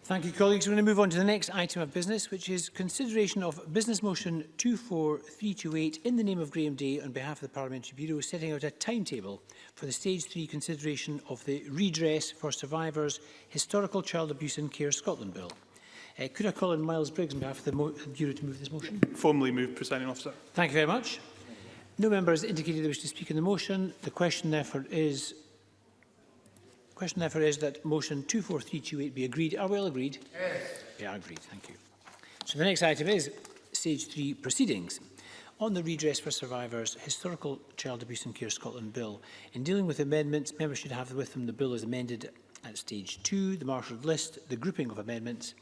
Thank you, colleagues. We're going to move on to the next item of business, which is consideration of Business Motion 24328 in the name of Graham Day on behalf of the Parliamentary Bureau, setting out a timetable for the Stage 3 consideration of the Redress for Survivors Historical Child Abuse in Care Scotland Bill. Could I call on Miles Briggs on behalf of the Bureau to move this motion? Formally moved, Presiding Officer. Thank you very much. No member has indicated they wish to speak on the motion. The question therefore is that motion 24328 be agreed. Are we all agreed? Yes. We are agreed. Thank you. So the next item is Stage 3 proceedings on the Redress for Survivors Historical Child Abuse in Care Scotland Bill. In dealing with amendments, members should have with them the bill as amended at Stage 2, the marshalled list, the grouping of amendments.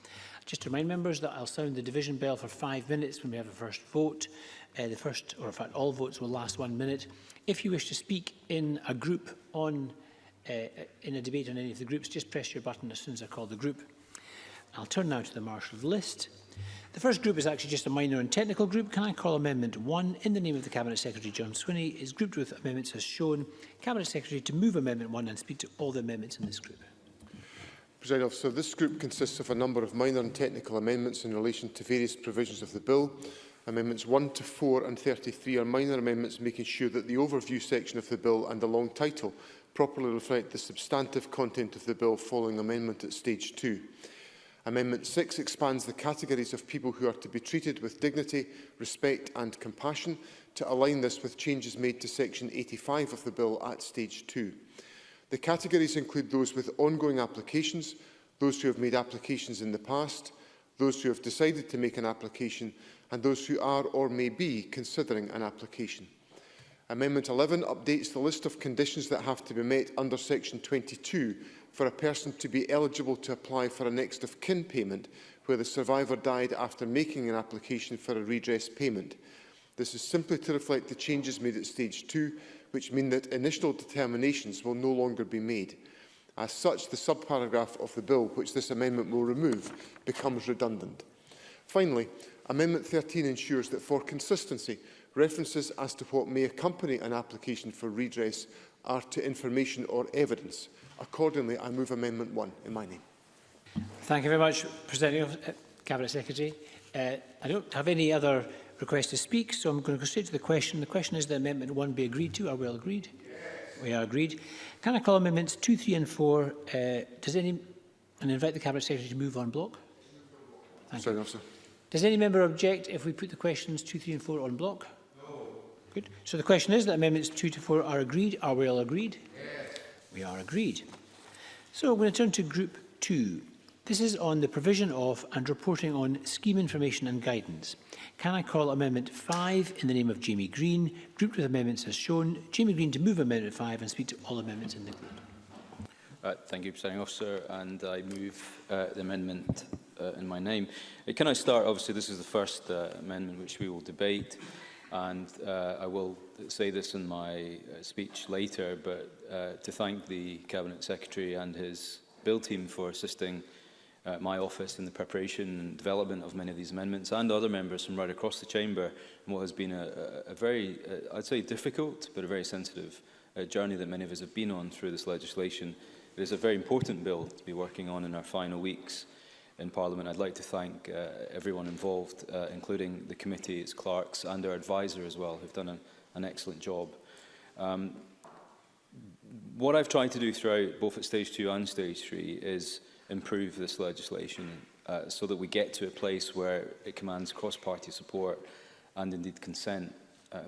Just to remind members that I'll sound the division bell for 5 minutes when we have the first vote. The first, or in fact all votes, will last 1 minute. If you wish to speak in a group on in a debate on any of the groups, just press your button as soon as I call the group. I'll turn now to the marshalled list. The first group is actually just a minor and technical group. Can I call Amendment 1 in the name of the Cabinet Secretary John Swinney is grouped with amendments as shown. Cabinet Secretary to move Amendment 1 and speak to all the amendments in this group. Presiding Officer, this group consists of a number of minor and technical amendments in relation to various provisions of the bill. Amendments 1 to 4 and 33 are minor amendments making sure that the overview section of the bill and the long title properly reflect the substantive content of the bill following amendment at Stage 2. Amendment 6 expands the categories of people who are to be treated with dignity, respect and compassion to align this with changes made to Section 85 of the bill at Stage 2. The categories include those with ongoing applications, those who have made applications in the past, those who have decided to make an application and those who are or may be considering an application. Amendment 11 updates the list of conditions that have to be met under Section 22 for a person to be eligible to apply for a next of kin payment where the survivor died after making an application for a redress payment. This is simply to reflect the changes made at Stage 2, which mean that initial determinations will no longer be made. As such, the subparagraph of the bill, which this amendment will remove, becomes redundant. Finally, Amendment 13 ensures that for consistency, references as to what may accompany an application for redress are to information or evidence. Accordingly, I move Amendment 1 in my name. Thank you very much, Presiding Cabinet Secretary. I don't have any other requests to speak, so I'm going to go straight to the question. The question is that Amendment 1 be agreed to. Are we all agreed? Yes. We are agreed. Can I call Amendments 2, 3 and 4? And invite the Cabinet Secretary to move on block? Thank you. Officer. Does any member object if we put the questions 2, 3 and 4 on block? No. Good. So the question is that Amendments 2 to 4 are agreed. Are we all agreed? Yes. We are agreed. So we're going to turn to Group 2. This is on the provision of and reporting on scheme information and guidance. Can I call Amendment 5 in the name of Jamie Green, grouped with amendments as shown? Jamie Green to move Amendment 5 and speak to all amendments in the group. Thank you, Presiding Officer, and I move the amendment in my name. Can I start? Obviously, this is the first amendment which we will debate, and I will say this in my speech later, but to thank the Cabinet Secretary and his bill team for assisting my office in the preparation and development of many of these amendments, and other members from right across the chamber, in what has been a very, I'd say, difficult but a very sensitive journey that many of us have been on through this legislation. It is a very important bill to be working on in our final weeks in Parliament. I'd like to thank everyone involved, including the committee, its clerks, and our advisor as well, who've done an excellent job. What I've tried to do throughout, both at Stage 2 and Stage 3, is improve this legislation so that we get to a place where it commands cross-party support and indeed consent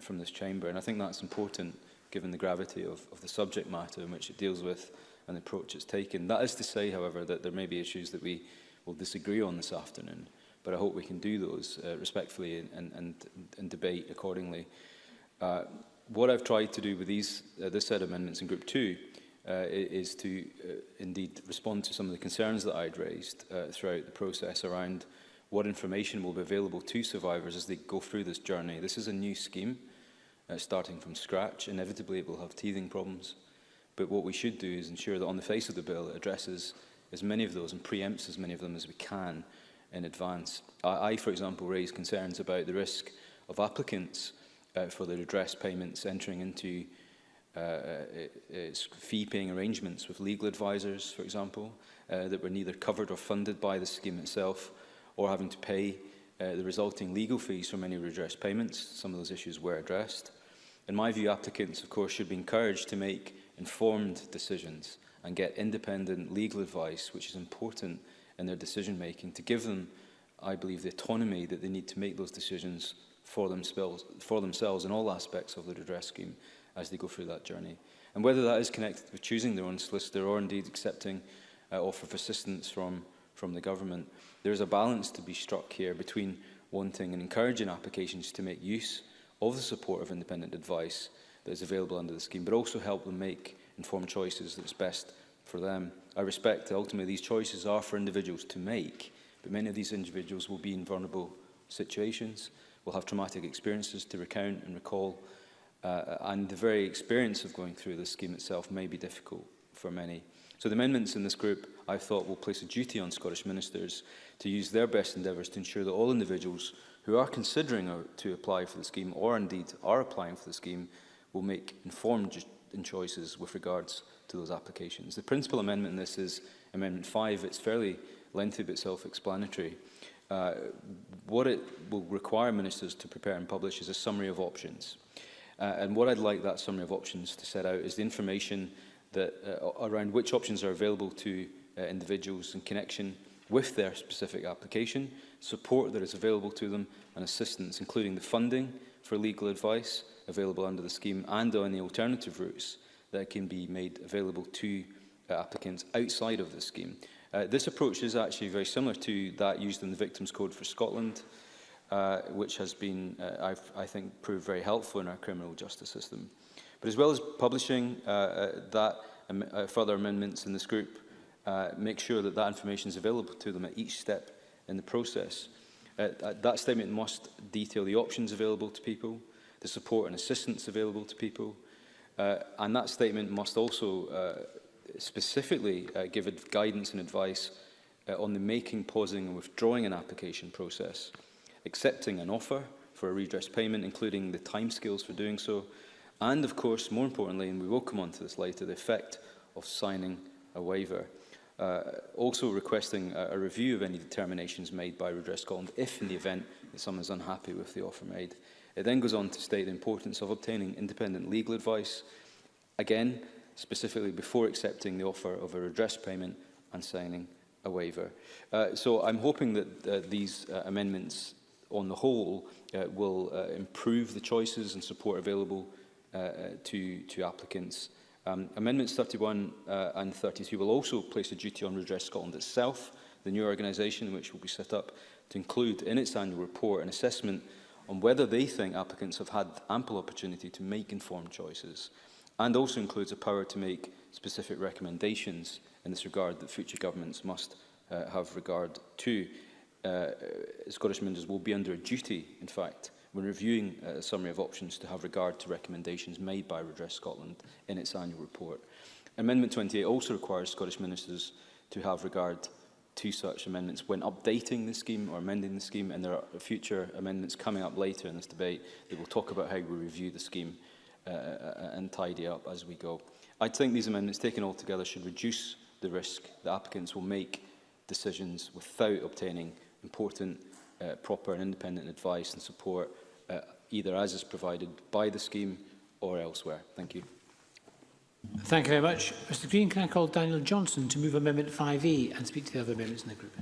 from this chamber. And I think that's important given the gravity of the subject matter in which it deals with and the approach it's taken. That is to say, however, that there may be issues that we will disagree on this afternoon, but I hope we can do those respectfully and debate accordingly. What I've tried to do with this set of amendments in Group 2 is to indeed respond to some of the concerns that I'd raised throughout the process around what information will be available to survivors as they go through this journey. This is a new scheme, starting from scratch. Inevitably, it will have teething problems. But what we should do is ensure that on the face of the bill, it addresses as many of those and preempts as many of them as we can in advance. I, for example, raised concerns about the risk of applicants for the redress payments entering into fee-paying arrangements with legal advisors, for example, that were neither covered or funded by the scheme itself, or having to pay the resulting legal fees for many redress payments. Some of those issues were addressed. In my view, applicants, of course, should be encouraged to make informed decisions and get independent legal advice, which is important in their decision-making, to give them, I believe, the autonomy that they need to make those decisions for themselves in all aspects of the redress scheme as they go through that journey. And whether that is connected with choosing their own solicitor or indeed accepting offer of assistance from the government, there is a balance to be struck here between wanting and encouraging applications to make use of the support of independent advice that is available under the scheme, but also help them make informed choices that is best for them. I respect that ultimately these choices are for individuals to make, but many of these individuals will be in vulnerable situations, will have traumatic experiences to recount and recall, and the very experience of going through the scheme itself may be difficult for many. So the amendments in this group, I thought, will place a duty on Scottish ministers to use their best endeavours to ensure that all individuals who are considering to apply for the scheme, or indeed are applying for the scheme, will make informed choices with regards to those applications. The principal amendment in this is Amendment 5. It's fairly lengthy but self-explanatory. What it will require ministers to prepare and publish is a summary of options. And what I'd like that summary of options to set out is the information that, around which options are available to individuals in connection with their specific application, support that is available to them, and assistance, including the funding for legal advice available under the scheme and any alternative routes that can be made available to applicants outside of the scheme. This approach is actually very similar to that used in the Victims Code for Scotland, which has been, I think, proved very helpful in our criminal justice system. But as well as publishing further amendments in this group, make sure that that information is available to them at each step in the process. That statement must detail the options available to people, the support and assistance available to people, and that statement must also specifically give guidance and advice on the making, pausing and withdrawing an application process, accepting an offer for a redress payment, including the timescales for doing so, and of course, more importantly, and we will come on to this later, the effect of signing a waiver. Also requesting a review of any determinations made by Redress Scotland if in the event that someone is unhappy with the offer made. It then goes on to state the importance of obtaining independent legal advice, again, specifically before accepting the offer of a redress payment and signing a waiver. So I'm hoping that these amendments on the whole will improve the choices and support available to applicants. Amendments 31 and 32 will also place a duty on Redress Scotland itself, the new organisation which will be set up, to include in its annual report an assessment on whether they think applicants have had ample opportunity to make informed choices, and also includes a power to make specific recommendations in this regard that future governments must have regard to. Scottish ministers will be under a duty, in fact, when reviewing a summary of options, to have regard to recommendations made by Redress Scotland in its annual report. Amendment 28 also requires Scottish ministers to have regard to such amendments when updating the scheme or amending the scheme, and there are future amendments coming up later in this debate that will talk about how we review the scheme and tidy up as we go. I think these amendments taken all together should reduce the risk that applicants will make decisions without obtaining important, proper and independent advice and support, either as is provided by the scheme or elsewhere. Thank you. Thank you very much. Mr Green, can I call Daniel Johnson to move Amendment 5E and speak to the other amendments in the group?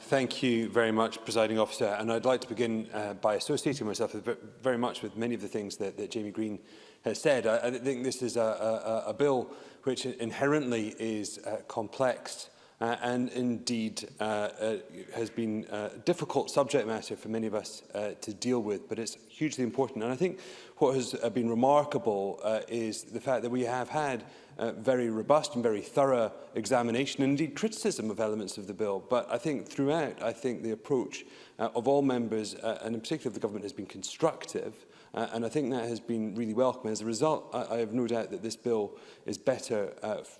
Thank you very much, Presiding Officer. And I'd like to begin by associating myself very much with many of the things that Jamie Green has said. I think this is a bill which inherently is complex and indeed has been a difficult subject matter for many of us to deal with, but it's hugely important. And I think what has been remarkable is the fact that we have had very robust and very thorough examination and indeed criticism of elements of the bill. But I think throughout, the approach of all members, and in particular of the government, has been constructive. And I think that has been really welcome. As a result, I have no doubt that this bill is better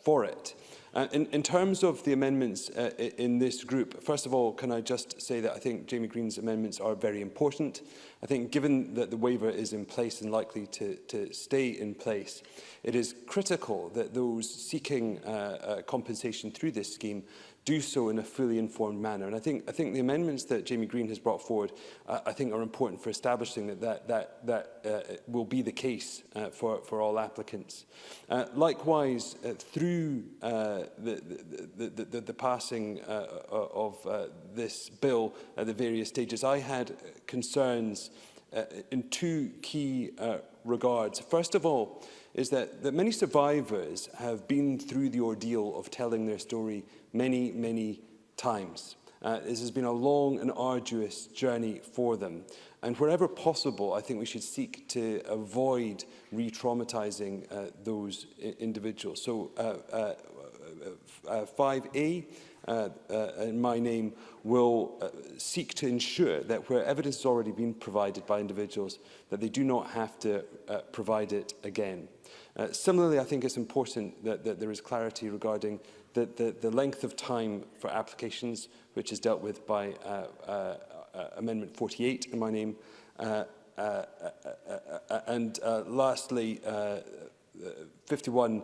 for it. In terms of the amendments in this group, first of all, can I just say that I think Jamie Green's amendments are very important. I think given that the waiver is in place and likely to stay in place, it is critical that those seeking compensation through this scheme do so in a fully informed manner. And I think the amendments that Jamie Green has brought forward, I think, are important for establishing that will be the case for all applicants. Likewise, through the passing of this bill at the various stages, I had concerns in two key regards. First of all, is that many survivors have been through the ordeal of telling their story many, many times. This has been a long and arduous journey for them. And wherever possible, I think we should seek to avoid re-traumatizing those individuals. So 5A, in my name, will seek to ensure that where evidence has already been provided by individuals, that they do not have to provide it again. Similarly, I think it's important that there is clarity regarding the length of time for applications, which is dealt with by Amendment 48 in my name. Lastly, 51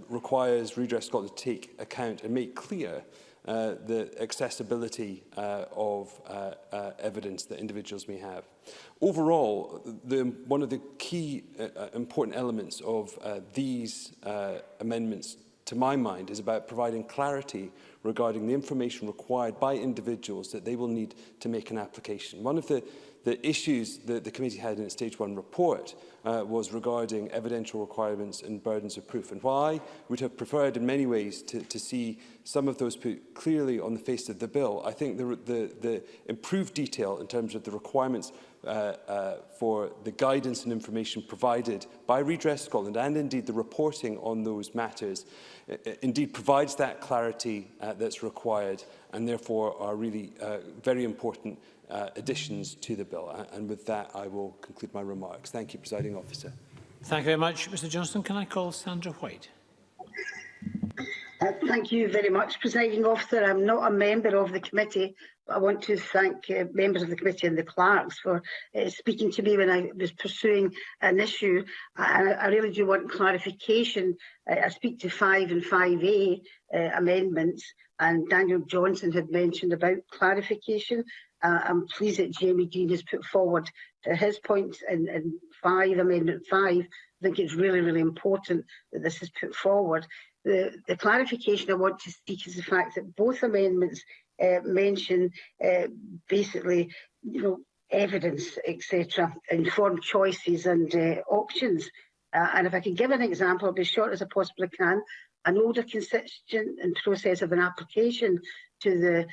requires Redress Scotland to take account and make clear the accessibility of evidence that individuals may have. Overall, one of the key important elements of these amendments, to my mind, is about providing clarity regarding the information required by individuals that they will need to make an application. One of the issues that the committee had in its Stage 1 report was regarding evidential requirements and burdens of proof. And while I would have preferred in many ways to see some of those put clearly on the face of the bill, I think the improved detail in terms of the requirements for the guidance and information provided by Redress Scotland, and indeed the reporting on those matters, indeed provides that clarity that's required, and therefore are really very important additions to the bill. And with that, I will conclude my remarks. Thank you, Presiding Officer. Thank you very much, Mr Johnston. Can I call Sandra White? Thank you very much, Presiding Officer. I'm not a member of the committee, but I want to thank members of the committee and the clerks for speaking to me when I was pursuing an issue. I really do want clarification. I speak to 5 and 5A amendments, and Daniel Johnson had mentioned about clarification. I'm pleased that Jamie Green has put forward his points in Amendment 5. I think it's really, really important that this is put forward. The clarification I want to seek is the fact that both amendments mention basically, evidence, etc., informed choices and options. And if I can give an example, I'll be as short as I possibly can. An older constituent in process of an application to the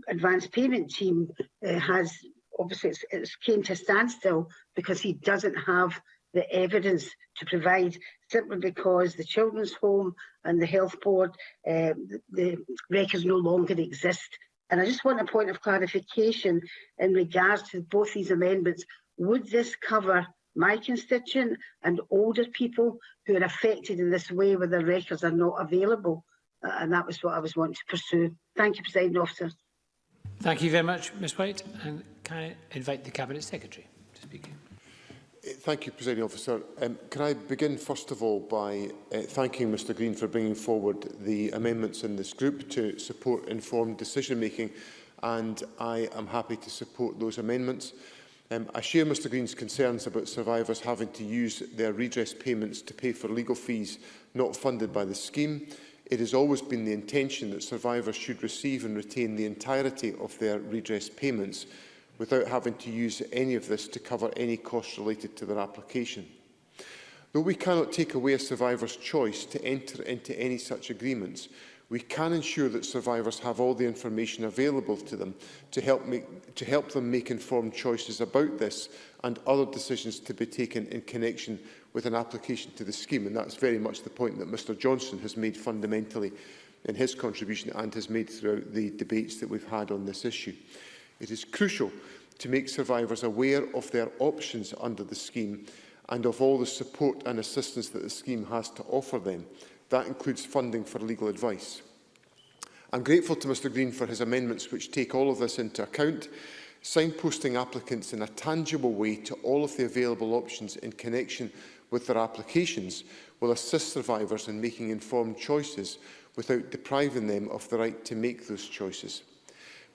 advance payment team has obviously it's came to a standstill because he doesn't have the evidence to provide, simply because the Children's Home and the Health Board, the records no longer exist. And I just want a point of clarification in regards to both these amendments. Would this cover my constituent and older people who are affected in this way where their records are not available? And that was what I was wanting to pursue. Thank you, Presiding Officer. Thank you very much, Ms White. And can I invite the Cabinet Secretary to speak? Thank you, Presiding Officer. Can I begin, first of all, by thanking Mr Green for bringing forward the amendments in this group to support informed decision-making, and I am happy to support those amendments. I share Mr Green's concerns about survivors having to use their redress payments to pay for legal fees not funded by the scheme. It has always been the intention that survivors should receive and retain the entirety of their redress payments without having to use any of this to cover any costs related to their application. Though we cannot take away a survivor's choice to enter into any such agreements, we can ensure that survivors have all the information available to them to help them make informed choices about this and other decisions to be taken in connection with an application to the scheme. And that's very much the point that Mr Johnson has made fundamentally in his contribution and has made throughout the debates that we've had on this issue. It is crucial to make survivors aware of their options under the scheme and of all the support and assistance that the scheme has to offer them. That includes funding for legal advice. I'm grateful to Mr Green for his amendments which take all of this into account. Signposting applicants in a tangible way to all of the available options in connection with their applications will assist survivors in making informed choices without depriving them of the right to make those choices.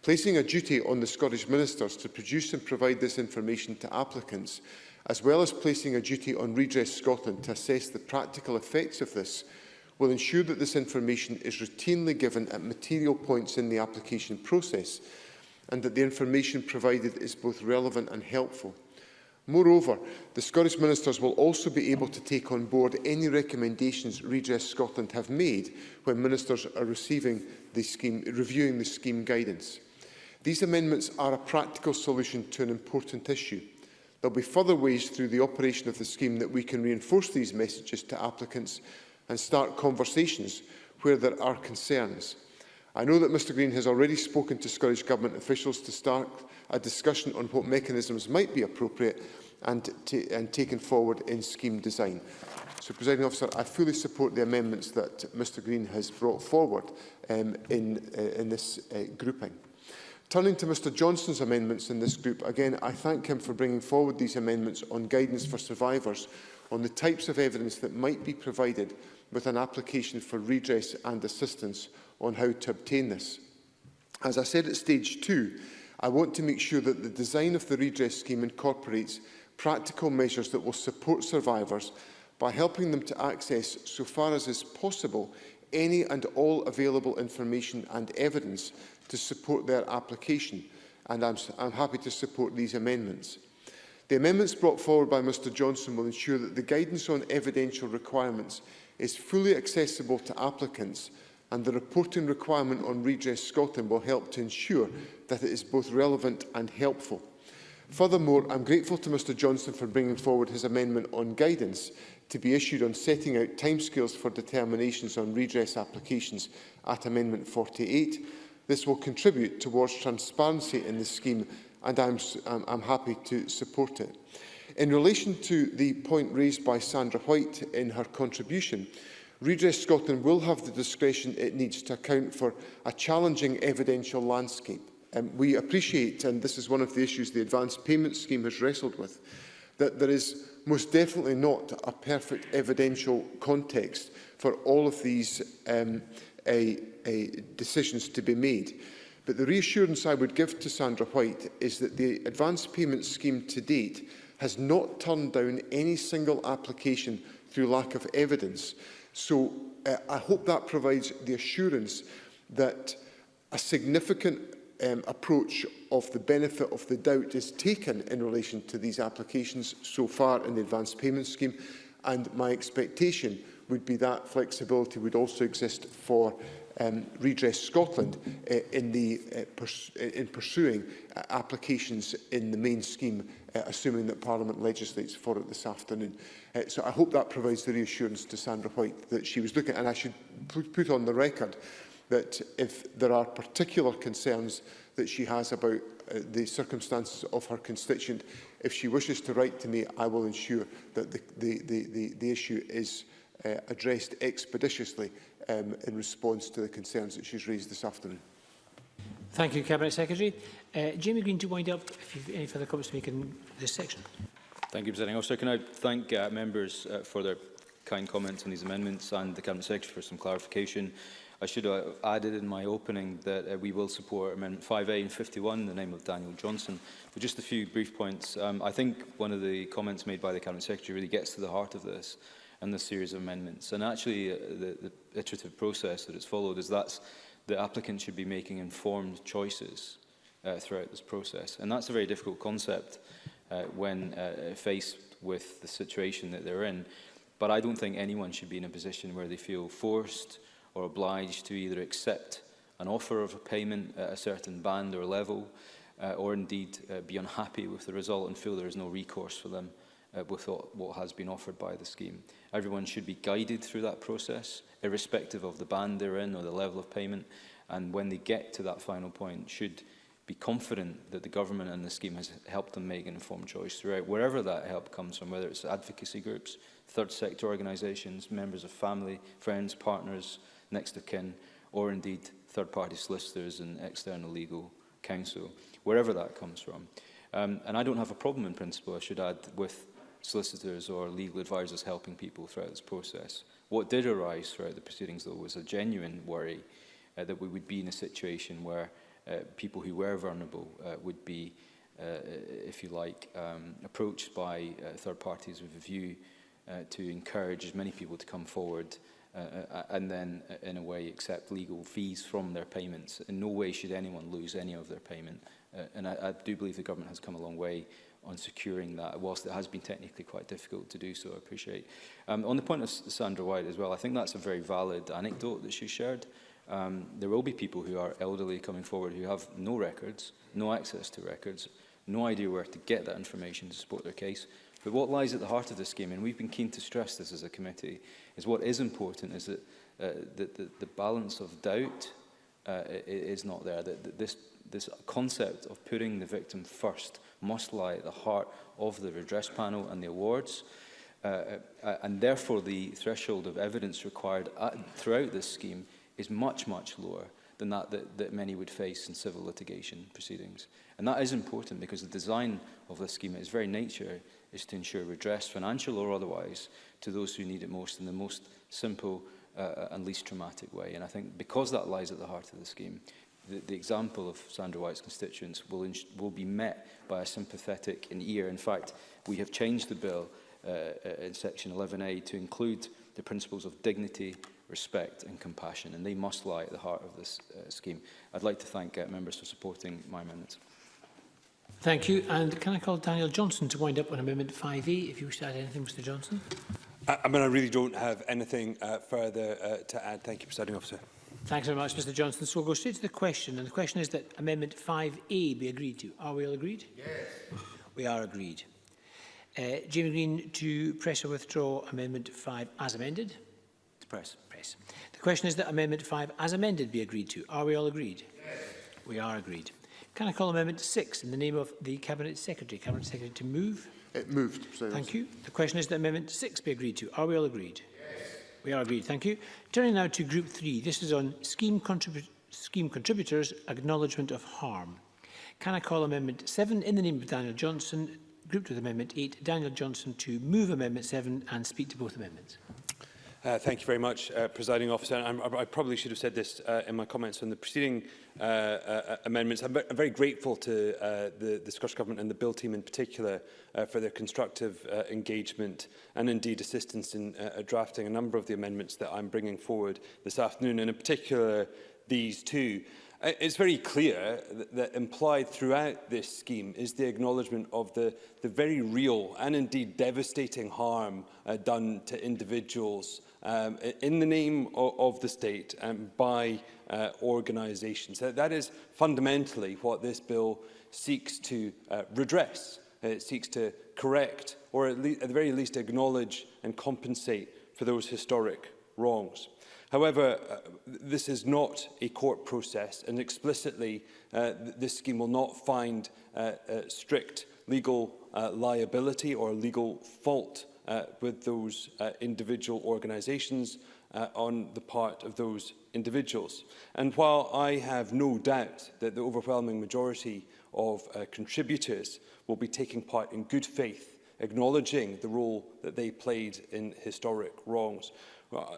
Placing a duty on the Scottish Ministers to produce and provide this information to applicants, as well as placing a duty on Redress Scotland to assess the practical effects of this, will ensure that this information is routinely given at material points in the application process and that the information provided is both relevant and helpful. Moreover, the Scottish Ministers will also be able to take on board any recommendations Redress Scotland have made when Ministers are reviewing the scheme guidance. These amendments are a practical solution to an important issue. There will be further ways through the operation of the scheme that we can reinforce these messages to applicants and start conversations where there are concerns. I know that Mr Green has already spoken to Scottish Government officials to start a discussion on what mechanisms might be appropriate and taken forward in scheme design. So, Presiding Officer, I fully support the amendments that Mr Green has brought forward in this grouping. Turning to Mr Johnston's amendments in this group, again, I thank him for bringing forward these amendments on guidance for survivors on the types of evidence that might be provided with an application for redress and assistance on how to obtain this. As I said at stage 2, I want to make sure that the design of the redress scheme incorporates practical measures that will support survivors by helping them to access, so far as is possible, any and all available information and evidence to support their application, and I'm happy to support these amendments. The amendments brought forward by Mr Johnson will ensure that the guidance on evidential requirements is fully accessible to applicants, and the reporting requirement on Redress Scotland will help to ensure that it is both relevant and helpful. Furthermore, I am grateful to Mr Johnson for bringing forward his amendment on guidance to be issued on setting out timescales for determinations on redress applications at Amendment 48. This will contribute towards transparency in the scheme, and I'm happy to support it. In relation to the point raised by Sandra White in her contribution, Redress Scotland will have the discretion it needs to account for a challenging evidential landscape. We appreciate, and this is one of the issues the Advanced Payment Scheme has wrestled with, that there is most definitely not a perfect evidential context for all of these decisions to be made. But the reassurance I would give to Sandra White is that the Advanced Payment Scheme to date has not turned down any single application through lack of evidence. So I hope that provides the assurance that a significant approach of the benefit of the doubt is taken in relation to these applications so far in the Advanced Payment Scheme, and my expectation would be that flexibility would also exist for Redress Scotland in pursuing applications in the main scheme, assuming that Parliament legislates for it this afternoon. So I hope that provides the reassurance to Sandra White that she was looking at, and I should put on the record that if there are particular concerns that she has about the circumstances of her constituent, if she wishes to write to me, I will ensure that the issue is addressed expeditiously in response to the concerns that she's raised this afternoon. Thank you, Cabinet Secretary. Jamie Green, do you wind up if you've any further comments to make in this section? Thank you, Presiding Officer. Can I thank members for their kind comments on these amendments and the Cabinet Secretary for some clarification. I should have added in my opening that we will support Amendment 5A and 51 in the name of Daniel Johnson. But just a few brief points. I think one of the comments made by the Cabinet Secretary really gets to the heart of this and this series of amendments. And actually, the iterative process that is followed is that the applicant should be making informed choices throughout this process. And that's a very difficult concept when faced with the situation that they're in. But I don't think anyone should be in a position where they feel forced or obliged to either accept an offer of a payment at a certain band or level, or indeed be unhappy with the result and feel there is no recourse for them with what has been offered by the scheme. Everyone should be guided through that process, irrespective of the band they're in or the level of payment, and when they get to that final point, should be confident that the government and the scheme has helped them make an informed choice throughout, wherever that help comes from, whether it's advocacy groups, third sector organisations, members of family, friends, partners, next of kin, or indeed third-party solicitors and external legal counsel, wherever that comes from. And I don't have a problem in principle, I should add, with solicitors or legal advisors helping people throughout this process. What did arise throughout the proceedings, though, was a genuine worry that we would be in a situation where people who were vulnerable would be, if you like, approached by third parties with a view to encourage as many people to come forward and then, in a way, accept legal fees from their payments. In no way should anyone lose any of their payment. And I do believe the government has come a long way on securing that, whilst it has been technically quite difficult to do so, I appreciate. On the point of Sandra White as well, I think that's a very valid anecdote that she shared. There will be people who are elderly coming forward who have no records, no access to records, no idea where to get that information to support their case. But what lies at the heart of this scheme, and we've been keen to stress this as a committee, is what is important is that the balance of doubt is not there. That this concept of putting the victim first must lie at the heart of the redress panel and the awards, and therefore the threshold of evidence required throughout this scheme is much, much lower than that many would face in civil litigation proceedings. And that is important because the design of this scheme, its very nature, is to ensure redress, financial or otherwise, to those who need it most in the most simple and least traumatic way. And I think because that lies at the heart of the scheme, the example of Sandra White's constituents will be met by a sympathetic ear. In fact, we have changed the bill in section 11A to include the principles of dignity, respect and compassion, and they must lie at the heart of this scheme. I'd like to thank members for supporting my amendments. Thank you. And can I call Daniel Johnson to wind up on Amendment 5A, if you wish to add anything, Mr Johnson? I mean, I really don't have anything further to add. Thank you, Presiding Officer. Thanks very much, Mr Johnson. So we'll go straight to the question, and the question is that Amendment 5A be agreed to. Are we all agreed? Yes. We are agreed. Jamie Green to press or withdraw Amendment 5 as amended? To press. Press. The question is that Amendment 5 as amended be agreed to. Are we all agreed? Yes. We are agreed. Can I call Amendment 6 in the name of the Cabinet Secretary? Cabinet Secretary to move? Moved. Thank you. The question is that Amendment 6 be agreed to. Are we all agreed? Yes. We are agreed. Thank you. Turning now to Group 3. This is on scheme contributors, acknowledgement of harm. Can I call Amendment 7 in the name of Daniel Johnson, grouped with Amendment 8, Daniel Johnson to move Amendment 7 and speak to both amendments? Thank you very much, Presiding Officer. I probably should have said this in my comments on the preceding amendments. I'm very grateful to the Scottish Government and the Bill team in particular for their constructive engagement and indeed assistance in drafting a number of the amendments that I'm bringing forward this afternoon, and in particular these two. It's very clear that implied throughout this scheme is the acknowledgement of the very real and indeed devastating harm done to individuals in the name of the state and by organisations. That is fundamentally what this bill seeks to redress. It seeks to correct, or at the very least acknowledge and compensate for those historic wrongs. However, this is not a court process, and explicitly this scheme will not find strict legal liability or legal fault with those individual organisations on the part of those individuals. And while I have no doubt that the overwhelming majority of contributors will be taking part in good faith, acknowledging the role that they played in historic wrongs,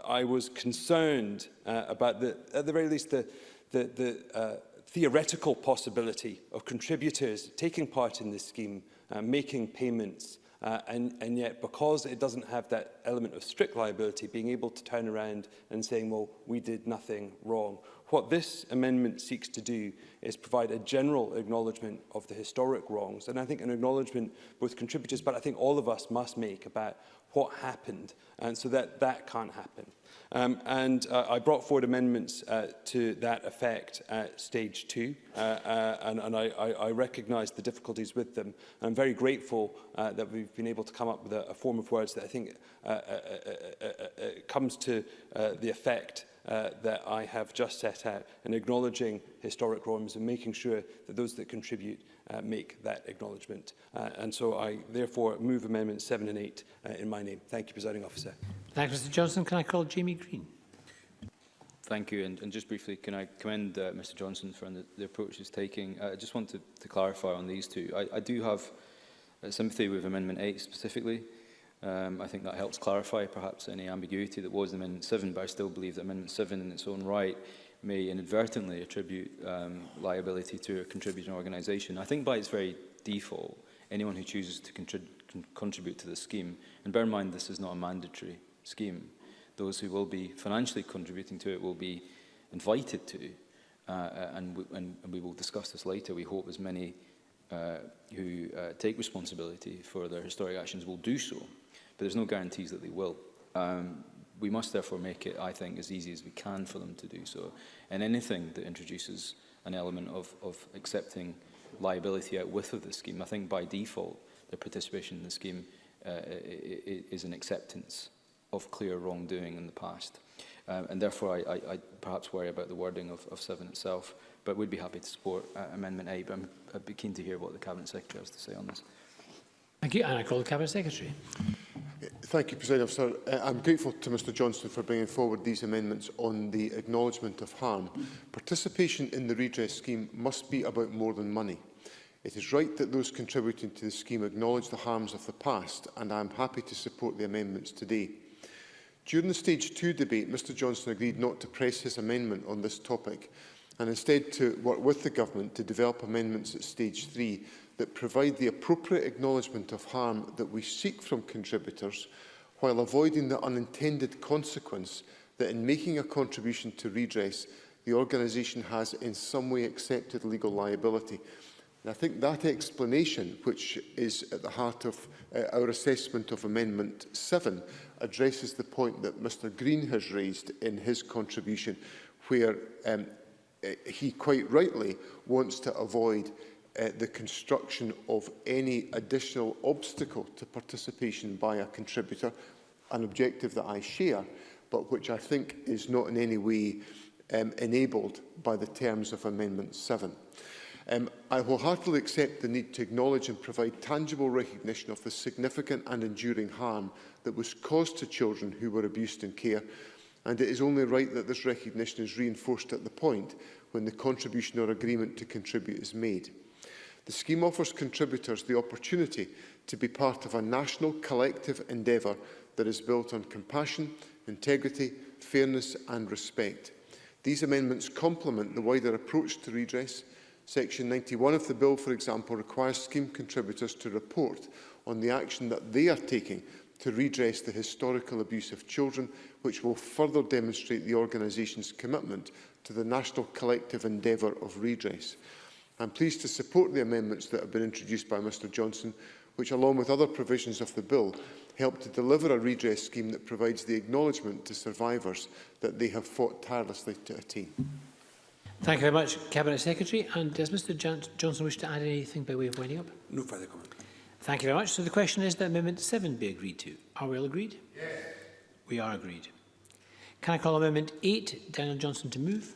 I was concerned about, at the very least, the theoretical possibility of contributors taking part in this scheme, making payments, and yet because it doesn't have that element of strict liability, being able to turn around and saying, well, we did nothing wrong. What this amendment seeks to do is provide a general acknowledgement of the historic wrongs, and I think an acknowledgement both contributors, but I think all of us must make about what happened, and so that can't happen. I brought forward amendments to that effect at stage 2, and I recognise the difficulties with them. I'm very grateful that we've been able to come up with a form of words that I think comes to the effect that I have just set out, and acknowledging historic wrongs and making sure that those that contribute make that acknowledgement. And so I therefore move Amendments 7 and 8 in my name. Thank you, Presiding Officer. Thank you, Mr Johnson. Can I call Jamie Green? Thank you. And just briefly, can I commend Mr Johnson for the approach he's taking? I just want to clarify on these two. I do have sympathy with Amendment 8 specifically. I think that helps clarify perhaps any ambiguity that was in Amendment 7, but I still believe that Amendment 7 in its own right may inadvertently attribute liability to a contributing organisation. I think by its very default, anyone who chooses to contribute to the scheme, and bear in mind this is not a mandatory scheme, those who will be financially contributing to it will be invited to, and we will discuss this later. We hope as many who take responsibility for their historic actions will do so, but there's no guarantees that they will. We must therefore make it, I think, as easy as we can for them to do so. And anything that introduces an element of accepting liability out with of the scheme, I think by default, their participation in the scheme is an acceptance of clear wrongdoing in the past. And therefore, I perhaps worry about the wording of 7 itself, but would be happy to support Amendment 8. But I'd be keen to hear what the Cabinet Secretary has to say on this. Thank you. And I call the Cabinet Secretary. Thank you, President Officer. I'm grateful to Mr Johnson for bringing forward these amendments on the acknowledgement of harm. Participation in the redress scheme must be about more than money. It is right that those contributing to the scheme acknowledge the harms of the past, and I am happy to support the amendments today. During the Stage 2 debate, Mr Johnson agreed not to press his amendment on this topic and instead to work with the Government to develop amendments at Stage 3 that provide the appropriate acknowledgement of harm that we seek from contributors, while avoiding the unintended consequence that in making a contribution to redress, the organisation has in some way accepted legal liability. And I think that explanation, which is at the heart of our assessment of Amendment 7, addresses the point that Mr Green has raised in his contribution, where he quite rightly wants to avoid the construction of any additional obstacle to participation by a contributor, an objective that I share, but which I think is not in any way enabled by the terms of Amendment 7. I wholeheartedly accept the need to acknowledge and provide tangible recognition of the significant and enduring harm that was caused to children who were abused in care, and it is only right that this recognition is reinforced at the point when the contribution or agreement to contribute is made. The scheme offers contributors the opportunity to be part of a national collective endeavour that is built on compassion, integrity, fairness and respect. These amendments complement the wider approach to redress. Section 91 of the Bill, for example, requires scheme contributors to report on the action that they are taking to redress the historical abuse of children, which will further demonstrate the organisation's commitment to the national collective endeavour of redress. I am pleased to support the amendments that have been introduced by Mr Johnson, which, along with other provisions of the Bill, help to deliver a redress scheme that provides the acknowledgement to survivors that they have fought tirelessly to attain. Thank you very much, Cabinet Secretary. And does Mr Johnson wish to add anything by way of winding up? No further comment. Thank you very much. So the question is that Amendment 7 be agreed to. Are we all agreed? Yes. We are agreed. Can I call Amendment 8, Daniel Johnson, to move?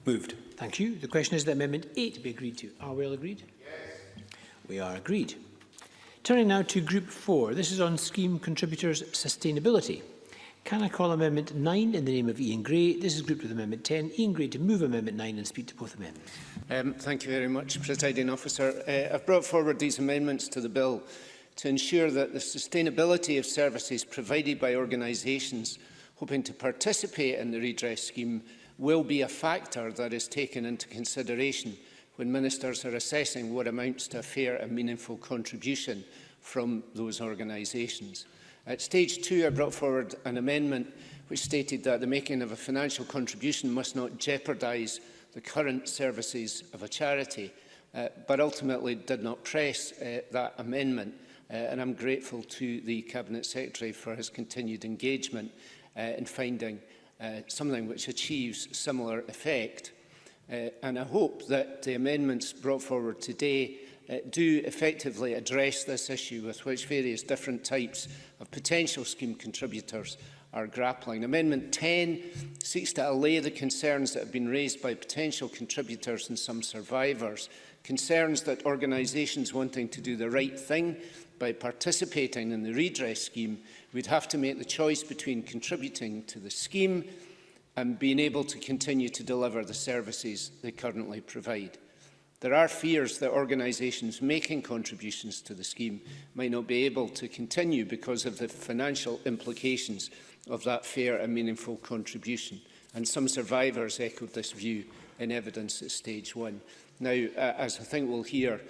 Moved. Thank you. The question is that Amendment 8 be agreed to. Are we all agreed? Yes. We are agreed. Turning now to Group 4. This is on scheme contributors' sustainability. Can I call Amendment 9 in the name of Ian Gray? This is grouped with Amendment 10. Ian Gray to move Amendment 9 and speak to both amendments. Thank you very much, Presiding Officer. I've brought forward these amendments to the bill to ensure that the sustainability of services provided by organisations hoping to participate in the redress scheme will be a factor that is taken into consideration when ministers are assessing what amounts to a fair and meaningful contribution from those organisations. At Stage 2, I brought forward an amendment which stated that the making of a financial contribution must not jeopardise the current services of a charity, but ultimately did not press that amendment. And I'm grateful to the Cabinet Secretary for his continued engagement in finding something which achieves similar effect. And I hope that the amendments brought forward today do effectively address this issue with which various different types of potential scheme contributors are grappling. Amendment 10 seeks to allay the concerns that have been raised by potential contributors and some survivors, concerns that organisations wanting to do the right thing by participating in the redress scheme would have to make the choice between contributing to the scheme and being able to continue to deliver the services they currently provide. There are fears that organisations making contributions to the scheme might not be able to continue because of the financial implications of that fair and meaningful contribution, and some survivors echoed this view in evidence at stage 1. Now, as I think we'll hear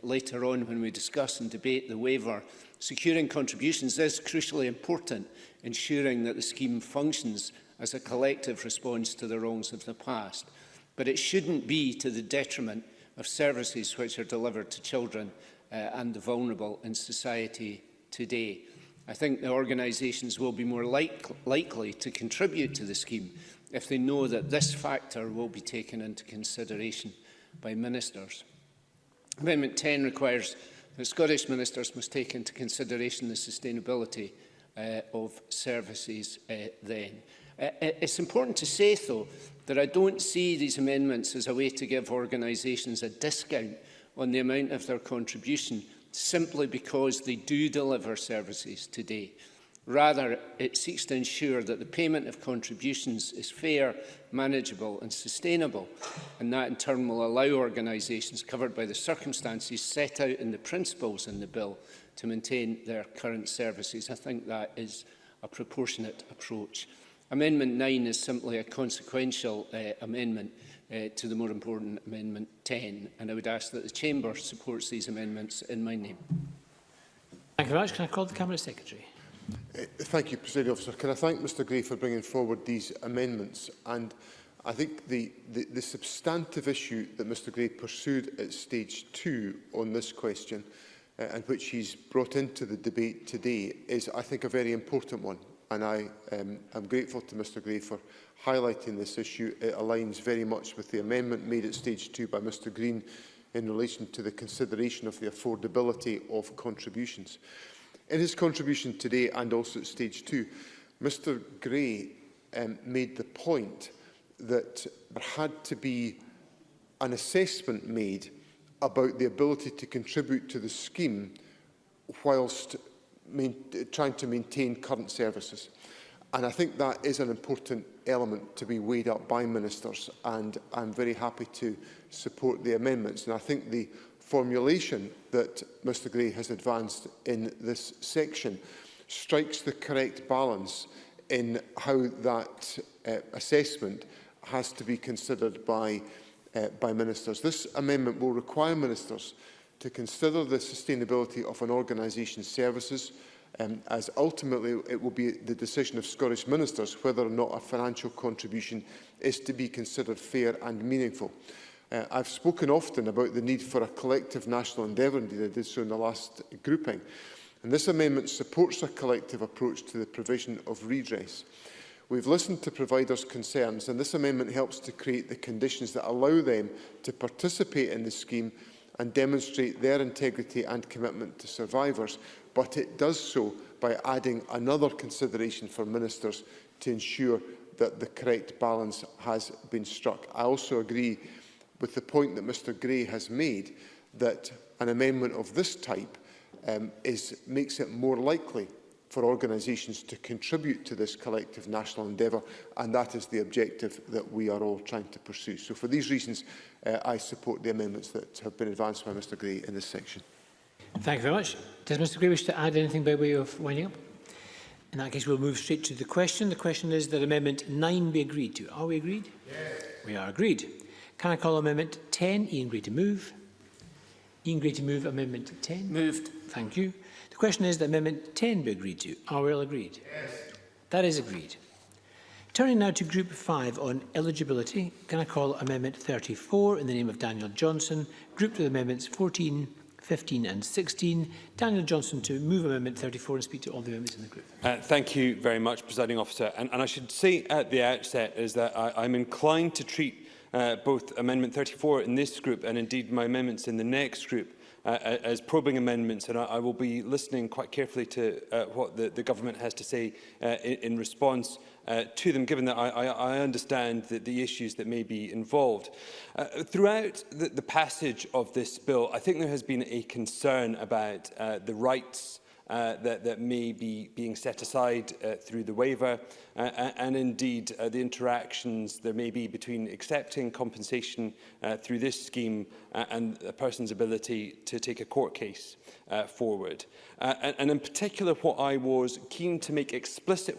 later on when we discuss and debate the waiver, securing contributions is crucially important, ensuring that the scheme functions as a collective response to the wrongs of the past. But it shouldn't be to the detriment of services which are delivered to children and the vulnerable in society today. I think the organisations will be more likely to contribute to the scheme if they know that this factor will be taken into consideration by ministers. Amendment 10 requires that Scottish ministers must take into consideration the sustainability of services then. It's important to say, though, that I don't see these amendments as a way to give organisations a discount on the amount of their contribution simply because they do deliver services today. Rather, it seeks to ensure that the payment of contributions is fair, manageable and sustainable, and that in turn will allow organisations covered by the circumstances set out in the principles in the bill to maintain their current services. I think that is a proportionate approach. Amendment 9 is simply a consequential amendment to the more important Amendment 10, and I would ask that the Chamber supports these amendments in my name. Thank you very much. Can I call the Cabinet Secretary? Thank you, Presiding Officer. Can I thank Mr Gray for bringing forward these amendments? And I think the substantive issue that Mr Gray pursued at stage 2 on this question, and which he's brought into the debate today, is, I think, a very important one. And I am grateful to Mr Gray for highlighting this issue. It aligns very much with the amendment made at stage 2 by Mr Green in relation to the consideration of the affordability of contributions. In his contribution today and also at stage 2, Mr Gray made the point that there had to be an assessment made about the ability to contribute to the scheme whilst trying to maintain current services. And I think that is an important element to be weighed up by ministers, and I'm very happy to support the amendments. And I think the formulation that Mr Gray has advanced in this section strikes the correct balance in how that assessment has to be considered by ministers. This amendment will require ministers to consider the sustainability of an organisation's services, as ultimately it will be the decision of Scottish ministers whether or not a financial contribution is to be considered fair and meaningful. I've spoken often about the need for a collective national endeavour, indeed I did so in the last grouping, and this amendment supports a collective approach to the provision of redress. We've listened to providers' concerns, and this amendment helps to create the conditions that allow them to participate in the scheme and demonstrate their integrity and commitment to survivors, but it does so by adding another consideration for ministers to ensure that the correct balance has been struck. I also agree with the point that Mr Gray has made that an amendment of this type makes it more likely for organisations to contribute to this collective national endeavour, and that is the objective that we are all trying to pursue. So for these reasons, I support the amendments that have been advanced by Mr Gray in this section. Thank you very much. Does Mr Gray wish to add anything by way of winding up? In that case, we'll move straight to the question. The question is that Amendment 9 be agreed to. Are we agreed? Yes. We are agreed. Can I call Amendment 10? Ian Gray to move. Ian Gray to move Amendment 10. Moved. Thank you. The question is that Amendment 10 be agreed to. Are we all agreed? Yes. That is agreed. Turning now to Group 5 on eligibility, can I call Amendment 34 in the name of Daniel Johnson, grouped with Amendments 14, 15 and 16. Daniel Johnson to move Amendment 34 and speak to all the amendments in the group. Thank you very much, Presiding Officer. And I should say at the outset is that I'm inclined to treat both Amendment 34 in this group and indeed my amendments in the next group as probing amendments, and I will be listening quite carefully to what the government has to say in response to them, given that I understand the issues that may be involved. Throughout the passage of this bill, I think there has been a concern about the rights that may be being set aside through the waiver, and indeed the interactions there may be between accepting compensation through this scheme and a person's ability to take a court case forward. And in particular, what I was keen to make explicit,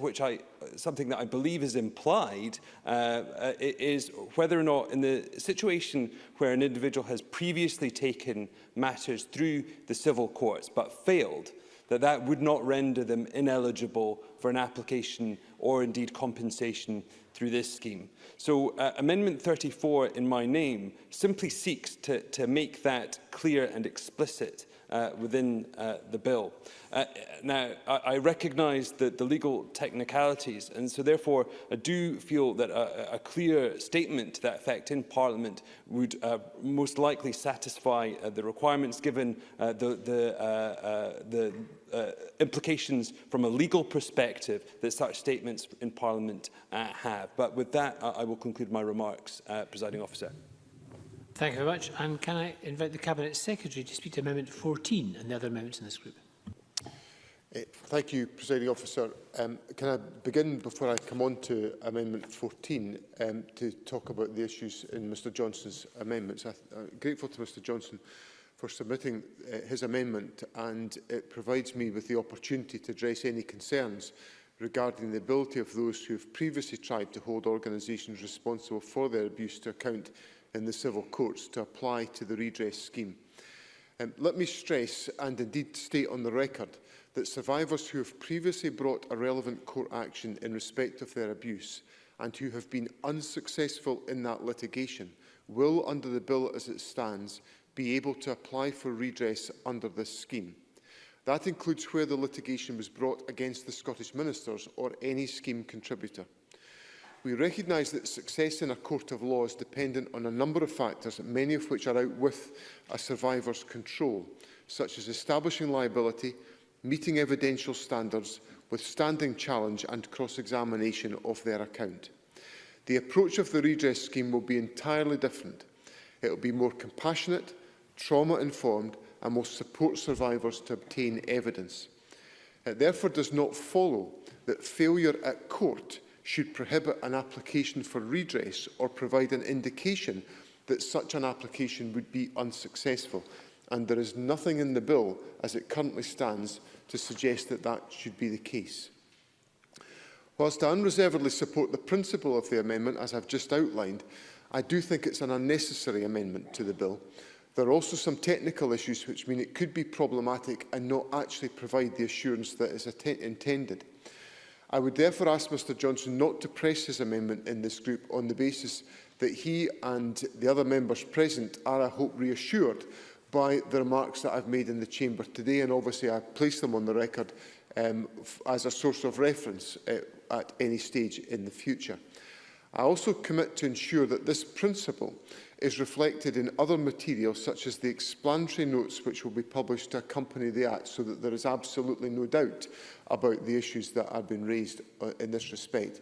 something that I believe is implied, is whether or not in the situation where an individual has previously taken matters through the civil courts but failed, that would not render them ineligible for an application or indeed compensation through this scheme. So Amendment 34 in my name simply seeks to make that clear and explicit within the bill. Now, I recognise the legal technicalities, and so therefore I do feel that a clear statement to that effect in Parliament would most likely satisfy the requirements, given the implications from a legal perspective that such statements in Parliament have. But with that, I will conclude my remarks, Presiding Officer. Thank you very much. And can I invite the Cabinet Secretary to speak to Amendment 14 and the other amendments in this group? Thank you, Presiding Officer. Can I begin, before I come on to Amendment 14, to talk about the issues in Mr Johnson's amendments? I'm grateful to Mr Johnson for submitting his amendment, and it provides me with the opportunity to address any concerns regarding the ability of those who have previously tried to hold organisations responsible for their abuse to account in the civil courts to apply to the redress scheme. Let me stress, and indeed state on the record, that survivors who have previously brought a relevant court action in respect of their abuse and who have been unsuccessful in that litigation will, under the bill as it stands, be able to apply for redress under this scheme. That includes where the litigation was brought against the Scottish Ministers or any scheme contributor. We recognise that success in a court of law is dependent on a number of factors, many of which are out with a survivor's control, such as establishing liability, meeting evidential standards, withstanding challenge and cross-examination of their account. The approach of the redress scheme will be entirely different. It will be more compassionate, trauma-informed, and will support survivors to obtain evidence. It therefore does not follow that failure at court should prohibit an application for redress or provide an indication that such an application would be unsuccessful, and there is nothing in the bill as it currently stands to suggest that that should be the case. Whilst I unreservedly support the principle of the amendment, as I've just outlined, I do think it's an unnecessary amendment to the bill. There are also some technical issues which mean it could be problematic and not actually provide the assurance that is intended. I would therefore ask Mr Johnson not to press his amendment in this group on the basis that he and the other members present are, I hope, reassured by the remarks that I've made in the Chamber today, and obviously I place them on the record as a source of reference at any stage in the future. I also commit to ensure that this principle is reflected in other materials, such as the explanatory notes which will be published to accompany the Act, so that there is absolutely no doubt about the issues that have been raised in this respect.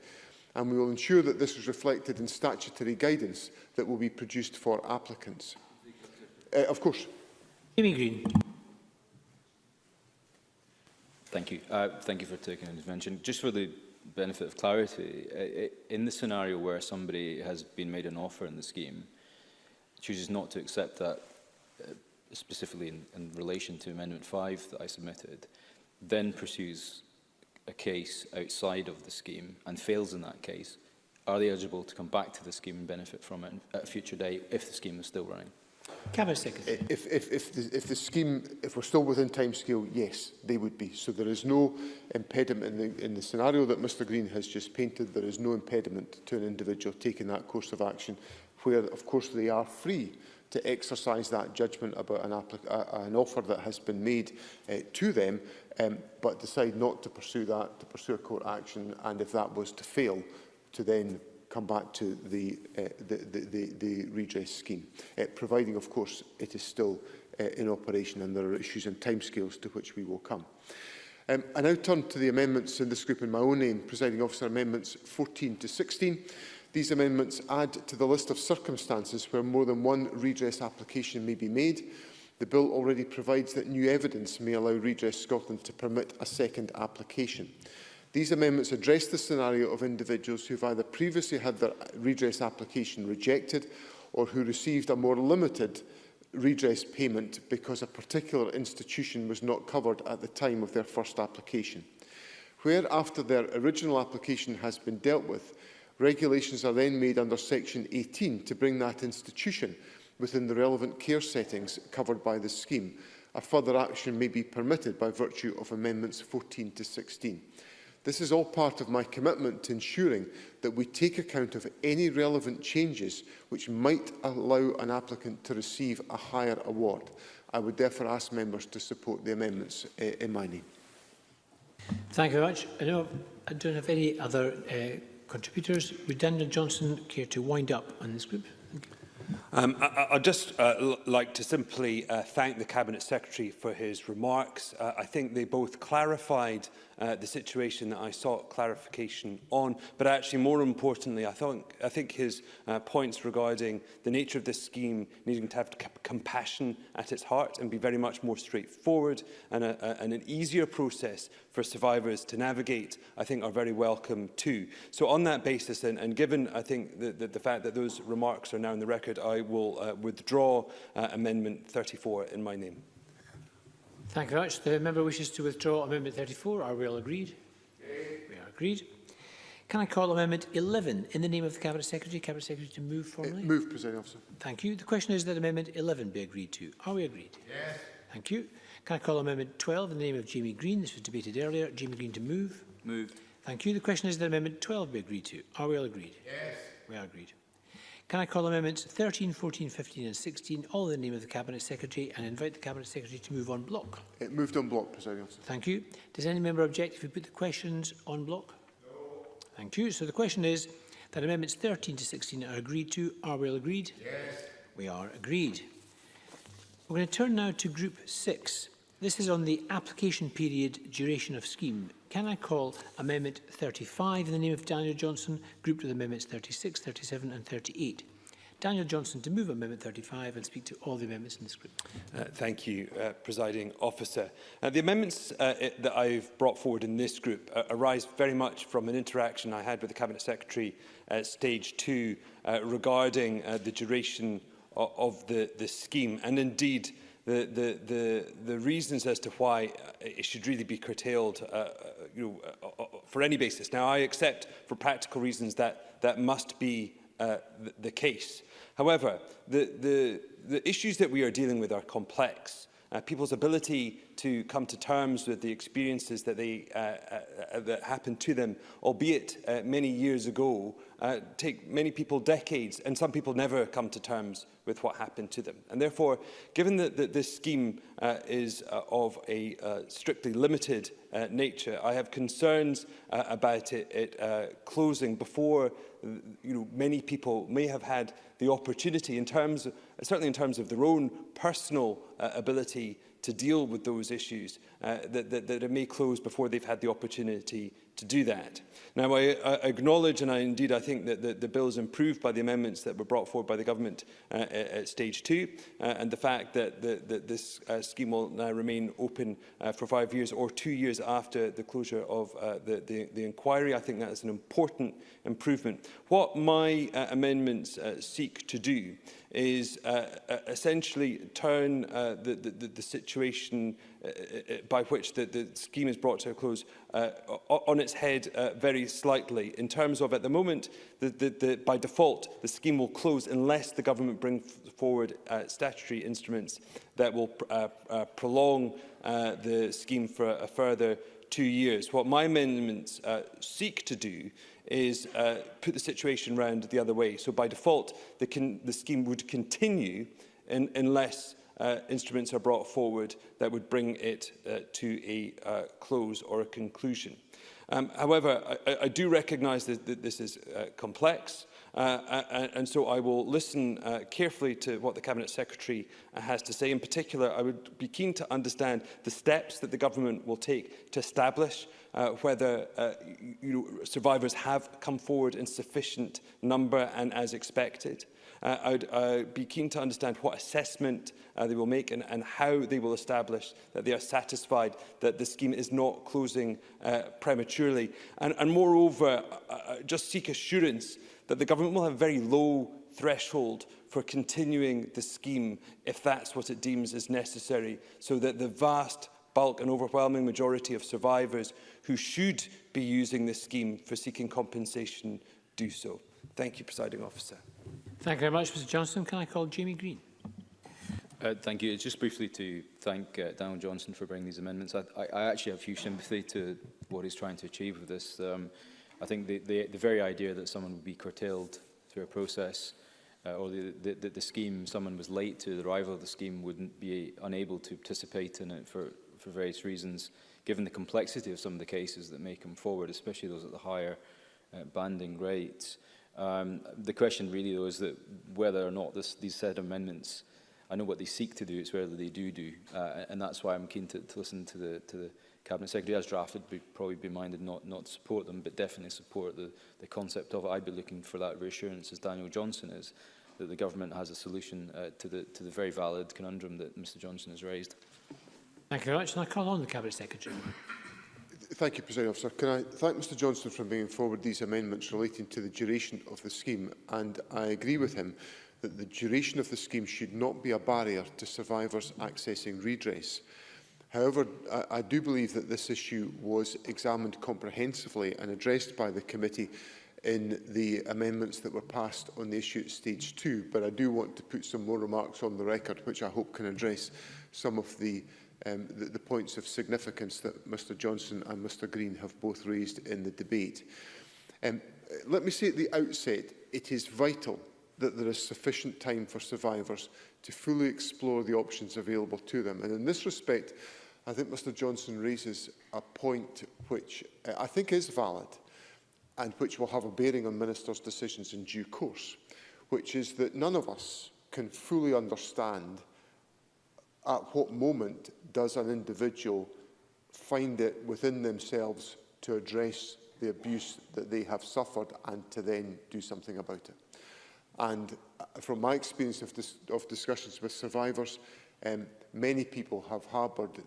And we will ensure that this is reflected in statutory guidance that will be produced for applicants. Of course. Jamie Green. Thank you. Thank you for taking an intervention. Just for the benefit of clarity, in the scenario where somebody has been made an offer in the scheme, chooses not to accept that, specifically in relation to Amendment 5 that I submitted, then pursues a case outside of the scheme and fails in that case, are they eligible to come back to the scheme and benefit from it at a future date if the scheme is still running? Cabinet Secretary. If we're still within timescale, yes, they would be. So there is no impediment in the scenario that Mr Green has just painted. There is no impediment to an individual taking that course of action, where, of course, they are free to exercise that judgment about an offer that has been made to them, but decide not to pursue that, to pursue a court action, and if that was to fail, to then come back to the redress scheme, providing, of course, it is still in operation, and there are issues and timescales to which we will come. I now turn to the amendments in this group in my own name, Presiding Officer, amendments 14 to 16. These amendments add to the list of circumstances where more than one redress application may be made. The bill already provides that new evidence may allow Redress Scotland to permit a second application. These amendments address the scenario of individuals who have either previously had their redress application rejected or who received a more limited redress payment because a particular institution was not covered at the time of their first application. Where, after their original application has been dealt with, regulations are then made under Section 18 to bring that institution within the relevant care settings covered by this scheme, a further action may be permitted by virtue of Amendments 14 to 16. This is all part of my commitment to ensuring that we take account of any relevant changes which might allow an applicant to receive a higher award. I would therefore ask members to support the amendments in my name. Thank you very much. I don't have any other contributors. Would Daniel Johnson care to wind up on this group? I'd just like to simply thank the Cabinet Secretary for his remarks. I think they both clarified the situation that I sought clarification on, but actually more importantly, I think his points regarding the nature of this scheme needing to have compassion at its heart and be very much more straightforward and an easier process for survivors to navigate, I think are very welcome too. So on that basis, and given I think the fact that those remarks are now in the record, I will withdraw Amendment 34 in my name. Thank you very much. The member wishes to withdraw Amendment 34. Are we all agreed? We are agreed. Can I call Amendment 11 in the name of the Cabinet Secretary? Cabinet Secretary to move formally? Move, Presiding Officer. Thank you. The question is that Amendment 11 be agreed to. Are we agreed? Yes. Thank you. Can I call Amendment 12 in the name of Jamie Green? This was debated earlier. Jamie Green to move. Moved. Thank you. The question is that Amendment 12 be agreed to. Are we all agreed? Yes. We are agreed. Can I call Amendments 13, 14, 15 and 16, all in the name of the Cabinet Secretary, and invite the Cabinet Secretary to move on block? Moved on block, Presiding Officer. Thank you. Does any member object if we put the questions on block? No. Thank you. So the question is that Amendments 13 to 16 are agreed to. Are we all agreed? Yes. We are agreed. We're going to turn now to Group 6. This is on the application period duration of scheme. Can I call Amendment 35 in the name of Daniel Johnson, grouped with Amendments 36, 37 and 38? Daniel Johnson to move Amendment 35 and speak to all the amendments in this group. Thank you, Presiding Officer. The amendments that I've brought forward in this group arise very much from an interaction I had with the Cabinet Secretary at Stage 2 regarding the duration of the scheme, and indeed the reasons as to why it should really be curtailed for any basis. Now, I accept for practical reasons that must be the case. However, the issues that we are dealing with are complex. People's ability to come to terms with the experiences that that happened to them, albeit many years ago, take many people decades, and some people never come to terms with what happened to them. And therefore, given that this scheme is of a strictly limited nature, I have concerns about it closing before many people may have had the opportunity, certainly in terms of their own personal ability to deal with those issues, that it may close before they've had the opportunity to do that. Now, I acknowledge, and I think that the bill is improved by the amendments that were brought forward by the government at Stage 2, and the fact that this scheme will now remain open for 5 years or 2 years after the closure of the inquiry. I think that is an important improvement. What my amendments seek to do is essentially turn the situation by which the scheme is brought to a close on its head very slightly, in terms of, at the moment, by default, the scheme will close unless the government brings forward statutory instruments that will prolong the scheme for a further 2 years. What my amendments seek to do is put the situation round the other way. So by default, the scheme would continue unless instruments are brought forward that would bring it to a close or a conclusion. However, I do recognise that this is complex, and so I will listen carefully to what the Cabinet Secretary has to say. In particular, I would be keen to understand the steps that the Government will take to establish whether survivors have come forward in sufficient number and as expected. I'd be keen to understand what assessment they will make and how they will establish that they are satisfied that the scheme is not closing prematurely. And moreover, just seek assurance that the Government will have a very low threshold for continuing the scheme if that's what it deems is necessary, so that the vast bulk and overwhelming majority of survivors who should be using this scheme for seeking compensation do so. Thank you, Presiding Officer. Thank you very much, Mr Johnson. Can I call Jamie Green? Thank you. Just briefly to thank Daniel Johnson for bringing these amendments. I actually have huge sympathy to what he's trying to achieve with this. I think the very idea that someone would be curtailed through a process or the scheme, someone was late to the arrival of the scheme, wouldn't be unable to participate in it for various reasons, given the complexity of some of the cases that may come forward, especially those at the higher banding rates. The question really, though, is that whether or not these set of amendments, I know what they seek to do, it's whether they do, and that's why I'm keen to listen to the Cabinet Secretary as drafted. We'd probably be minded not to support them, but definitely support the concept of it. I'd be looking for that reassurance, as Daniel Johnson is, that the Government has a solution to the very valid conundrum that Mr Johnson has raised. Thank you very much. And I call on the Cabinet Secretary. Thank you, President Officer. Can I thank Mr Johnson for bringing forward these amendments relating to the duration of the scheme, and I agree with him that the duration of the scheme should not be a barrier to survivors accessing redress. However, I do believe that this issue was examined comprehensively and addressed by the committee in the amendments that were passed on the issue at stage 2, but I do want to put some more remarks on the record which I hope can address some of the points of significance that Mr Johnson and Mr Green have both raised in the debate. Let me say at the outset, it is vital that there is sufficient time for survivors to fully explore the options available to them. And in this respect, I think Mr Johnson raises a point which I think is valid and which will have a bearing on Ministers' decisions in due course, which is that none of us can fully understand at what moment does an individual find it within themselves to address the abuse that they have suffered and to then do something about it. And from my experience of discussions with survivors, many people have harboured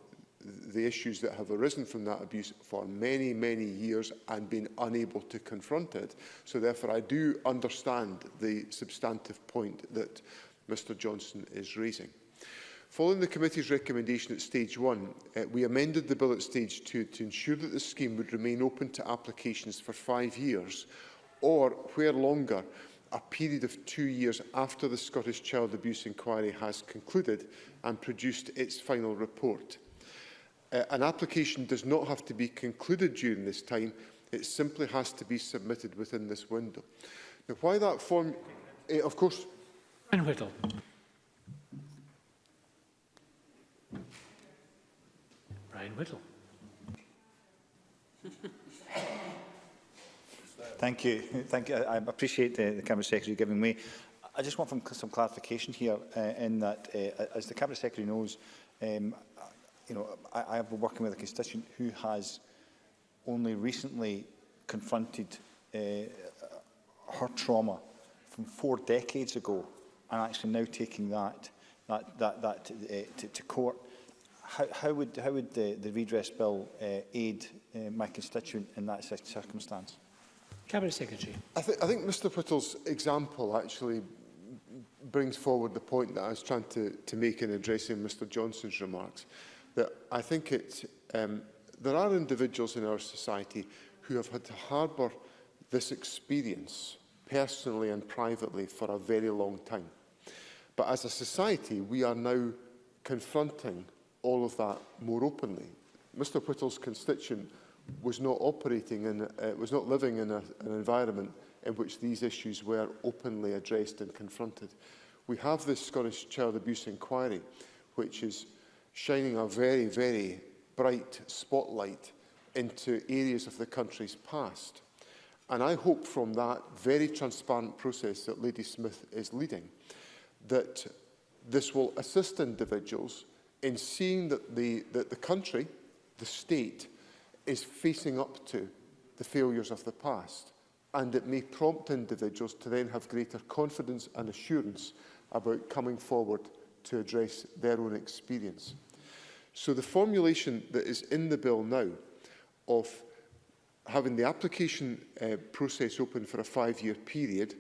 the issues that have arisen from that abuse for many, many years and been unable to confront it. So therefore, I do understand the substantive point that Mr Johnson is raising. Following the committee's recommendation at stage 1, we amended the bill at stage 2 to ensure that the scheme would remain open to applications for 5 years, or, where longer, a period of 2 years after the Scottish Child Abuse Inquiry has concluded and produced its final report. An application does not have to be concluded during this time, it simply has to be submitted within this window. Now, why that form... of course... Brian Whittle. Brian Whittle. Thank you. Thank you. I appreciate the Cabinet Secretary giving me. I just want some clarification here in that, as the Cabinet Secretary knows, I have been working with a constituent who has only recently confronted her trauma from 4 decades ago, and actually now taking that to court. How would the redress bill aid my constituent in that circumstance? Cabinet Secretary. I think Mr Whittle's example actually brings forward the point that I was trying to make in addressing Mr Johnson's remarks. That I think there are individuals in our society who have had to harbour this experience personally and privately for a very long time. But as a society, we are now confronting all of that more openly. Mr Whittle's constituent was not living in an environment in which these issues were openly addressed and confronted. We have this Scottish Child Abuse Inquiry, which is shining a very, very bright spotlight into areas of the country's past. And I hope from that very transparent process that Lady Smith is leading, that this will assist individuals in seeing that the country, the state, is facing up to the failures of the past, and it may prompt individuals to then have greater confidence and assurance about coming forward to address their own experience. So the formulation that is in the bill now of having the application process open for a 5-year period,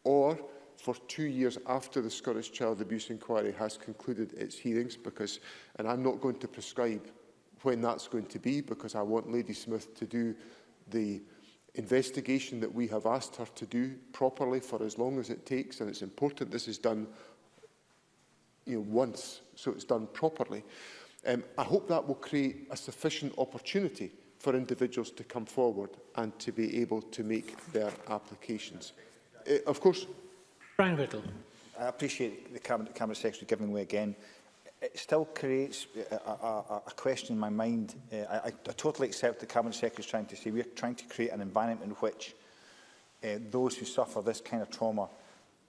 or for 2 years after the Scottish Child Abuse Inquiry has concluded its hearings, and I'm not going to prescribe when that's going to be, because I want Lady Smith to do the investigation that we have asked her to do properly for as long as it takes, and it's important this is done once, so it's done properly. I hope that will create a sufficient opportunity for individuals to come forward and to be able to make their applications. Of course. Brian Whittle. I appreciate the Cabinet Secretary giving way again. It still creates a question in my mind. I totally accept the Cabinet Secretary is trying to say we're trying to create an environment in which those who suffer this kind of trauma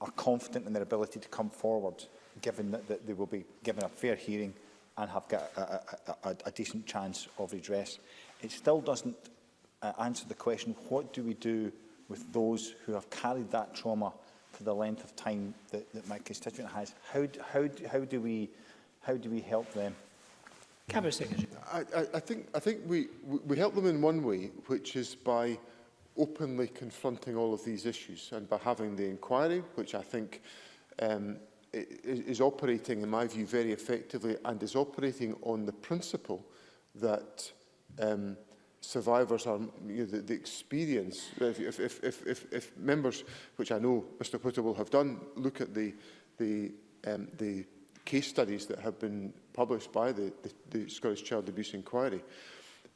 are confident in their ability to come forward, given that they will be given a fair hearing and have got a decent chance of redress. It still doesn't answer the question, what do we do with those who have carried that trauma for the length of time that my constituent has? How do we help them? Cabinet Secretary. I think we help them in one way, which is by openly confronting all of these issues and by having the inquiry, which I think is operating, in my view, very effectively, and is operating on the principle that survivors are the experience. If members, which I know Mr Whittle will have done, look at the case studies that have been published by the Scottish Child Abuse Inquiry,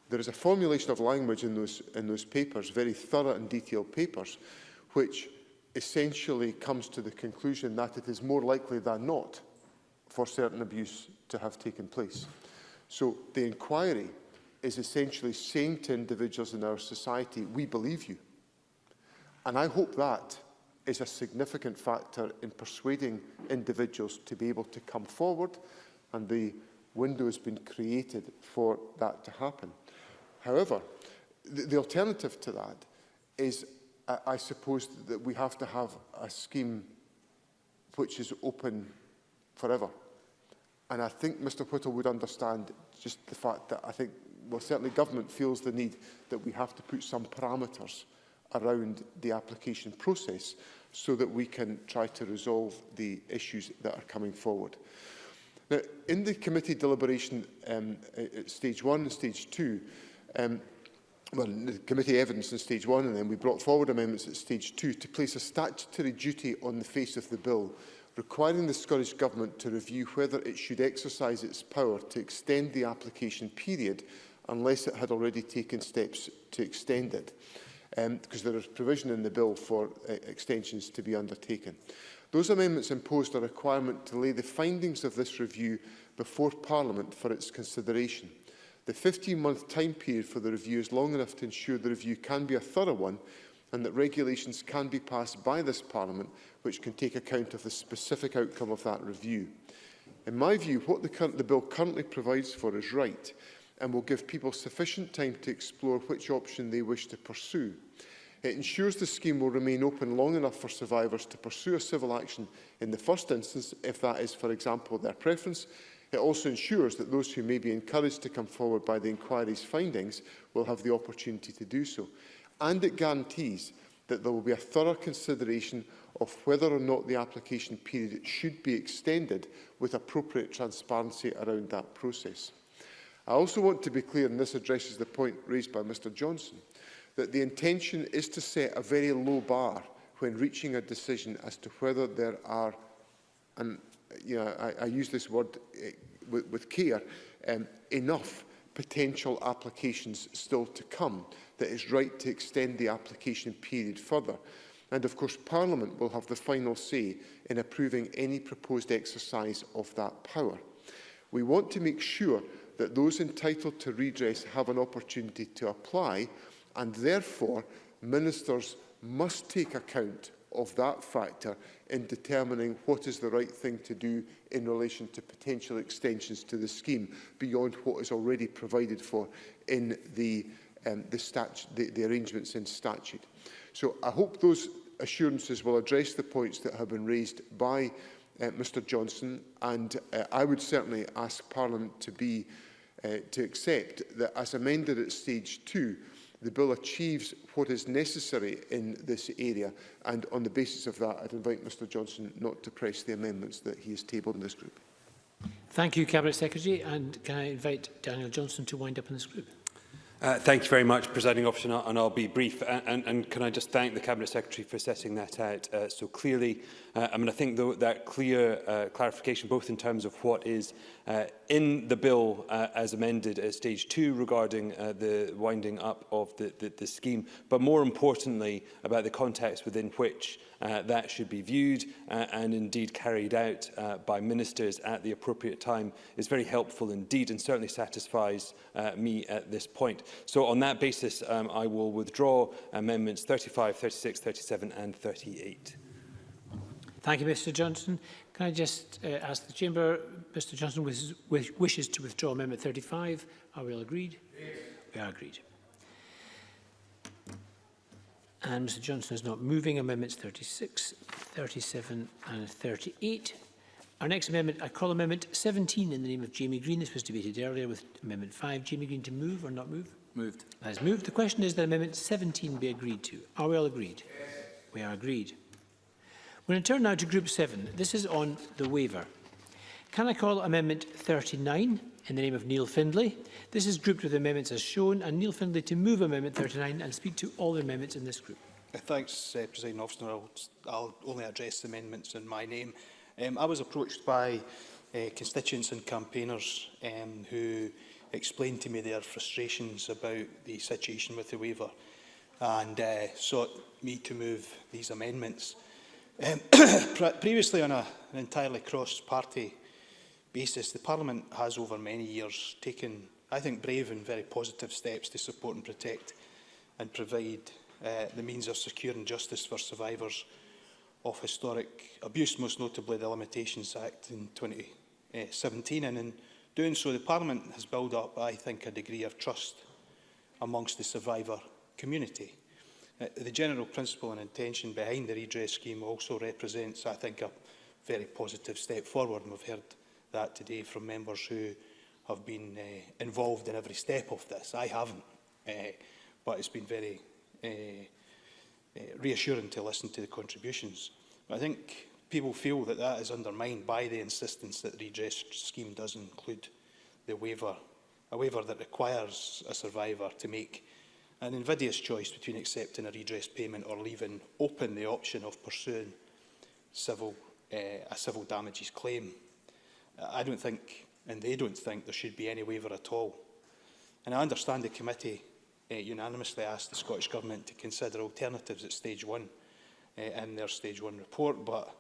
there is a formulation of language in those papers, very thorough and detailed papers, which essentially comes to the conclusion that it is more likely than not for certain abuse to have taken place. So the inquiry is essentially saying to individuals in our society, we believe you. And I hope that is a significant factor in persuading individuals to be able to come forward, and the window has been created for that to happen. However, the alternative to that is, I suppose, that we have to have a scheme which is open forever. And I think Mr Whittle would understand just the fact that I think, well, certainly government feels the need that we have to put some parameters around the application process so that we can try to resolve the issues that are coming forward. Now, in the committee deliberation at stage 1 and stage 2, well, the committee evidence in stage 1, and then we brought forward amendments at stage 2 to place a statutory duty on the face of the bill, requiring the Scottish Government to review whether it should exercise its power to extend the application period unless it had already taken steps to extend it, because there is provision in the bill for extensions to be undertaken. Those amendments imposed a requirement to lay the findings of this review before Parliament for its consideration. The 15-month time period for the review is long enough to ensure the review can be a thorough one and that regulations can be passed by this Parliament which can take account of the specific outcome of that review. In my view, what the bill currently provides for is right and will give people sufficient time to explore which option they wish to pursue. It ensures the scheme will remain open long enough for survivors to pursue a civil action in the first instance, if that is, for example, their preference. It also ensures that those who may be encouraged to come forward by the inquiry's findings will have the opportunity to do so. And it guarantees that there will be a thorough consideration of whether or not the application period should be extended with appropriate transparency around that process. I also want to be clear, and this addresses the point raised by Mr Johnson, that the intention is to set a very low bar when reaching a decision as to whether there are, and I use this word with care, enough potential applications still to come that it's right to extend the application period further. And of course, Parliament will have the final say in approving any proposed exercise of that power. We want to make sure that those entitled to redress have an opportunity to apply, and therefore ministers must take account of that factor in determining what is the right thing to do in relation to potential extensions to the scheme beyond what is already provided for in the arrangements in statute. So I hope those assurances will address the points that have been raised by Mr Johnson, and I would certainly ask Parliament to accept that, as amended at stage 2, the bill achieves what is necessary in this area, and on the basis of that, I'd invite Mr Johnson not to press the amendments that he has tabled in this group. Thank you, Cabinet Secretary. And can I invite Daniel Johnson to wind up in this group? Thank you very much, Presiding Officer, and I'll be brief. And can I just thank the Cabinet Secretary for setting that out so clearly. I think that clear clarification, both in terms of what is in the bill as amended at stage 2 regarding the winding up of the scheme, but more importantly about the context within which that should be viewed and indeed carried out by ministers at the appropriate time is very helpful indeed, and certainly satisfies me at this point. So on that basis, I will withdraw amendments 35, 36, 37 and 38. Thank you, Mr Johnson. Can I just ask the Chamber, Mr Johnson wishes to withdraw Amendment 35. Are we all agreed? Yes. We are agreed. And Mr Johnson is not moving Amendments 36, 37 and 38. Our next amendment, I call Amendment 17 in the name of Jamie Green. This was debated earlier with Amendment 5. Jamie Green, to move or not move? Moved. That is moved. The question is that Amendment 17 be agreed to. Are we all agreed? Yes. We are agreed. We're going to turn now to Group 7. This is on the waiver. Can I call Amendment 39 in the name of Neil Findlay? This is grouped with amendments as shown, and Neil Findlay to move Amendment 39 and speak to all the amendments in this group. Thanks, Presiding Officer. I'll only address the amendments in my name. I was approached by constituents and campaigners who explained to me their frustrations about the situation with the waiver and sought me to move these amendments. Previously, on an entirely cross-party basis, the Parliament has over many years taken, I think, brave and very positive steps to support and protect and provide the means of securing justice for survivors of historic abuse, most notably the Limitations Act in 2017. And in doing so, the Parliament has built up, I think, a degree of trust amongst the survivor community. The general principle and intention behind the redress scheme also represents, I think, a very positive step forward, and we've heard that today from members who have been involved in every step of this. I haven't, but it's been very reassuring to listen to the contributions. But I think people feel that that is undermined by the insistence that the redress scheme does include the waiver, a waiver that requires a survivor to make an invidious choice between accepting a redress payment or leaving open the option of pursuing a civil damages claim. I don't think, and they don't think, there should be any waiver at all. And I understand the committee unanimously asked the Scottish Government to consider alternatives at stage 1 in their stage 1 report, but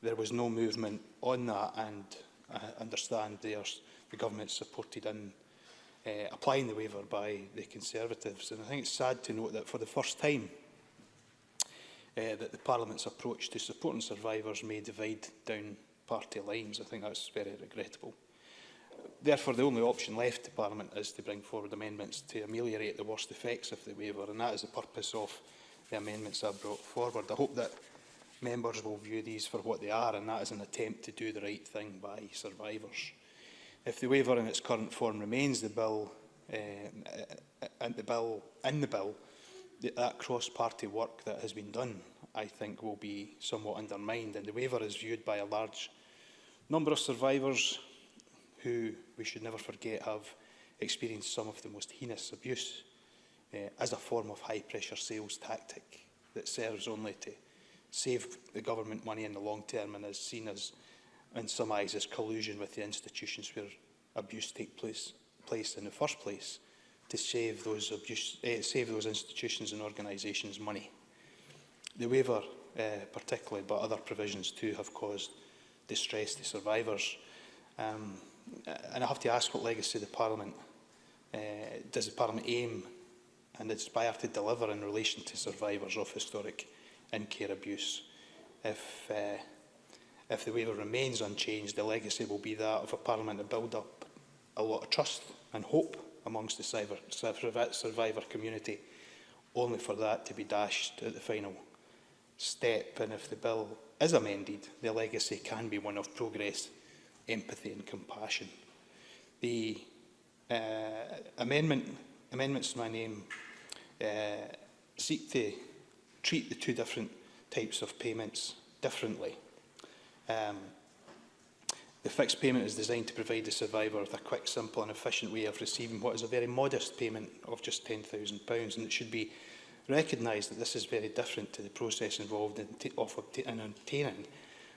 there was no movement on that, and I understand the Government supported in applying the waiver by the Conservatives. And I think it's sad to note that for the first time that the Parliament's approach to supporting survivors may divide down party lines. I think that's very regrettable. Therefore, the only option left to Parliament is to bring forward amendments to ameliorate the worst effects of the waiver, and that is the purpose of the amendments I've brought forward. I hope that members will view these for what they are, and that is an attempt to do the right thing by survivors. If the waiver in its current form remains the bill, that cross-party work that has been done, I think, will be somewhat undermined. And the waiver is viewed by a large number of survivors who, we should never forget, have experienced some of the most heinous abuse as a form of high-pressure sales tactic that serves only to save the government money in the long term and is seen as, in some eyes, as collusion with the institutions where abuse takes place in the first place to save those institutions and organisations money. The waiver, particularly, but other provisions too, have caused distress to survivors. And I have to ask, what legacy the Parliament does the Parliament aim and aspire to deliver in relation to survivors of historic in-care abuse? If the waiver remains unchanged, the legacy will be that of a Parliament to build up a lot of trust and hope amongst the survivor community, only for that to be dashed at the final step. And if the bill is amended, the legacy can be one of progress, empathy and compassion. The amendments to my name seek to treat the two different types of payments differently. The fixed payment is designed to provide the survivor with a quick, simple and efficient way of receiving what is a very modest payment of just £10,000, and it should be recognised that this is very different to the process involved in obtaining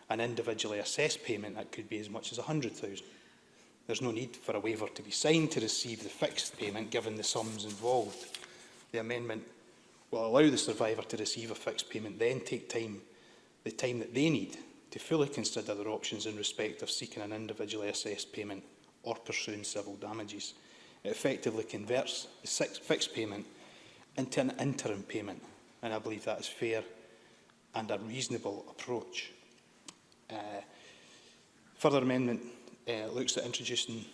an individually assessed payment that could be as much as £100,000. There's no need for a waiver to be signed to receive the fixed payment, given the sums involved. The amendment will allow the survivor to receive a fixed payment, then take the time that they need to fully consider their options in respect of seeking an individually assessed payment or pursuing civil damages. It effectively converts the fixed payment into an interim payment, and I believe that is fair and a reasonable approach. Further amendment looks at introducing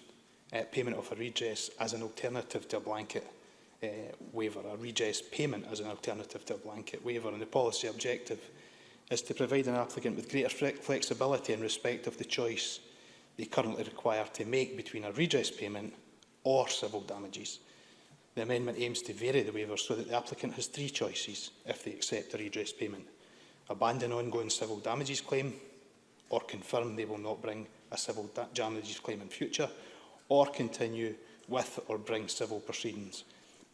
payment of a redress as an alternative to a blanket waiver, a redress payment as an alternative to a blanket waiver, and the policy objective is to provide an applicant with greater flexibility in respect of the choice they currently require to make between a redress payment or civil damages. The amendment aims to vary the waiver so that the applicant has three choices if they accept a redress payment: abandon ongoing civil damages claim, or confirm they will not bring a civil damages claim in future, or continue with or bring civil proceedings,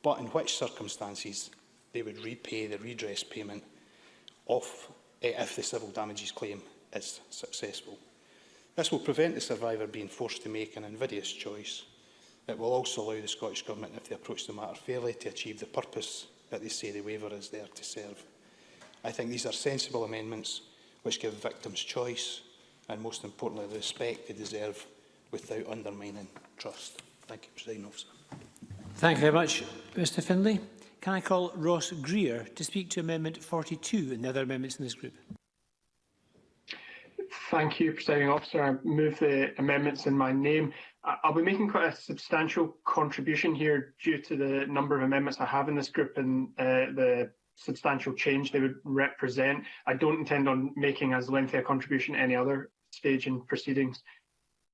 but in which circumstances they would repay the redress payment if the civil damages claim is successful. This will prevent the survivor being forced to make an invidious choice. It will also allow the Scottish Government, if they approach the matter fairly, to achieve the purpose that they say the waiver is there to serve. I think these are sensible amendments which give victims choice and, most importantly, the respect they deserve without undermining trust. Thank you, Presiding Officer. Thank you very much, Mr Findlay. Can I call Ross Greer to speak to Amendment 42 and the other amendments in this group? Thank you, Presiding Officer. I move the amendments in my name. I'll be making quite a substantial contribution here due to the number of amendments I have in this group and the substantial change they would represent. I don't intend on making as lengthy a contribution at any other stage in proceedings.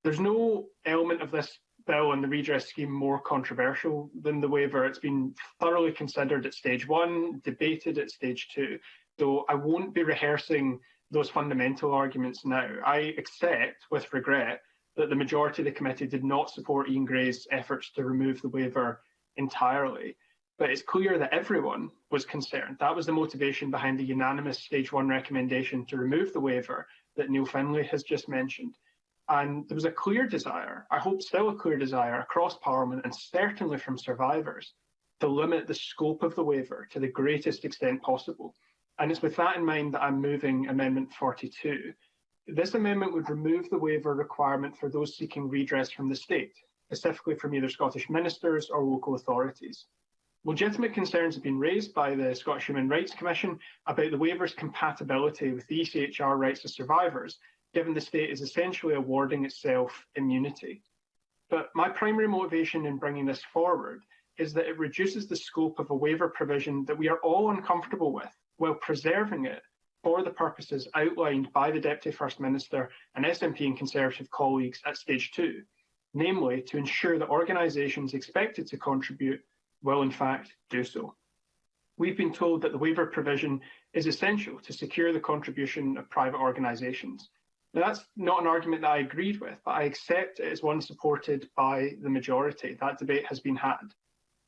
There's no element of this bill and the redress scheme more controversial than the waiver. It's been thoroughly considered at stage 1, debated at stage 2. So I won't be rehearsing those fundamental arguments now. I accept with regret that the majority of the committee did not support Ian Gray's efforts to remove the waiver entirely. But it's clear that everyone was concerned. That was the motivation behind the unanimous stage 1 recommendation to remove the waiver that Neil Findlay has just mentioned. And there was a clear desire, I hope still a clear desire, across Parliament and certainly from survivors, to limit the scope of the waiver to the greatest extent possible. And it's with that in mind that I'm moving Amendment 42. This amendment would remove the waiver requirement for those seeking redress from the state, specifically from either Scottish ministers or local authorities. Legitimate concerns have been raised by the Scottish Human Rights Commission about the waiver's compatibility with the ECHR rights of survivors, given the state is essentially awarding itself immunity. But my primary motivation in bringing this forward is that it reduces the scope of a waiver provision that we are all uncomfortable with, while preserving it for the purposes outlined by the Deputy First Minister and SNP and Conservative colleagues at stage 2, namely to ensure that organisations expected to contribute will in fact do so. We've been told that the waiver provision is essential to secure the contribution of private organisations. Now, that's not an argument that I agreed with, but I accept it as one supported by the majority. That debate has been had.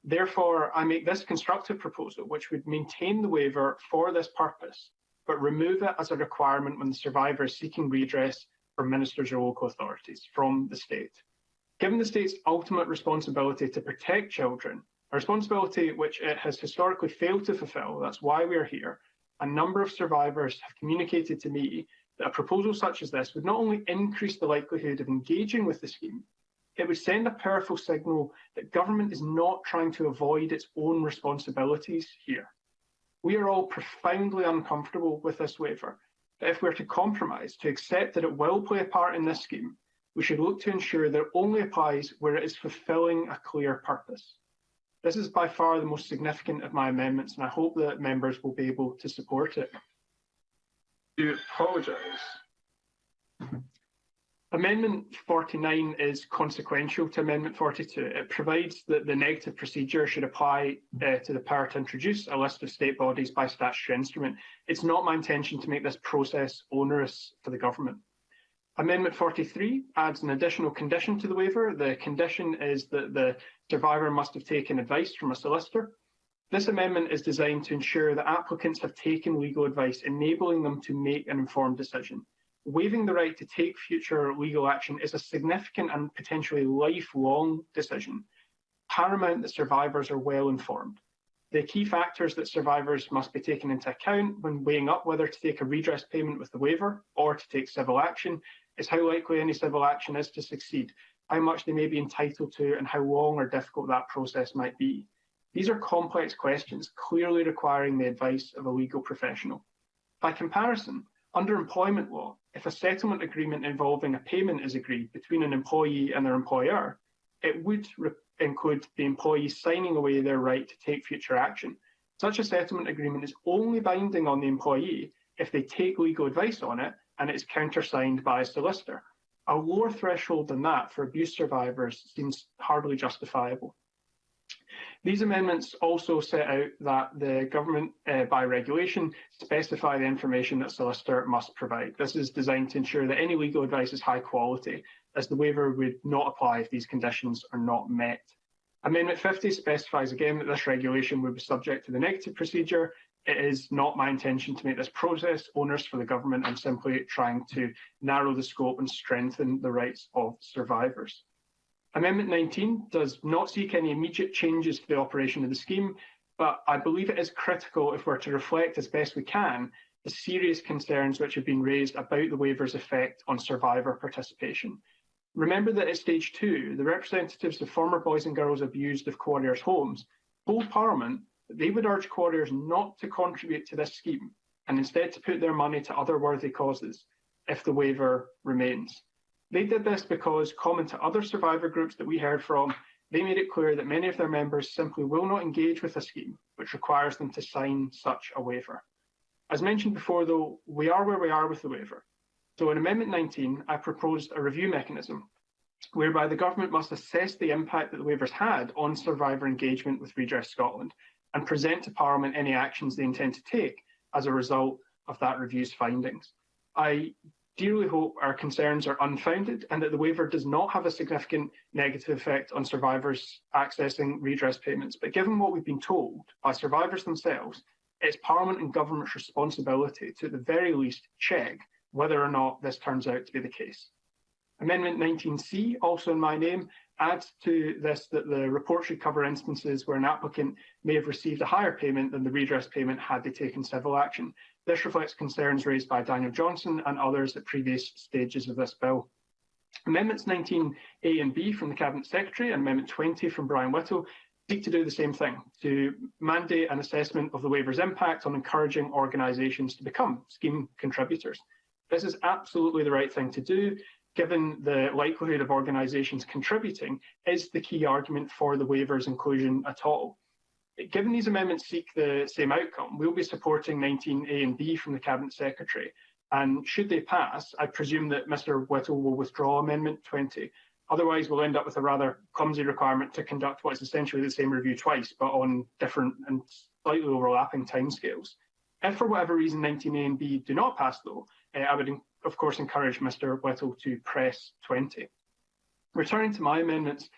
Therefore, I make this constructive proposal, which would maintain the waiver for this purpose, but remove it as a requirement when the survivor is seeking redress from ministers or local authorities from the state. Given the state's ultimate responsibility to protect children, a responsibility which it has historically failed to fulfil, that's why we're here, a number of survivors have communicated to me that a proposal such as this would not only increase the likelihood of engaging with the scheme, it would send a powerful signal that government is not trying to avoid its own responsibilities here. We are all profoundly uncomfortable with this waiver, but if we're to compromise, to accept that it will play a part in this scheme, we should look to ensure that it only applies where it is fulfilling a clear purpose. This is by far the most significant of my amendments, and I hope that members will be able to support it. I do apologise. Amendment 49 is consequential to Amendment 42. It provides that the negative procedure should apply to the power to introduce a list of state bodies by statutory instrument. It's not my intention to make this process onerous for the government. Amendment 43 adds an additional condition to the waiver. The condition is that the survivor must have taken advice from a solicitor. This amendment is designed to ensure that applicants have taken legal advice, enabling them to make an informed decision. Waiving the right to take future legal action is a significant and potentially lifelong decision. Paramount that survivors are well informed. The key factors that survivors must be taken into account when weighing up whether to take a redress payment with the waiver or to take civil action is how likely any civil action is to succeed, how much they may be entitled to, and how long or difficult that process might be. These are complex questions, clearly requiring the advice of a legal professional. By comparison, under employment law, if a settlement agreement involving a payment is agreed between an employee and their employer, it would include the employee signing away their right to take future action. Such a settlement agreement is only binding on the employee if they take legal advice on it and it is countersigned by a solicitor. A lower threshold than that for abuse survivors seems hardly justifiable. These amendments also set out that the government, by regulation, specify the information that solicitor must provide. This is designed to ensure that any legal advice is high quality, as the waiver would not apply if these conditions are not met. Amendment 50 specifies again that this regulation would be subject to the negative procedure. It is not my intention to make this process onerous for the government. I'm simply trying to narrow the scope and strengthen the rights of survivors. Amendment 19 does not seek any immediate changes to the operation of the scheme, but I believe it is critical if we're to reflect as best we can the serious concerns which have been raised about the waiver's effect on survivor participation. Remember that at stage 2, the representatives of former boys and girls abused of Quarriers' homes told Parliament that they would urge Quarriers not to contribute to this scheme and instead to put their money to other worthy causes if the waiver remains. They did this because, common to other survivor groups that we heard from, they made it clear that many of their members simply will not engage with a scheme which requires them to sign such a waiver. As mentioned before, though, we are where we are with the waiver. So in Amendment 19, I proposed a review mechanism whereby the government must assess the impact that the waivers had on survivor engagement with Redress Scotland and present to Parliament any actions they intend to take as a result of that review's findings. I dearly hope our concerns are unfounded and that the waiver does not have a significant negative effect on survivors accessing redress payments. But given what we've been told by survivors themselves, it's Parliament and government's responsibility to, at the very least, check whether or not this turns out to be the case. Amendment 19C, also in my name, adds to this that the report should cover instances where an applicant may have received a higher payment than the redress payment had they taken civil action. This reflects concerns raised by Daniel Johnson and others at previous stages of this bill. Amendments 19A and B from the Cabinet Secretary and Amendment 20 from Brian Whittle seek to do the same thing, to mandate an assessment of the waiver's impact on encouraging organisations to become scheme contributors. This is absolutely the right thing to do, given the likelihood of organisations contributing is the key argument for the waiver's inclusion at all. Given these amendments seek the same outcome, we'll be supporting 19A and B from the Cabinet Secretary. And should they pass, I presume that Mr Whittle will withdraw Amendment 20. Otherwise, we'll end up with a rather clumsy requirement to conduct what is essentially the same review twice, but on different and slightly overlapping timescales. If for whatever reason 19A and B do not pass, though, I would, of course, encourage Mr Whittle to press 20. Returning to my amendments,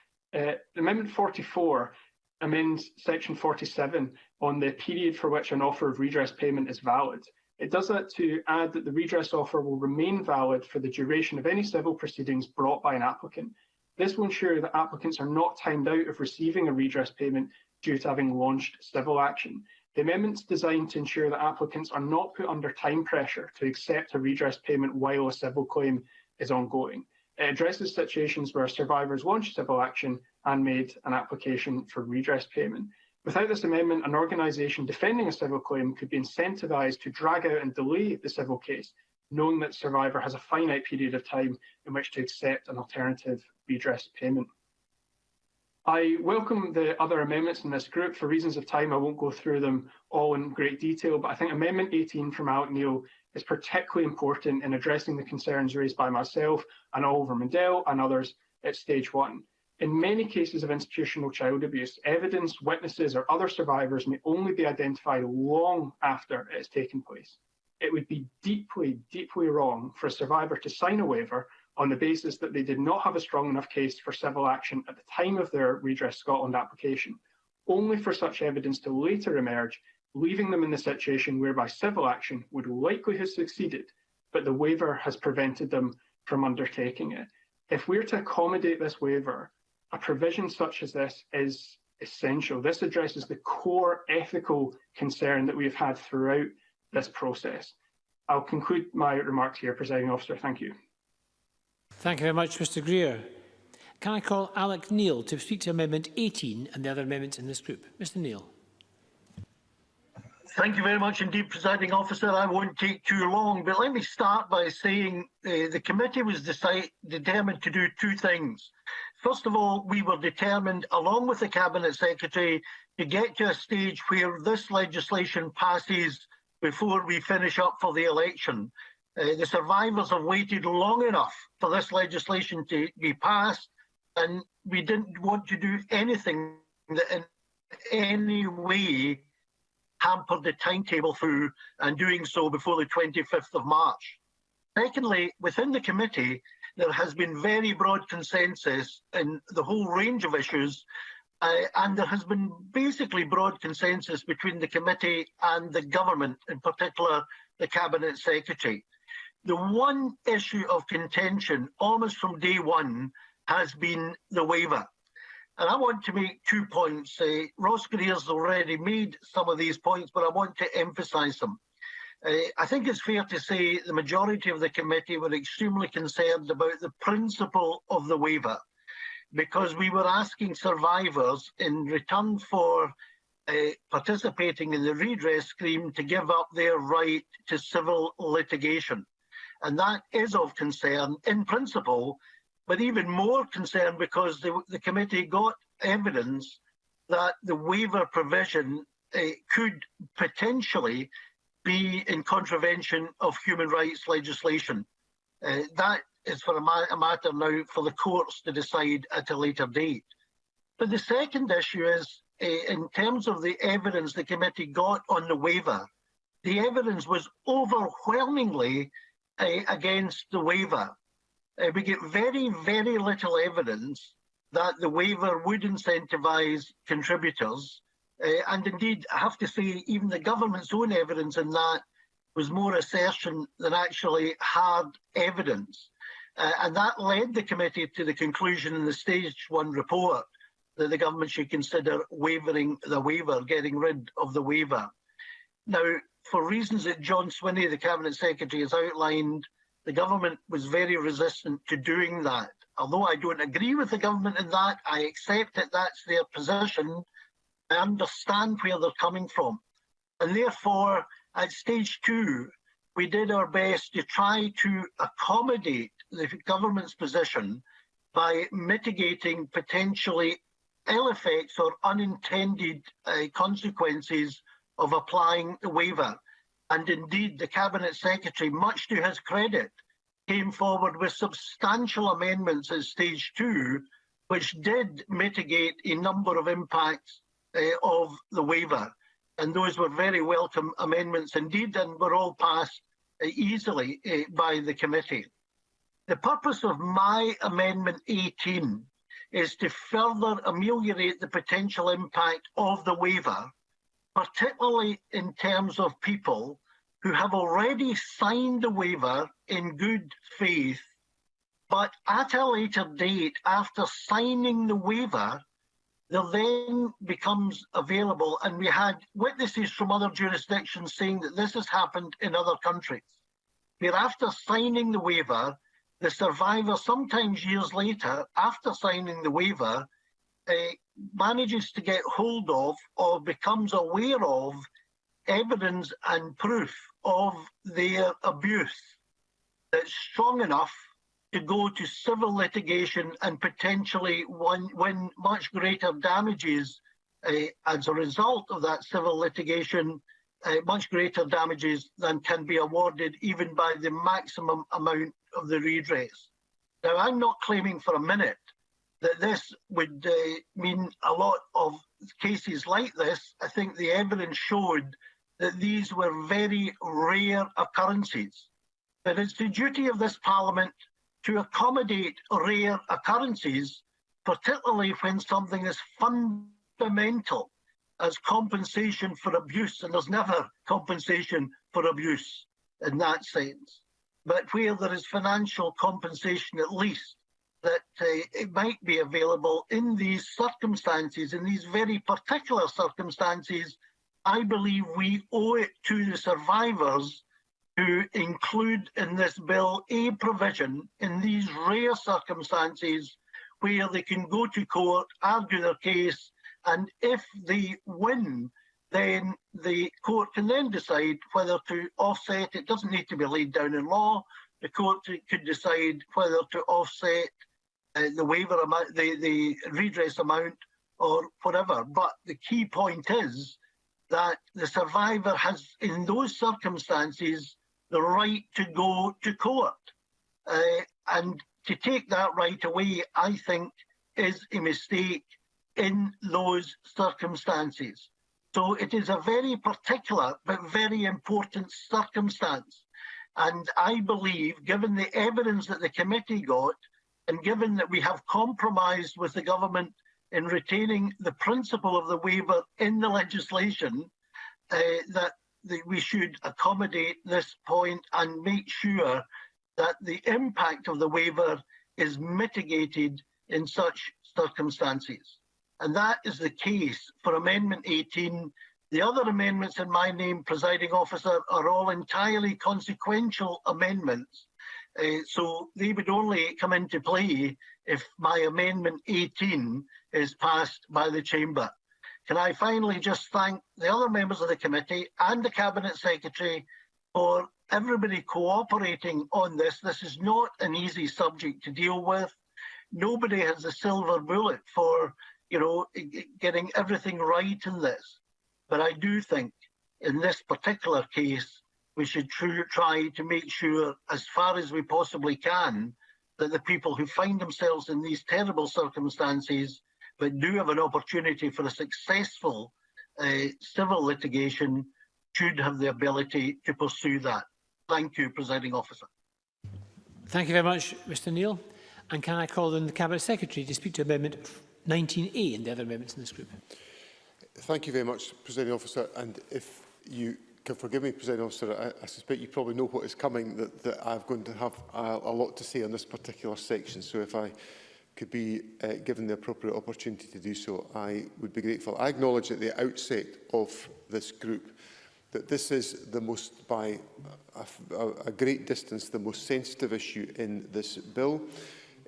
Amendment 44 amends Section 47 on the period for which an offer of redress payment is valid. It does that to add that the redress offer will remain valid for the duration of any civil proceedings brought by an applicant. This will ensure that applicants are not timed out of receiving a redress payment due to having launched civil action. The amendment's designed to ensure that applicants are not put under time pressure to accept a redress payment while a civil claim is ongoing. It addresses situations where survivors launched civil action and made an application for redress payment. Without this amendment, an organisation defending a civil claim could be incentivised to drag out and delay the civil case, knowing that the survivor has a finite period of time in which to accept an alternative redress payment. I welcome the other amendments in this group. For reasons of time, I won't go through them all in great detail, but I think Amendment 18 from Alec Neil is particularly important in addressing the concerns raised by myself and Oliver Mundell and others at stage 1. In many cases of institutional child abuse, evidence, witnesses or other survivors may only be identified long after it has taken place. It would be deeply, deeply wrong for a survivor to sign a waiver on the basis that they did not have a strong enough case for civil action at the time of their Redress Scotland application, only for such evidence to later emerge, leaving them in the situation whereby civil action would likely have succeeded, but the waiver has prevented them from undertaking it. If we're to accommodate this waiver, a provision such as this is essential. This addresses the core ethical concern that we've had throughout this process. I'll conclude my remarks here, Presiding Officer. Thank you. Thank you very much, Mr Greer. Can I call Alec Neil to speak to Amendment 18 and the other amendments in this group? Mr Neil. Thank you very much indeed, Presiding Officer. I won't take too long, but let me start by saying the committee was determined to do two things. First of all, we were determined, along with the Cabinet Secretary, to get to a stage where this legislation passes before we finish up for the election. The survivors have waited long enough for this legislation to be passed, and we didn't want to do anything that in any way hampered the timetable through, and doing so before the 25th of March. Secondly, within the committee, there has been very broad consensus in the whole range of issues, and there has been basically broad consensus between the committee and the government, in particular the Cabinet Secretary. The one issue of contention, almost from day one, has been the waiver. And I want to make 2 points. Ross Greer's already made some of these points, but I want to emphasise them. I think it's fair to say the majority of the committee were extremely concerned about the principle of the waiver, because we were asking survivors in return for participating in the redress scheme to give up their right to civil litigation. And that is of concern in principle, but even more concern because the committee got evidence that the waiver provision could potentially be in contravention of human rights legislation. That is for a matter now for the courts to decide at a later date. But the second issue is, in terms of the evidence the committee got on the waiver, the evidence was overwhelmingly against the waiver. We get very, very little evidence that the waiver would incentivise contributors. And indeed, I have to say, even the government's own evidence in that was more assertion than actually hard evidence. And that led the committee to the conclusion in the Stage 1 report that the government should consider waiving the waiver, getting rid of the waiver. Now, for reasons that John Swinney, the Cabinet Secretary, has outlined, the government was very resistant to doing that. Although I don't agree with the government in that, I accept that that's their position. I understand where they're coming from. And therefore, at Stage 2, we did our best to try to accommodate the government's position by mitigating potentially ill effects or unintended consequences of applying the waiver. And indeed, the Cabinet Secretary, much to his credit, came forward with substantial amendments at Stage 2, which did mitigate a number of impacts of the waiver. And those were very welcome amendments indeed, and were all passed easily by the committee. The purpose of my Amendment 18 is to further ameliorate the potential impact of the waiver, particularly in terms of people who have already signed the waiver in good faith, but at a later date, after signing the waiver, there then becomes available, and we had witnesses from other jurisdictions saying that this has happened in other countries, where after signing the waiver, the survivor, sometimes years later, after signing the waiver, manages to get hold of or becomes aware of evidence and proof of their abuse that's strong enough to go to civil litigation and potentially win much greater damages as a result of that civil litigation, much greater damages than can be awarded even by the maximum amount of the redress. Now, I'm not claiming for a minute that this would mean a lot of cases like this. I think the evidence showed that these were very rare occurrences. But it's the duty of this Parliament to accommodate rare occurrences, particularly when something is fundamental as compensation for abuse, and there's never compensation for abuse in that sense. But where there is financial compensation, at least, that it might be available in these circumstances, in these very particular circumstances, I believe we owe it to the survivors to include in this bill a provision in these rare circumstances where they can go to court, argue their case, and if they win, then the court can then decide whether to offset. It doesn't need to be laid down in law. The court could decide whether to offset the waiver amount, the redress amount, or whatever. But the key point is that the survivor has, in those circumstances, the right to go to court. And to take that right away, I think, is a mistake in those circumstances. So it is a very particular but very important circumstance. And I believe, given the evidence that the committee got, and given that we have compromised with the government in retaining the principle of the waiver in the legislation, that we should accommodate this point and make sure that the impact of the waiver is mitigated in such circumstances. And that is the case for Amendment 18. The other amendments in my name, Presiding Officer, are all entirely consequential amendments. So they would only come into play if my Amendment 18 is passed by the Chamber. Can I finally just thank the other members of the committee and the Cabinet Secretary for everybody cooperating on this. This is not an easy subject to deal with. Nobody has a silver bullet for, getting everything right in this. But I do think in this particular case, we should try to make sure, as far as we possibly can, that the people who find themselves in these terrible circumstances but do have an opportunity for a successful civil litigation should have the ability to pursue that. Thank you, Presiding Officer. Thank you very much, Mr Neil. And can I call on the Cabinet Secretary to speak to Amendment 19A and the other amendments in this group? Thank you very much, Presiding Officer. And if you can forgive me, Presiding Officer, I suspect you probably know what is coming, that I'm going to have a lot to say on this particular section. So if I could be given the appropriate opportunity to do so, I would be grateful. I acknowledge at the outset of this group that this is the most, by a great distance, the most sensitive issue in this bill.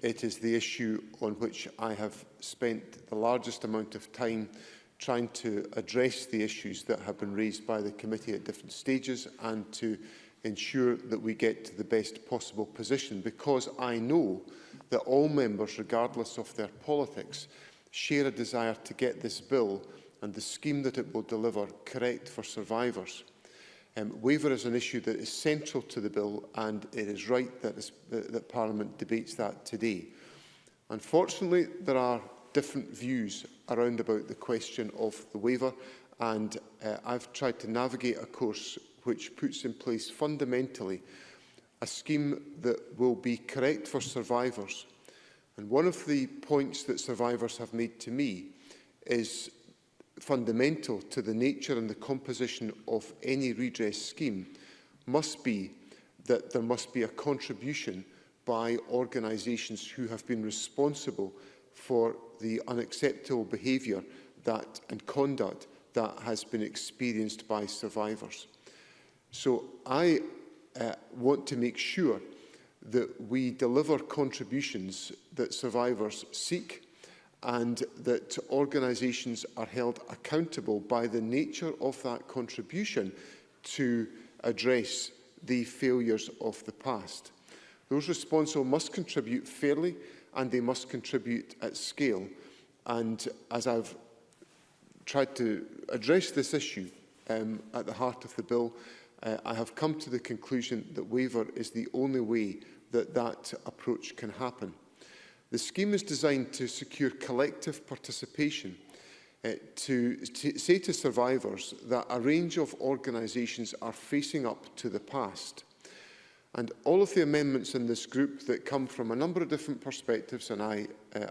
It is the issue on which I have spent the largest amount of time trying to address the issues that have been raised by the committee at different stages and to ensure that we get to the best possible position, because I know that all members, regardless of their politics, share a desire to get this bill and the scheme that it will deliver correct for survivors. Waiver is an issue that is central to the bill, and it is right that Parliament debates that today. Unfortunately, there are different views around about the question of the waiver, and I've tried to navigate a course which puts in place fundamentally a scheme that will be correct for survivors. And one of the points that survivors have made to me is fundamental to the nature and the composition of any redress scheme must be that there must be a contribution by organisations who have been responsible for the unacceptable behaviour and conduct that has been experienced by survivors. So I want to make sure that we deliver contributions that survivors seek, and that organisations are held accountable by the nature of that contribution to address the failures of the past. Those responsible must contribute fairly, and they must contribute at scale. And as I've tried to address this issue at the heart of the bill, I have come to the conclusion that waiver is the only way that that approach can happen. The scheme is designed to secure collective participation, to say to survivors that a range of organisations are facing up to the past. And all of the amendments in this group that come from a number of different perspectives, and I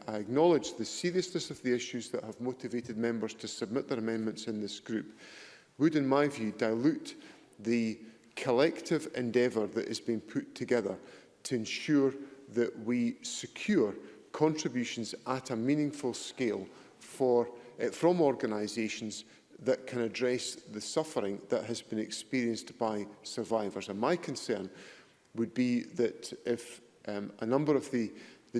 acknowledge the seriousness of the issues that have motivated members to submit their amendments in this group, would, in my view, dilute the collective endeavour that is being put together to ensure that we secure contributions at a meaningful scale from organisations that can address the suffering that has been experienced by survivors. And my concern would be that if a number of the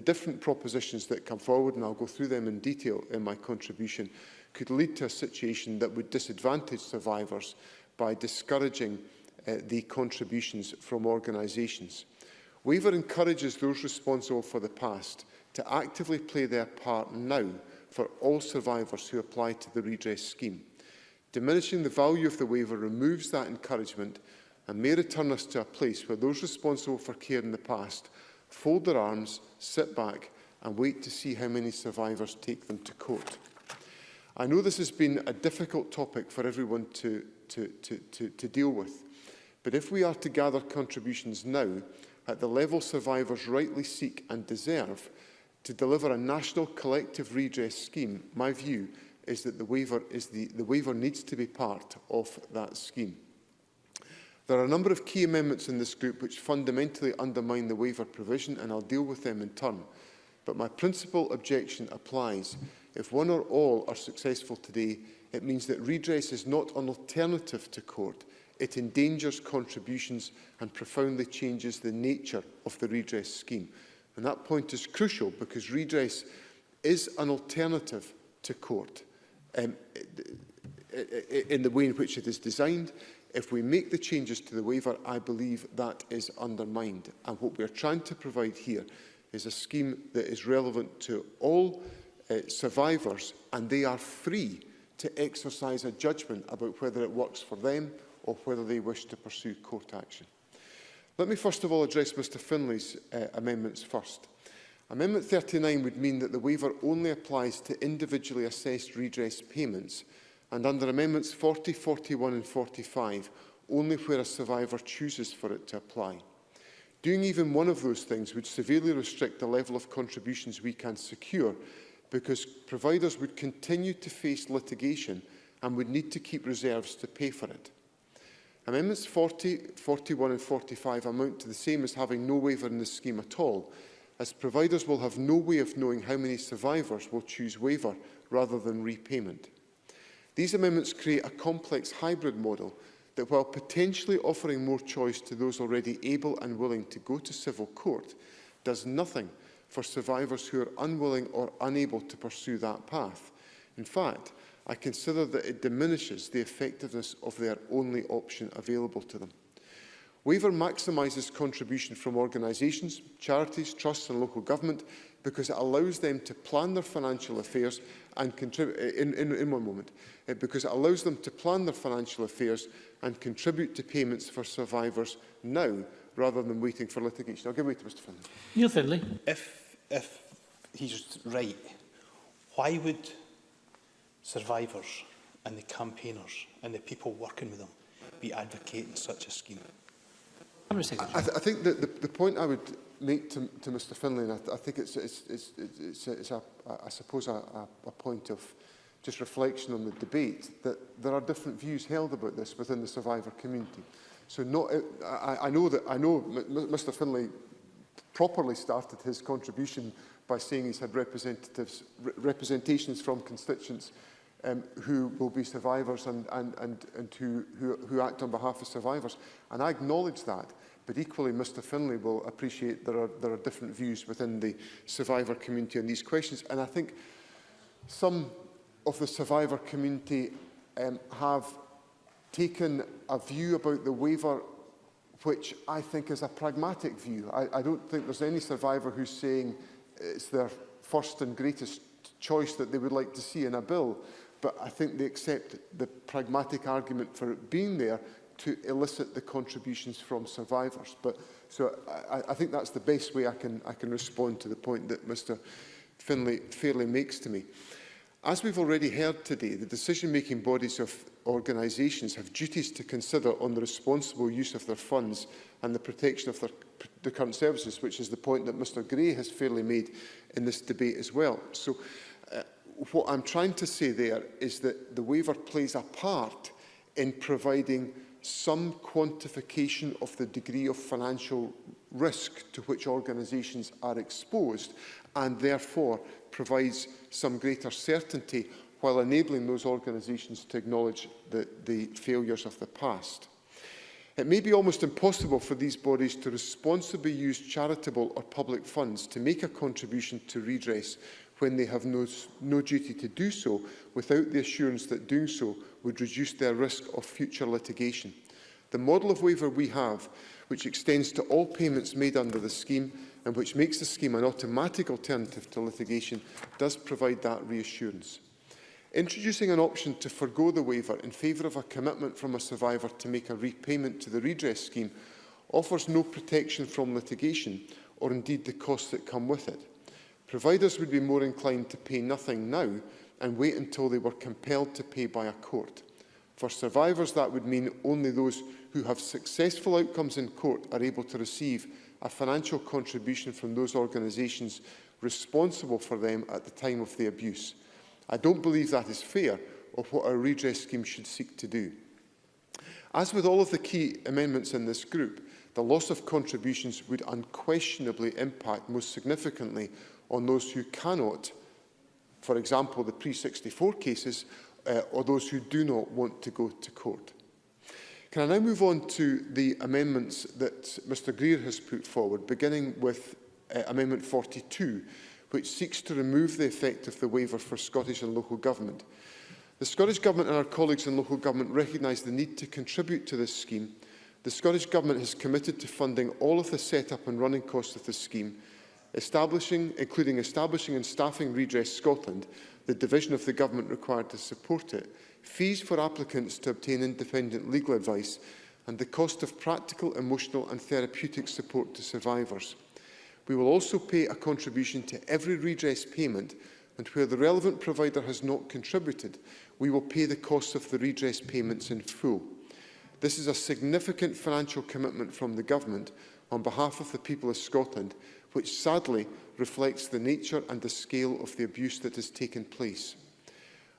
different propositions that come forward, and I'll go through them in detail in my contribution, could lead to a situation that would disadvantage survivors by discouraging the contributions from organisations. Waiver encourages those responsible for the past to actively play their part now for all survivors who apply to the redress scheme. Diminishing the value of the waiver removes that encouragement and may return us to a place where those responsible for care in the past fold their arms, sit back and wait to see how many survivors take them to court. I know this has been a difficult topic for everyone to deal with, but if we are to gather contributions now at the level survivors rightly seek and deserve to deliver a national collective redress scheme, my view is that the waiver needs to be part of that scheme. There are a number of key amendments in this group which fundamentally undermine the waiver provision, and I'll deal with them in turn. But my principal objection applies. If one or all are successful today, it means that redress is not an alternative to court. It endangers contributions and profoundly changes the nature of the redress scheme. And that point is crucial because redress is an alternative to court in the way in which it is designed. If we make the changes to the waiver, I believe that is undermined. And what we are trying to provide here is a scheme that is relevant to all survivors, and they are free to exercise a judgment about whether it works for them or whether they wish to pursue court action. Let me first of all address Mr Finlay's amendments first. Amendment 39 would mean that the waiver only applies to individually assessed redress payments, and under Amendments 40, 41 and 45, only where a survivor chooses for it to apply. Doing even one of those things would severely restrict the level of contributions we can secure, because providers would continue to face litigation and would need to keep reserves to pay for it. Amendments 40, 41 and 45 amount to the same as having no waiver in the scheme at all, as providers will have no way of knowing how many survivors will choose waiver rather than repayment. These amendments create a complex hybrid model that, while potentially offering more choice to those already able and willing to go to civil court, does nothing for survivors who are unwilling or unable to pursue that path. In fact, I consider that it diminishes the effectiveness of their only option available to them. Waiver maximises contribution from organisations, charities, trusts and local government because it allows them to plan their financial affairs and contribute because it allows them to plan their financial affairs and contribute to payments for survivors now rather than waiting for litigation. I'll give way to Mr Finlay. Neil Finlay. If he's right, why would survivors and the campaigners and the people working with them be advocating such a scheme? I think that the point I would make to Mr Finlay, and I think it's I suppose a point of just reflection on the debate, that there are different views held about this within the survivor community. So I know Mr Finlay properly started his contribution by saying he's had representations from constituents who will be survivors and who act on behalf of survivors. And I acknowledge that. But equally, Mr Finlay will appreciate there are different views within the survivor community on these questions. And I think some of the survivor community have taken a view about the waiver which I think is a pragmatic view. I don't think there's any survivor who's saying it's their first and greatest choice that they would like to see in a bill, but I think they accept the pragmatic argument for it being there to elicit the contributions from survivors. So I think that's the best way I can respond to the point that Mr Finlay fairly makes to me. As we've already heard today, the decision-making bodies of organisations have duties to consider on the responsible use of their funds and the protection of the current services, which is the point that Mr Gray has fairly made in this debate as well. So what I'm trying to say there is that the waiver plays a part in providing some quantification of the degree of financial risk to which organisations are exposed, and therefore provides some greater certainty while enabling those organisations to acknowledge the failures of the past. It may be almost impossible for these bodies to responsibly use charitable or public funds to make a contribution to redress when they have no duty to do so, without the assurance that doing so would reduce their risk of future litigation. The model of waiver we have, which extends to all payments made under the scheme and which makes the scheme an automatic alternative to litigation, does provide that reassurance. Introducing an option to forgo the waiver in favour of a commitment from a survivor to make a repayment to the redress scheme offers no protection from litigation, or indeed the costs that come with it. Providers would be more inclined to pay nothing now and wait until they were compelled to pay by a court. For survivors, that would mean only those who have successful outcomes in court are able to receive a financial contribution from those organisations responsible for them at the time of the abuse. I don't believe that is fair, or what our redress scheme should seek to do. As with all of the key amendments in this group, the loss of contributions would unquestionably impact most significantly on those who cannot, for example, the pre-64 cases, or those who do not want to go to court. Can I now move on to the amendments that Mr Greer has put forward, beginning with Amendment 42, which seeks to remove the effect of the waiver for Scottish and local government. The Scottish Government and our colleagues in local government recognise the need to contribute to this scheme. The Scottish Government has committed to funding all of the set-up and running costs of the scheme, including establishing and staffing Redress Scotland, the division of the government required to support it, fees for applicants to obtain independent legal advice, and the cost of practical, emotional and therapeutic support to survivors. We will also pay a contribution to every redress payment, and where the relevant provider has not contributed, we will pay the costs of the redress payments in full. This is a significant financial commitment from the Government on behalf of the people of Scotland, which sadly reflects the nature and the scale of the abuse that has taken place.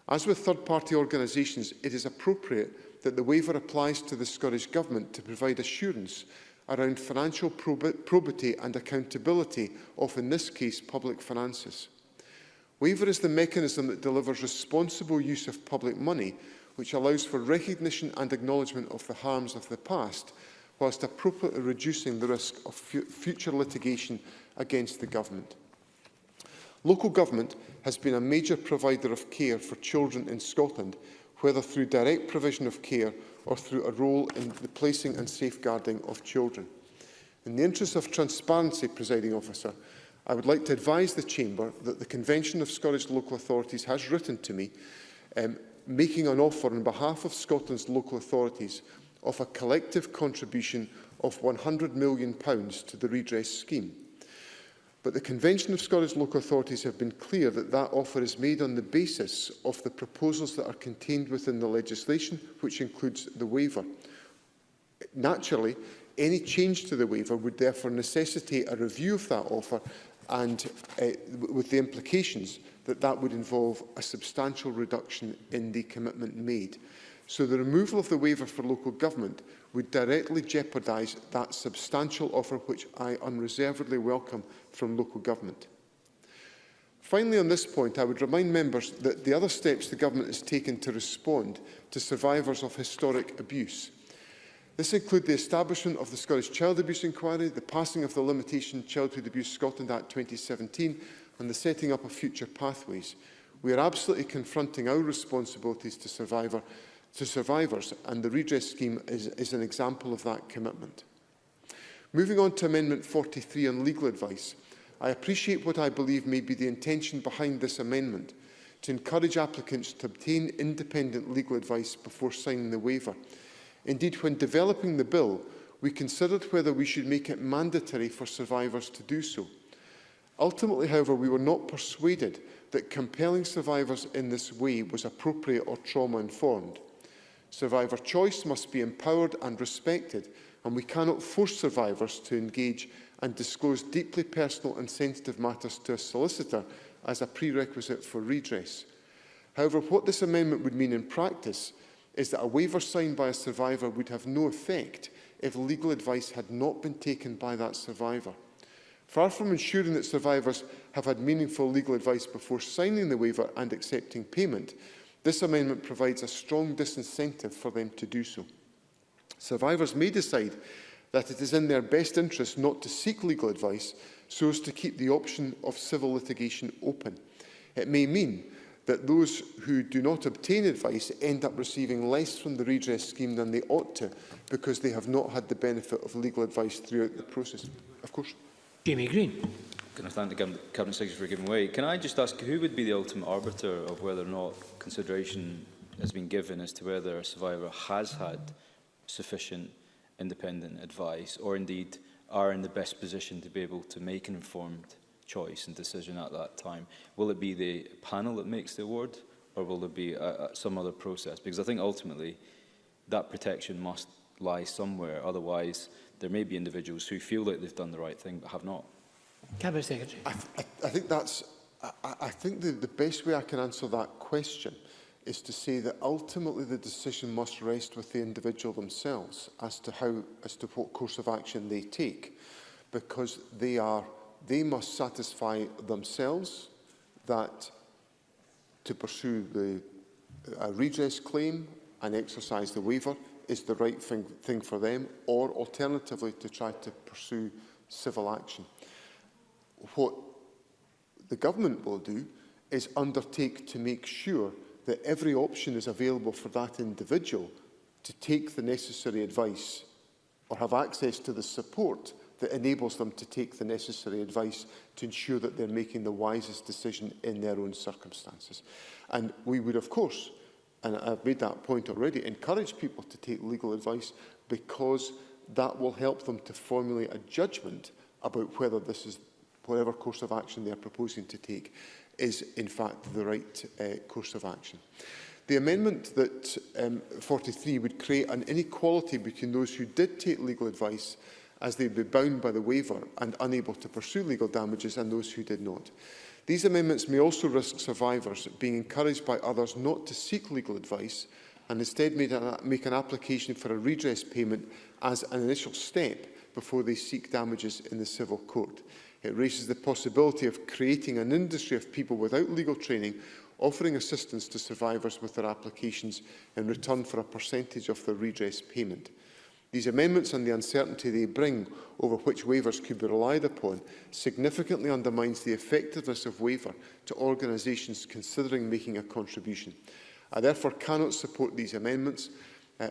As with third-party organisations, it is appropriate that the waiver applies to the Scottish Government to provide assurance around financial probity and accountability of, in this case, public finances. Waiver is the mechanism that delivers responsible use of public money, which allows for recognition and acknowledgement of the harms of the past, whilst appropriately reducing the risk of future litigation against the Government. Local government has been a major provider of care for children in Scotland, whether through direct provision of care or through a role in the placing and safeguarding of children. In the interest of transparency, Presiding Officer, I would like to advise the Chamber that the Convention of Scottish Local Authorities has written to me, making an offer on behalf of Scotland's local authorities of a collective contribution of £100 million to the redress scheme. But the Convention of Scottish Local Authorities have been clear that that offer is made on the basis of the proposals that are contained within the legislation, which includes the waiver. Naturally, any change to the waiver would therefore necessitate a review of that offer, and with the implications that that would involve a substantial reduction in the commitment made. So the removal of the waiver for local government would directly jeopardise that substantial offer which I unreservedly welcome from local government. Finally, on this point, I would remind members that the other steps the Government has taken to respond to survivors of historic abuse. This includes the establishment of the Scottish Child Abuse Inquiry, the passing of the Limitation Childhood Abuse Scotland Act 2017 and the setting up of future pathways. We are absolutely confronting our responsibilities to survivors, and the redress scheme is an example of that commitment. Moving on to Amendment 43 on legal advice, I appreciate what I believe may be the intention behind this amendment, to encourage applicants to obtain independent legal advice before signing the waiver. Indeed, when developing the bill, we considered whether we should make it mandatory for survivors to do so. Ultimately, however, we were not persuaded that compelling survivors in this way was appropriate or trauma-informed. Survivor choice must be empowered and respected, and we cannot force survivors to engage and disclose deeply personal and sensitive matters to a solicitor as a prerequisite for redress. However, what this amendment would mean in practice is that a waiver signed by a survivor would have no effect if legal advice had not been taken by that survivor. Far from ensuring that survivors have had meaningful legal advice before signing the waiver and accepting payment, this amendment provides a strong disincentive for them to do so. Survivors may decide that it is in their best interest not to seek legal advice so as to keep the option of civil litigation open. It may mean that those who do not obtain advice end up receiving less from the redress scheme than they ought to because they have not had the benefit of legal advice throughout the process. Of course. Jamie Green. Can I thank the Cabinet Secretary for giving way? Can I just ask who would be the ultimate arbiter of whether or not consideration has been given as to whether a survivor has had sufficient independent advice, or indeed are in the best position to be able to make an informed choice and decision at that time? Will it be the panel that makes the award, or will there be some other process? Because I think ultimately that protection must lie somewhere. Otherwise, there may be individuals who feel like they've done the right thing but have not. Cabinet Secretary. I think the best way I can answer that question is to say that ultimately the decision must rest with the individual themselves as to what course of action they take, because they must satisfy themselves that to pursue a redress claim and exercise the waiver is the right thing for them, or alternatively to try to pursue civil action. What the government will do is undertake to make sure that every option is available for that individual to take the necessary advice or have access to the support that enables them to take the necessary advice to ensure that they're making the wisest decision in their own circumstances. And we would, of course, and I've made that point already, encourage people to take legal advice, because that will help them to formulate a judgment about whether this is whatever course of action they are proposing to take is in fact the right course of action. The amendment that 43 would create an inequality between those who did take legal advice, as they would be bound by the waiver and unable to pursue legal damages, and those who did not. These amendments may also risk survivors being encouraged by others not to seek legal advice and instead make an application for a redress payment as an initial step before they seek damages in the civil court. It raises the possibility of creating an industry of people without legal training offering assistance to survivors with their applications in return for a percentage of their redress payment. These amendments and the uncertainty they bring over which waivers could be relied upon significantly undermines the effectiveness of waiver to organisations considering making a contribution. I therefore cannot support these amendments.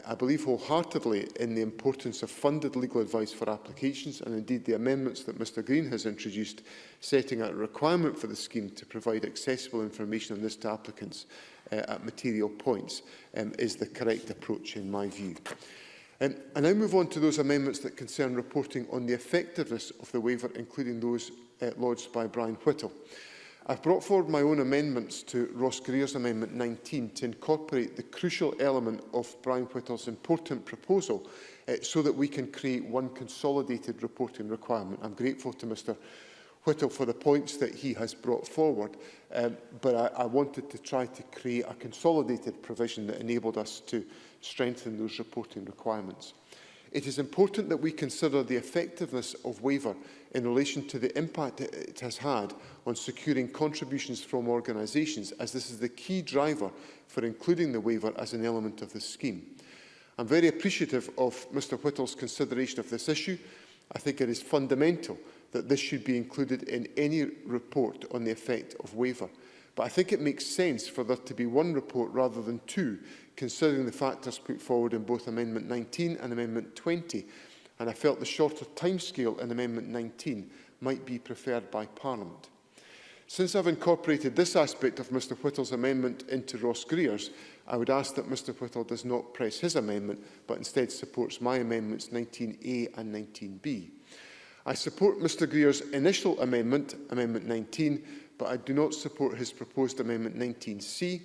I believe wholeheartedly in the importance of funded legal advice for applications, and indeed the amendments that Mr Green has introduced, setting out a requirement for the scheme to provide accessible information on this to applicants at material points is the correct approach in my view. I now move on to those amendments that concern reporting on the effectiveness of the waiver, including those lodged by Brian Whittle. I've brought forward my own amendments to Ross Greer's Amendment 19 to incorporate the crucial element of Brian Whittle's important proposal so that we can create one consolidated reporting requirement. I'm grateful to Mr Whittle for the points that he has brought forward, but I wanted to try to create a consolidated provision that enabled us to strengthen those reporting requirements. It is important that we consider the effectiveness of waiver in relation to the impact it has had on securing contributions from organisations, as this is the key driver for including the waiver as an element of the scheme. I'm very appreciative of Mr Whittle's consideration of this issue. I think it is fundamental that this should be included in any report on the effect of waiver. But I think it makes sense for there to be one report rather than two, considering the factors put forward in both Amendment 19 and Amendment 20, and I felt the shorter timescale in Amendment 19 might be preferred by Parliament. Since I've incorporated this aspect of Mr Whittle's amendment into Ross Greer's, I would ask that Mr Whittle does not press his amendment, but instead supports my amendments 19A and 19B. I support Mr Greer's initial amendment, Amendment 19, but I do not support his proposed Amendment 19C,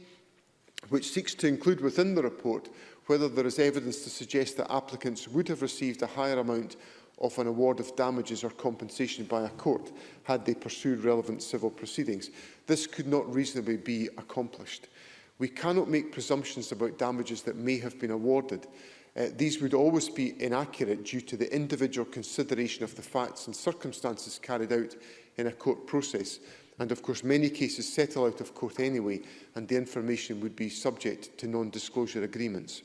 which seeks to include within the report whether there is evidence to suggest that applicants would have received a higher amount of an award of damages or compensation by a court had they pursued relevant civil proceedings. This could not reasonably be accomplished. We cannot make presumptions about damages that may have been awarded. These would always be inaccurate due to the individual consideration of the facts and circumstances carried out in a court process. And of course, many cases settle out of court anyway, and the information would be subject to non-disclosure agreements.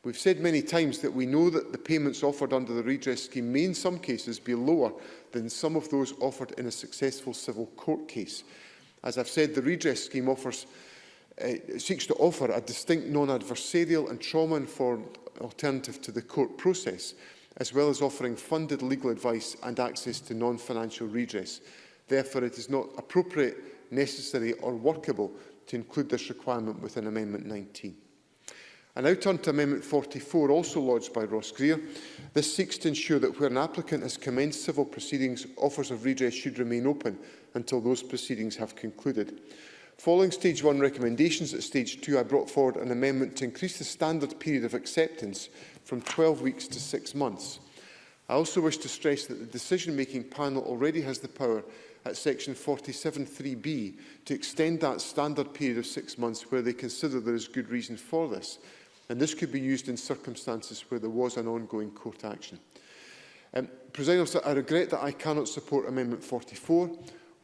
We've said many times that we know that the payments offered under the redress scheme may in some cases be lower than some of those offered in a successful civil court case. As I've said, the redress scheme seeks to offer a distinct non-adversarial and trauma-informed alternative to the court process, as well as offering funded legal advice and access to non-financial redress. Therefore, it is not appropriate, necessary or workable to include this requirement within Amendment 19. I now turn to Amendment 44, also lodged by Ross Greer. This seeks to ensure that where an applicant has commenced civil proceedings, offers of redress should remain open until those proceedings have concluded. Following Stage 1 recommendations at Stage 2, I brought forward an amendment to increase the standard period of acceptance from 12 weeks to 6 months. I also wish to stress that the decision-making panel already has the power at Section 47(3)(b) to extend that standard period of 6 months where they consider there is good reason for this. And this could be used in circumstances where there was an ongoing court action. Presiding Officer, I regret that I cannot support Amendment 44.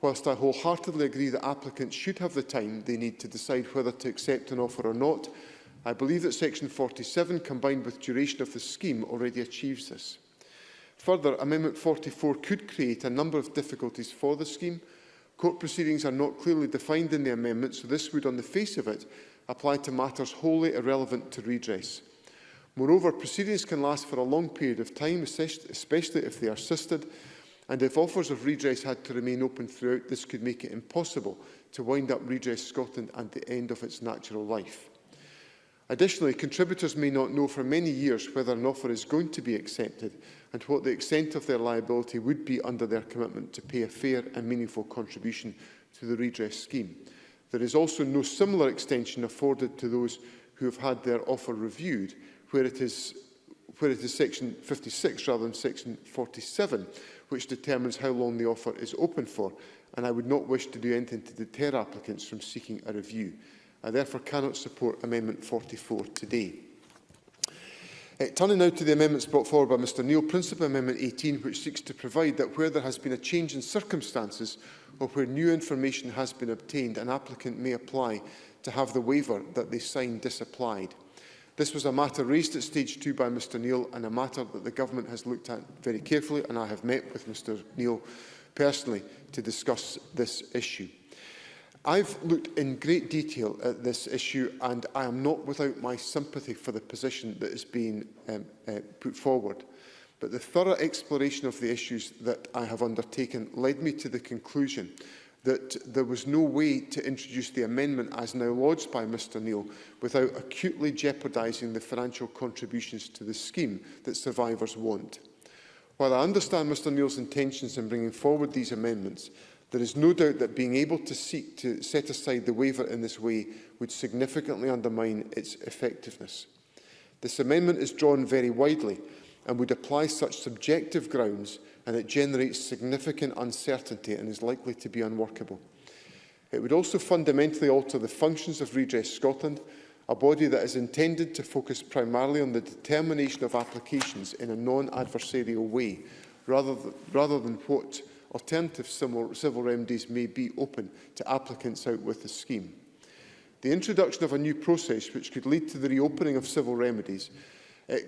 Whilst I wholeheartedly agree that applicants should have the time they need to decide whether to accept an offer or not, I believe that Section 47, combined with duration of the scheme, already achieves this. Further, Amendment 44 could create a number of difficulties for the scheme. Court proceedings are not clearly defined in the amendment, so this would, on the face of it, apply to matters wholly irrelevant to redress. Moreover, proceedings can last for a long period of time, especially if they are assisted, and if offers of redress had to remain open throughout, this could make it impossible to wind up Redress Scotland at the end of its natural life. Additionally, contributors may not know for many years whether an offer is going to be accepted and what the extent of their liability would be under their commitment to pay a fair and meaningful contribution to the redress scheme. There is also no similar extension afforded to those who have had their offer reviewed, where it is Section 56 rather than Section 47, which determines how long the offer is open for, and I would not wish to do anything to deter applicants from seeking a review. I therefore cannot support Amendment 44 today. Turning now to the amendments brought forward by Mr Neil, principally Amendment 18, which seeks to provide that where there has been a change in circumstances or where new information has been obtained, an applicant may apply to have the waiver that they signed disapplied. This was a matter raised at Stage 2 by Mr Neil and a matter that the Government has looked at very carefully, and I have met with Mr Neil personally to discuss this issue. I've looked in great detail at this issue, and I am not without my sympathy for the position that is being put forward. But the thorough exploration of the issues that I have undertaken led me to the conclusion that there was no way to introduce the amendment as now lodged by Mr Neil without acutely jeopardising the financial contributions to the scheme that survivors want. While I understand Mr Neil's intentions in bringing forward these amendments, there is no doubt that being able to seek to set aside the waiver in this way would significantly undermine its effectiveness. This amendment is drawn very widely and would apply such subjective grounds, and it generates significant uncertainty and is likely to be unworkable. It would also fundamentally alter the functions of Redress Scotland, a body that is intended to focus primarily on the determination of applications in a non-adversarial way, rather than what alternative civil remedies may be open to applicants out with the scheme. The introduction of a new process which could lead to the reopening of civil remedies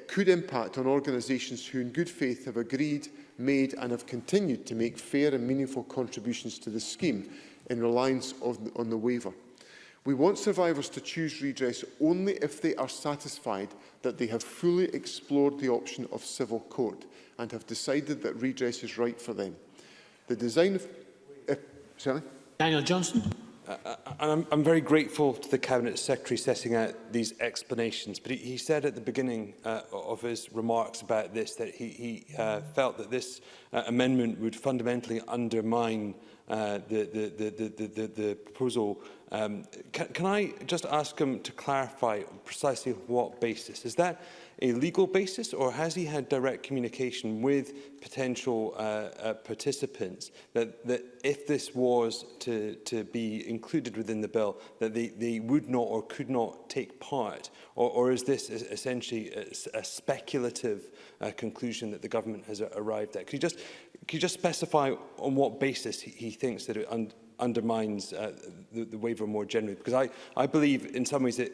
could impact on organisations who in good faith have agreed, made and have continued to make fair and meaningful contributions to the scheme in reliance on the waiver. We want survivors to choose redress only if they are satisfied that they have fully explored the option of civil court and have decided that redress is right for them. The design of... sorry? Daniel Johnson. I'm very grateful to the Cabinet Secretary setting out these explanations, but he said at the beginning of his remarks about this that he felt that this amendment would fundamentally undermine the proposal. Can I just ask him to clarify precisely what basis? Is that a legal basis, or has he had direct communication with potential participants that if this was to be included within the bill, that they would not or could not take part? Or is this essentially a speculative conclusion that the government has arrived at? Could you just specify on what basis he thinks that it undermines the waiver more generally? Because I believe in some ways that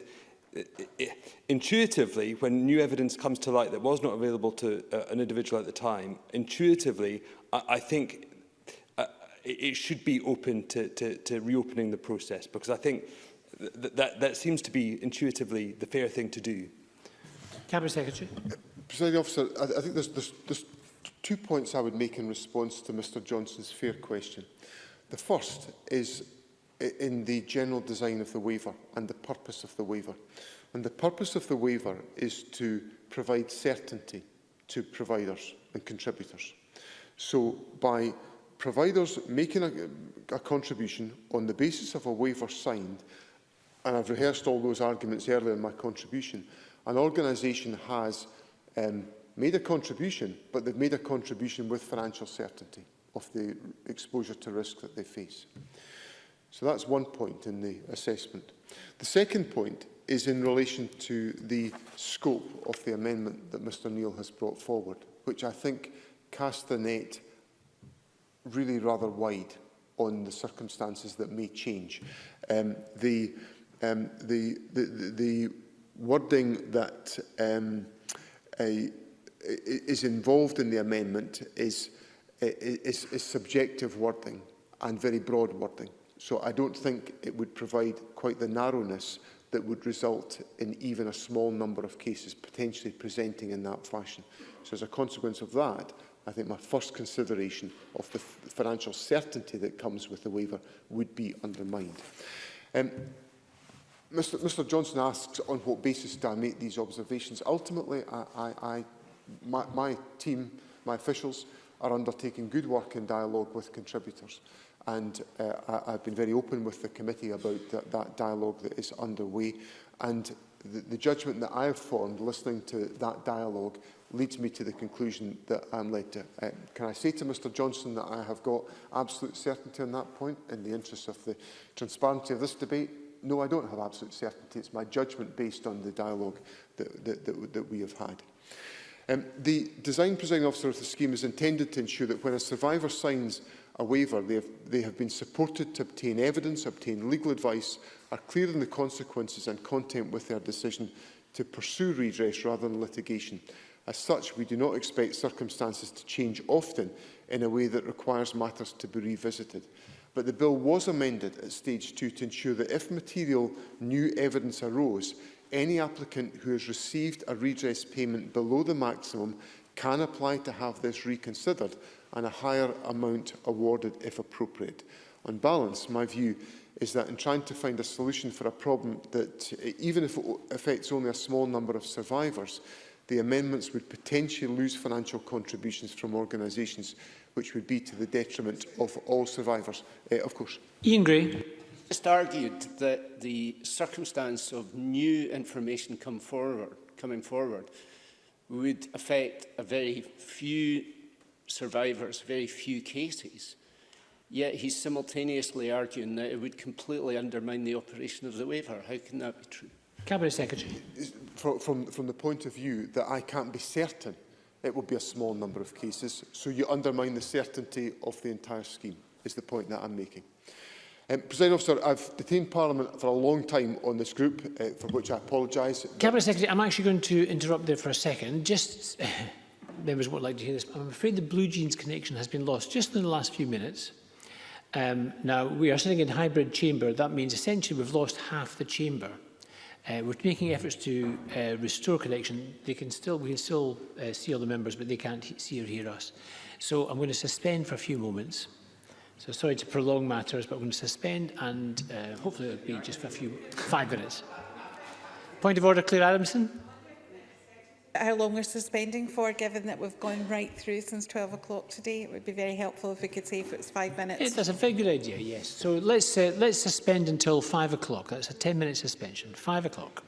intuitively, when new evidence comes to light that was not available to an individual at the time, intuitively, I think it should be open to reopening the process, because I think that seems to be intuitively the fair thing to do. Cabinet Secretary. Presiding Officer, I think there's 2 points I would make in response to Mr Johnson's fair question. The first is in the general design of the waiver and the purpose of the waiver. And the purpose of the waiver is to provide certainty to providers and contributors. So by providers making a contribution on the basis of a waiver signed, and I've rehearsed all those arguments earlier in my contribution, an organisation has made a contribution, but they've made a contribution with financial certainty of the exposure to risk that they face. So that's one point in the assessment. The second point is in relation to the scope of the amendment that Mr Neil has brought forward, which I think casts the net really rather wide on the circumstances that may change. The wording that is involved in the amendment is subjective wording and very broad wording. So I don't think it would provide quite the narrowness that would result in even a small number of cases potentially presenting in that fashion. So as a consequence of that, I think my first consideration of the financial certainty that comes with the waiver would be undermined. Mr Johnson asks on what basis do I make these observations. Ultimately, my team, my officials, are undertaking good work in dialogue with contributors. And I've been very open with the committee about that dialogue that is underway. And the judgment that I have formed, listening to that dialogue, leads me to the conclusion that I'm led to. Can I say to Mr Johnson that I have got absolute certainty on that point in the interest of the transparency of this debate? No, I don't have absolute certainty. It's my judgment based on the dialogue that we have had. The design presiding officer of the scheme is intended to ensure that when a survivor signs a waiver, they have been supported to obtain evidence, obtain legal advice, are clear in the consequences and content with their decision to pursue redress rather than litigation. As such, we do not expect circumstances to change often in a way that requires matters to be revisited. But the bill was amended at stage 2 to ensure that if material new evidence arose, any applicant who has received a redress payment below the maximum can apply to have this reconsidered and a higher amount awarded if appropriate. On balance, my view is that in trying to find a solution for a problem that, even if it affects only a small number of survivors, the amendments would potentially lose financial contributions from organisations, which would be to the detriment of all survivors. Of course. Ian Gray. Just argued that the circumstance of new information coming forward would affect a very few survivors, very few cases. Yet he's simultaneously arguing that it would completely undermine the operation of the waiver. How can that be true? Cabinet Secretary. From the point of view that I can't be certain it will be a small number of cases, so you undermine the certainty of the entire scheme, is the point that I'm making. Presiding Officer, I've detained Parliament for a long time on this group, for which I apologise. Cabinet Secretary, I'm actually going to interrupt there for a second. Just members won't like to hear this. I'm afraid the Blue Jeans connection has been lost just in the last few minutes. Now, we are sitting in hybrid chamber. That means essentially we've lost half the chamber. We're making efforts to restore connection. We can still see all the members, but they can't see or hear us. So I'm going to suspend for a few moments. So sorry to prolong matters, but I'm going to suspend and hopefully it'll be just for 5 minutes. Point of order, Claire Adamson. How long we're suspending for, given that we've gone right through since 12 o'clock today? It would be very helpful if we could say if it's 5 minutes. That's a very good idea, yes. So let's suspend until 5 o'clock. That's a 10-minute suspension. 5 o'clock.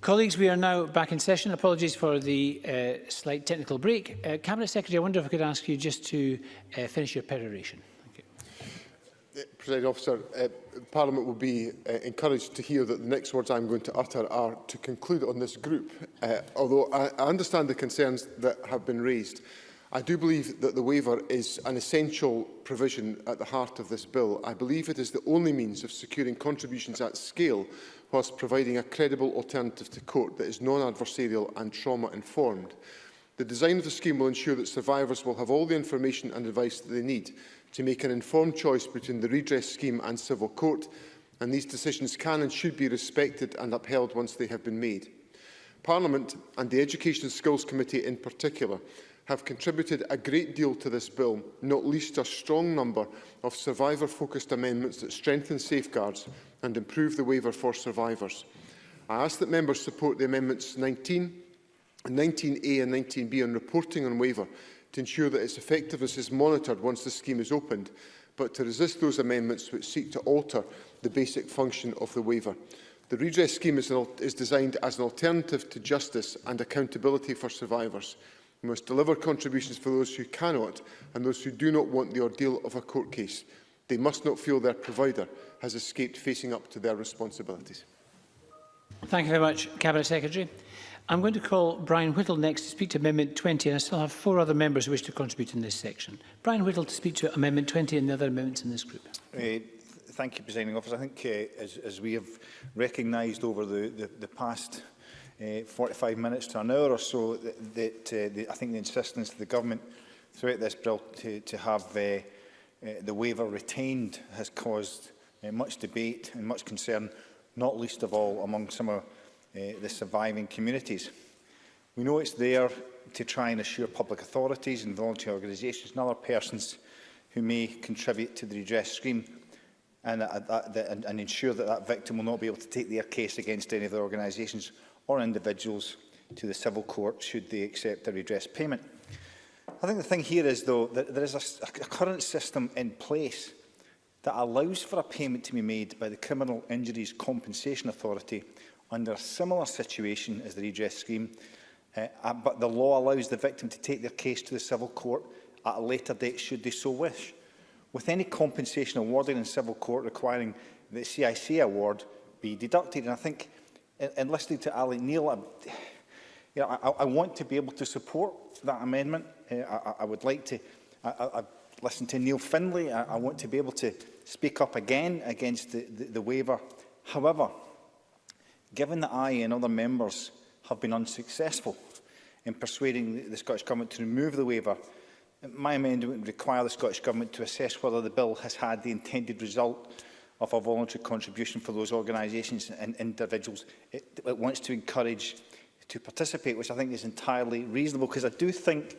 Colleagues, we are now back in session. Apologies for the slight technical break. Cabinet Secretary, I wonder if I could ask you just to finish your peroration. Thank you. Presiding Officer, Parliament will be encouraged to hear that the next words I'm going to utter are to conclude on this group. Although I understand the concerns that have been raised, I do believe that the waiver is an essential provision at the heart of this bill. I believe it is the only means of securing contributions at scale whilst providing a credible alternative to court that is non-adversarial and trauma-informed. The design of the scheme will ensure that survivors will have all the information and advice that they need to make an informed choice between the redress scheme and civil court, and these decisions can and should be respected and upheld once they have been made. Parliament, and the Education and Skills Committee in particular, have contributed a great deal to this bill, not least a strong number of survivor-focused amendments that strengthen safeguards and improve the waiver for survivors. I ask that members support the amendments 19, 19A and 19B on reporting on waiver to ensure that its effectiveness is monitored once the scheme is opened, but to resist those amendments which seek to alter the basic function of the waiver. The redress scheme is designed as an alternative to justice and accountability for survivors. We must deliver contributions for those who cannot and those who do not want the ordeal of a court case. They must not feel their provider has escaped facing up to their responsibilities. Thank you very much, Cabinet Secretary. I'm going to call Brian Whittle next to speak to Amendment 20, and I still have 4 other members who wish to contribute in this section. Brian Whittle to speak to Amendment 20 and the other amendments in this group. Thank you, Presiding Officer. I think as we have recognised over the past 45 minutes to an hour or so, I think the insistence of the Government throughout this bill to have the waiver retained has caused much debate and much concern, not least of all among some of the surviving communities. We know it's there to try and assure public authorities and voluntary organisations and other persons who may contribute to the redress scheme and ensure that that victim will not be able to take their case against any of the organisations or individuals to the civil court should they accept a redress payment. I think the thing here is, though, that there is a current system in place that allows for a payment to be made by the Criminal Injuries Compensation Authority under a similar situation as the redress scheme, but the law allows the victim to take their case to the civil court at a later date should they so wish. With any compensation awarded in civil court requiring the CIC award be deducted, and I think in listening to Ali Neil, I want to be able to support that amendment. I would like to listen to Neil Findlay. I want to be able to speak up again against the waiver. However, given that I and other members have been unsuccessful in persuading the Scottish Government to remove the waiver, my amendment would require the Scottish Government to assess whether the bill has had the intended result of a voluntary contribution for those organisations and individuals it wants to encourage to participate, which I think is entirely reasonable, because I do think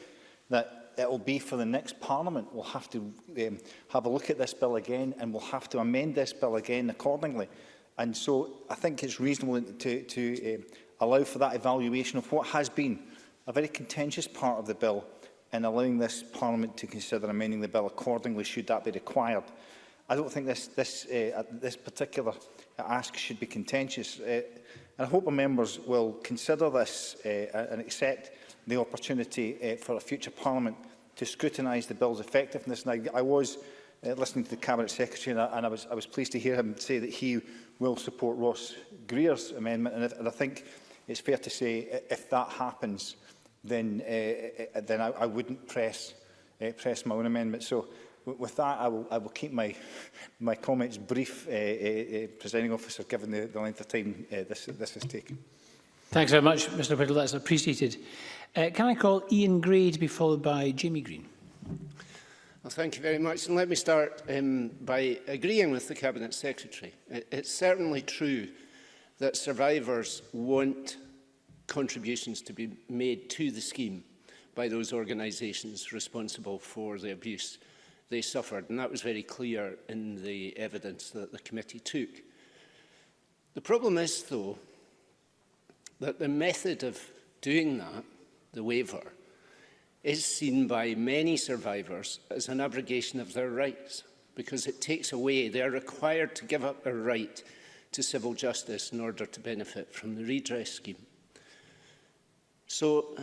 that it will be for the next Parliament. We'll have to have a look at this bill again, and we'll have to amend this bill again accordingly. And so I think it's reasonable to allow for that evaluation of what has been a very contentious part of the bill, and allowing this Parliament to consider amending the bill accordingly should that be required. I don't think this particular ask should be contentious, and I hope our members will consider this and accept the opportunity for a future Parliament to scrutinise the bill's effectiveness. And I was listening to the Cabinet Secretary, and I was pleased to hear him say that he will support Ross Greer's amendment, and I think it's fair to say if that happens, then I wouldn't press my own amendment. So with that, I will keep my comments brief, Presiding Officer, given the length of time this has taken. Thanks very much, Mr Whittle. That's appreciated. Can I call Ian Gray to be followed by Jamie Green? Well, thank you very much. And let me start by agreeing with the Cabinet Secretary. It's certainly true that survivors want contributions to be made to the scheme by those organisations responsible for the abuse they suffered, and that was very clear in the evidence that the committee took. The problem is, though, that the method of doing that, the waiver, is seen by many survivors as an abrogation of their rights, because it takes away, they're required to give up their right to civil justice in order to benefit from the redress scheme. So,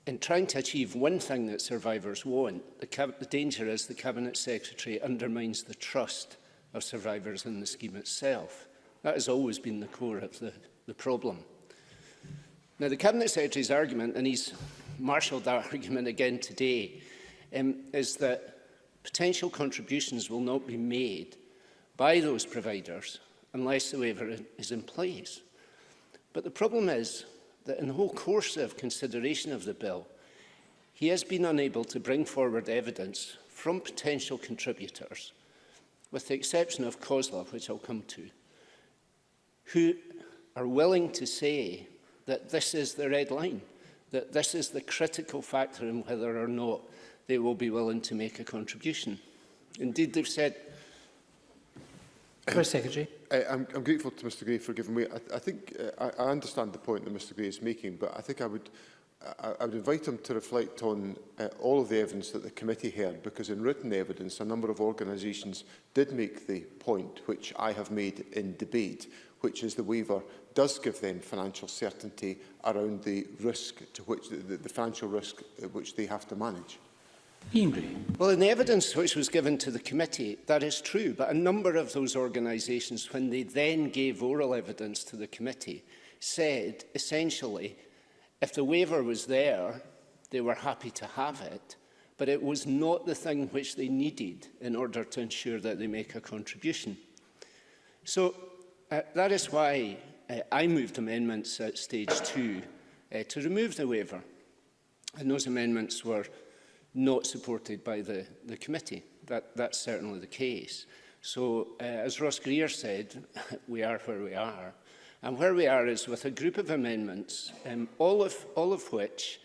in trying to achieve one thing that survivors want, the danger is the Cabinet Secretary undermines the trust of survivors in the scheme itself. That has always been the core of the problem. Now, the Cabinet Secretary's argument, and he's marshalled that argument again today, is that potential contributions will not be made by those providers unless the waiver is in place. But the problem is that in the whole course of consideration of the bill, he has been unable to bring forward evidence from potential contributors, with the exception of COSLA, which I'll come to, who are willing to say that this is the red line, that this is the critical factor in whether or not they will be willing to make a contribution. Indeed, they've said... First Secretary. I'm grateful to Mr Gray for giving me... I think I understand the point that Mr Gray is making, but I think I would invite him to reflect on all of the evidence that the committee heard, because in written evidence, a number of organisations did make the point which I have made in debate, which is the waiver does give them financial certainty around the risk to which the financial risk which they have to manage. Ian Gray. Well, in the evidence which was given to the committee, that is true, but a number of those organisations, when they then gave oral evidence to the committee, said, essentially, if the waiver was there, they were happy to have it, but it was not the thing which they needed in order to ensure that they make a contribution. So that is why I moved amendments at stage 2 to remove the waiver, and those amendments were not supported by the committee. That's certainly the case. So, as Ross Greer said, we are where we are. And where we are is with a group of amendments, all of which,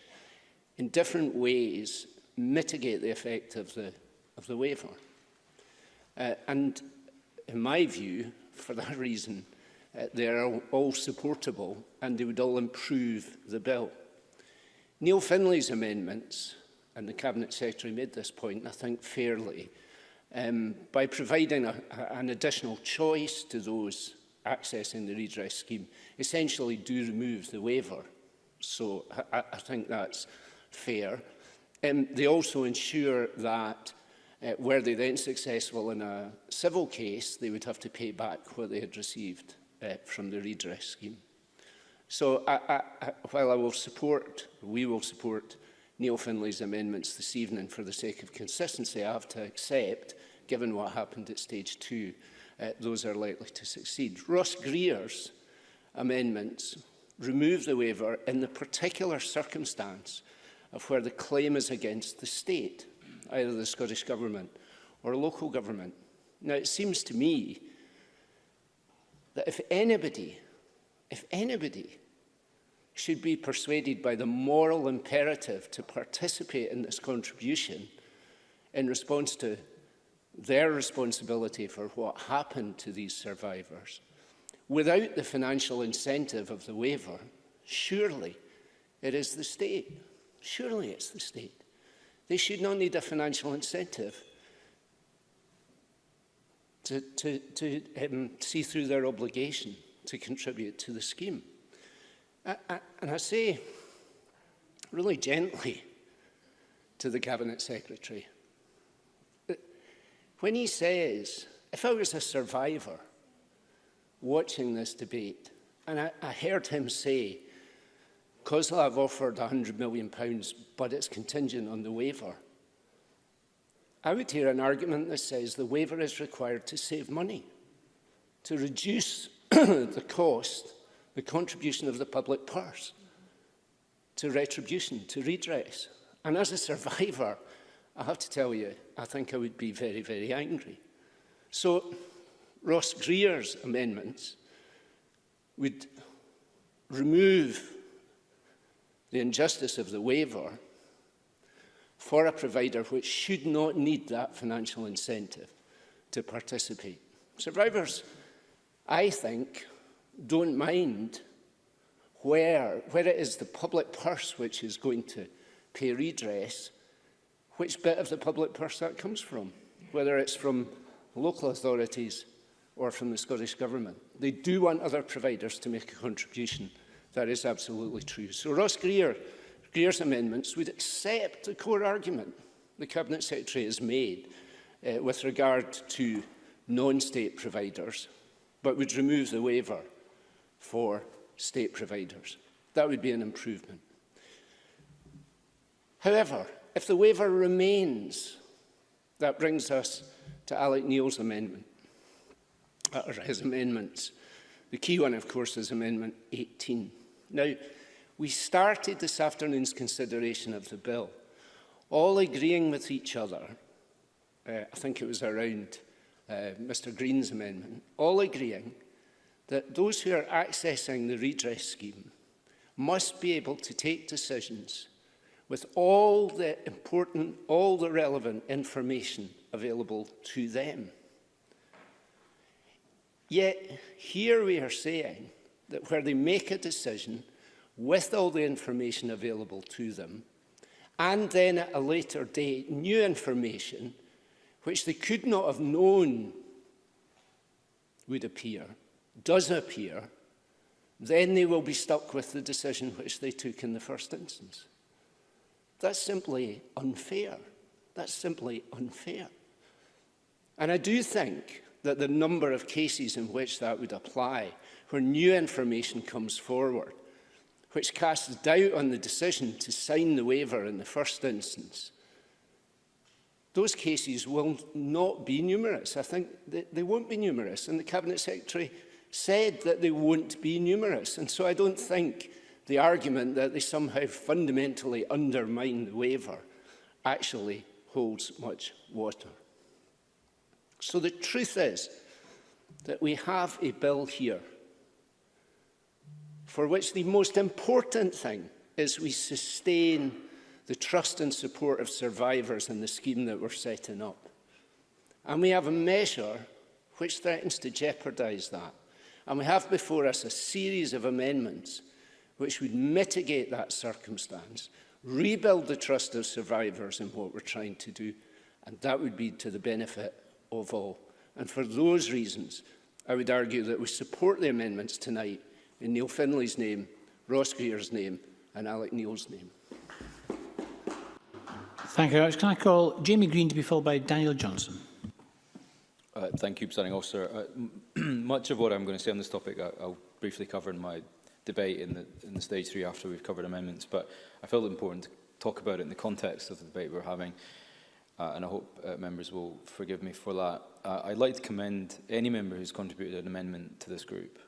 in different ways, mitigate the effect of the waiver. And in my view, for that reason, they are all supportable and they would all improve the bill. Neil Finlay's amendments, and the Cabinet Secretary made this point, I think, fairly, by providing an additional choice to those accessing the redress scheme, essentially do remove the waiver. So I think that's fair. They also ensure that were they then successful in a civil case, they would have to pay back what they had received from the redress scheme. So while we will support Neil Finlay's amendments this evening for the sake of consistency, I have to accept, given what happened at stage 2, those are likely to succeed. Ross Greer's amendments remove the waiver in the particular circumstance of where the claim is against the state, either the Scottish Government or local government. Now, it seems to me that if anybody should be persuaded by the moral imperative to participate in this contribution in response to their responsibility for what happened to these survivors, without the financial incentive of the waiver, surely it is the state. Surely it's the state. They should not need a financial incentive to see through their obligation to contribute to the scheme. And I say really gently to the Cabinet Secretary, when he says, if I was a survivor watching this debate, and I heard him say, COSLA have offered £100 million, but it's contingent on the waiver, I would hear an argument that says the waiver is required to save money, to reduce the cost, the contribution of the public purse to retribution, to redress. And as a survivor, I have to tell you, I think I would be very, very angry. So Ross Greer's amendments would remove the injustice of the waiver for a provider which should not need that financial incentive to participate. Survivors, I think, don't mind where it is the public purse which is going to pay redress, which bit of the public purse that comes from, whether it's from local authorities or from the Scottish Government. they do want other providers to make a contribution. That is absolutely true. So Ross Greer's amendments would accept the core argument the Cabinet Secretary has made with regard to non-state providers, but would remove the waiver for state providers. That would be an improvement. However, if the waiver remains, that brings us to Alec Neil's amendment, or his amendments. The key one, of course, is Amendment 18. Now, we started this afternoon's consideration of the bill, all agreeing with each other, I think it was around Mr Green's amendment, all agreeing that those who are accessing the redress scheme must be able to take decisions with all the relevant information available to them. Yet here we are saying that where they make a decision with all the information available to them, and then at a later date, new information which they could not have known would appear, does appear, then they will be stuck with the decision which they took in the first instance. That's simply unfair. That's simply unfair. And I do think that the number of cases in which that would apply, where new information comes forward, which casts doubt on the decision to sign the waiver in the first instance, those cases will not be numerous. I think they won't be numerous. And the Cabinet Secretary said that they won't be numerous. And so I don't think the argument that they somehow fundamentally undermine the waiver actually holds much water. So the truth is that we have a bill here for which the most important thing is we sustain the trust and support of survivors in the scheme that we're setting up. And we have a measure which threatens to jeopardise that. And we have before us a series of amendments which would mitigate that circumstance, rebuild the trust of survivors in what we're trying to do, and that would be to the benefit of all. And for those reasons, I would argue that we support the amendments tonight in Neil Findlay's name, Ross Greer's name, and Alec Neil's name. Thank you very much. Can I call Jamie Green to be followed by Daniel Johnson? Thank you, Presiding Officer. Much of what I'm going to say on this topic I'll briefly cover in my debate in the stage 3 after we've covered amendments, but I felt it important to talk about it in the context of the debate we're having, and I hope members will forgive me for that. I'd like to commend any member who's contributed an amendment to this group.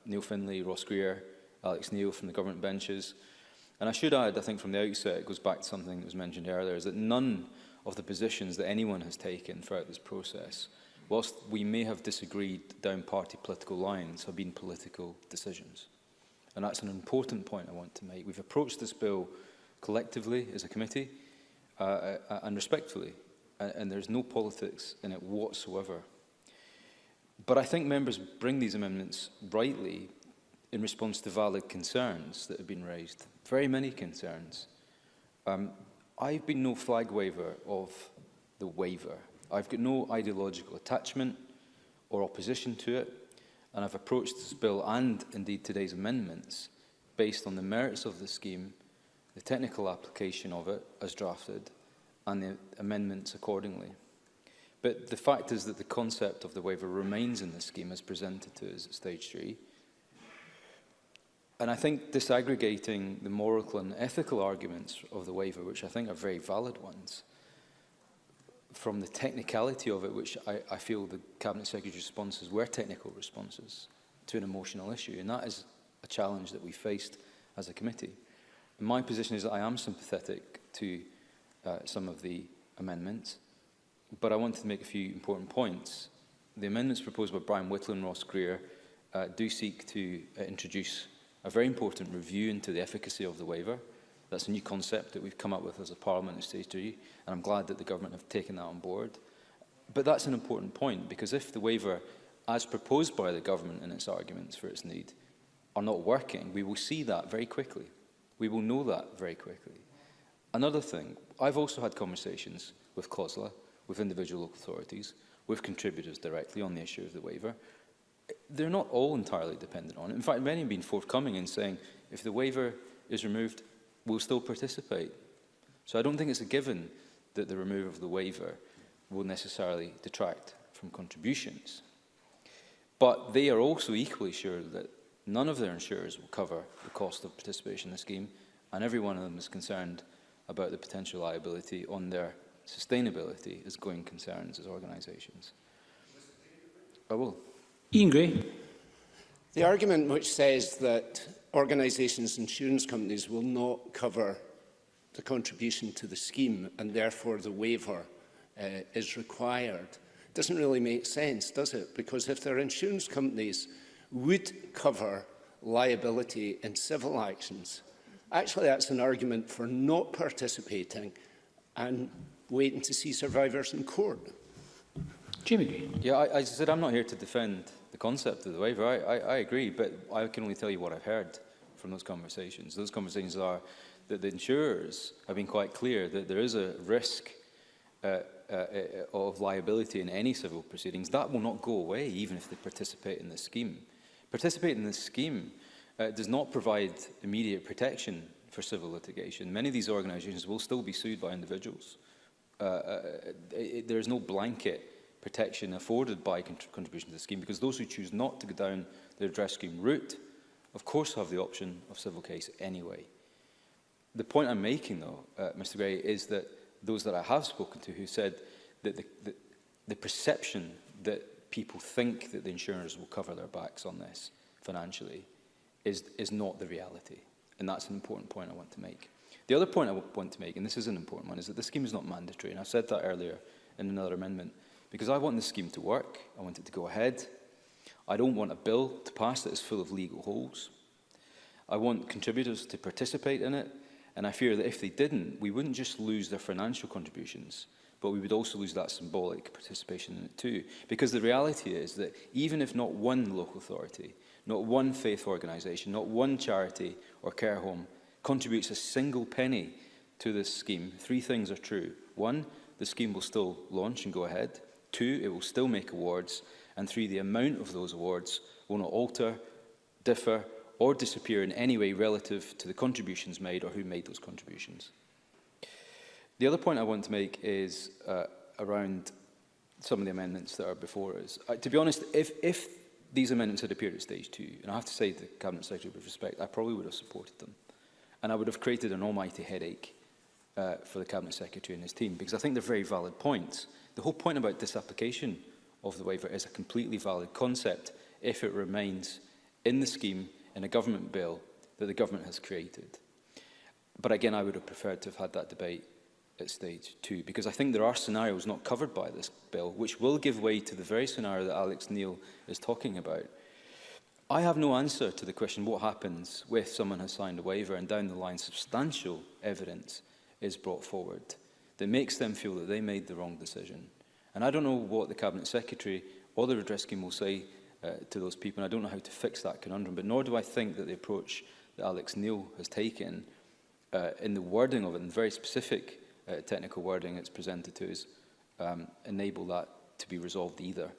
Neil Findlay, Ross Greer, Alex Neil from the government benches. And I should add, I think from the outset, it goes back to something that was mentioned earlier, is that none of the positions that anyone has taken throughout this process, whilst we may have disagreed down party political lines, have been political decisions. And that's an important point I want to make. We've approached this bill collectively as a committee and respectfully, and there's no politics in it whatsoever. But I think members bring these amendments rightly in response to valid concerns that have been raised, very many concerns. I've been no flag waver of the waiver. I've got no ideological attachment or opposition to it, and I've approached this bill and indeed today's amendments based on the merits of the scheme, the technical application of it as drafted, and the amendments accordingly. But the fact is that the concept of the waiver remains in the scheme as presented to us at stage 3. And I think disaggregating the moral and ethical arguments of the waiver, which I think are very valid ones, from the technicality of it, which I feel the Cabinet Secretary's responses were technical responses to an emotional issue, and that is a challenge that we faced as a committee. And my position is that I am sympathetic to some of the amendments, but I want to make a few important points. The amendments proposed by Brian Whittle and Ross Greer do seek to introduce a very important review into the efficacy of the waiver. That's a new concept that we've come up with as a Parliament at stage 3, and I'm glad that the government have taken that on board. But that's an important point, because if the waiver, as proposed by the government in its arguments for its need, are not working, we will see that very quickly. We will know that very quickly. Another thing, I've also had conversations with COSLA, with individual local authorities, with contributors directly on the issue of the waiver. they're not all entirely dependent on it. In fact, many have been forthcoming in saying, if the waiver is removed, we'll still participate. So I don't think it's a given that the removal of the waiver will necessarily detract from contributions. But they are also equally sure that none of their insurers will cover the cost of participation in the scheme, and every one of them is concerned about the potential liability on their sustainability as going concerns as organisations. I will. Ian Gray. The argument which says that organisations, insurance companies will not cover the contribution to the scheme and therefore the waiver is required doesn't really make sense, does it? Because if their insurance companies would cover liability in civil actions, actually that's an argument for not participating and waiting to see survivors in court. Jamie Green. Yeah, I said I'm not here to defend the concept of the waiver. I agree, but I can only tell you what I've heard from those conversations. Those conversations are that the insurers have been quite clear that there is a risk of liability in any civil proceedings. That will not go away even if they participate in the scheme. Participating in this scheme does not provide immediate protection for civil litigation. Many of these organisations will still be sued by individuals. There is no blanket protection afforded by contribution to the scheme, because those who choose not to go down the redress scheme route, of course, have the option of civil case anyway. The point I'm making, though, Mr. Gray, is that those that I have spoken to who said that the perception that people think that the insurers will cover their backs on this financially is not the reality. And that's an important point I want to make. The other point I want to make, and this is an important one, is that the scheme is not mandatory. And I said that earlier in another amendment, because I want the scheme to work. I want it to go ahead. I don't want a bill to pass that is full of legal holes. I want contributors to participate in it. And I fear that if they didn't, we wouldn't just lose their financial contributions, but we would also lose that symbolic participation in it too. Because the reality is that even if not one local authority, not one faith organisation, not one charity or care home contributes a single penny to this scheme, three things are true. One, the scheme will still launch and go ahead. Two, it will still make awards. And three, the amount of those awards will not alter, differ, or disappear in any way relative to the contributions made or who made those contributions. The other point I want to make is around some of the amendments that are before us. To be honest, if these amendments had appeared at stage 2, and I have to say to the Cabinet Secretary with respect, I probably would have supported them. And I would have created an almighty headache for the Cabinet Secretary and his team, because I think they're very valid points. The whole point about disapplication of the waiver is a completely valid concept if it remains in the scheme in a government bill that the government has created. But again, I would have preferred to have had that debate at stage 2, because I think there are scenarios not covered by this bill which will give way to the very scenario that Alex Neil is talking about. I have no answer to the question what happens if someone has signed a waiver and down the line substantial evidence is brought forward that makes them feel that they made the wrong decision. And I don't know what the Cabinet Secretary or the redress scheme will say to those people, and I don't know how to fix that conundrum, but nor do I think that the approach that Alex Neil has taken in the wording of it, in very specific technical wording it's presented to us, enable that to be resolved either.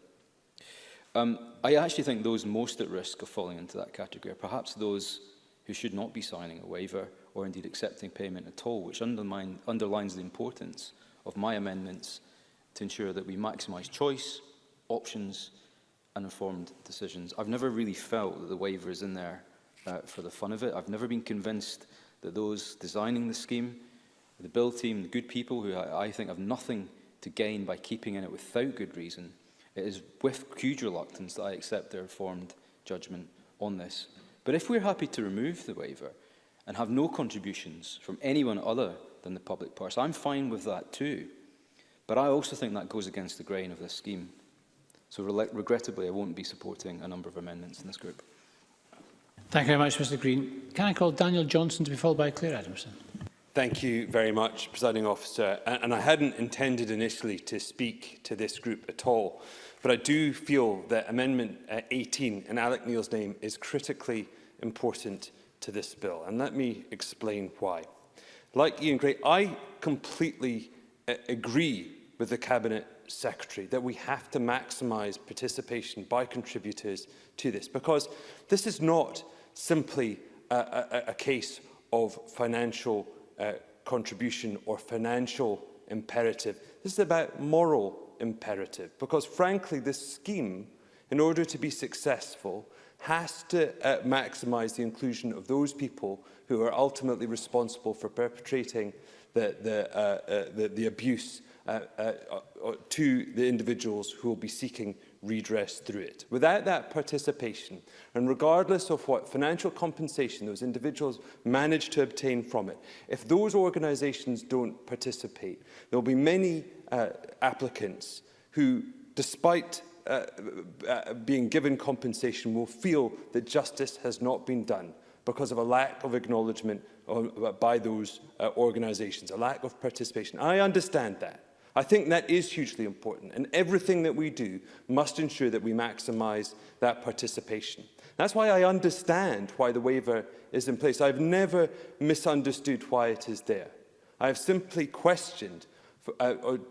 I actually think those most at risk of falling into that category are perhaps those who should not be signing a waiver or indeed accepting payment at all, which underlines the importance of my amendments to ensure that we maximise choice, options and informed decisions. I've never really felt that the waiver is in there for the fun of it. I've never been convinced that those designing the scheme, the bill team, the good people who I think have nothing to gain by keeping in it without good reason, it is with huge reluctance that I accept their informed judgment on this. But if we're happy to remove the waiver and have no contributions from anyone other than the public purse, I'm fine with that too. But I also think that goes against the grain of this scheme. So regrettably, I won't be supporting a number of amendments in this group. Thank you very much, Mr Green. Can I call Daniel Johnson to be followed by Claire Adamson? Thank you very much, Presiding Officer. And I hadn't intended initially to speak to this group at all, but I do feel that Amendment 18 in Alex Neil's name is critically important to this bill. And let me explain why. Like Ian Gray, I completely agree with the Cabinet Secretary that we have to maximise participation by contributors to this, because this is not simply a case of financial contribution or financial imperative. This is about moral imperative, because frankly this scheme, in order to be successful, has to maximise the inclusion of those people who are ultimately responsible for perpetrating the abuse to the individuals who will be seeking redress through it. Without that participation, and regardless of what financial compensation those individuals manage to obtain from it, if those organisations don't participate, there will be many applicants who, despite being given compensation, will feel that justice has not been done because of a lack of acknowledgement by those organisations, a lack of participation. I understand that. I think that is hugely important, and everything that we do must ensure that we maximise that participation. That's why I understand why the waiver is in place. I've never misunderstood why it is there. I have simply questioned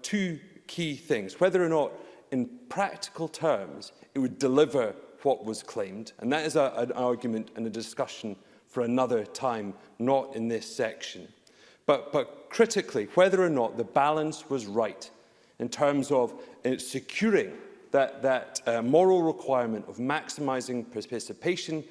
two key things: whether or not, in practical terms, it would deliver what was claimed, and that is an argument and a discussion for another time, not in this section. But critically, whether or not the balance was right in terms of securing that moral requirement of maximising participation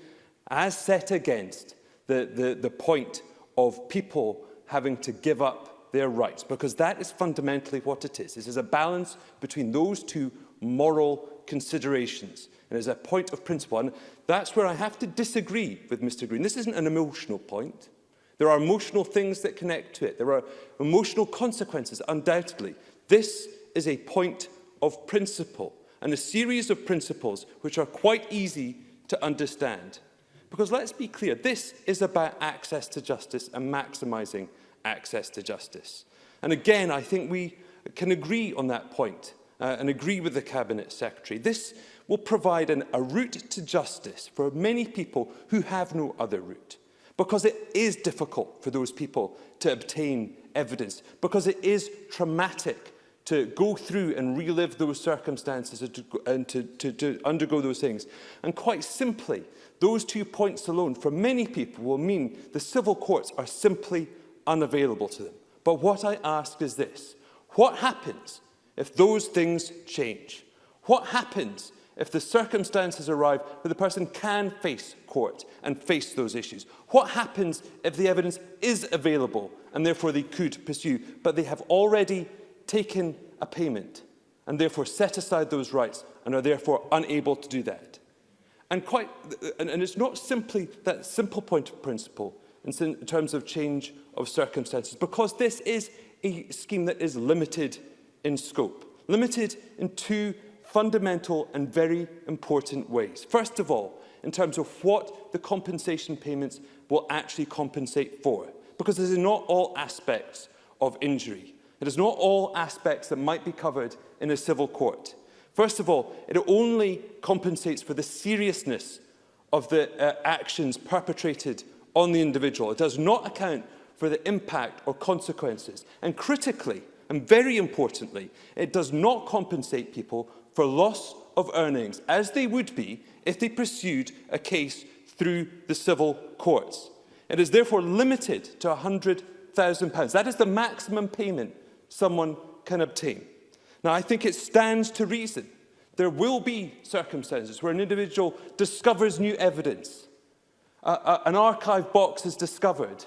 as set against the point of people having to give up their rights, because that is fundamentally what it is. This is a balance between those two moral considerations, and is a point of principle. And that's where I have to disagree with Mr Green. This isn't an emotional point. There are emotional things that connect to it. There are emotional consequences, undoubtedly. This is a point of principle, and a series of principles which are quite easy to understand. Because let's be clear, this is about access to justice and maximising access to justice. And again, I think we can agree on that point and agree with the Cabinet Secretary. This will provide a route to justice for many people who have no other route, because it is difficult for those people to obtain evidence, because it is traumatic to go through and relive those circumstances and to undergo those things. And quite simply, those 2 points alone, for many people, will mean the civil courts are simply unavailable to them. But what I ask is this: what happens if those things change? What happens if the circumstances arrive where the person can face court and face those issues? What happens if the evidence is available and therefore they could pursue, but they have already taken a payment and therefore set aside those rights and are therefore unable to do that? And it's not simply that simple point of principle in terms of change of circumstances, because this is a scheme that is limited in scope, limited in two fundamental and very important ways. First of all, in terms of what the compensation payments will actually compensate for, because this is not all aspects of injury. It is not all aspects that might be covered in a civil court. First of all, it only compensates for the seriousness of the actions perpetrated on the individual. It does not account for the impact or consequences. And critically, and very importantly, it does not compensate people for loss of earnings, as they would be if they pursued a case through the civil courts. It is therefore limited to £100,000. That is the maximum payment someone can obtain. Now, I think it stands to reason there will be circumstances where an individual discovers new evidence. An archive box is discovered.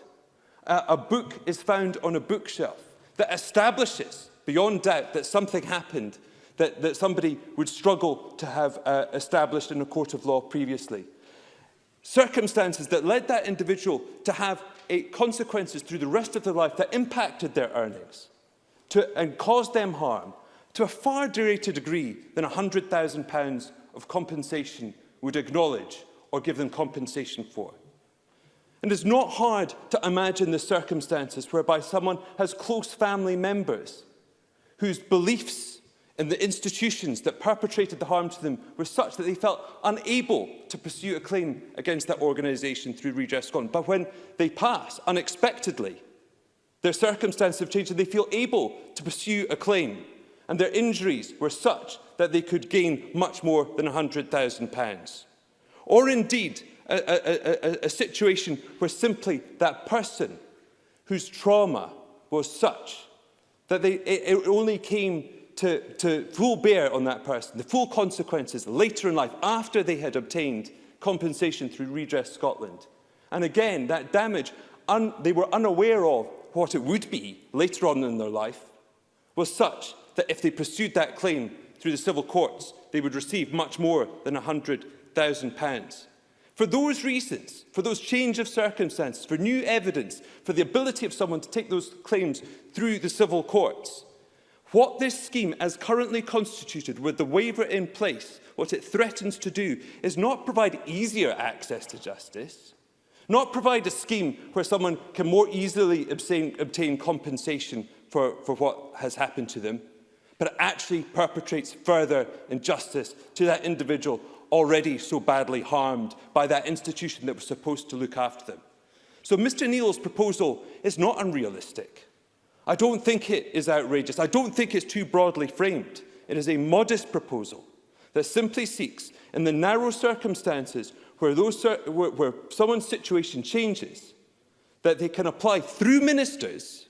A book is found on a bookshelf that establishes, beyond doubt, that something happened that somebody would struggle to have established in a court of law previously. Circumstances that led that individual to have consequences through the rest of their life that impacted their earnings and caused them harm to a far greater degree than £100,000 of compensation would acknowledge or give them compensation for. And it's not hard to imagine the circumstances whereby someone has close family members whose beliefs in the institutions that perpetrated the harm to them were such that they felt unable to pursue a claim against that organisation through Redress Scotland. But when they pass, unexpectedly, their circumstances have changed and they feel able to pursue a claim. and their injuries were such that they could gain much more than £100,000. Or indeed, a situation where simply that person whose trauma was such that it only came to full bear on that person, the full consequences later in life, after they had obtained compensation through Redress Scotland. And again, that damage, they were unaware of what it would be later on in their life, was such that if they pursued that claim through the civil courts, they would receive much more than £100,000. For those reasons, for those change of circumstances, for new evidence, for the ability of someone to take those claims through the civil courts, what this scheme, as currently constituted with the waiver in place, what it threatens to do is not provide easier access to justice, not provide a scheme where someone can more easily obtain compensation for what has happened to them, but it actually perpetrates further injustice to that individual already so badly harmed by that institution that was supposed to look after them. So Mr Neil's proposal is not unrealistic. I don't think it is outrageous. I don't think it's too broadly framed. It is a modest proposal that simply seeks, in the narrow circumstances where someone's situation changes, that they can apply through ministers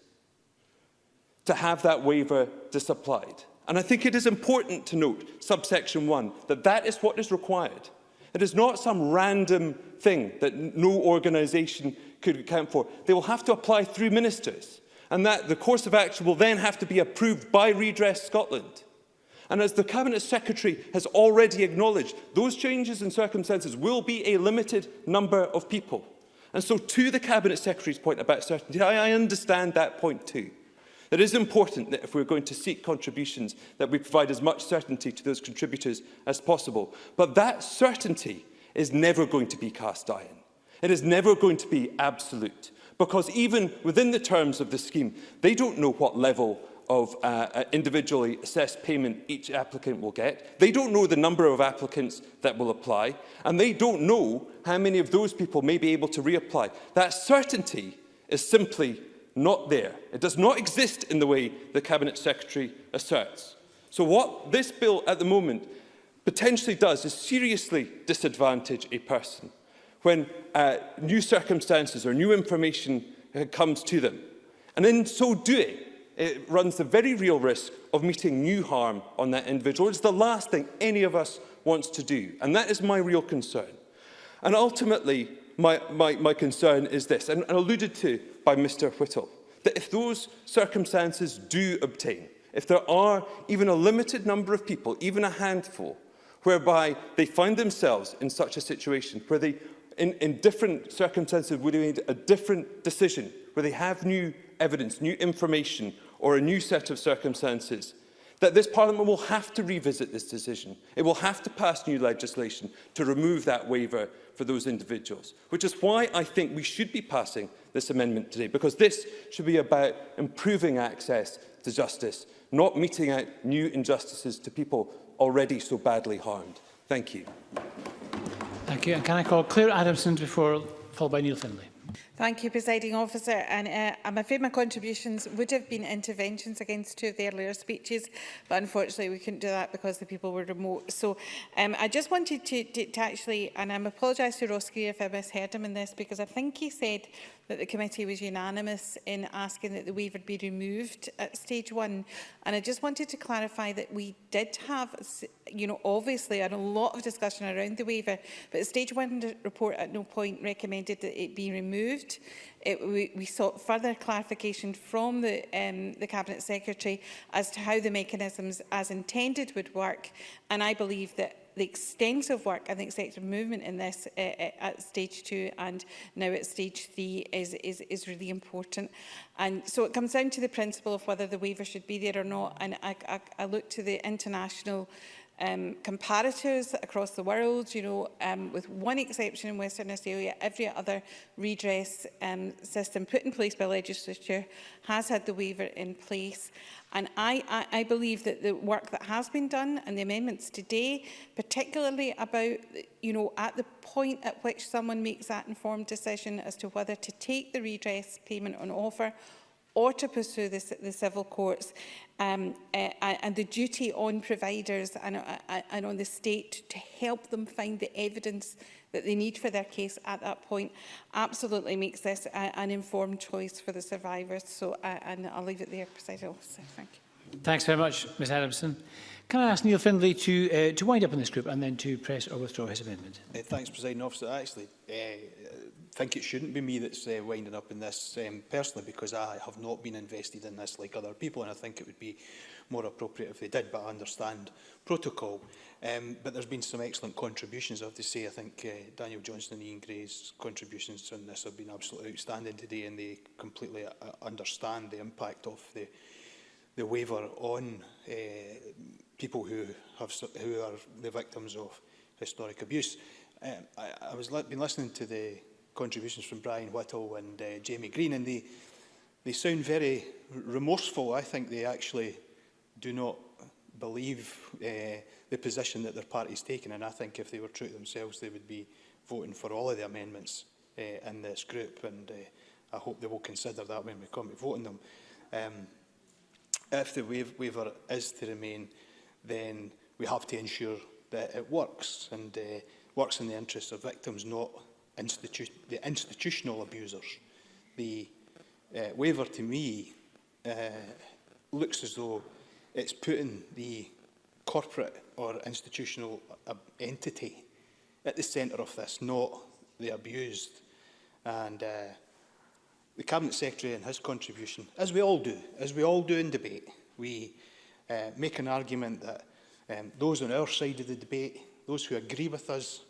to have that waiver disapplied. And I think it is important to note, subsection 1, that that is what is required. It is not some random thing that no organisation could account for. They will have to apply through ministers, and that the course of action will then have to be approved by Redress Scotland. And as the Cabinet Secretary has already acknowledged, those changes in circumstances will be a limited number of people. And so to the Cabinet Secretary's point about certainty, I understand that point too. It is important that if we're going to seek contributions, that we provide as much certainty to those contributors as possible. But that certainty is never going to be cast iron. It is never going to be absolute, because even within the terms of the scheme, they don't know what level of individually assessed payment each applicant will get. They don't know the number of applicants that will apply, and they don't know how many of those people may be able to reapply. That certainty is simply not there. It does not exist in the way the Cabinet Secretary asserts. So what this bill at the moment potentially does is seriously disadvantage a person when new circumstances or new information comes to them. And in so doing, it runs the very real risk of meeting new harm on that individual. It's the last thing any of us wants to do. And that is my real concern. And ultimately, my concern is this, and alluded to by Mr Whittle, that if those circumstances do obtain, if there are even a limited number of people, even a handful, whereby they find themselves in such a situation, where they, in different circumstances, would have made a different decision, where they have new evidence, new information, or a new set of circumstances, that this Parliament will have to revisit this decision. It will have to pass new legislation to remove that waiver for those individuals, which is why I think we should be passing this amendment today, because this should be about improving access to justice, not meting out new injustices to people already so badly harmed. Thank you. Thank you. And can I call Claire Adamson followed by Neil Findlay? Thank you, Presiding Officer. And I'm afraid my contributions would have been interventions against two of the earlier speeches, but unfortunately we couldn't do that because the people were remote. So I just wanted to actually, and I apologise to Ross Greer if I misheard him in this, because I think he said that the committee was unanimous in asking that the waiver be removed at stage 1. And I just wanted to clarify that we did have, obviously a lot of discussion around the waiver, but the stage 1 report at no point recommended that it be removed. We sought further clarification from the Cabinet Secretary as to how the mechanisms as intended would work, and I believe that the extensive work and the executive movement in this at stage 2 and now at stage 3 is really important. And so it comes down to the principle of whether the waiver should be there or not. And I look to the international comparators across the world, with one exception in Western Australia, every other redress system put in place by legislature has had the waiver in place. And I believe that the work that has been done and the amendments today, particularly about, at the point at which someone makes that informed decision as to whether to take the redress payment on offer or to pursue the civil courts, and the duty on providers and on the state to help them find the evidence that they need for their case at that point absolutely makes this an informed choice for the survivors. So, and I'll leave it there, Presiding Officer. Thank you. Thanks very much, Ms Adamson. Can I ask Neil Findlay to wind up on this group and then to press or withdraw his amendment? Thanks, Presiding Officer. I actually think it shouldn't be me that's winding up in this personally, because I have not been invested in this like other people, and I think it would be more appropriate if they did, but I understand protocol. But there's been some excellent contributions, I have to say. I think Daniel Johnson and Ian Gray's contributions on this have been absolutely outstanding today, and they completely understand the impact of the waiver on people who are the victims of historic abuse. I was been listening to the contributions from Brian Whittle and Jamie Green, and they sound very remorseful. I think they actually do not believe the position that their party's taken, and I think if they were true to themselves, they would be voting for all of the amendments in this group, and I hope they will consider that when we come to voting them. If the waiver is to remain, then we have to ensure that it works, and works in the interests of victims, not the institutional abusers. The waiver, to me, looks as though it's putting the corporate or institutional entity at the centre of this, not the abused. And the Cabinet Secretary in his contribution, as we all do in debate, we make an argument that those on our side of the debate, those who agree with us,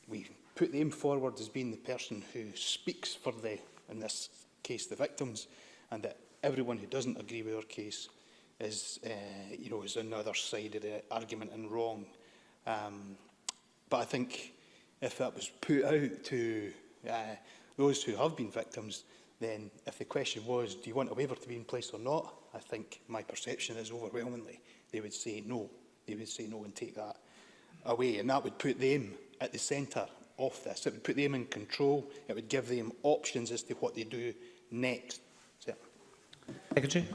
we put them forward as being the person who speaks for in this case, the victims, and that everyone who doesn't agree with our case is on the other side of the argument and wrong. But I think if that was put out to those who have been victims, then if the question was, do you want a waiver to be in place or not, I think my perception is overwhelmingly they would say no. They would say no and take that away. And that would put them at the centre of this. It would put them in control. It would give them options as to what they do next. So. Secretary.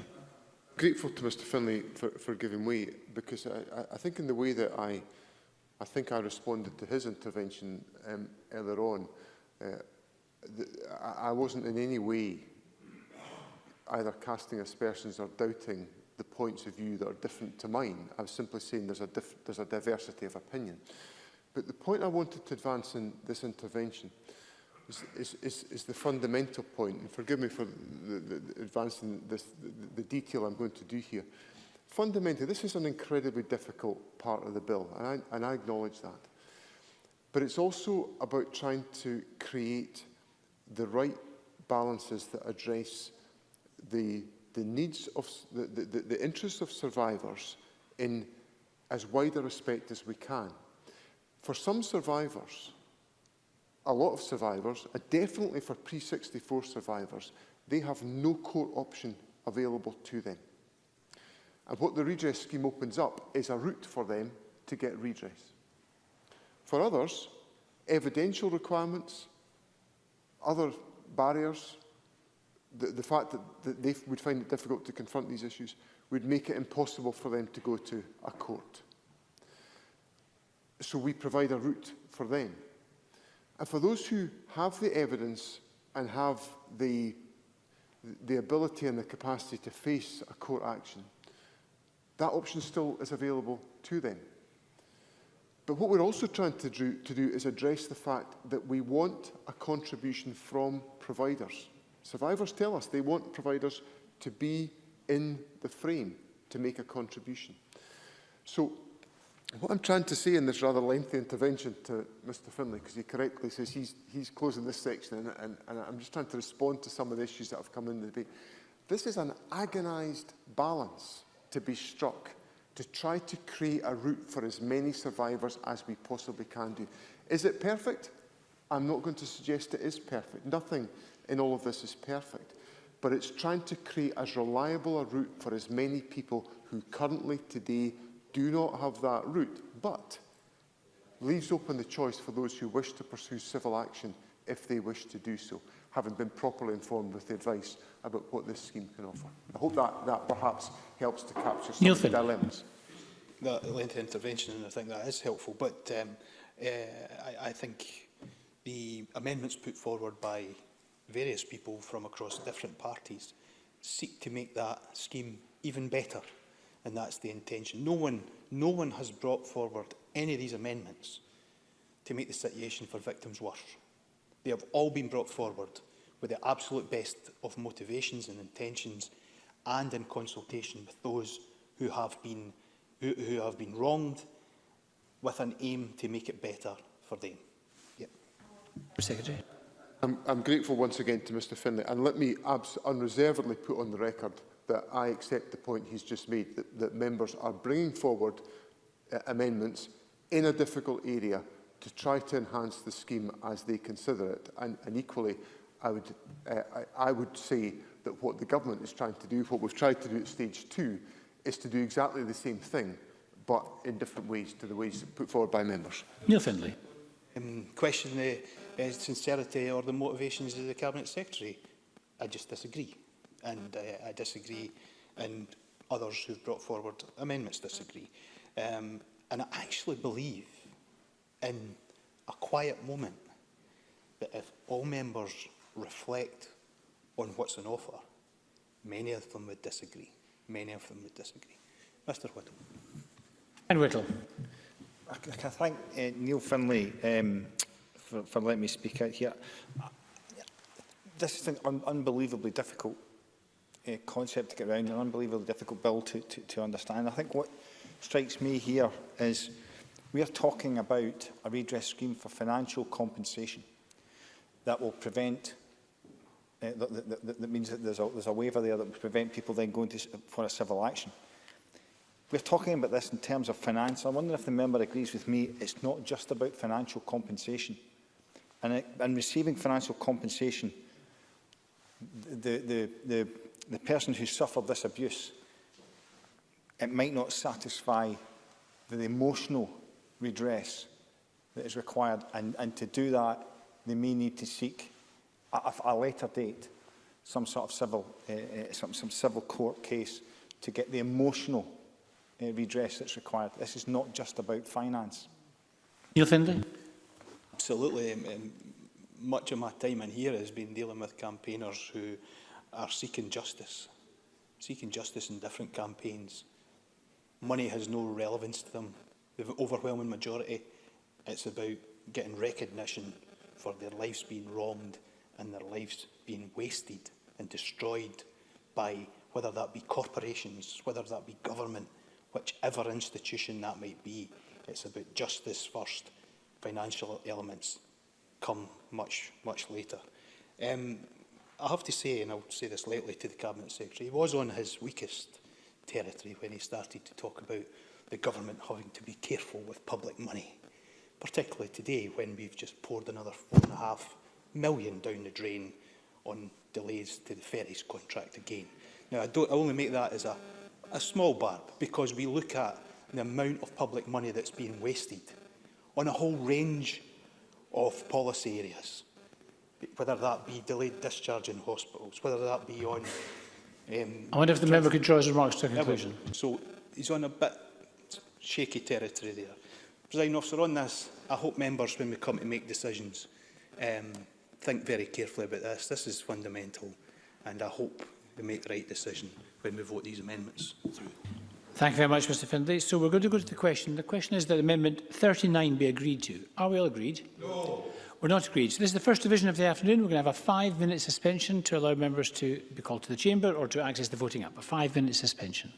Grateful to Mr Findlay for giving way, because I think in the way that I think I responded to his intervention earlier on, I wasn't in any way either casting aspersions or doubting the points of view that are different to mine. I was simply saying there's a diversity of opinion. But the point I wanted to advance in this intervention is the fundamental point, and forgive me for advancing the detail I'm going to do here. Fundamentally, this is an incredibly difficult part of the bill, and I acknowledge that. But it's also about trying to create the right balances that address the needs of the interests of survivors in as wide a respect as we can. For some survivors, a lot of survivors, definitely for pre-64 survivors, they have no court option available to them. And what the redress scheme opens up is a route for them to get redress. For others, evidential requirements, other barriers, the fact that they would find it difficult to confront these issues would make it impossible for them to go to a court. So we provide a route for them. And for those who have the evidence and have the ability and the capacity to face a court action, that option still is available to them. But what we're also trying to do is address the fact that we want a contribution from providers. Survivors tell us they want providers to be in the frame to make a contribution. So what I'm trying to say in this rather lengthy intervention to Mr Findlay, because he correctly says he's closing this section, and I'm just trying to respond to some of the issues that have come in the debate. This is an agonised balance to be struck to try to create a route for as many survivors as we possibly can do. Is it perfect? I'm not going to suggest it is perfect. Nothing in all of this is perfect. But it's trying to create as reliable a route for as many people who currently today do not have that route, but leaves open the choice for those who wish to pursue civil action if they wish to do so, having been properly informed with the advice about what this scheme can offer. I hope that perhaps helps to capture some of the dilemmas. That lengthy intervention, and I think that is helpful. But I think the amendments put forward by various people from across different parties seek to make that scheme even better, and that's the intention. No one has brought forward any of these amendments to make the situation for victims worse. They have all been brought forward with the absolute best of motivations and intentions, and in consultation with those who have been wronged, with an aim to make it better for them. Yep. Secretary. I'm grateful once again to Mr Finlay, and let me unreservedly put on the record that I accept the point he's just made, that members are bringing forward amendments in a difficult area to try to enhance the scheme as they consider it. And equally, I would say that what the government is trying to do, what we've tried to do at stage 2, is to do exactly the same thing, but in different ways to the ways put forward by members. Neil Findlay. Question the sincerity or the motivations of the Cabinet Secretary. I just disagree, and I disagree, and others who've brought forward amendments disagree. And I actually believe, in a quiet moment, that if all members reflect on what's on offer, many of them would disagree. Many of them would disagree. Mr Whittle. And Whittle. I thank Neil Findlay for letting me speak out here. This is an unbelievably difficult concept to get around, an unbelievably difficult bill to understand. I think what strikes me here is we are talking about a redress scheme for financial compensation that will prevent, that means that there's a waiver there that will prevent people then going for a civil action. We're talking about this in terms of finance. I wonder if the member agrees with me, it's not just about financial compensation. And receiving financial compensation, the person who suffered this abuse, it might not satisfy the emotional redress that is required. And to do that, they may need to seek a later date, some sort of civil, some civil court case to get the emotional redress that's required. This is not just about finance. Neil Findlay. Absolutely. Much of my time in here has been dealing with campaigners who are seeking justice in different campaigns. Money has no relevance to them. The overwhelming majority, it's about getting recognition for their lives being wronged and their lives being wasted and destroyed by whether that be corporations, whether that be government, whichever institution that might be. It's about justice first. Financial elements come much later. I have to say, and I'll say this lately to the Cabinet Secretary, he was on his weakest territory when he started to talk about the government having to be careful with public money, particularly today when we've just poured another £4.5 million down the drain on delays to the ferries contract again. Now, I only make that as a small barb, because we look at the amount of public money that's being wasted on a whole range of policy areas, whether that be delayed discharge in hospitals, whether that be on... I wonder if the member could draw his remarks to a conclusion. So he's on a bit shaky territory there. Presiding Officer, on this, I hope members, when we come to make decisions, think very carefully about this. This is fundamental, and I hope they make the right decision when we vote these amendments through. Thank you very much, Mr Findlay. So we're going to go to the question. The question is that Amendment 39 be agreed to. Are we all agreed? No. We're not agreed. So this is the first division of the afternoon. We're going to have a 5-minute suspension to allow members to be called to the chamber or to access the voting app. A 5-minute suspension.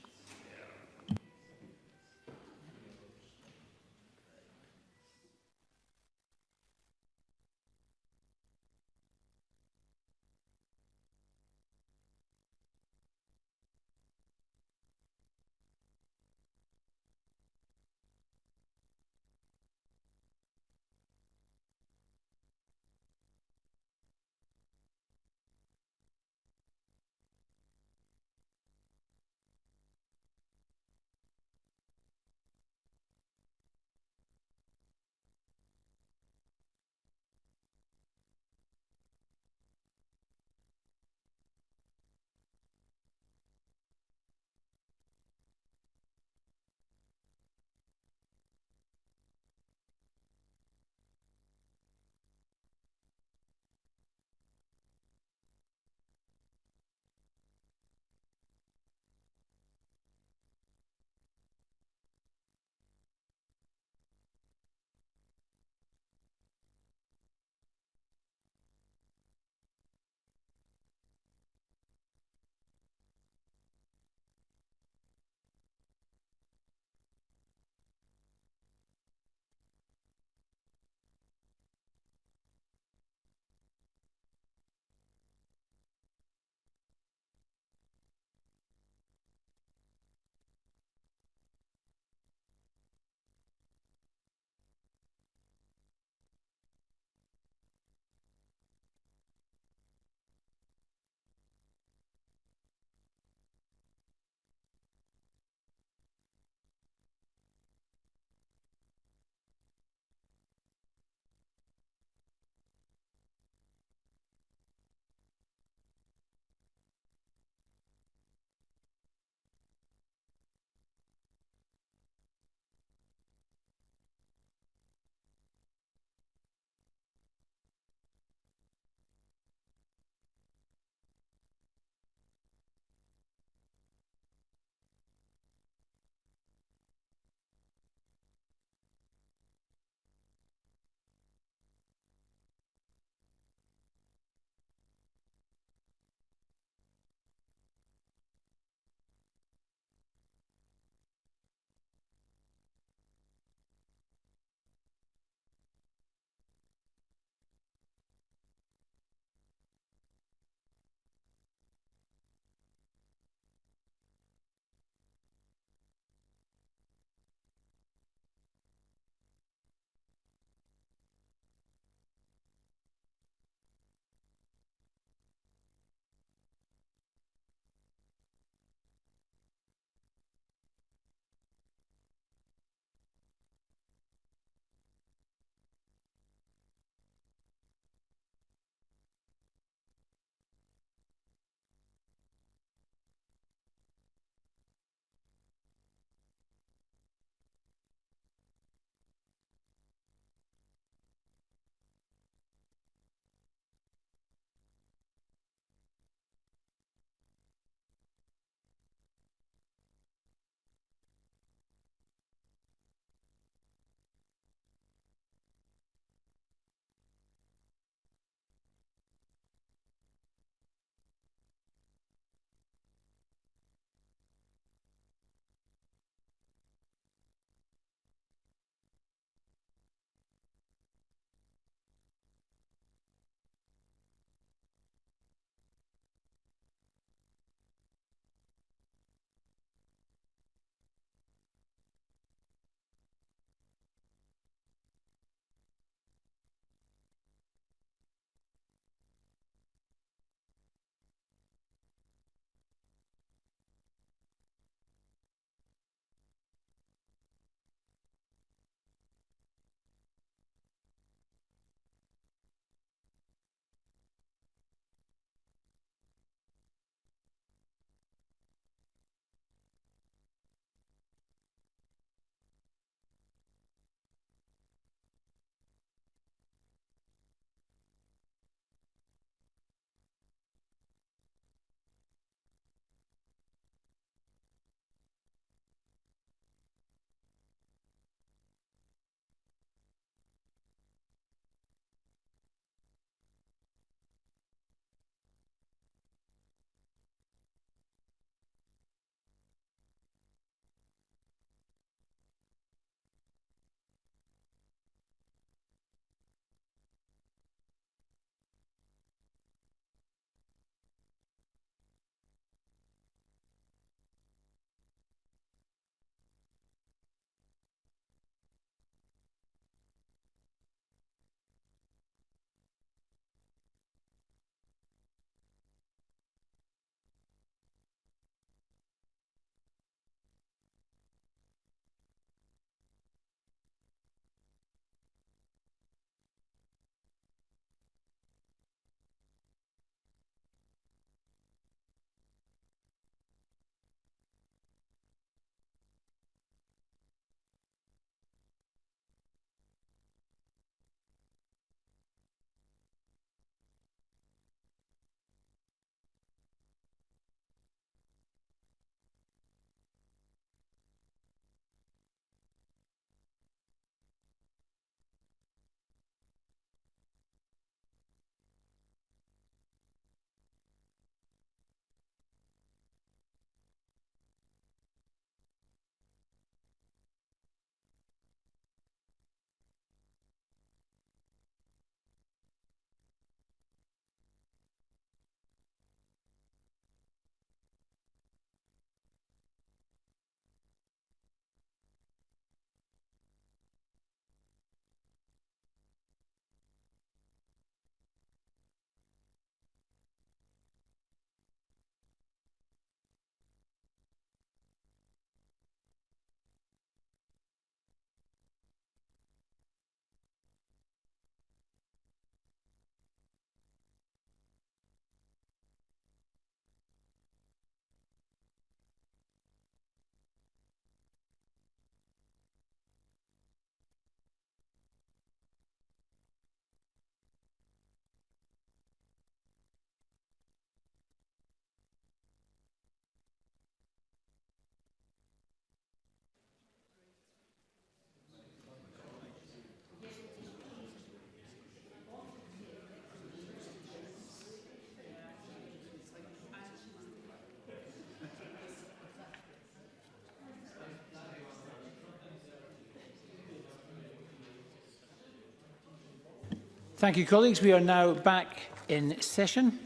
Thank you, colleagues. We are now back in session.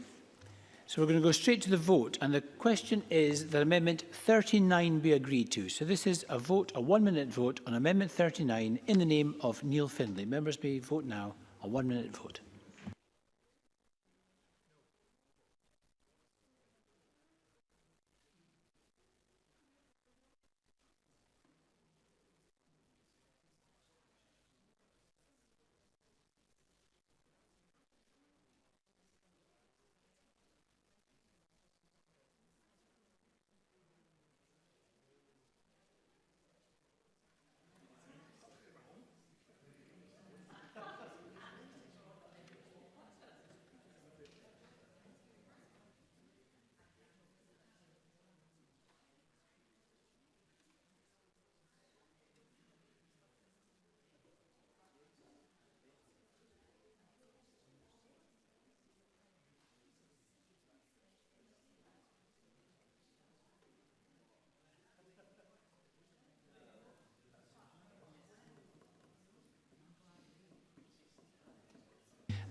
So we're going to go straight to the vote. And the question is that Amendment 39 be agreed to. So this is a vote, a 1-minute vote on Amendment 39 in the name of Neil Findlay. Members may vote now. A 1-minute vote.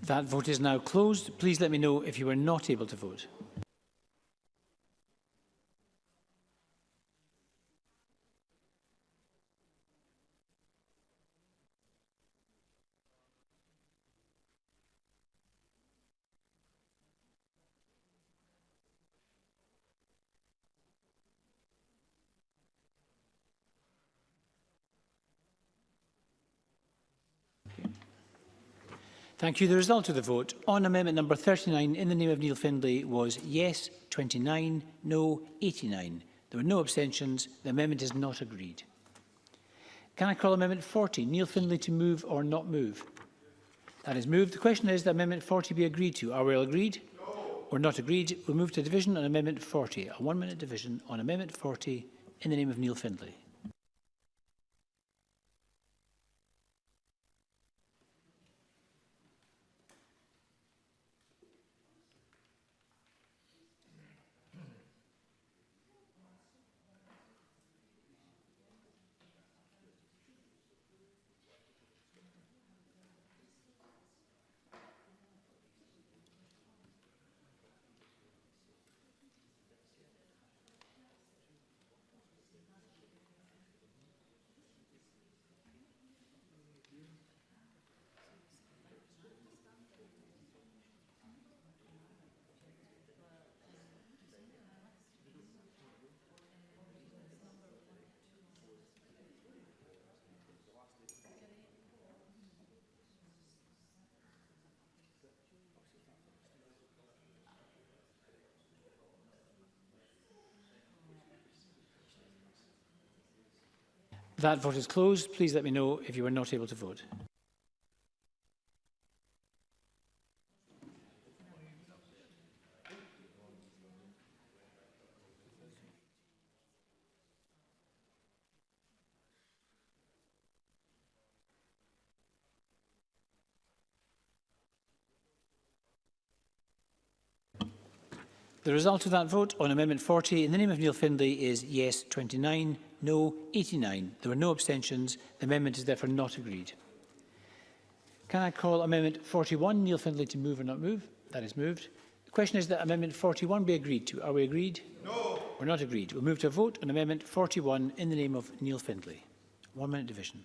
That vote is now closed. Please let me know if you were not able to vote. Thank you. The result of the vote on amendment number 39 in the name of Neil Findlay was yes 29, no 89. There were no abstentions. The amendment is not agreed. Can I call amendment 40, Neil Findlay, to move or not move? That is moved. The question is that amendment 40 be agreed to. Are we all agreed? No. Or not agreed? We'll move to division on amendment 40. A 1-minute division on amendment 40 in the name of Neil Findlay. That vote is closed. Please let me know if you were not able to vote. The result of that vote on Amendment 40 in the name of Neil Findlay is yes 29, no 89. There were no abstentions. The amendment is therefore not agreed. Can I call Amendment 41, Neil Findlay, to move or not move? That is moved. The question is that Amendment 41 be agreed to. Are we agreed? No. We're not agreed. We'll move to a vote on Amendment 41 in the name of Neil Findlay. 1-minute division.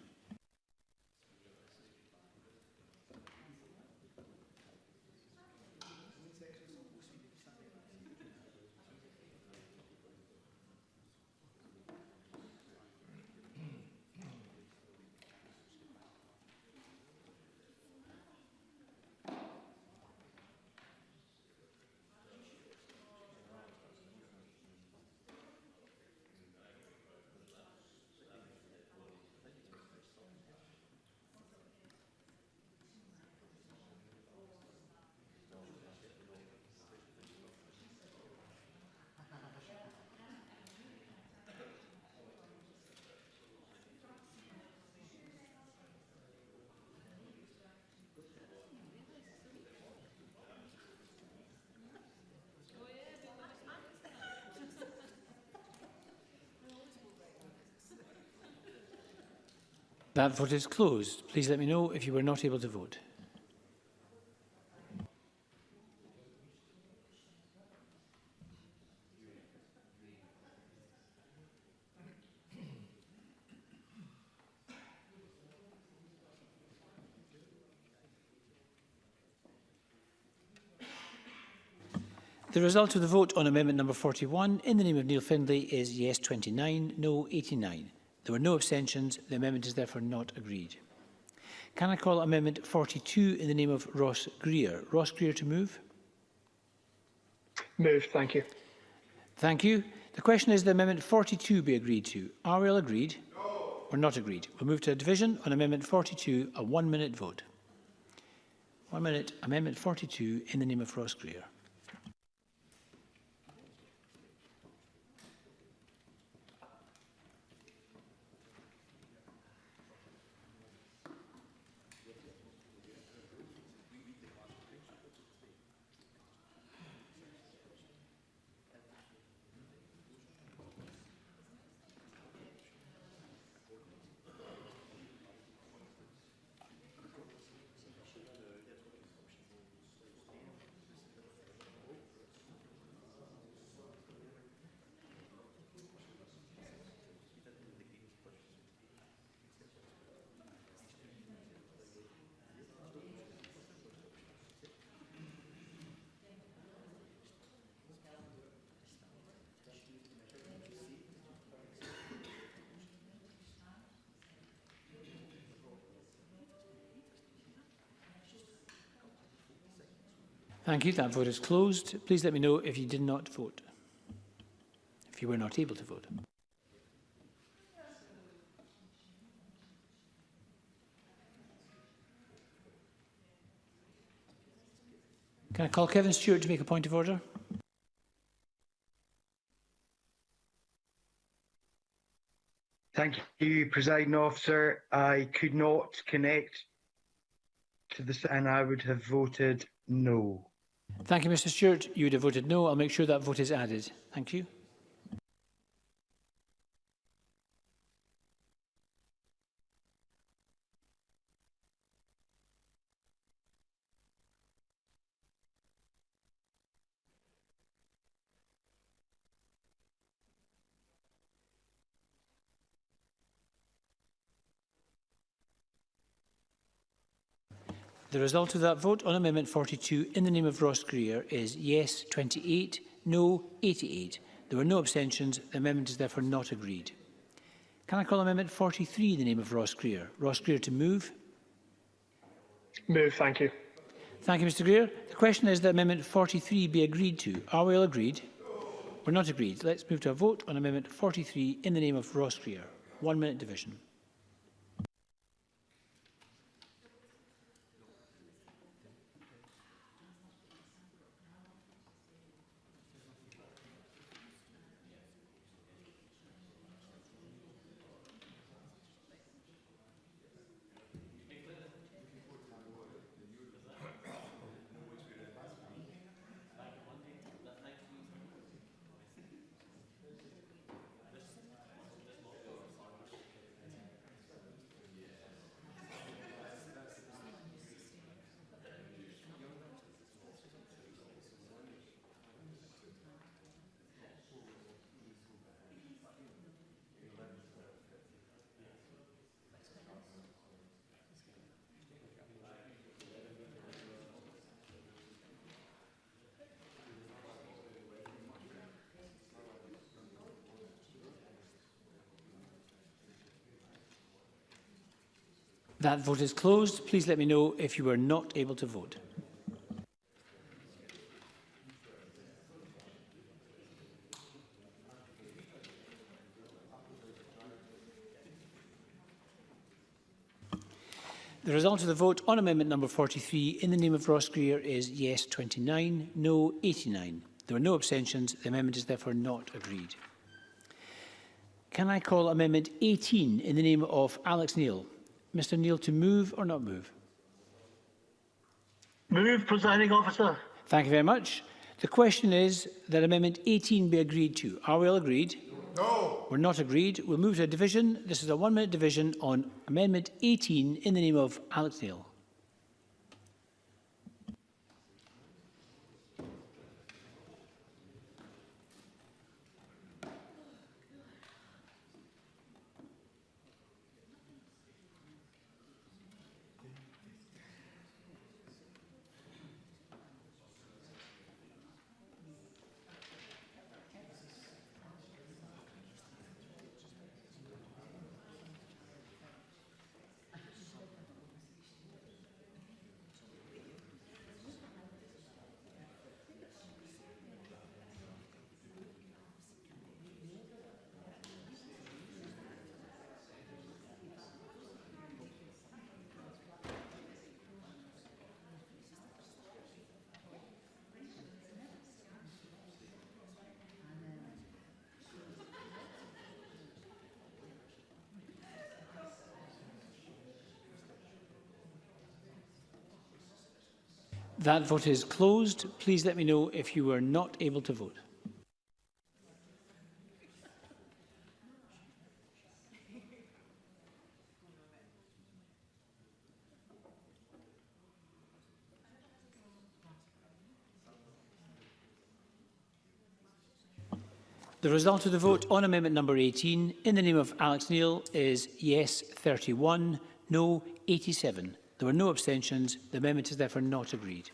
That vote is closed. Please let me know if you were not able to vote. The result of the vote on amendment number 41 in the name of Neil Findlay is yes 29, no 89. There were no abstentions. The amendment is therefore not agreed. Can I call amendment 42 in the name of Ross Greer? Ross Greer to move. Move, thank you. Thank you. The question is that amendment 42 be agreed to. Are we all agreed? No. Or not agreed? We'll move to a division on amendment 42, a 1 minute vote. 1 minute, amendment 42 in the name of Ross Greer. Thank you. That vote is closed. Please let me know if you did not vote, if you were not able to vote. Can I call Kevin Stewart to make a point of order? Thank you, Presiding Officer. I could not connect to this and I would have voted no. Thank you, Mr. Stewart. You would have voted no. I'll make sure that vote is added. Thank you. The result of that vote on Amendment 42 in the name of Ross Greer is yes 28, no 88. There were no abstentions. The amendment is therefore not agreed. Can I call Amendment 43 in the name of Ross Greer? Ross Greer to move. Move, thank you. Thank you, Mr. Greer. The question is that Amendment 43 be agreed to. Are we all agreed? We're not agreed. Let's move to a vote on Amendment 43 in the name of Ross Greer. 1 minute division. That vote is closed. Please let me know if you were not able to vote. The result of the vote on amendment number 43 in the name of Ross Greer is yes 29, no 89. There were no abstentions. The amendment is therefore not agreed. Can I call amendment 18 in the name of Alex Neil? Mr. Neil to move or not move? Move, Presiding Officer. Thank you very much. The question is that amendment 18 be agreed to. Are we all agreed? No. We're not agreed. We'll move to a division. This is a 1 minute division on amendment 18 in the name of Alex Neil. That vote is closed. Please let me know if you were not able to vote. The result of the vote on amendment number 18 in the name of Alex Neil is yes 31, no 87. There were no abstentions. The amendment is therefore not agreed.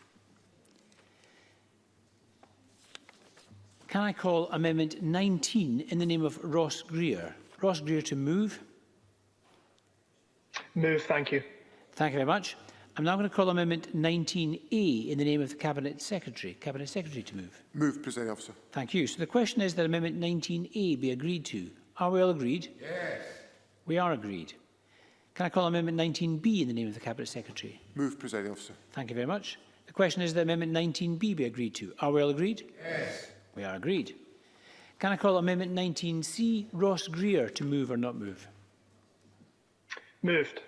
Can I call amendment 19 in the name of Ross Greer? Ross Greer to move. Move, thank you. Thank you very much. I'm now going to call amendment 19A in the name of the Cabinet Secretary. Cabinet Secretary to move. Move, Presiding Officer. Thank you. So the question is that amendment 19A be agreed to. Are we all agreed? Yes. We are agreed. Can I call amendment 19B in the name of the Cabinet Secretary? Move, Presiding Officer. Thank you very much. The question is that amendment 19B be agreed to. Are we all agreed? Yes. We are agreed. Can I call amendment 19C, Ross Greer, to move or not move? Moved.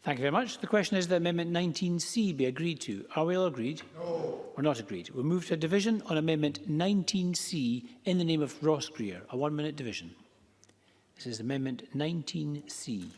Thank you very much. The question is that amendment 19C be agreed to. Are we all agreed? No. Or not agreed? We'll move to a division on amendment 19C in the name of Ross Greer, a 1-minute division. This is amendment 19C.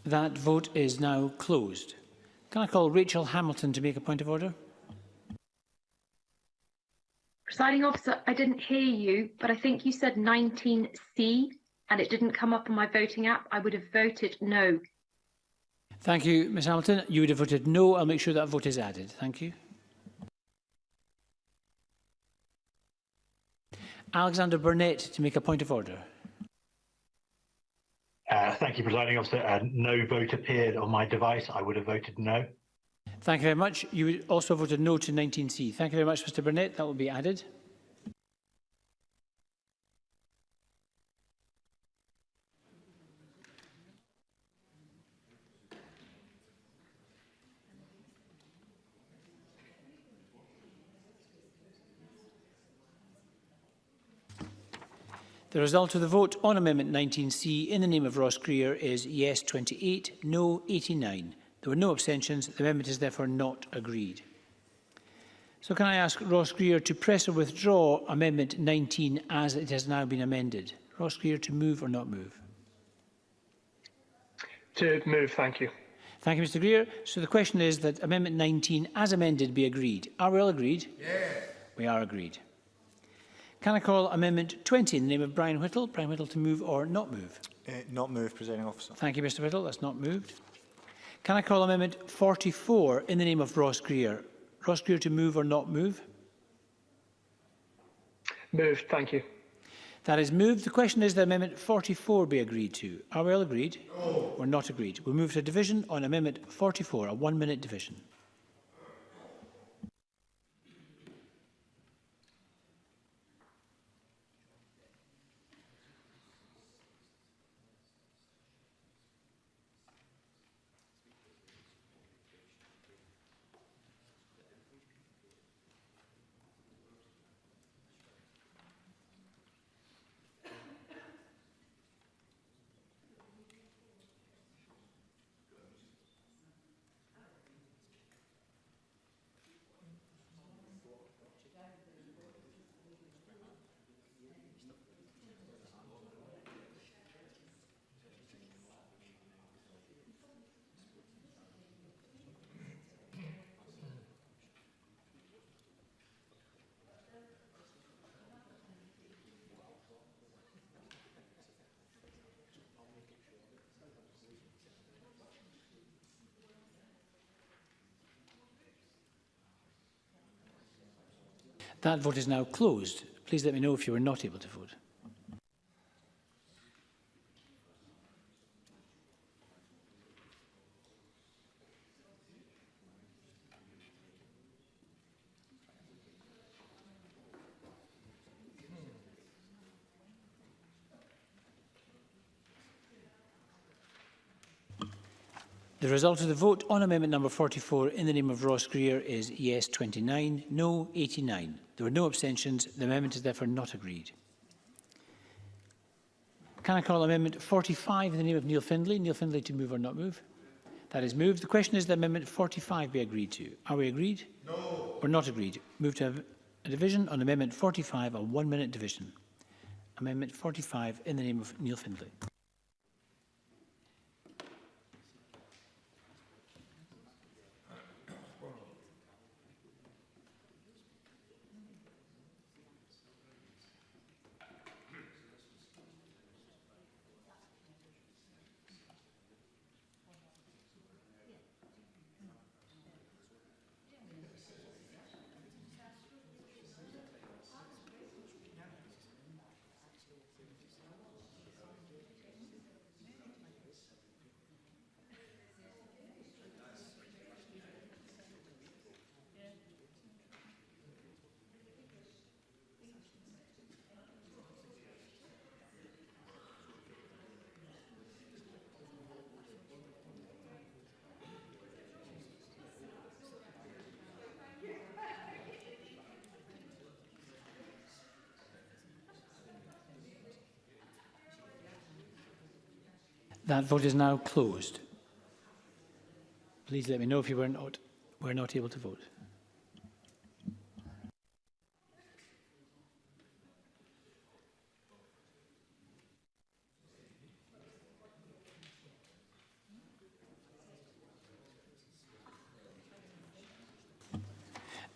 That vote is now closed. Can I call Rachel Hamilton to make a point of order? Presiding Officer, I didn't hear you, but I think you said 19C and it didn't come up on my voting app. I would have voted no. Thank you, Ms Hamilton. You would have voted no. I'll make sure that vote is added. Thank you. Alexander Burnett to make a point of order. Thank you, Presiding Officer. No vote appeared on my device. I would have voted no. Thank you very much. You would also voted no to 19C. Thank you very much, Mr Burnett. That will be added. The result of the vote on Amendment 19C in the name of Ross Greer is yes 28, no 89. There were no abstentions. The amendment is therefore not agreed. So can I ask Ross Greer to press or withdraw Amendment 19 as it has now been amended? Ross Greer to move or not move? To move, thank you. Thank you, Mr Greer. So the question is that Amendment 19 as amended be agreed. Are we all agreed? Yes. We are agreed. Can I call Amendment 20 in the name of Brian Whittle? Brian Whittle to move or not move? Not move, Presiding Officer. Thank you, Mr Whittle. That's not moved. Can I call Amendment 44 in the name of Ross Greer? Ross Greer to move or not move? Moved, thank you. That is moved. The question is that Amendment 44 be agreed to. Are we all agreed? No. Or not agreed? We'll move to a division on Amendment 44, a 1-minute division. That vote is now closed. Please let me know if you were not able to vote. The result of the vote on amendment number 44 in the name of Ross Greer is yes 29, no 89. There were no abstentions. The amendment is therefore not agreed. Can I call amendment 45 in the name of Neil Findlay? Neil Findlay to move or not move? That is moved. The question is that amendment 45 be agreed to. Are we agreed? No. Or not agreed? Move to a division on amendment 45, a 1-minute division. Amendment 45 in the name of Neil Findlay. That vote is now closed. Please let me know if you were not able to vote.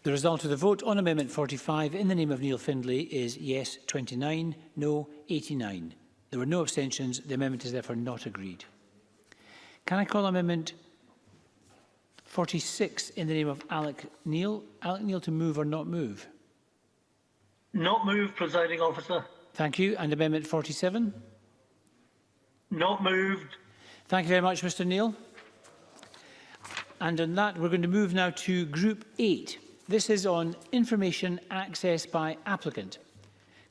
The result of the vote on Amendment 45 in the name of Neil Findlay is yes 29, no 89. There were no abstentions. The amendment is therefore not agreed. Can I call Amendment 46 in the name of Alec Neil? Alec Neil to move or not move? Not move, Presiding Officer. Thank you. And Amendment 47? Not moved. Thank you very much, Mr Neil. And on that, we're going to move now to Group 8. This is on information access by applicant.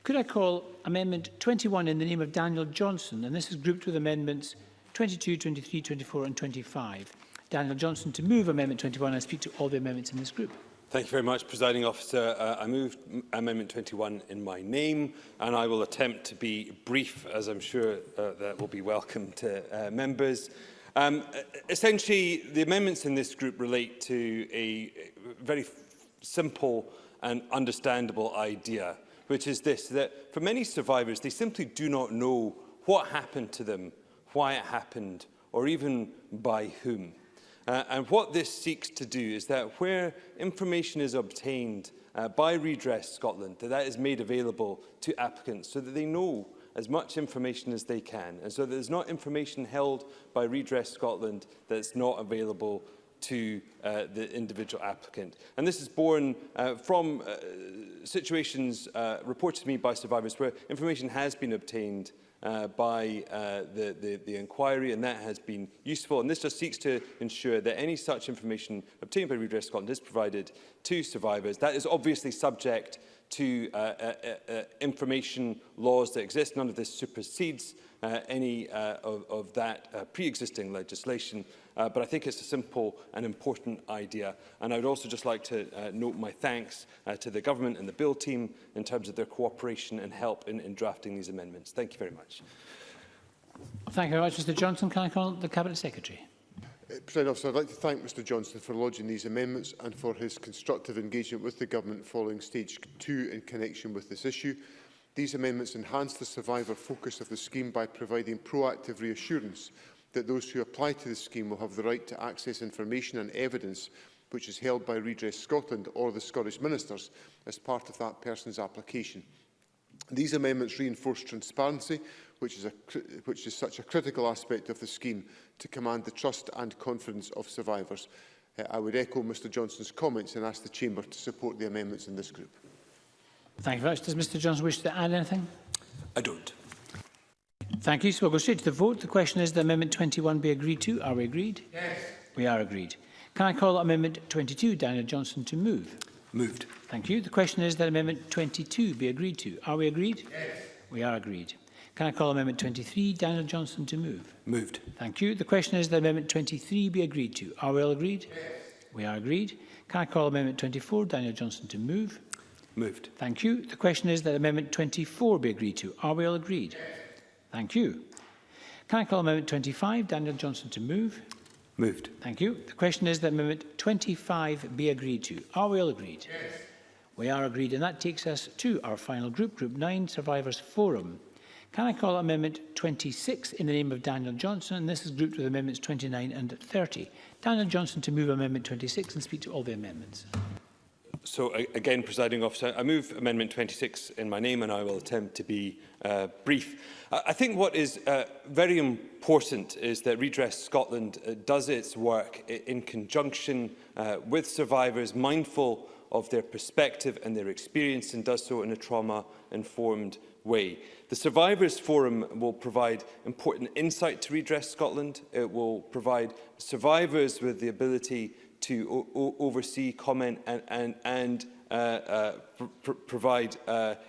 Could I call Amendment 21 in the name of Daniel Johnson? And this is grouped with Amendments 22, 23, 24 and 25. Daniel Johnson to move Amendment 21 and speak to all the amendments in this group. Thank you very much, Presiding Officer. I move Amendment 21 in my name, and I will attempt to be brief, as I'm sure that will be welcome to members. Essentially, the amendments in this group relate to a very simple and understandable idea, which is this, that for many survivors, they simply do not know what happened to them, why it happened, or even by whom. And what this seeks to do is that where information is obtained by Redress Scotland, that is made available to applicants so that they know as much information as they can, and so that there's not information held by Redress Scotland that's not available to the individual applicant. And this is born from situations reported to me by survivors where information has been obtained by the inquiry, and that has been useful. And this just seeks to ensure that any such information obtained by Redress Scotland is provided to survivors. That is obviously subject to information laws that exist. None of this supersedes any of that pre-existing legislation. But I think it's a simple and important idea. And I would also just like to note my thanks to the Government and the Bill team in terms of their cooperation and help in drafting these amendments. Thank you very much. Thank you very much, Mr Johnson. Can I call the Cabinet Secretary? President Officer, I'd like to thank Mr Johnson for lodging these amendments and for his constructive engagement with the Government following Stage 2 in connection with this issue. These amendments enhance the survivor focus of the scheme by providing proactive reassurance that those who apply to the scheme will have the right to access information and evidence which is held by Redress Scotland or the Scottish Ministers as part of that person's application. These amendments reinforce transparency, which is such a critical aspect of the scheme to command the trust and confidence of survivors. I would echo Mr Johnson's comments and ask the Chamber to support the amendments in this group. Thank you very much. Does Mr Johnson wish to add anything? I don't. Thank you. So we'll go straight to the vote. The question is that Amendment 21 be agreed to. Are we agreed? Yes. We are agreed. Can I call Amendment 22, Daniel Johnson, to move? Moved. Thank you. The question is that Amendment 22 be agreed to. Are we agreed? Yes. We are agreed. Can I call Amendment 23, Daniel Johnson, to move? Moved. Thank you. The question is that Amendment 23 be agreed to. Are we all agreed? Yes. We are agreed. Can I call Amendment 24, Daniel Johnson, to move? Moved. Thank you. The question is that Amendment 24 be agreed to. Are we all agreed? Yes. Thank you. Can I call Amendment 25, Daniel Johnson, to move? Moved. Thank you. The question is that Amendment 25 be agreed to. Are we all agreed? Yes. We are agreed, and that takes us to our final group, Group 9, Survivors Forum. Can I call Amendment 26 in the name of Daniel Johnson? And this is grouped with Amendments 29 and 30. Daniel Johnson to move Amendment 26 and speak to all the amendments. So again, Presiding Officer, I move Amendment 26 in my name, and I will attempt to be brief. I think what is very important is that Redress Scotland does its work in conjunction with survivors, mindful of their perspective and their experience, and does so in a trauma-informed way. The Survivors Forum will provide important insight to Redress Scotland. It will provide survivors with the ability to oversee, comment and provide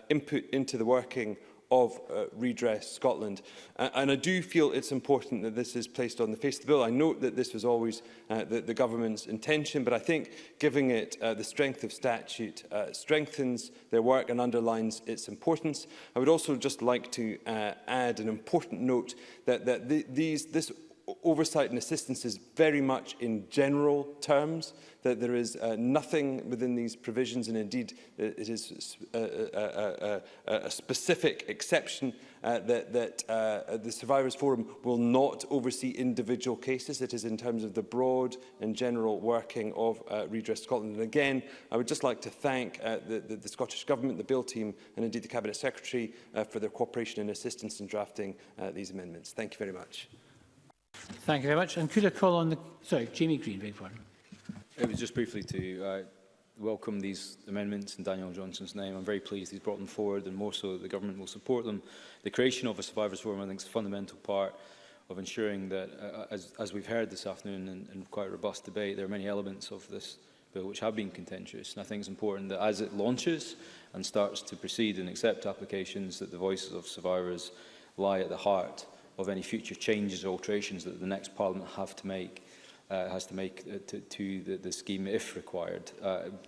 input into the working of Redress Scotland. And I do feel it's important that this is placed on the face of the bill. I note that this was always the government's intention, but I think giving it the strength of statute strengthens their work and underlines its importance. I would also just like to add an important note that this oversight and assistance is very much in general terms, that there is nothing within these provisions, and indeed it is a specific exception that the Survivors Forum will not oversee individual cases. It is in terms of the broad and general working of Redress Scotland. And again, I would just like to thank the Scottish Government, the Bill team, and indeed the Cabinet Secretary for their cooperation and assistance in drafting these amendments. Thank you very much. Thank you very much. And could I call on the... Sorry, Jamie Green, beg pardon. It was just briefly to welcome these amendments in Daniel Johnson's name. I'm very pleased he's brought them forward, and more so that the government will support them. The creation of a Survivors Forum, I think, is a fundamental part of ensuring that, as we've heard this afternoon in quite a robust debate, there are many elements of this bill which have been contentious. And I think it's important that as it launches and starts to proceed and accept applications, that the voices of survivors lie at the heart of any future changes or alterations that the next Parliament has to make to the scheme if required.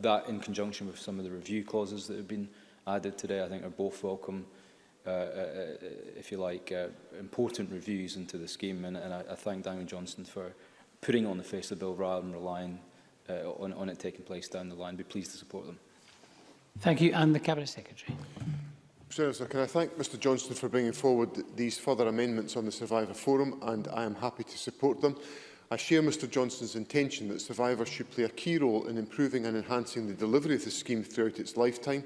That, in conjunction with some of the review clauses that have been added today, I think are both welcome, if you like, important reviews into the scheme. And I thank Daniel Johnson for putting it on the face of the bill rather than relying on it taking place down the line. Be pleased to support them. Thank you. And the Cabinet Secretary. Senator, can I thank Mr Johnson for bringing forward these further amendments on the Survivor Forum, and I am happy to support them. I share Mr Johnson's intention that survivors should play a key role in improving and enhancing the delivery of the scheme throughout its lifetime.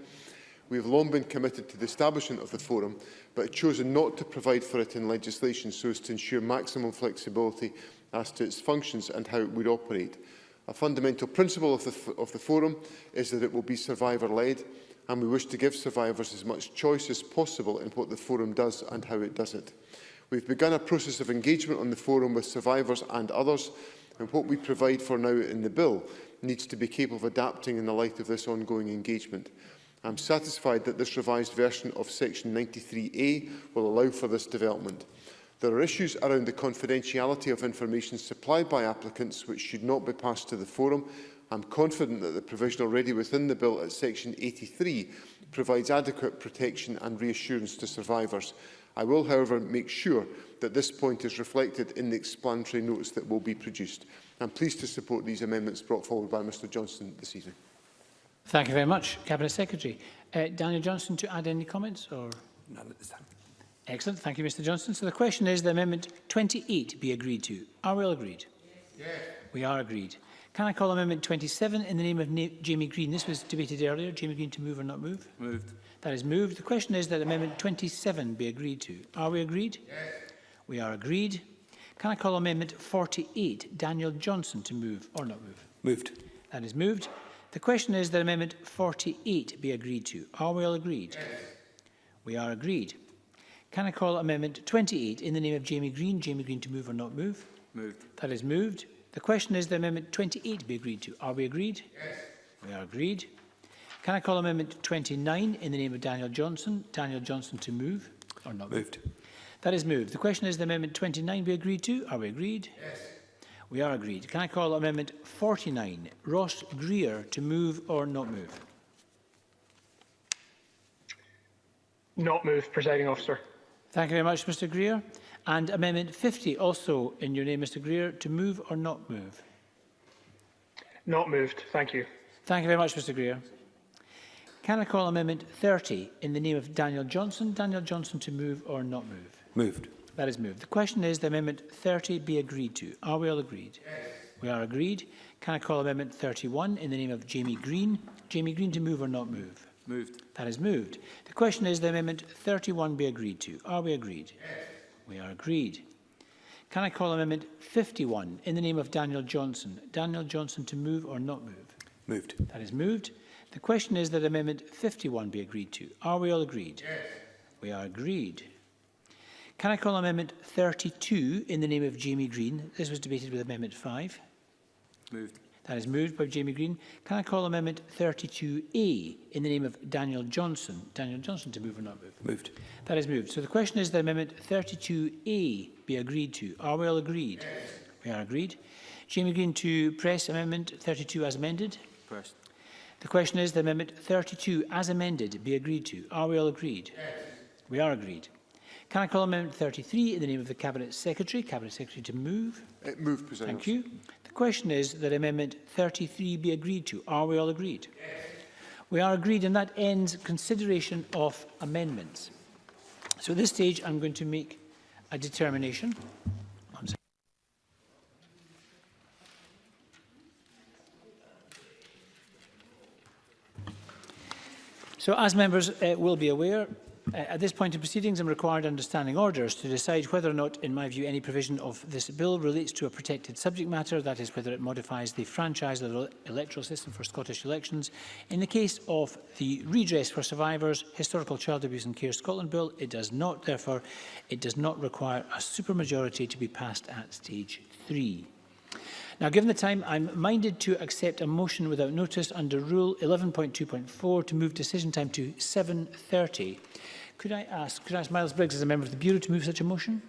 We have long been committed to the establishment of the Forum, but have chosen not to provide for it in legislation so as to ensure maximum flexibility as to its functions and how it would operate. A fundamental principle of the Forum is that it will be survivor-led, and we wish to give survivors as much choice as possible in what the Forum does and how it does it. We've begun a process of engagement on the Forum with survivors and others, and what we provide for now in the bill needs to be capable of adapting in the light of this ongoing engagement. I'm satisfied that this revised version of Section 93A will allow for this development. There are issues around the confidentiality of information supplied by applicants which should not be passed to the Forum. I'm confident that the provision already within the bill at Section 83 provides adequate protection and reassurance to survivors. I will, however, make sure that this point is reflected in the explanatory notes that will be produced. I'm pleased to support these amendments brought forward by Mr Johnson this evening. Thank you very much, Cabinet Secretary. Daniel Johnson, to add any comments? Or none at this time. Excellent. Thank you, Mr Johnson. So the question is that Amendment 28 be agreed to. Are we all agreed? Yes. We are agreed. Can I call Amendment 27 in the name of Jamie Green? This was debated earlier. Jamie Green to move or not move? Moved. That is moved. The question is that Amendment 27 be agreed to. Are we agreed? Yes. We are agreed. Can I call Amendment 48, Daniel Johnson, to move or not move? Moved. That is moved. The question is that Amendment 48 be agreed to. Are we all agreed? Yes. We are agreed. Can I call Amendment 28 in the name of Jamie Green? Jamie Green to move or not move? Moved. That is moved. The question is that Amendment 28 be agreed to. Are we agreed? Yes. We are agreed. Can I call Amendment 29 in the name of Daniel Johnson? Daniel Johnson to move or not move? Moved. That is moved. The question is that Amendment 29 be agreed to. Are we agreed? Yes. We are agreed. Can I call Amendment 49, Ross Greer, to move or not move? Not move, Presiding Officer. Thank you very much, Mr Greer. And Amendment 50, also in your name, Mr Greer, to move or not move? Not moved. Thank you. Thank you very much, Mr Greer. Can I call Amendment 30 in the name of Daniel Johnson? Daniel Johnson to move or not move? Moved. That is moved. The question is that Amendment 30 be agreed to. Are we all agreed? Yes. We are agreed. Can I call Amendment 31 in the name of Jamie Green? Jamie Green to move or not move? Moved. That is moved. The question is that Amendment 31 be agreed to. Are we agreed? Yes. We are agreed. Can I call Amendment 51 in the name of Daniel Johnson? Daniel Johnson to move or not move? Moved. That is moved. The question is that Amendment 51 be agreed to. Are we all agreed? Yes. We are agreed. Can I call Amendment 32 in the name of Jamie Green? This was debated with Amendment 5. Moved. That is moved by Jamie Green. Can I call Amendment 32A in the name of Daniel Johnson? Daniel Johnson to move or not move? Moved. That is moved. So the question is that Amendment 32A be agreed to. Are we all agreed? Yes. We are agreed. Jamie Green to press Amendment 32 as amended. Pressed. The question is that Amendment 32 as amended be agreed to. Are we all agreed? Yes. We are agreed. Can I call Amendment 33 in the name of the Cabinet Secretary? Cabinet Secretary to move. Move, President. Thank you. The question is that Amendment 33 be agreed to. Are we all agreed? Yes. We are agreed, and that ends consideration of amendments. So at this stage, I'm going to make a determination. So as members will be aware, at this point in proceedings, I'm required under standing orders to decide whether or not, in my view, any provision of this bill relates to a protected subject matter, that is, whether it modifies the franchise of the electoral system for Scottish elections. In the case of the Redress for Survivors, Historical Child Abuse and Care Scotland Bill, it does not. Therefore, it does not require a supermajority to be passed at stage 3. Now, given the time, I'm minded to accept a motion without notice under Rule 11.2.4 to move decision time to 7:30. Could I ask Miles Briggs, as a member of the Bureau, to move such a motion?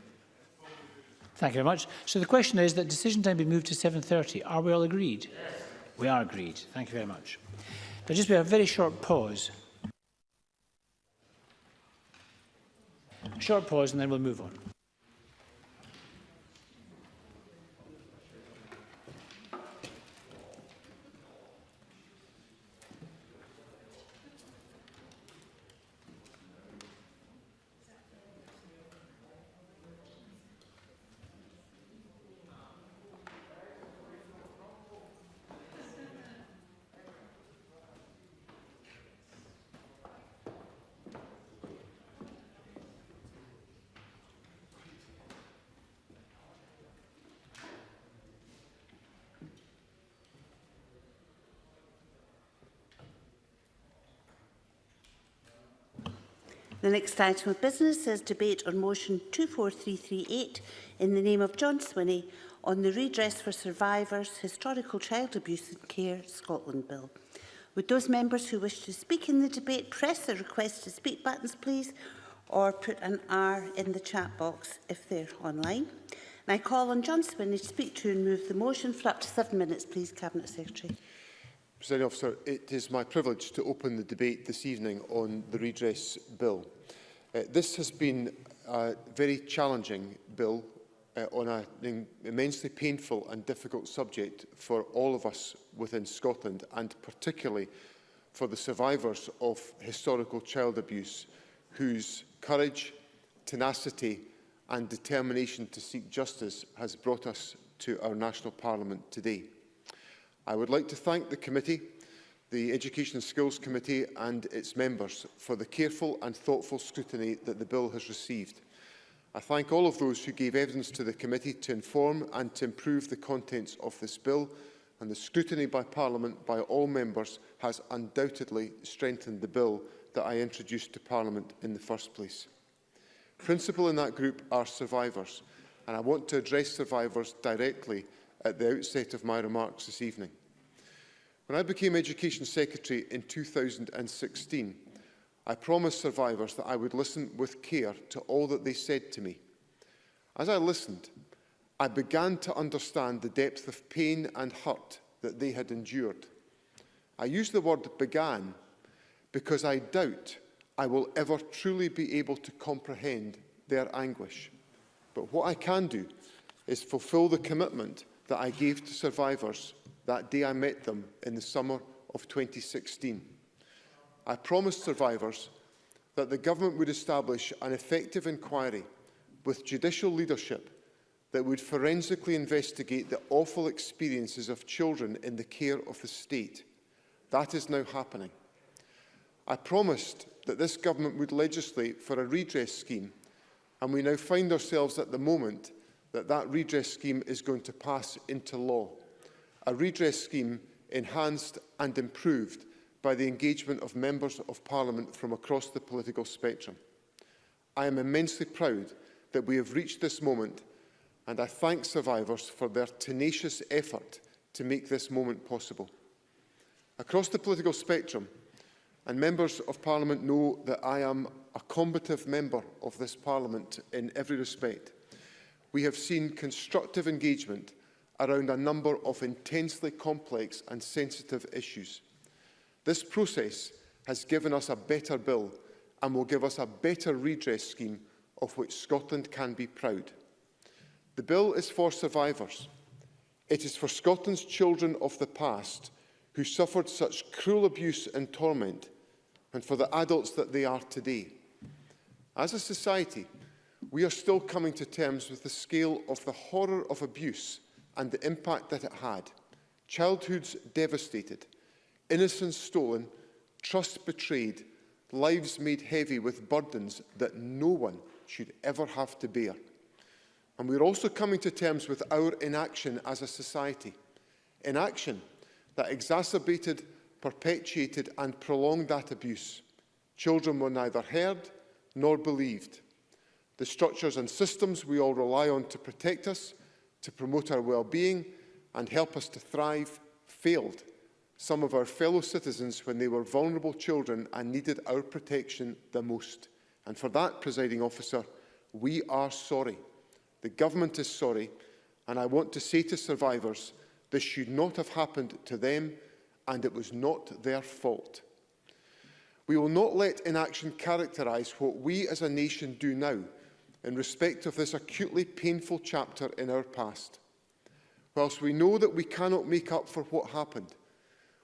Thank you very much. So the question is that decision time be moved to 7:30. Are we all agreed? Yes. We are agreed. Thank you very much. There'll just be a very short pause. A short pause, and then we'll move on. The next item of business is debate on motion 24338 in the name of John Swinney on the Redress for Survivors, Historical Child Abuse and Care Scotland Bill. Would those members who wish to speak in the debate press the request to speak buttons, please, or put an R in the chat box if they're online. And I call on John Swinney to speak to and move the motion for up to 7 minutes, please, Cabinet Secretary. Presiding Officer, it is my privilege to open the debate this evening on the Redress Bill. This has been a very challenging bill on an immensely painful and difficult subject for all of us within Scotland, and particularly for the survivors of historical child abuse, whose courage, tenacity and determination to seek justice has brought us to our National Parliament today. I would like to thank the committee, the Education and Skills Committee and its members for the careful and thoughtful scrutiny that the bill has received. I thank all of those who gave evidence to the committee to inform and to improve the contents of this bill, and the scrutiny by Parliament by all members has undoubtedly strengthened the bill that I introduced to Parliament in the first place. Principal in that group are survivors, and I want to address survivors directly at the outset of my remarks this evening. When I became Education Secretary in 2016, I promised survivors that I would listen with care to all that they said to me. As I listened, I began to understand the depth of pain and hurt that they had endured. I use the word began because I doubt I will ever truly be able to comprehend their anguish. But what I can do is fulfil the commitment that I gave to survivors that day I met them in the summer of 2016. I promised survivors that the government would establish an effective inquiry with judicial leadership that would forensically investigate the awful experiences of children in the care of the state. That is now happening. I promised that this government would legislate for a redress scheme, and we now find ourselves at the moment that that redress scheme is going to pass into law. A redress scheme enhanced and improved by the engagement of members of Parliament from across the political spectrum. I am immensely proud that we have reached this moment, and I thank survivors for their tenacious effort to make this moment possible. Across the political spectrum, and members of Parliament know that I am a combative member of this Parliament in every respect, we have seen constructive engagement around a number of intensely complex and sensitive issues. This process has given us a better bill and will give us a better redress scheme of which Scotland can be proud. The bill is for survivors. It is for Scotland's children of the past who suffered such cruel abuse and torment, and for the adults that they are today. As a society, we are still coming to terms with the scale of the horror of abuse and the impact that it had. Childhoods devastated, innocence stolen, trust betrayed, lives made heavy with burdens that no one should ever have to bear. And we're also coming to terms with our inaction as a society. Inaction that exacerbated, perpetuated and prolonged that abuse. Children were neither heard nor believed. The structures and systems we all rely on to protect us, to promote our well-being and help us to thrive, failed some of our fellow citizens when they were vulnerable children and needed our protection the most. And for that, Presiding Officer, we are sorry. The government is sorry, and I want to say to survivors, this should not have happened to them, and it was not their fault. We will not let inaction characterise what we as a nation do now in respect of this acutely painful chapter in our past. Whilst we know that we cannot make up for what happened,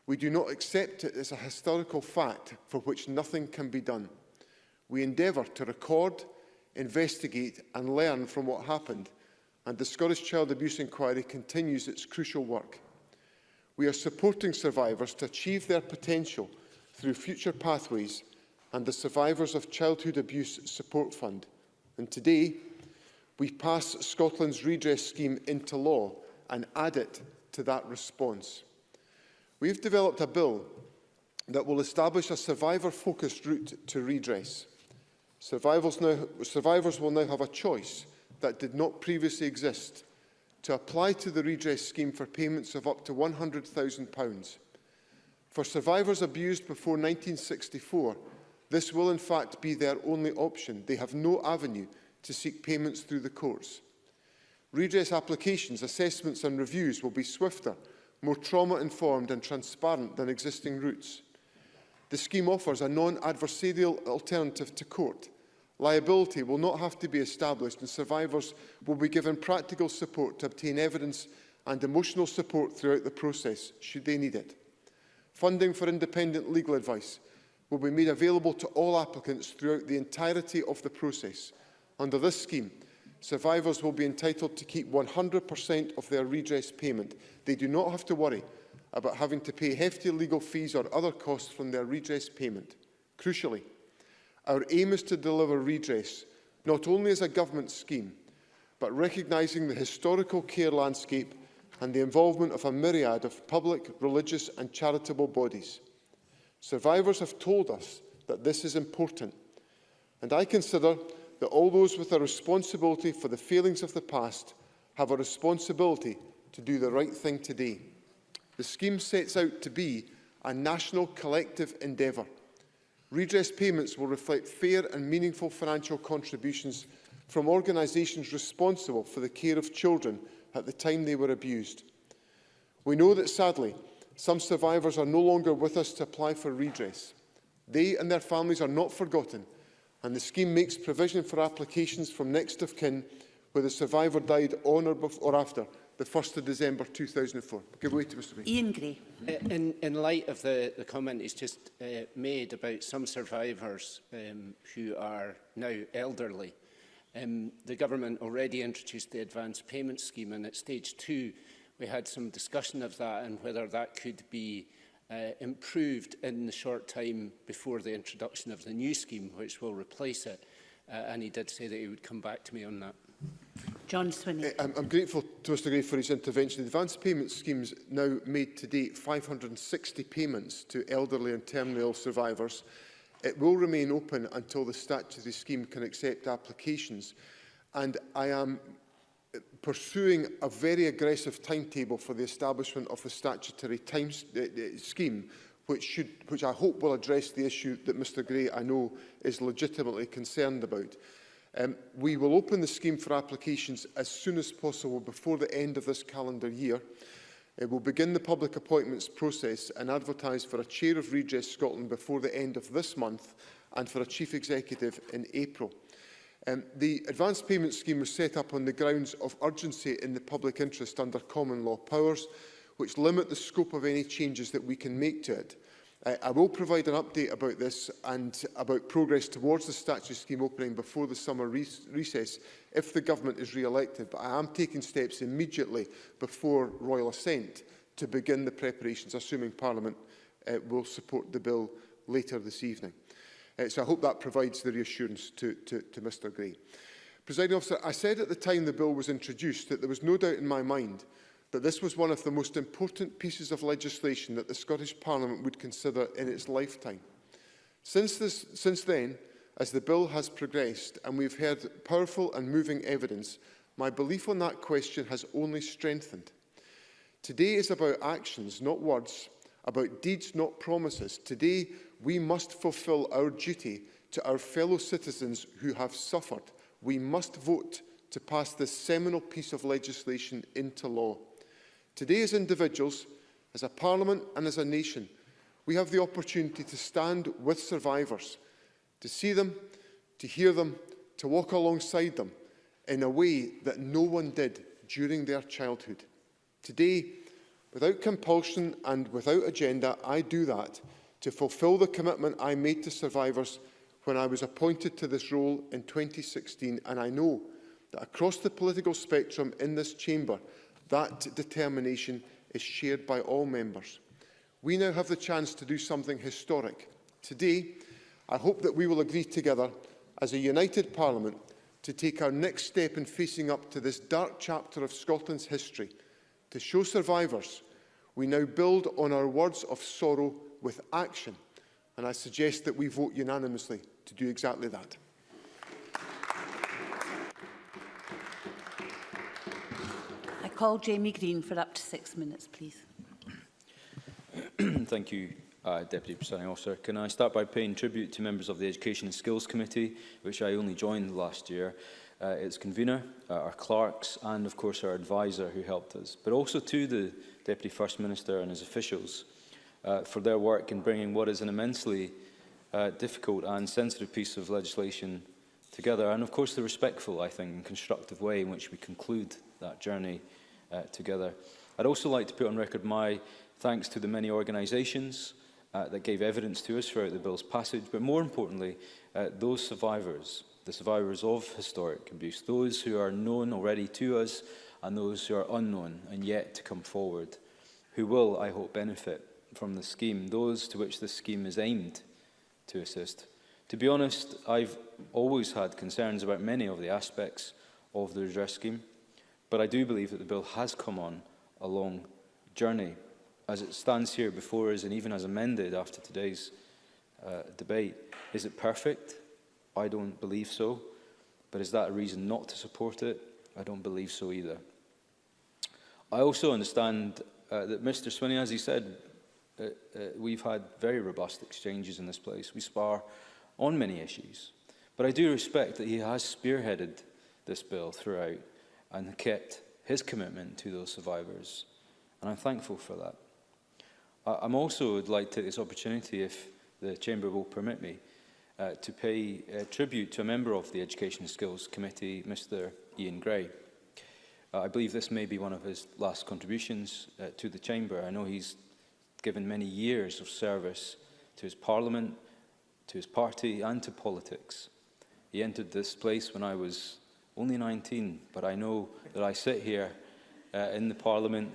we do not accept it as a historical fact for which nothing can be done. We endeavour to record, investigate and learn from what happened, and the Scottish Child Abuse Inquiry continues its crucial work. We are supporting survivors to achieve their potential through future pathways and the Survivors of Childhood Abuse Support Fund. And today, we pass Scotland's redress scheme into law and add it to that response. We have developed a bill that will establish a survivor-focused route to redress. Survivors will now have a choice that did not previously exist to apply to the redress scheme for payments of up to £100,000. For survivors abused before 1964, this will in fact be their only option. They have no avenue to seek payments through the courts. Redress applications, assessments and reviews will be swifter, more trauma-informed and transparent than existing routes. The scheme offers a non-adversarial alternative to court. Liability will not have to be established and survivors will be given practical support to obtain evidence and emotional support throughout the process, should they need it. Funding for independent legal advice will be made available to all applicants throughout the entirety of the process. Under this scheme, survivors will be entitled to keep 100% of their redress payment. They do not have to worry about having to pay hefty legal fees or other costs from their redress payment. Crucially, our aim is to deliver redress not only as a government scheme, but recognising the historical care landscape and the involvement of a myriad of public, religious and charitable bodies. Survivors have told us that this is important, and I consider that all those with a responsibility for the failings of the past have a responsibility to do the right thing today. The scheme sets out to be a national collective endeavour. Redress payments will reflect fair and meaningful financial contributions from organisations responsible for the care of children at the time they were abused. We know that, sadly, some survivors are no longer with us to apply for redress. They and their families are not forgotten, and the scheme makes provision for applications from next of kin where the survivor died on or after the 1st of December 2004. Give way to Mr. Gray. Ian Gray. In light of the comment he's just made about some survivors who are now elderly, the government already introduced the advance payment scheme, and at stage 2 we had some discussion of that and whether that could be improved in the short time before the introduction of the new scheme, which will replace it. And he did say that he would come back to me on that. John Swinney. I'm grateful to Mr Gray for his intervention. The advance payment schemes now made to date 560 payments to elderly and terminally ill survivors. It will remain open until the statutory scheme can accept applications, and I am pursuing a very aggressive timetable for the establishment of the statutory scheme, which I hope will address the issue that Mr Gray, I know, is legitimately concerned about. We will open the scheme for applications as soon as possible before the end of this calendar year. It will begin the public appointments process and advertise for a Chair of Redress Scotland before the end of this month and for a Chief Executive in April. The advance payment scheme was set up on the grounds of urgency in the public interest under common law powers, which limit the scope of any changes that we can make to it. I will provide an update about this and about progress towards the statutory scheme opening before the summer recess if the government is re-elected, but I am taking steps immediately before royal assent to begin the preparations, assuming Parliament will support the bill later this evening. So I hope that provides the reassurance to Mr Gray. Presiding Officer, I said at the time the bill was introduced that there was no doubt in my mind that this was one of the most important pieces of legislation that the Scottish Parliament would consider in its lifetime. Since then, as the bill has progressed and we've heard powerful and moving evidence, my belief on that question has only strengthened. Today is about actions, not words, about deeds, not promises. Today, we must fulfil our duty to our fellow citizens who have suffered. We must vote to pass this seminal piece of legislation into law. Today, as individuals, as a Parliament and as a nation, we have the opportunity to stand with survivors, to see them, to hear them, to walk alongside them in a way that no one did during their childhood. Today, without compulsion and without agenda, I do that to fulfil the commitment I made to survivors when I was appointed to this role in 2016, and I know that across the political spectrum in this chamber, that determination is shared by all members. We now have the chance to do something historic. Today, I hope that we will agree together as a united Parliament to take our next step in facing up to this dark chapter of Scotland's history, to show survivors we now build on our words of sorrow with action, and I suggest that we vote unanimously to do exactly that. I call Jamie Green for up to 6 minutes, please. Thank you, Deputy Presiding Officer. Can I start by paying tribute to members of the Education and Skills Committee, which I only joined last year, its convener, our clerks, and of course our advisor who helped us, but also to the Deputy First Minister and his officials for their work in bringing what is an immensely difficult and sensitive piece of legislation together, and of course the respectful, I think, and constructive way in which we conclude that journey together. I'd also like to put on record my thanks to the many organisations that gave evidence to us throughout the bill's passage, but more importantly, those survivors, the survivors of historic abuse, those who are known already to us and those who are unknown and yet to come forward, who will, I hope, benefit from the scheme, those to which this scheme is aimed to assist. To be honest, I've always had concerns about many of the aspects of the redress scheme, but I do believe that the bill has come on a long journey. As it stands here before us, and even as amended after today's debate, is it perfect? I don't believe so. But is that a reason not to support it? I don't believe so either. I also understand that Mr. Swinney, as he said, we've had very robust exchanges in this place. We spar on many issues. But I do respect that he has spearheaded this bill throughout and kept his commitment to those survivors. And I'm thankful for that. I'm also would like to take this opportunity, if the Chamber will permit me, to pay tribute to a member of the Education and Skills Committee, Mr. Ian Gray. I believe this may be one of his last contributions to the Chamber. I know he's given many years of service to his Parliament, to his party and to politics. He entered this place when I was only 19, but I know that I sit here in the Parliament.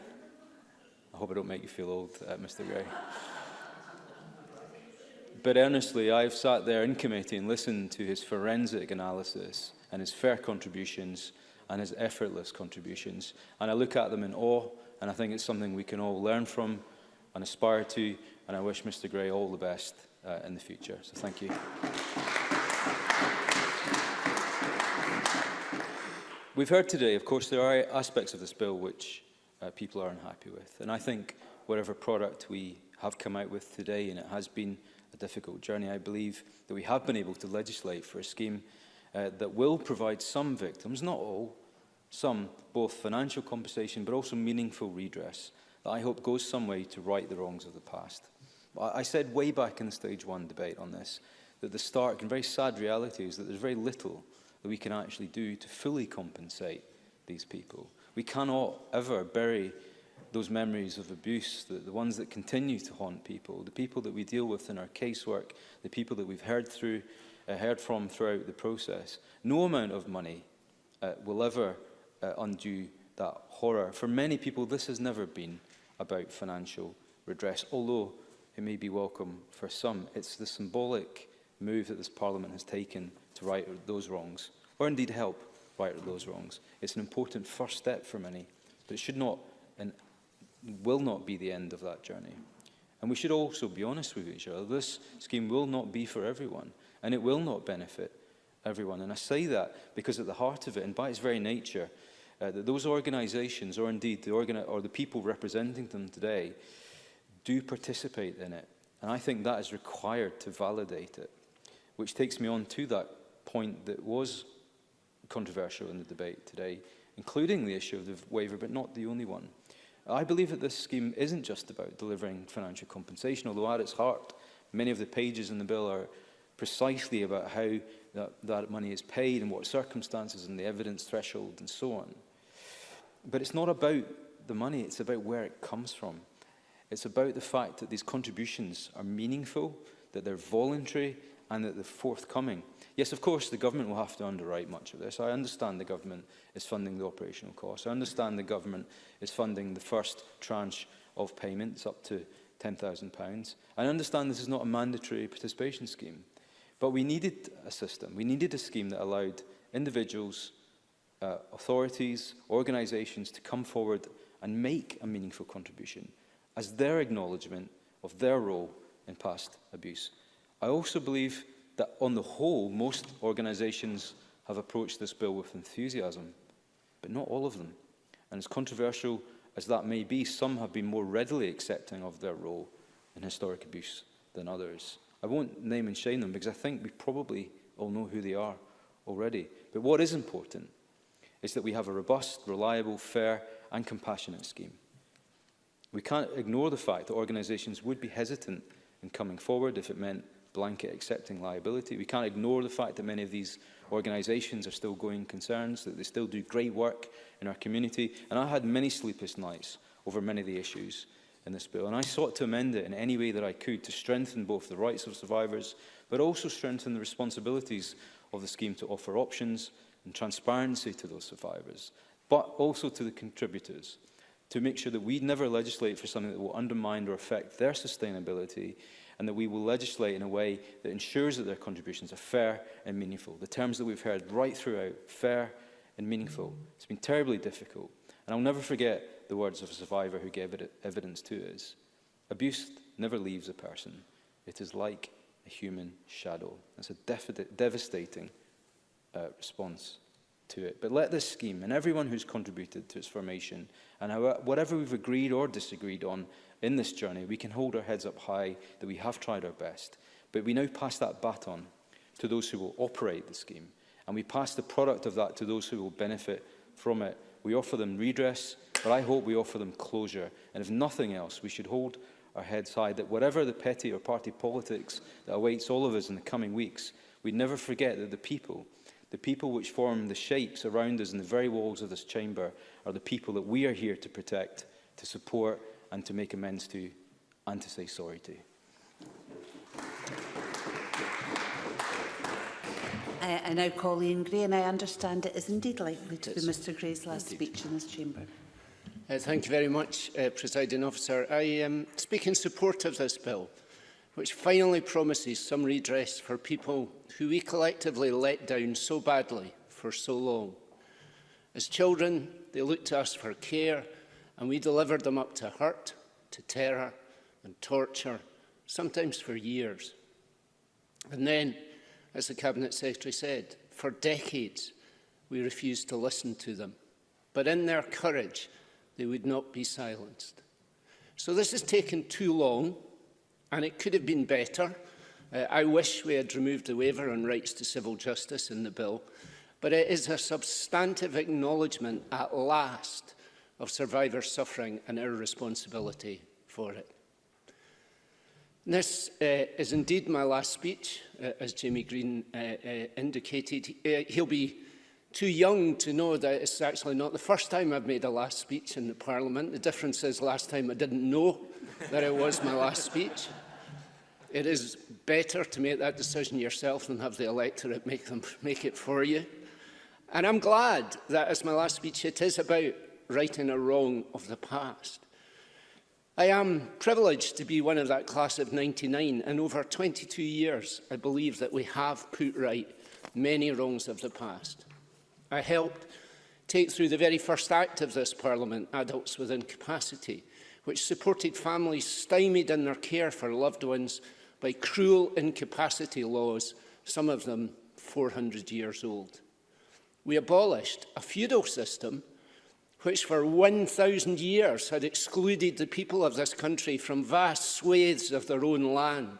I hope I don't make you feel old, Mr. Gray. But earnestly, I've sat there in committee and listened to his forensic analysis and his fair contributions and his effortless contributions. And I look at them in awe, and I think it's something we can all learn from and aspire to. And I wish Mr. Gray all the best in the future. So thank you. We've heard today, of course, there are aspects of this bill which people are unhappy with. And I think whatever product we have come out with today, and it has been a difficult journey, I believe that we have been able to legislate for a scheme that will provide some victims, not all, some, both financial compensation but also meaningful redress, that I hope goes some way to right the wrongs of the past. I said way back in the Stage 1 debate on this, that the stark and very sad reality is that there's very little that we can actually do to fully compensate these people. We cannot ever bury those memories of abuse, the ones that continue to haunt people, the people that we deal with in our casework, the people that we've heard from throughout the process. No amount of money will ever undo that horror. For many people, this has never been about financial redress, although it may be welcome for some. It's the symbolic move that this Parliament has taken to right those wrongs, or indeed help right those wrongs. It's an important first step for many, but it should not and will not be the end of that journey. And we should also be honest with each other. This scheme will not be for everyone, and it will not benefit everyone. And I say that because at the heart of it, and by its very nature, that those organisations, or indeed the people representing them today, do participate in it. And I think that is required to validate it, which takes me on to that point that was controversial in the debate today, including the issue of the waiver, but not the only one. I believe that this scheme isn't just about delivering financial compensation, although at its heart, many of the pages in the bill are precisely about how that money is paid and what circumstances and the evidence threshold and so on. But it's not about the money, it's about where it comes from. It's about the fact that these contributions are meaningful, that they're voluntary, and that they're forthcoming. Yes, of course, the government will have to underwrite much of this. I understand the government is funding the operational costs. I understand the government is funding the first tranche of payments up to £10,000. I understand this is not a mandatory participation scheme. But we needed a system. We needed a scheme that allowed individuals, authorities, organisations to come forward and make a meaningful contribution as their acknowledgement of their role in past abuse. I also believe that on the whole, most organisations have approached this bill with enthusiasm, but not all of them. And as controversial as that may be, some have been more readily accepting of their role in historic abuse than others. I won't name and shame them because I think we probably all know who they are already. But what is important is that we have a robust, reliable, fair and compassionate scheme. We can't ignore the fact that organisations would be hesitant in coming forward if it meant blanket accepting liability. We can't ignore the fact that many of these organisations are still going concerns, that they still do great work in our community. And I had many sleepless nights over many of the issues in this bill. And I sought to amend it in any way that I could to strengthen both the rights of survivors, but also strengthen the responsibilities of the scheme to offer options and transparency to those survivors, but also to the contributors, to make sure that we never legislate for something that will undermine or affect their sustainability, and that we will legislate in a way that ensures that their contributions are fair and meaningful. The terms that we've heard right throughout, fair and meaningful. It's been terribly difficult. And I'll never forget the words of a survivor who gave evidence to us. Abuse never leaves a person. It is like a human shadow. That's a devastating response to it. But let this scheme and everyone who's contributed to its formation and whatever we've agreed or disagreed on in this journey, we can hold our heads up high that we have tried our best. But we now pass that baton to those who will operate the scheme, and we pass the product of that to those who will benefit from it. We offer them redress, but I hope we offer them closure. And if nothing else, we should hold our heads high that whatever the petty or party politics that awaits all of us in the coming weeks, we'd never forget that the people which form the shapes around us in the very walls of this chamber, are the people that we are here to protect, to support, and to make amends to, and to say sorry to. I now call Ian Gray, and I understand it is indeed likely to be Mr Gray's last speech in this chamber. Thank you very much, Presiding Officer. I speak in support of this bill, which finally promises some redress for people who we collectively let down so badly for so long. As children, they looked to us for care, and we delivered them up to hurt, to terror and torture, sometimes for years. And then, as the Cabinet Secretary said, for decades we refused to listen to them. But in their courage, they would not be silenced. So this has taken too long, and it could have been better. I wish we had removed the waiver on rights to civil justice in the bill, but it is a substantive acknowledgement at last of survivors' suffering and our responsibility for it. This is indeed my last speech, as Jamie Green indicated. He'll be too young to know that it's actually not the first time I've made a last speech in the Parliament. The difference is last time I didn't know that it was my last speech. It is better to make that decision yourself than have the electorate make it for you. And I'm glad that as my last speech, it is about righting a wrong of the past. I am privileged to be one of that class of 99, and over 22 years, I believe that we have put right many wrongs of the past. I helped take through the very first act of this Parliament, Adults with Incapacity, which supported families stymied in their care for loved ones by cruel incapacity laws, some of them 400 years old. We abolished a feudal system which for 1,000 years had excluded the people of this country from vast swathes of their own land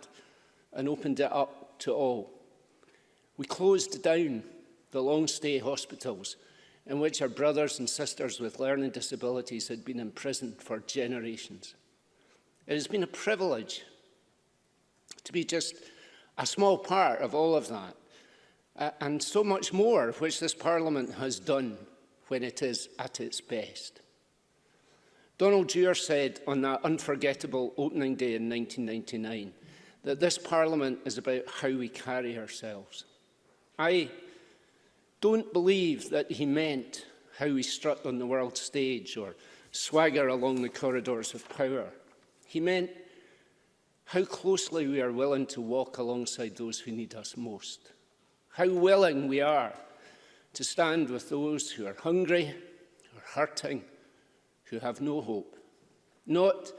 and opened it up to all. We closed down the long-stay hospitals in which our brothers and sisters with learning disabilities had been imprisoned for generations. It has been a privilege to be just a small part of all of that, and so much more which this Parliament has done when it is at its best. Donald Dewar said on that unforgettable opening day in 1999 that this Parliament is about how we carry ourselves. I don't believe that he meant how we strut on the world stage or swagger along the corridors of power. He meant how closely we are willing to walk alongside those who need us most. How willing we are to stand with those who are hungry, who are hurting, who have no hope. Not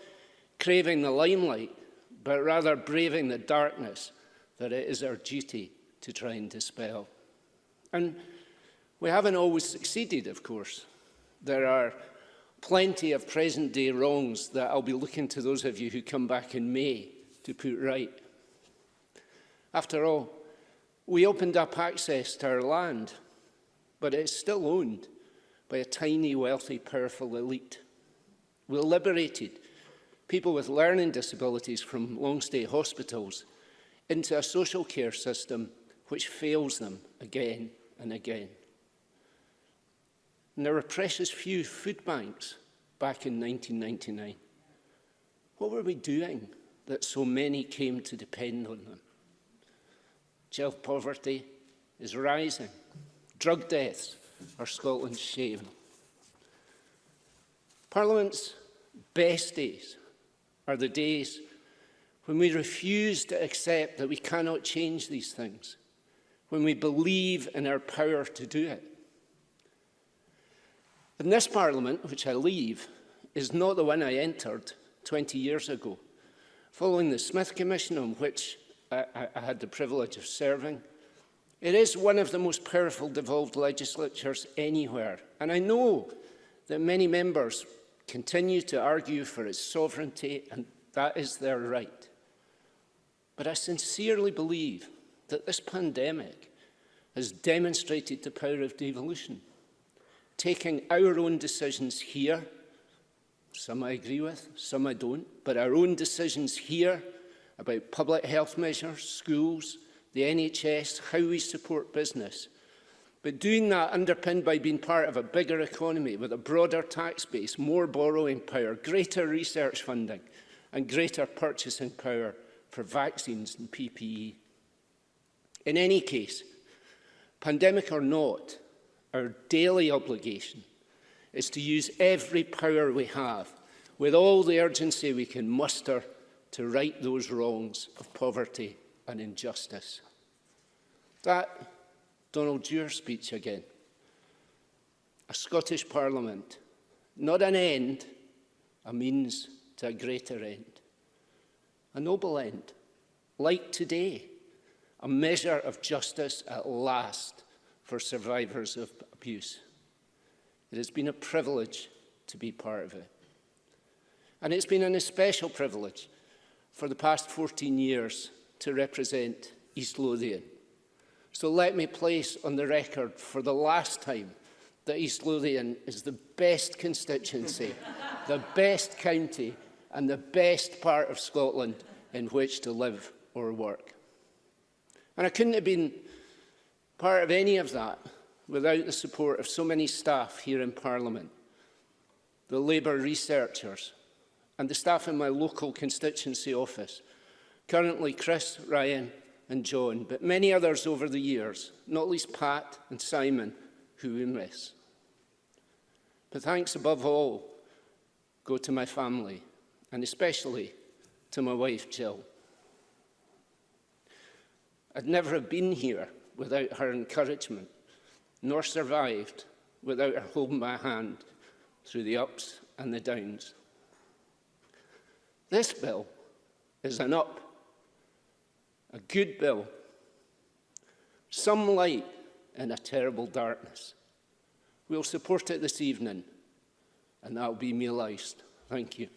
craving the limelight, but rather braving the darkness that it is our duty to try and dispel. And we haven't always succeeded, of course. There are plenty of present-day wrongs that I'll be looking to those of you who come back in May to put right. After all, we opened up access to our land, but it's still owned by a tiny, wealthy, powerful elite. We liberated people with learning disabilities from long-stay hospitals into a social care system which fails them again and again. And there were precious few food banks back in 1999. What were we doing that so many came to depend on them? Child poverty is rising. Drug deaths are Scotland's shame. Parliament's best days are the days when we refuse to accept that we cannot change these things, when we believe in our power to do it. In this Parliament, which I leave, is not the one I entered 20 years ago. Following the Smith Commission, on which I had the privilege of serving, it is one of the most powerful devolved legislatures anywhere. And I know that many members continue to argue for its sovereignty, and that is their right. But I sincerely believe that this pandemic has demonstrated the power of devolution. Taking our own decisions here, some I agree with, some I don't, but our own decisions here about public health measures, schools, the NHS, how we support business. But doing that underpinned by being part of a bigger economy with a broader tax base, more borrowing power, greater research funding, and greater purchasing power for vaccines and PPE. In any case, pandemic or not, our daily obligation is to use every power we have with all the urgency we can muster to right those wrongs of poverty and injustice. That Donald Dewar speech again. A Scottish Parliament, not an end, a means to a greater end. A noble end, like today, a measure of justice at last for survivors of abuse. It has been a privilege to be part of it. And it's been an especial privilege for the past 14 years to represent East Lothian. So let me place on the record for the last time that East Lothian is the best constituency, the best county, and the best part of Scotland in which to live or work. And I couldn't have been part of any of that without the support of so many staff here in Parliament, the Labour researchers, and the staff in my local constituency office, currently Chris, Ryan and John, but many others over the years, not least Pat and Simon, who we miss. But thanks above all go to my family, and especially to my wife, Jill. I'd never have been here without her encouragement, nor survived without her holding my hand through the ups and the downs. This bill is an up, a good bill, some light in a terrible darkness. We'll support it this evening, and that'll be me last. Thank you.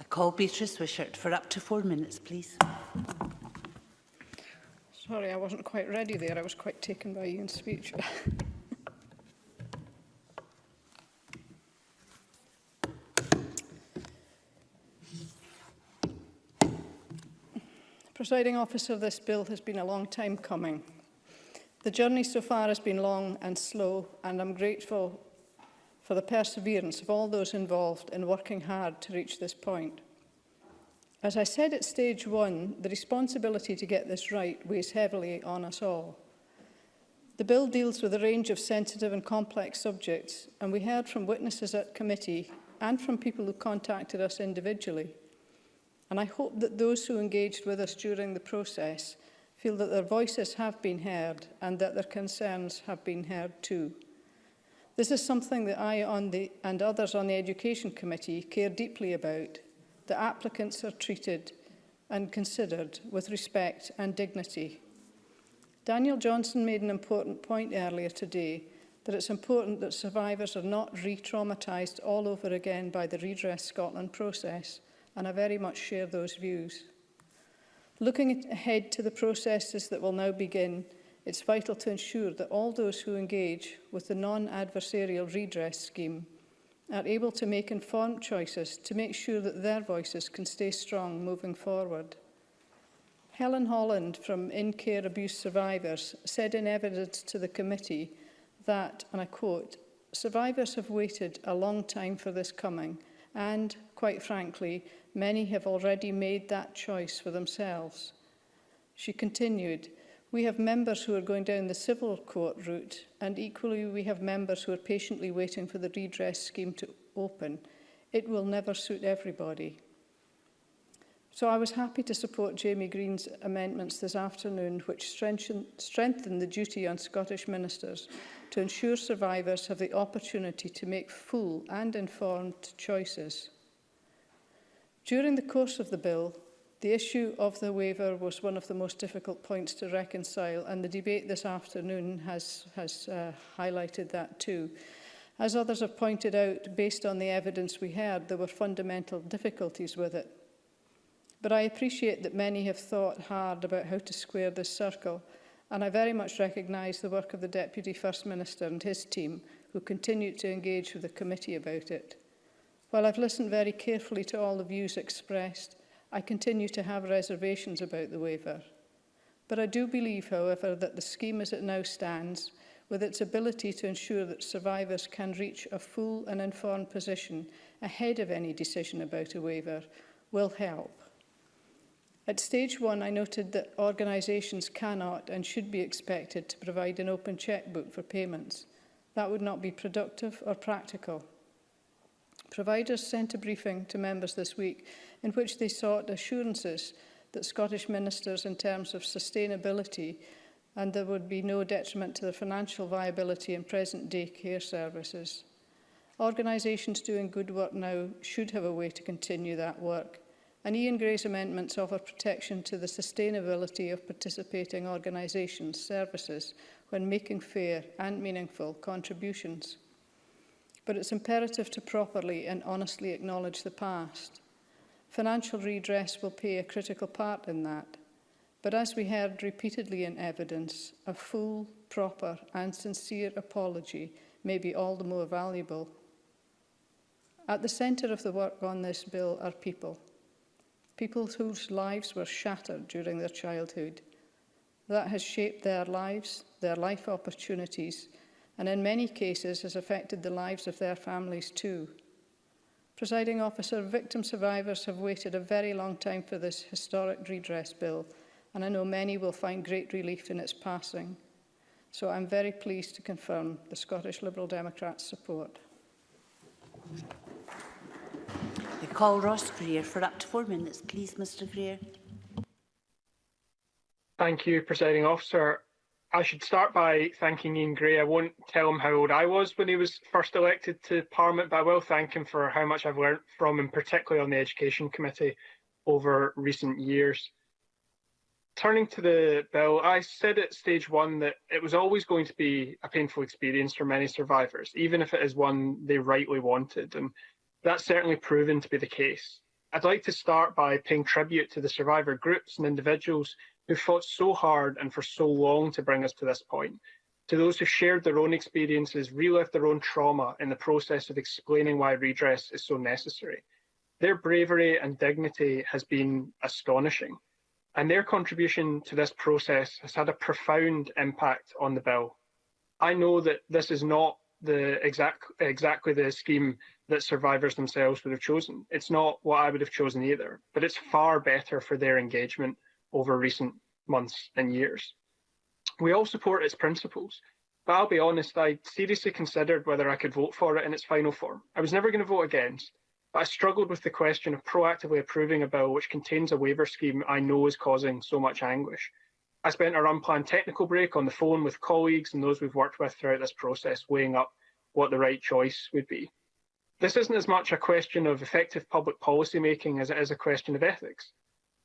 Call Beatrice Wishart for up to 4 minutes, please. Sorry, I wasn't quite ready there. I was quite taken by Ian's speech. Presiding officer, this bill has been a long time coming. The journey so far has been long and slow, and I'm grateful for the perseverance of all those involved in working hard to reach this point. As I said at stage one, the responsibility to get this right weighs heavily on us all. The bill deals with a range of sensitive and complex subjects, and we heard from witnesses at committee and from people who contacted us individually. And I hope that those who engaged with us during the process feel that their voices have been heard and that their concerns have been heard too. This is something that I and others on the Education Committee care deeply about, that applicants are treated and considered with respect and dignity. Daniel Johnson made an important point earlier today, that it's important that survivors are not re-traumatised all over again by the Redress Scotland process, and I very much share those views. Looking ahead to the processes that will now begin, it's vital to ensure that all those who engage with the non-adversarial redress scheme are able to make informed choices to make sure that their voices can stay strong moving forward. Helen Holland from In Care Abuse Survivors said in evidence to the committee that, and I quote, "Survivors have waited a long time for this coming and, quite frankly, many have already made that choice for themselves." She continued, We have members who are going down the civil court route, and equally we have members who are patiently waiting for the redress scheme to open. It will never suit everybody. So I was happy to support Jamie Green's amendments this afternoon, which strengthen the duty on Scottish ministers to ensure survivors have the opportunity to make full and informed choices. During the course of the bill, the issue of the waiver was one of the most difficult points to reconcile, and the debate this afternoon has highlighted that too. As others have pointed out, based on the evidence we heard, there were fundamental difficulties with it. But I appreciate that many have thought hard about how to square this circle, and I very much recognise the work of the Deputy First Minister and his team, who continue to engage with the committee about it. While I've listened very carefully to all the views expressed, I continue to have reservations about the waiver. But I do believe, however, that the scheme as it now stands, with its ability to ensure that survivors can reach a full and informed position ahead of any decision about a waiver, will help. At stage 1, I noted that organisations cannot and should be expected to provide an open chequebook for payments. That would not be productive or practical. Providers sent a briefing to members this week in which they sought assurances that Scottish ministers, in terms of sustainability, and there would be no detriment to the financial viability in present-day care services. Organisations doing good work now should have a way to continue that work, and Ian Gray's amendments offer protection to the sustainability of participating organisations' services when making fair and meaningful contributions. But it's imperative to properly and honestly acknowledge the past. Financial redress will play a critical part in that. But as we heard repeatedly in evidence, a full, proper and sincere apology may be all the more valuable. At the centre of the work on this bill are people. People whose lives were shattered during their childhood. That has shaped their lives, their life opportunities, and in many cases has affected the lives of their families too. Presiding Officer, victim survivors have waited a very long time for this historic redress bill, and I know many will find great relief in its passing. So I'm very pleased to confirm the Scottish Liberal Democrats' support. I call Ross Greer for up to 4 minutes, please, Mr Greer. Thank you, Presiding Officer. I should start by thanking Ian Gray. I won't tell him how old I was when he was first elected to Parliament, but I will thank him for how much I've learnt from him, particularly on the Education Committee over recent years. Turning to the bill, I said at stage 1 that it was always going to be a painful experience for many survivors, even if it is one they rightly wanted, and that's certainly proven to be the case. I'd like to start by paying tribute to the survivor groups and individuals who fought so hard and for so long to bring us to this point, to those who shared their own experiences, relived their own trauma in the process of explaining why redress is so necessary. Their bravery and dignity has been astonishing, and their contribution to this process has had a profound impact on the bill. I know that this is not exactly the scheme that survivors themselves would have chosen. It's not what I would have chosen either, but it's far better for their engagement over recent months and years. We all support its principles, but I'll be honest, I seriously considered whether I could vote for it in its final form. I was never going to vote against, but I struggled with the question of proactively approving a bill which contains a waiver scheme I know is causing so much anguish. I spent our unplanned technical break on the phone with colleagues and those we've worked with throughout this process, weighing up what the right choice would be. This isn't as much a question of effective public policy making as it is a question of ethics.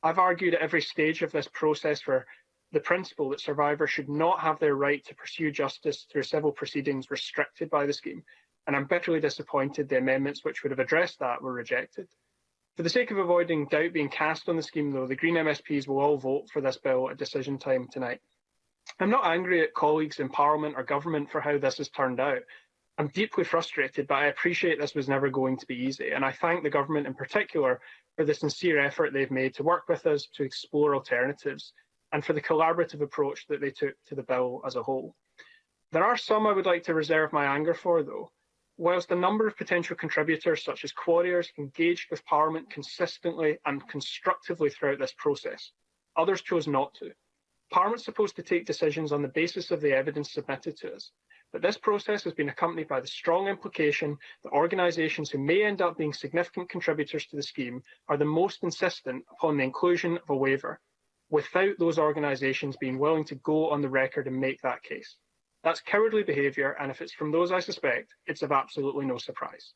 I've argued at every stage of this process for the principle that survivors should not have their right to pursue justice through civil proceedings restricted by the scheme, and I'm bitterly disappointed the amendments which would have addressed that were rejected. For the sake of avoiding doubt being cast on the scheme, though, the Green MSPs will all vote for this bill at decision time tonight. I'm not angry at colleagues in Parliament or government for how this has turned out. I'm deeply frustrated, but I appreciate this was never going to be easy, and I thank the government in particular for the sincere effort they've made to work with us to explore alternatives, and for the collaborative approach that they took to the bill as a whole. There are some I would like to reserve my anger for, though. Whilst a number of potential contributors, such as quarriers, engaged with Parliament consistently and constructively throughout this process, others chose not to. Parliament is supposed to take decisions on the basis of the evidence submitted to us, but this process has been accompanied by the strong implication that organisations who may end up being significant contributors to the scheme are the most insistent upon the inclusion of a waiver, without those organisations being willing to go on the record and make that case. That's cowardly behaviour, and if it's from those I suspect, it's of absolutely no surprise.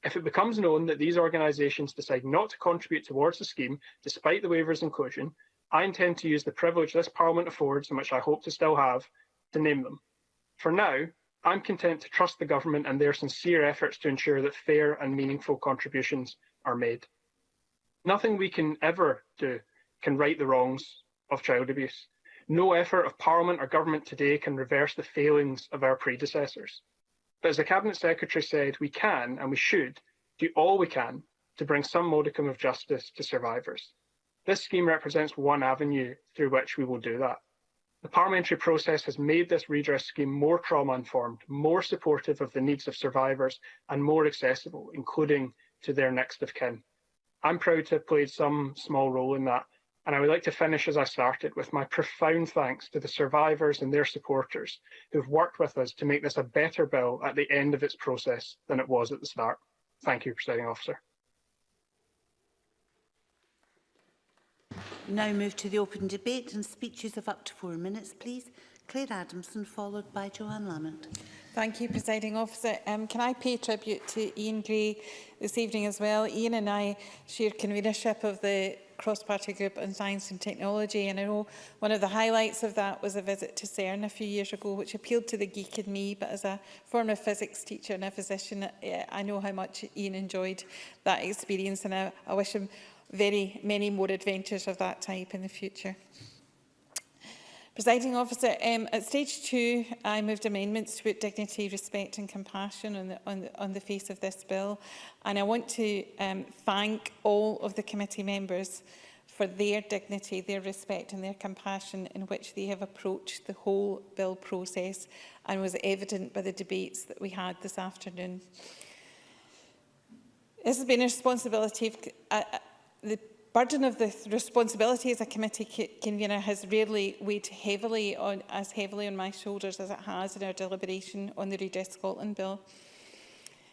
If it becomes known that these organisations decide not to contribute towards the scheme, despite the waiver's inclusion, I intend to use the privilege this Parliament affords, and which I hope to still have, to name them. For now, I'm content to trust the Government and their sincere efforts to ensure that fair and meaningful contributions are made. Nothing we can ever do can right the wrongs of child abuse. No effort of Parliament or Government today can reverse the failings of our predecessors. But as the Cabinet Secretary said, we can and we should do all we can to bring some modicum of justice to survivors. This scheme represents one avenue through which we will do that. The parliamentary process has made this redress scheme more trauma-informed, more supportive of the needs of survivors, and more accessible, including to their next of kin. I'm proud to have played some small role in that, and I would like to finish as I started with my profound thanks to the survivors and their supporters who've worked with us to make this a better bill at the end of its process than it was at the start. Thank you, Presiding Officer. Now move to the open debate and speeches of up to 4 minutes, please. Claire Adamson, followed by Joanne Lamont. Thank you, Presiding Officer. Can I pay tribute to Ian Gray this evening as well? Ian and I share convenership of the cross-party group on science and technology, and I know one of the highlights of that was a visit to CERN a few years ago, which appealed to the geek in me, but as a former physics teacher and a physician, I know how much Ian enjoyed that experience, and I wish him many more adventures of that type in the future. Presiding Officer, at stage 2, I moved amendments to put dignity, respect and compassion on the face of this bill. And I want to thank all of the committee members for their dignity, their respect and their compassion in which they have approached the whole bill process, and was evident by the debates that we had this afternoon. This has been a responsibility of the burden of the responsibility as a committee convener has rarely weighed as heavily on my shoulders as it has in our deliberation on the Redress Scotland Bill.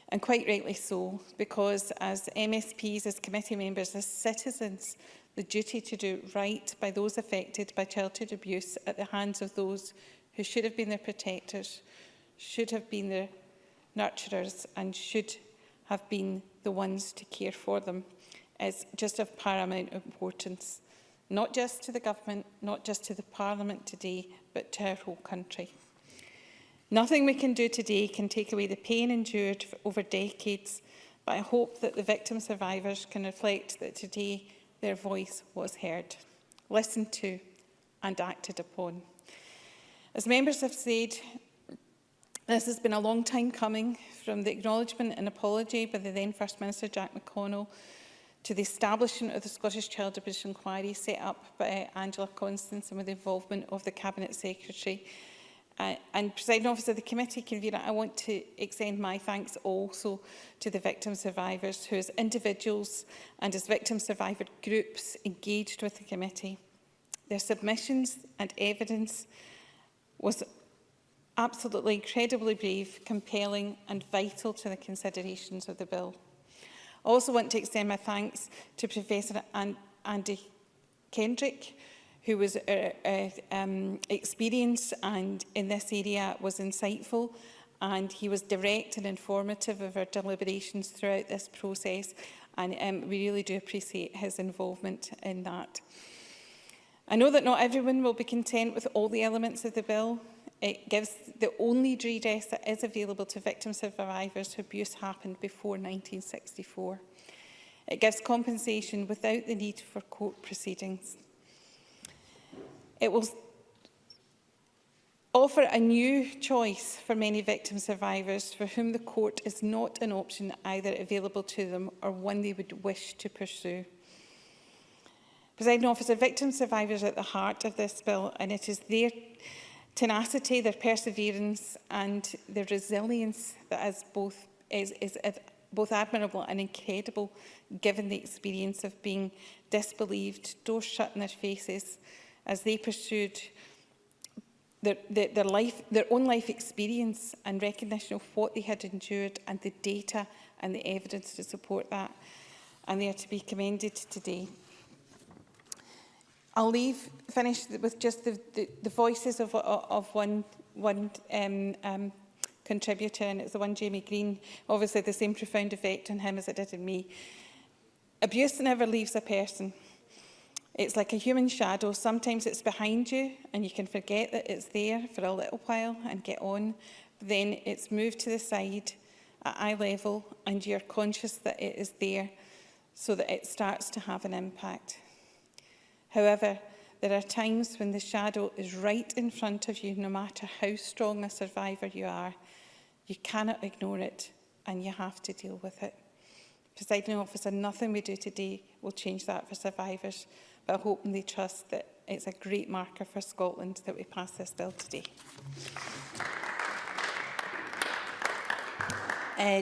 And quite rightly so, because as MSPs, as committee members, as citizens, the duty to do right by those affected by childhood abuse at the hands of those who should have been their protectors, should have been their nurturers, and should have been the ones to care for them, is just of paramount importance, not just to the Government, not just to the Parliament today, but to our whole country. Nothing we can do today can take away the pain endured for over decades, but I hope that the victim survivors can reflect that today their voice was heard, listened to and acted upon. As members have said, this has been a long time coming, from the acknowledgement and apology by the then First Minister Jack McConnell to the establishment of the Scottish Child Abuse Inquiry set up by Angela Constance and with the involvement of the Cabinet Secretary. And Presiding Officer, the committee convener, I want to extend my thanks also to the victim survivors who, as individuals and as victim survivor groups, engaged with the committee. Their submissions and evidence was absolutely incredibly brave, compelling and vital to the considerations of the bill. I also want to extend my thanks to Professor Andy Kendrick, who was experienced and in this area was insightful, and he was direct and informative of our deliberations throughout this process, and we really do appreciate his involvement in that. I know that not everyone will be content with all the elements of the bill. It gives the only redress that is available to victim survivors whose abuse happened before 1964. It gives compensation without the need for court proceedings. It will offer a new choice for many victim survivors for whom the court is not an option either available to them or one they would wish to pursue. Presiding Officer, victim survivors are at the heart of this bill, and it is their tenacity, their perseverance and their resilience that is both admirable and incredible, given the experience of being disbelieved, doors shut in their faces, as they pursued their own life experience and recognition of what they had endured and the data and the evidence to support that. And they are to be commended today. I'll finish with just the voices of one contributor, and it's the one Jamie Green. Obviously, the same profound effect on him as it did on me. Abuse never leaves a person. It's like a human shadow. Sometimes it's behind you and you can forget that it's there for a little while and get on. Then it's moved to the side at eye level and you're conscious that it is there so that it starts to have an impact. However, there are times when the shadow is right in front of you, no matter how strong a survivor you are. You cannot ignore it and you have to deal with it. Presiding Officer, nothing we do today will change that for survivors, but I hope and they trust that it's a great marker for Scotland that we pass this bill today.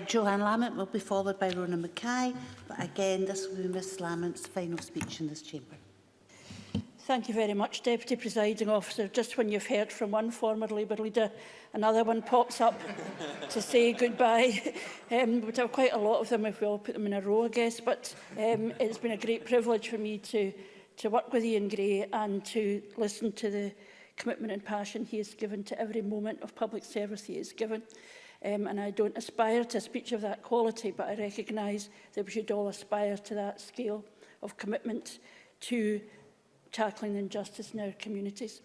Joanne Lamont will be followed by Rona Mackay, but again, this will be Ms Lamont's final speech in this chamber. Thank you very much, Deputy Presiding Officer. Just when you've heard from one former Labour leader, another one pops up to say goodbye. We'd have quite a lot of them if we all put them in a row, I guess. But it's been a great privilege for me to work with Ian Gray and to listen to the commitment and passion he has given to every moment of public service he has given. And I don't aspire to a speech of that quality, but I recognise that we should all aspire to that scale of commitment to tackling the injustice in our communities.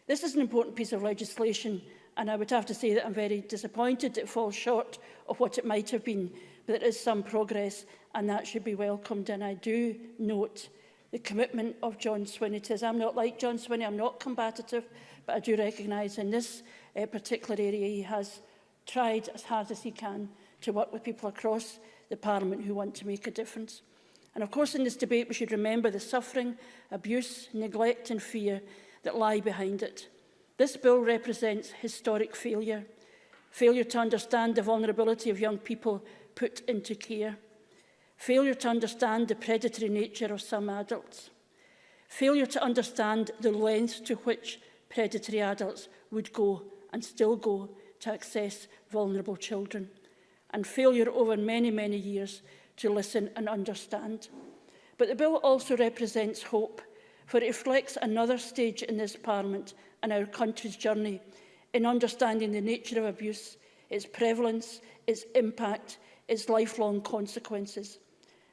This is an important piece of legislation, and I would have to say that I'm very disappointed it falls short of what it might have been, but there is some progress, and that should be welcomed. And I do note the commitment of John Swinney to us. I'm not like John Swinney, I'm not combative, but I do recognise in this particular area he has tried as hard as he can to work with people across the Parliament who want to make a difference. And of course, in this debate, we should remember the suffering, abuse, neglect and fear that lie behind it. This bill represents historic failure. Failure to understand the vulnerability of young people put into care. Failure to understand the predatory nature of some adults. Failure to understand the lengths to which predatory adults would go and still go to access vulnerable children. And failure over many, many years to listen and understand. But the bill also represents hope, for it reflects another stage in this Parliament and our country's journey in understanding the nature of abuse, its prevalence, its impact, its lifelong consequences.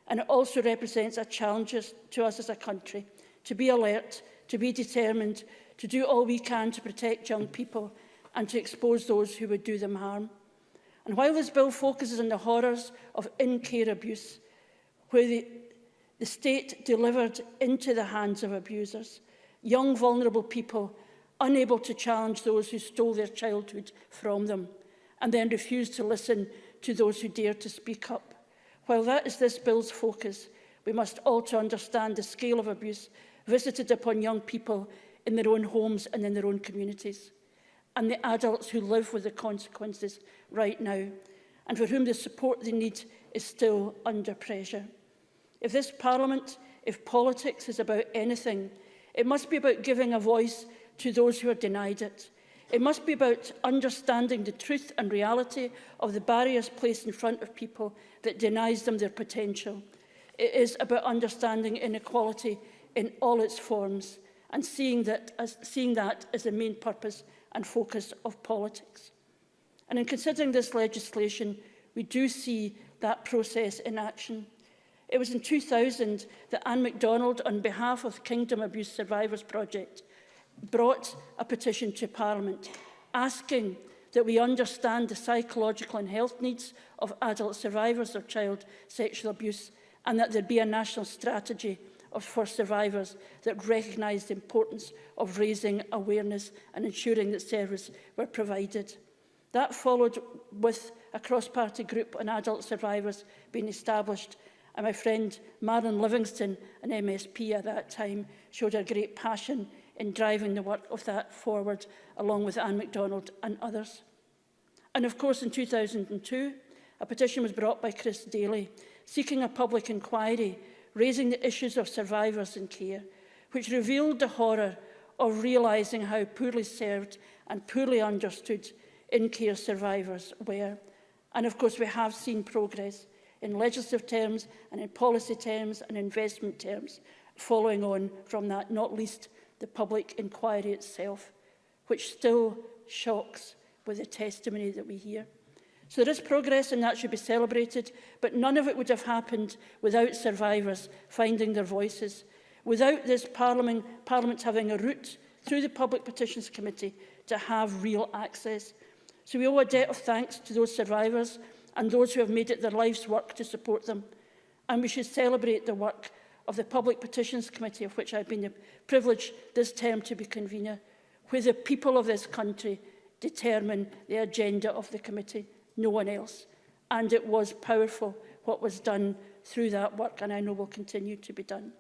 And it also represents a challenge to us as a country to be alert, to be determined, to do all we can to protect young people and to expose those who would do them harm. And while this bill focuses on the horrors of in-care abuse, where the state delivered into the hands of abusers, young vulnerable people unable to challenge those who stole their childhood from them, and then refused to listen to those who dared to speak up. While that is this bill's focus, we must also understand the scale of abuse visited upon young people in their own homes and in their own communities, and the adults who live with the consequences right now, and for whom the support they need is still under pressure. If this Parliament, if politics is about anything, it must be about giving a voice to those who are denied it. It must be about understanding the truth and reality of the barriers placed in front of people that denies them their potential. It is about understanding inequality in all its forms and seeing that as the main purpose and focus of politics. And in considering this legislation, we do see that process in action. It was in 2000 that Anne MacDonald, on behalf of the Kingdom Abuse Survivors Project, brought a petition to Parliament asking that we understand the psychological and health needs of adult survivors of child sexual abuse and that there be a national strategy for survivors that recognise the importance of raising awareness and ensuring that services were provided. That followed with a cross-party group on adult survivors being established, and my friend Marilyn Livingston, an MSP at that time, showed a great passion in driving the work of that forward, along with Anne MacDonald and others. And of course, in 2002, a petition was brought by Chris Daly, seeking a public inquiry, raising the issues of survivors in care, which revealed the horror of realising how poorly served and poorly understood in-care survivors were. And of course, we have seen progress in legislative terms and in policy terms and investment terms following on from that, not least the public inquiry itself, which still shocks with the testimony that we hear. So there is progress and that should be celebrated, but none of it would have happened without survivors finding their voices, without this Parliament having a route through the Public Petitions Committee to have real access. So we owe a debt of thanks to those survivors and those who have made it their life's work to support them. And we should celebrate the work of the Public Petitions Committee, of which I've been privileged this term to be convener, where the people of this country determine the agenda of the committee, no one else. And it was powerful what was done through that work, and I know will continue to be done.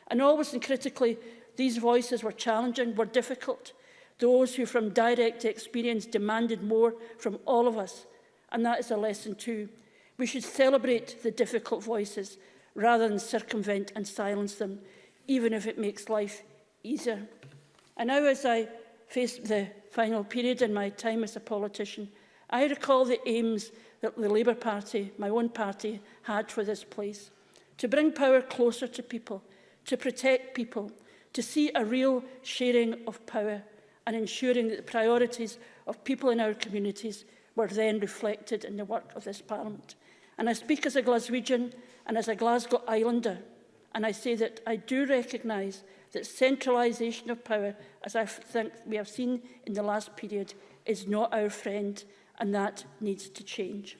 And always and critically, these voices were challenging, were difficult. Those who from direct experience demanded more from all of us, and that is a lesson too. We should celebrate the difficult voices rather than circumvent and silence them, even if it makes life easier. And now, as I face the final period in my time as a politician, I recall the aims that the Labour Party, my own party, had for this place. To bring power closer to people, to protect people, to see a real sharing of power and ensuring that the priorities of people in our communities were then reflected in the work of this Parliament. And I speak as a Glaswegian and as a Glasgow Islander, and I say that I do recognise that centralisation of power, as I think we have seen in the last period, is not our friend, and that needs to change.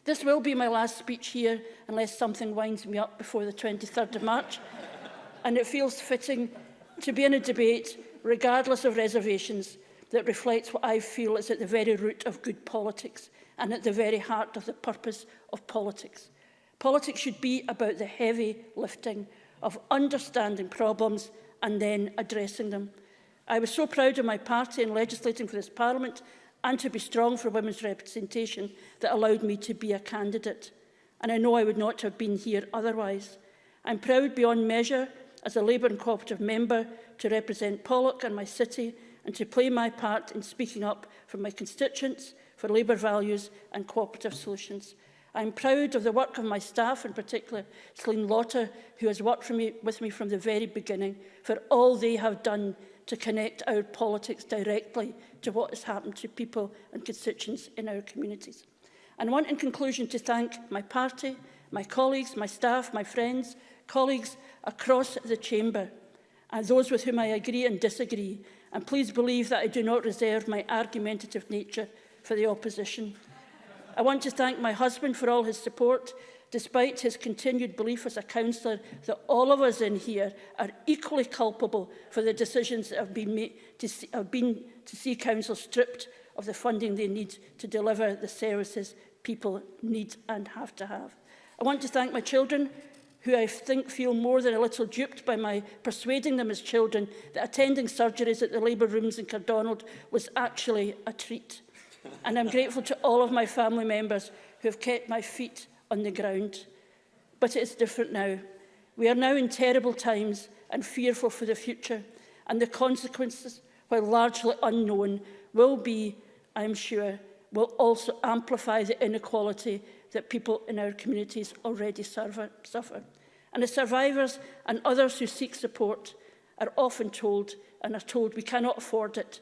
This will be my last speech here, unless something winds me up before the 23rd of March, and it feels fitting to be in a debate, regardless of reservations, that reflects what I feel is at the very root of good politics and at the very heart of the purpose of politics. Politics should be about the heavy lifting of understanding problems and then addressing them. I was so proud of my party in legislating for this Parliament and to be strong for women's representation that allowed me to be a candidate. And I know I would not have been here otherwise. I'm proud beyond measure as a Labour and Cooperative member to represent Pollock and my city and to play my part in speaking up for my constituents, for Labour values and cooperative solutions. I'm proud of the work of my staff, in particular Celine Laughter, who has worked with me from the very beginning, for all they have done to connect our politics directly to what has happened to people and constituents in our communities. And I want, in conclusion, to thank my party, my colleagues, my staff, my friends, colleagues across the chamber, and those with whom I agree and disagree. And please believe that I do not reserve my argumentative nature for the opposition. I want to thank my husband for all his support, despite his continued belief as a councillor that all of us in here are equally culpable for the decisions that have been made to see council stripped of the funding they need to deliver the services people need and have to have. I want to thank my children, who I think feel more than a little duped by my persuading them as children that attending surgeries at the labour rooms in Cardonald was actually a treat. And I'm grateful to all of my family members who have kept my feet on the ground. But it is different now. We are now in terrible times and fearful for the future, and the consequences, while largely unknown, will be, I'm sure, will also amplify the inequality that people in our communities already suffer. And the survivors and others who seek support are often told we cannot afford it.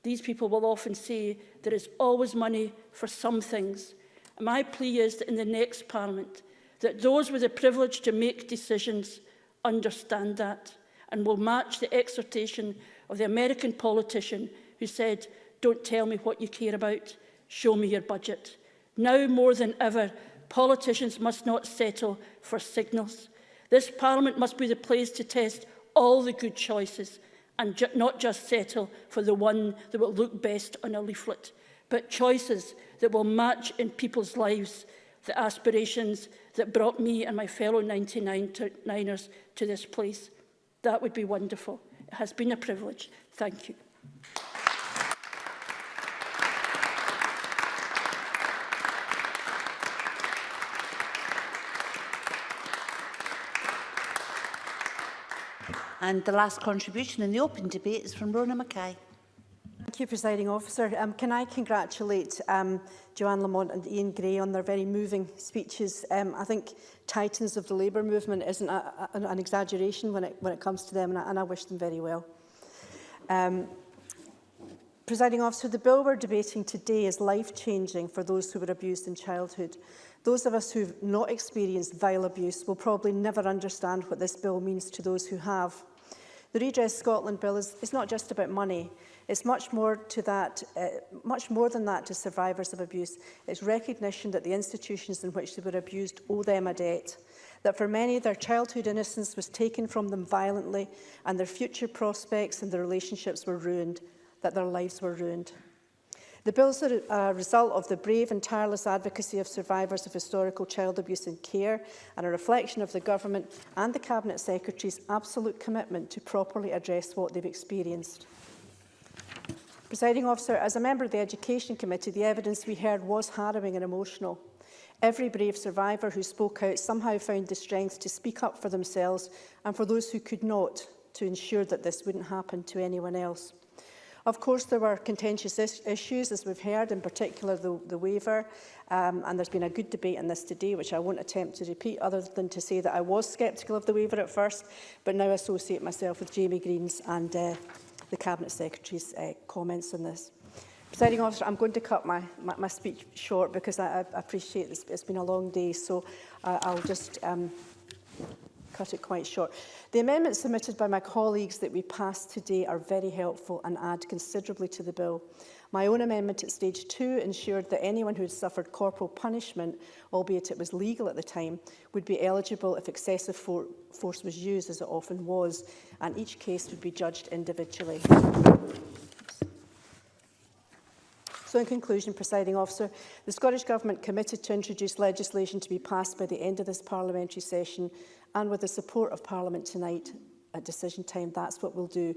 These people will often say there is always money for some things. And my plea is that in the next Parliament, that those with the privilege to make decisions understand that and will match the exhortation of the American politician who said, "Don't tell me what you care about, show me your budget." Now more than ever, politicians must not settle for signals. This Parliament must be the place to test all the good choices and not just settle for the one that will look best on a leaflet, but choices that will match in people's lives the aspirations that brought me and my fellow 99ers to this place. That would be wonderful. It has been a privilege. Thank you. And the last contribution in the open debate is from Rona Mackay. Thank you, Presiding Officer. Can I congratulate Joanne Lamont and Ian Gray on their very moving speeches. I think titans of the labour movement isn't an exaggeration when it comes to them, and I wish them very well. Presiding Officer, the bill we're debating today is life-changing for those who were abused in childhood. Those of us who've not experienced vile abuse will probably never understand what this bill means to those who have. The Redress Scotland Bill is not just about money. It's much more than that to survivors of abuse. It's recognition that the institutions in which they were abused owe them a debt, that for many their childhood innocence was taken from them violently and their future prospects and their relationships were ruined, that their lives were ruined. The bill is a result of the brave and tireless advocacy of survivors of historical child abuse and care, and a reflection of the Government and the Cabinet Secretary's absolute commitment to properly address what they've experienced. Presiding Officer, as a member of the Education Committee, the evidence we heard was harrowing and emotional. Every brave survivor who spoke out somehow found the strength to speak up for themselves, and for those who could not, to ensure that this wouldn't happen to anyone else. Of course, there were contentious issues, as we've heard, in particular the waiver, and there's been a good debate on this today, which I won't attempt to repeat, other than to say that I was sceptical of the waiver at first, but now associate myself with Jamie Green's and the Cabinet Secretary's comments on this. Presiding Officer, I'm going to cut my speech short because I appreciate it's been a long day, so I'll just cut it quite short. The amendments submitted by my colleagues that we passed today are very helpful and add considerably to the bill. My own amendment at stage 2 ensured that anyone who had suffered corporal punishment, albeit it was legal at the time, would be eligible if excessive force was used, as it often was, and each case would be judged individually. So in conclusion, Presiding Officer, the Scottish Government committed to introduce legislation to be passed by the end of this parliamentary session, and with the support of Parliament tonight at decision time, that's what we'll do.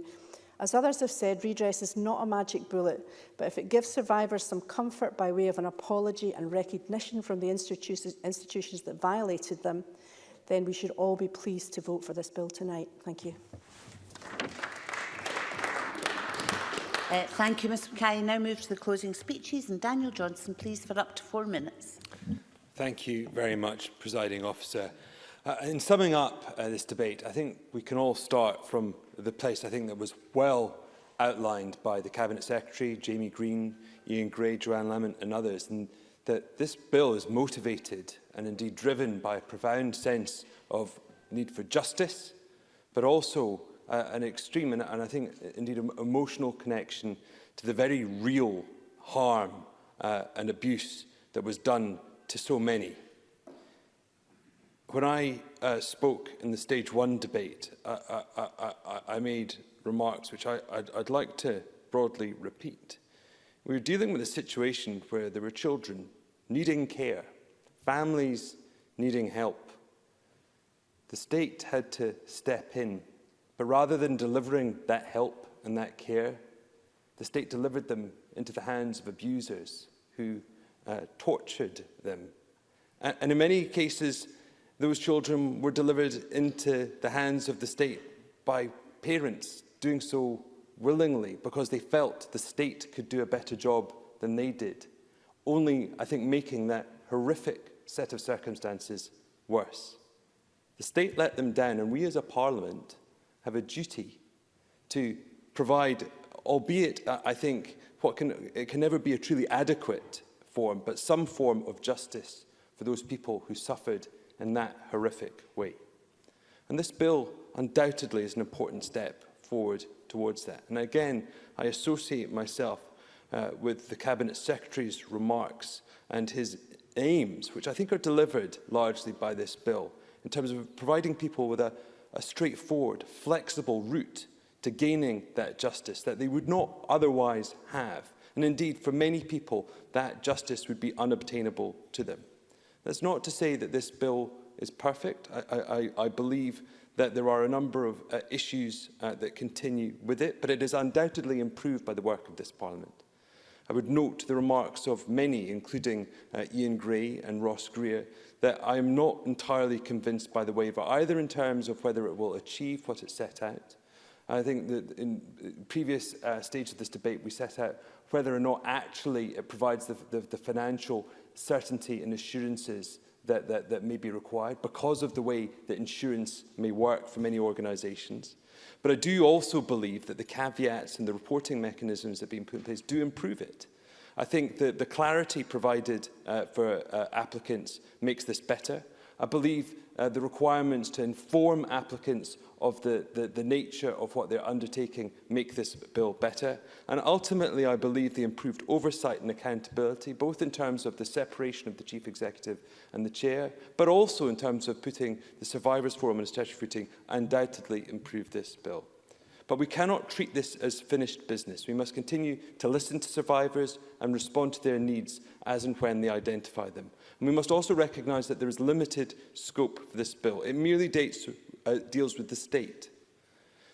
As others have said, redress is not a magic bullet, but if it gives survivors some comfort by way of an apology and recognition from the institutions that violated them, then we should all be pleased to vote for this bill tonight. Thank you. Thank you, Ms Mackay. I now move to the closing speeches, and Daniel Johnson, please, for up to 4 minutes. Thank you very much, Presiding Officer. In summing up this debate, I think we can all start from the place I think that was well outlined by the Cabinet Secretary, Jamie Green, Ian Gray, Joanne Lamont and others, and that this bill is motivated and indeed driven by a profound sense of need for justice, but also an extreme and I think indeed an emotional connection to the very real harm and abuse that was done to so many. When I spoke in the Stage 1 debate, I made remarks which I'd like to broadly repeat. We were dealing with a situation where there were children needing care, families needing help. The state had to step in, but rather than delivering that help and that care, the state delivered them into the hands of abusers who tortured them. And in many cases, those children were delivered into the hands of the state by parents doing so willingly because they felt the state could do a better job than they did, only, I think, making that horrific set of circumstances worse. The state let them down, and we as a parliament have a duty to provide, albeit, I think, it can never be a truly adequate form, but some form of justice for those people who suffered in that horrific way. And this bill undoubtedly is an important step forward towards that. And again, I associate myself with the Cabinet Secretary's remarks and his aims, which I think are delivered largely by this bill, in terms of providing people with a straightforward, flexible route to gaining that justice that they would not otherwise have. And indeed, for many people, that justice would be unobtainable to them. That's not to say that this bill is perfect. I believe that there are a number of issues that continue with it, but it is undoubtedly improved by the work of this Parliament. I would note the remarks of many, including Ian Gray and Ross Greer, that I am not entirely convinced by the waiver, either in terms of whether it will achieve what it set out. I think that in previous stage of this debate, we set out whether or not actually it provides the financial certainty and assurances that may be required because of the way that insurance may work for many organisations. But I do also believe that the caveats and the reporting mechanisms that have been put in place do improve it. I think that the clarity provided for applicants makes this better. I believe the requirements to inform applicants of the nature of what they're undertaking make this bill better. And ultimately, I believe the improved oversight and accountability, both in terms of the separation of the Chief Executive and the Chair, but also in terms of putting the Survivors Forum on a statutory footing, undoubtedly improve this bill. But we cannot treat this as finished business. We must continue to listen to survivors and respond to their needs as and when they identify them. And we must also recognise that there is limited scope for this bill. It merely deals with the state.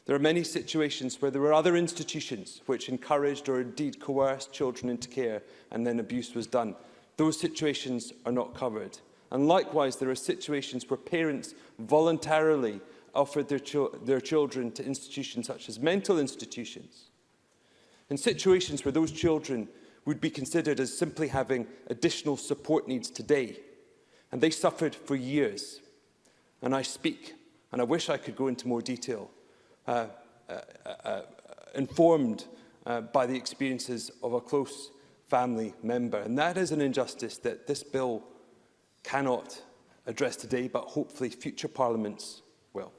There are many situations where there were other institutions which encouraged or indeed coerced children into care and then abuse was done. Those situations are not covered. And likewise, there are situations where parents voluntarily offered their children to institutions such as mental institutions, in situations where those children would be considered as simply having additional support needs today, and they suffered for years. And I speak, and I wish I could go into more detail, informed by the experiences of a close family member. And that is an injustice that this bill cannot address today, but hopefully future parliaments will.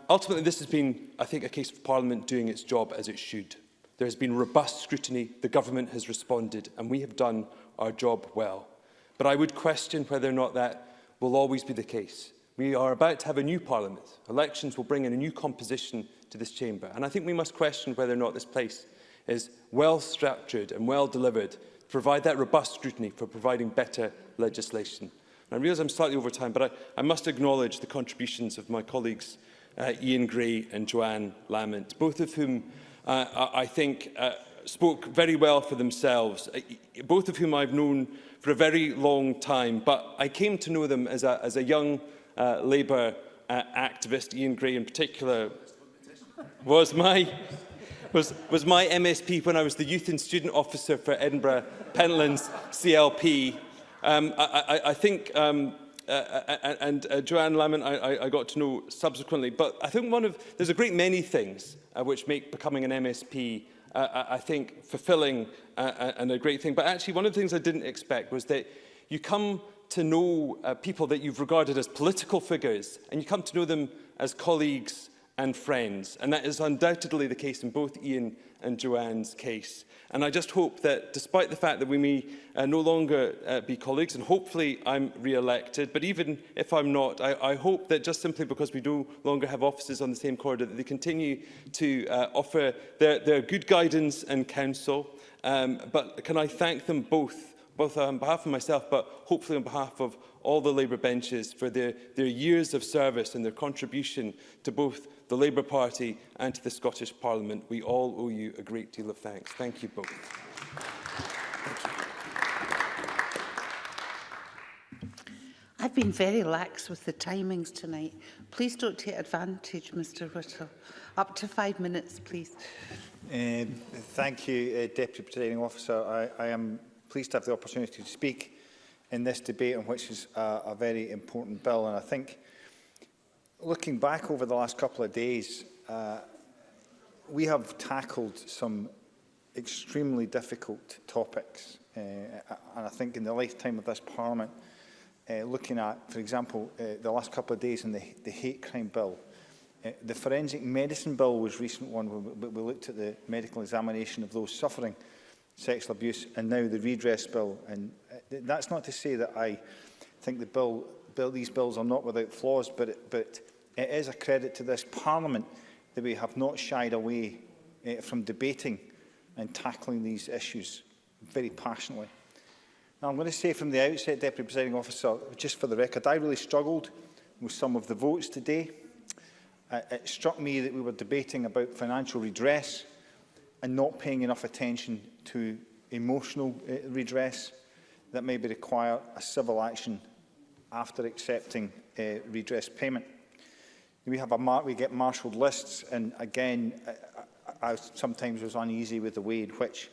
Ultimately, this has been, I think, a case of Parliament doing its job as it should. There has been robust scrutiny, the government has responded, and we have done our job well. But I would question whether or not that will always be the case. We are about to have a new Parliament. Elections will bring in a new composition to this chamber. And I think we must question whether or not this place is well structured and well delivered to provide that robust scrutiny for providing better legislation. And I realise I'm slightly over time, but I must acknowledge the contributions of my colleagues Ian Gray and Joanne Lamont, both of whom I think spoke very well for themselves, both of whom I've known for a very long time, but I came to know them as a young Labour activist. Ian Gray in particular was my MSP when I was the Youth and Student Officer for Edinburgh Pentlands CLP. I think Joanne Lamont I got to know subsequently, but I think there's a great many things which make becoming an MSP I think fulfilling and a great thing. But actually one of the things I didn't expect was that you come to know people that you've regarded as political figures, and you come to know them as colleagues and friends. And that is undoubtedly the case in both Ian and Joanne's case. And I just hope that, despite the fact that we may no longer be colleagues, and hopefully I'm re-elected, but even if I'm not, I hope that just simply because we no longer have offices on the same corridor, that they continue to offer their good guidance and counsel. But can I thank them both on behalf of myself, but hopefully on behalf of all the Labour benches for their years of service and their contribution to both the Labour Party and to the Scottish Parliament. We all owe you a great deal of thanks. Thank you both. I've been very lax with the timings tonight. Please don't take advantage, Mr Whittle. Up to 5 minutes, please. Thank you, Deputy Presiding Officer. I am pleased to have the opportunity to speak in this debate, on which is a very important bill. And I think, looking back over the last couple of days, we have tackled some extremely difficult topics. And I think in the lifetime of this Parliament, looking at, for example, the last couple of days in the hate crime bill, the forensic medicine bill was a recent one where we looked at the medical examination of those suffering sexual abuse, and now the redress bill. And that's not to say that I think these bills are not without flaws, but it is a credit to this Parliament that we have not shied away from debating and tackling these issues very passionately. Now, I'm going to say from the outset, Deputy Presiding Officer, just for the record, I really struggled with some of the votes today. It struck me that we were debating about financial redress and not paying enough attention to emotional redress. that maybe require a civil action after accepting redress payment. We get marshalled lists, and again, I sometimes was uneasy with the way in which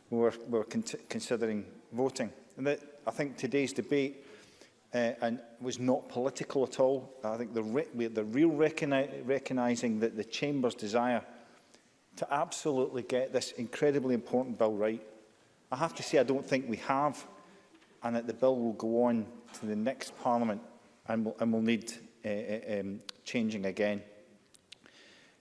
we were considering voting. And I think today's debate was not political at all. I think the real recognising that the Chamber's desire to absolutely get this incredibly important bill right. I have to say I don't think we have, and that the bill will go on to the next Parliament and will need changing again.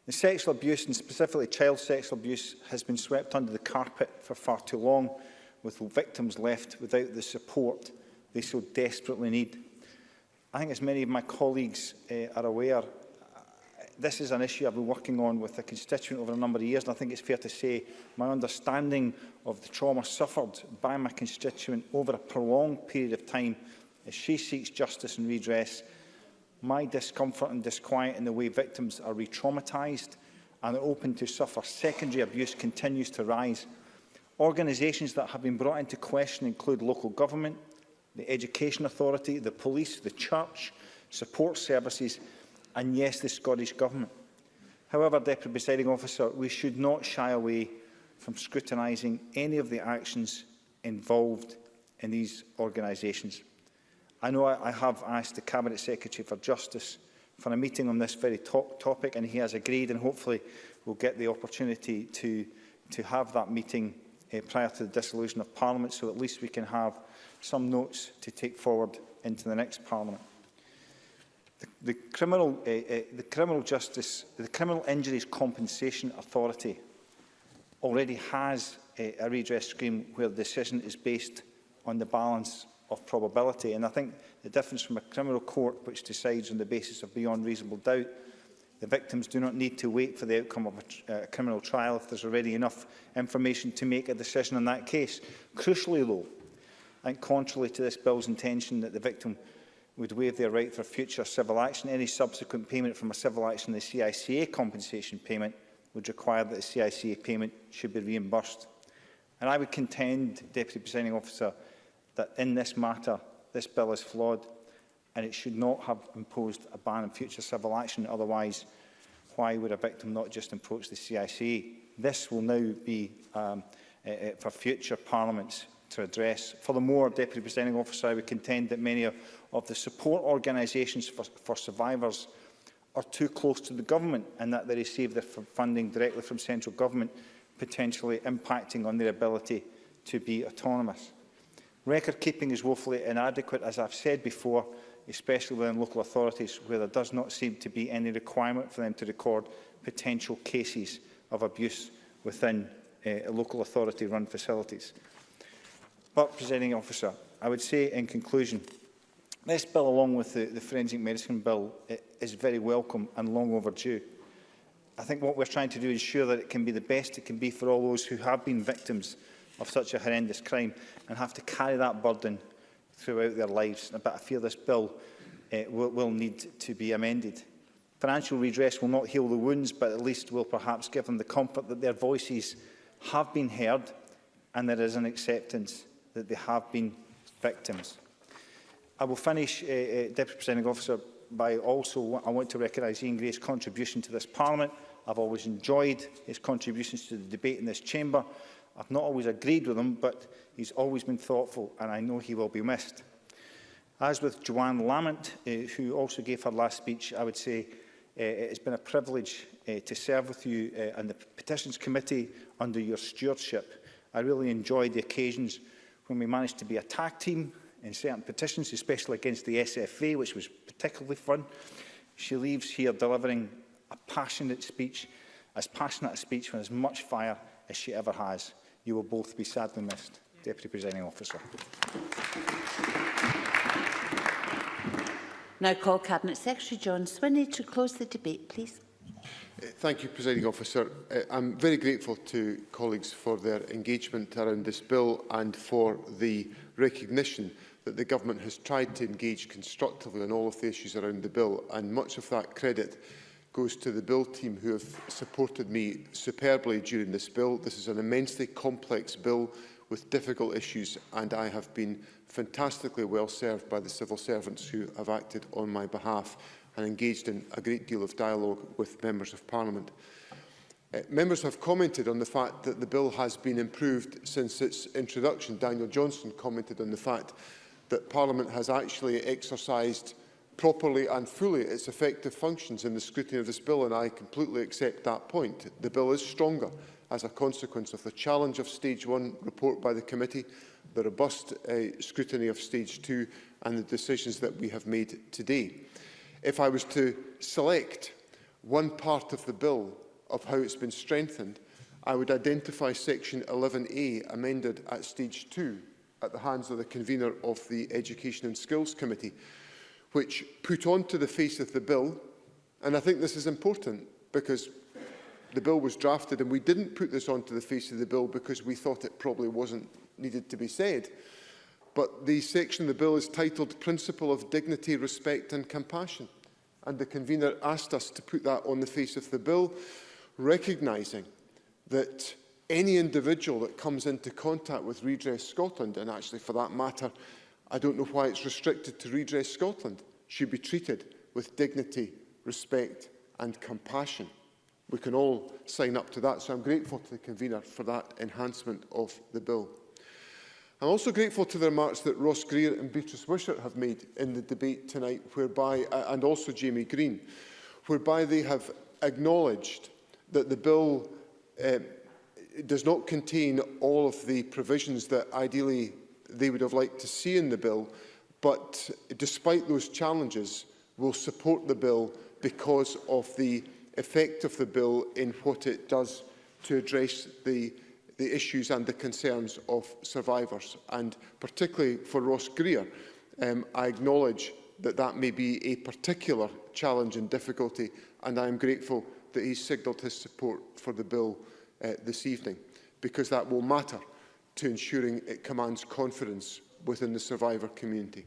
The sexual abuse, and specifically child sexual abuse, has been swept under the carpet for far too long, with victims left without the support they so desperately need. I think, as many of my colleagues are aware, this is an issue I've been working on with a constituent over a number of years, and I think it's fair to say my understanding of the trauma suffered by my constituent over a prolonged period of time as she seeks justice and redress, my discomfort and disquiet in the way victims are re-traumatised and are open to suffer secondary abuse continues to rise. Organisations that have been brought into question include local government, the Education Authority, the police, the church, support services, and yes, the Scottish Government. However, Deputy Presiding Officer, we should not shy away from scrutinising any of the actions involved in these organisations. I know I have asked the Cabinet Secretary for Justice for a meeting on this very topic, and he has agreed, and hopefully we'll get the opportunity to have that meeting prior to the dissolution of Parliament, so at least we can have some notes to take forward into the next Parliament. The Criminal Injuries Compensation Authority already has a redress scheme where the decision is based on the balance of probability. And I think the difference from a criminal court which decides on the basis of beyond reasonable doubt, the victims do not need to wait for the outcome of a criminal trial if there's already enough information to make a decision in that case. Crucially, though, and contrary to this bill's intention that the victim would waive their right for future civil action, any subsequent payment from a civil action, the CICA compensation payment, would require that the CICA payment should be reimbursed. And I would contend, Deputy Presiding Officer, that in this matter, this bill is flawed and it should not have imposed a ban on future civil action. Otherwise, why would a victim not just approach the CICA? This will now be for future parliaments to address. Furthermore, Deputy Presiding Officer, I would contend that many of the support organisations for survivors are too close to the government and that they receive their funding directly from central government, potentially impacting on their ability to be autonomous. Record keeping is woefully inadequate, as I've said before, especially within local authorities where there does not seem to be any requirement for them to record potential cases of abuse within local authority-run facilities. But, Presiding Officer, I would say in conclusion, this bill, along with the Forensic Medicine Bill, is very welcome and long overdue. I think what we're trying to do is ensure that it can be the best it can be for all those who have been victims of such a horrendous crime and have to carry that burden throughout their lives. But I feel this bill will need to be amended. Financial redress will not heal the wounds, but at least will perhaps give them the comfort that their voices have been heard and there is an acceptance that they have been victims. I will finish, Deputy Presiding Officer, by also I want to recognise Ian Gray's contribution to this Parliament. I've always enjoyed his contributions to the debate in this chamber. I've not always agreed with him, but he's always been thoughtful, and I know he will be missed. As with Joanne Lamont, who also gave her last speech, I would say it has been a privilege to serve with you and the Petitions Committee under your stewardship. I really enjoyed the occasions when we managed to be a tag team in certain petitions, especially against the SFA, which was particularly fun. She leaves here delivering a passionate speech, as passionate a speech with as much fire as she ever has. You will both be sadly missed. Deputy Presiding Officer. Now call Cabinet Secretary John Swinney to close the debate, please. Thank you, Presiding Officer. I'm very grateful to colleagues for their engagement around this bill and for the recognition that the Government has tried to engage constructively on all of the issues around the bill, and much of that credit goes to the bill team who have supported me superbly during this bill. This is an immensely complex bill with difficult issues, and I have been fantastically well served by the civil servants who have acted on my behalf and engaged in a great deal of dialogue with members of Parliament. Members have commented on the fact that the bill has been improved since its introduction. Daniel Johnson commented on the fact that Parliament has actually exercised properly and fully its effective functions in the scrutiny of this bill, and I completely accept that point. The bill is stronger as a consequence of the challenge of Stage 1 report by the committee, the robust scrutiny of Stage 2 and the decisions that we have made today. If I was to select one part of the bill of how it's been strengthened, I would identify Section 11A amended at Stage 2 at the hands of the convener of the Education and Skills Committee, which put onto the face of the bill, and I think this is important because the bill was drafted and we didn't put this onto the face of the bill because we thought it probably wasn't needed to be said. But the section of the bill is titled Principle of Dignity, Respect and Compassion. And the convener asked us to put that on the face of the bill, recognising that any individual that comes into contact with Redress Scotland, and actually for that matter, I don't know why it's restricted to Redress Scotland, should be treated with dignity, respect and compassion. We can all sign up to that, so I'm grateful to the convener for that enhancement of the bill. I'm also grateful to the remarks that Ross Greer and Beatrice Wishart have made in the debate tonight, whereby, and also Jamie Green, whereby they have acknowledged that the bill does not contain all of the provisions that ideally they would have liked to see in the bill, but despite those challenges, will support the bill because of the effect of the bill in what it does to address the issues and the concerns of survivors. And particularly for Ross Greer, I acknowledge that that may be a particular challenge and difficulty, and I am grateful that he's signalled his support for the bill this evening, because that will matter to ensuring it commands confidence within the survivor community.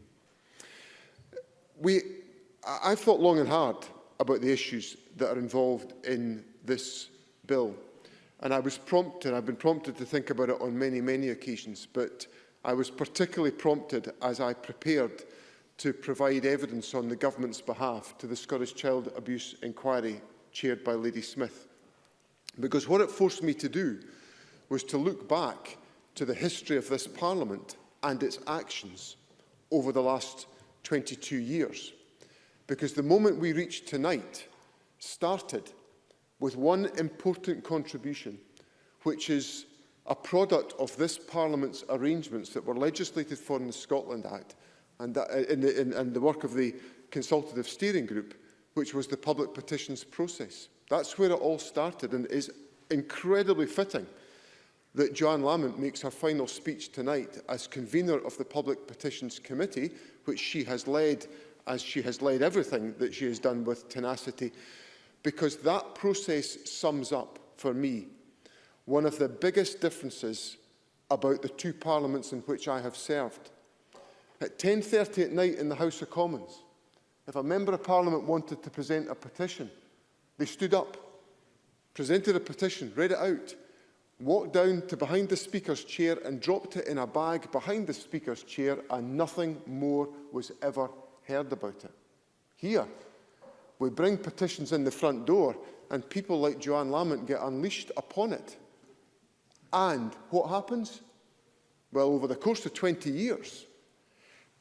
I've thought long and hard about the issues that are involved in this bill, and I've been prompted to think about it on many, many occasions, but I was particularly prompted as I prepared to provide evidence on the government's behalf to the Scottish Child Abuse Inquiry chaired by Lady Smith, because what it forced me to do was to look back to the history of this Parliament and its actions over the last 22 years. Because the moment we reached tonight started with one important contribution, which is a product of this Parliament's arrangements that were legislated for in the Scotland Act and the work of the Consultative Steering Group, which was the public petitions process. That's where it all started, and it is incredibly fitting that Joanne Lamont makes her final speech tonight as convener of the Public Petitions Committee, which she has led, as she has led everything that she has done with tenacity, because that process sums up, for me, one of the biggest differences about the two parliaments in which I have served. At 10:30 at night in the House of Commons, if a Member of Parliament wanted to present a petition, they stood up, presented a petition, read it out, walked down to behind the Speaker's chair and dropped it in a bag behind the Speaker's chair, and nothing more was ever heard about it. Here, we bring petitions in the front door and people like Joanne Lamont get unleashed upon it. And what happens? Well, over the course of 20 years,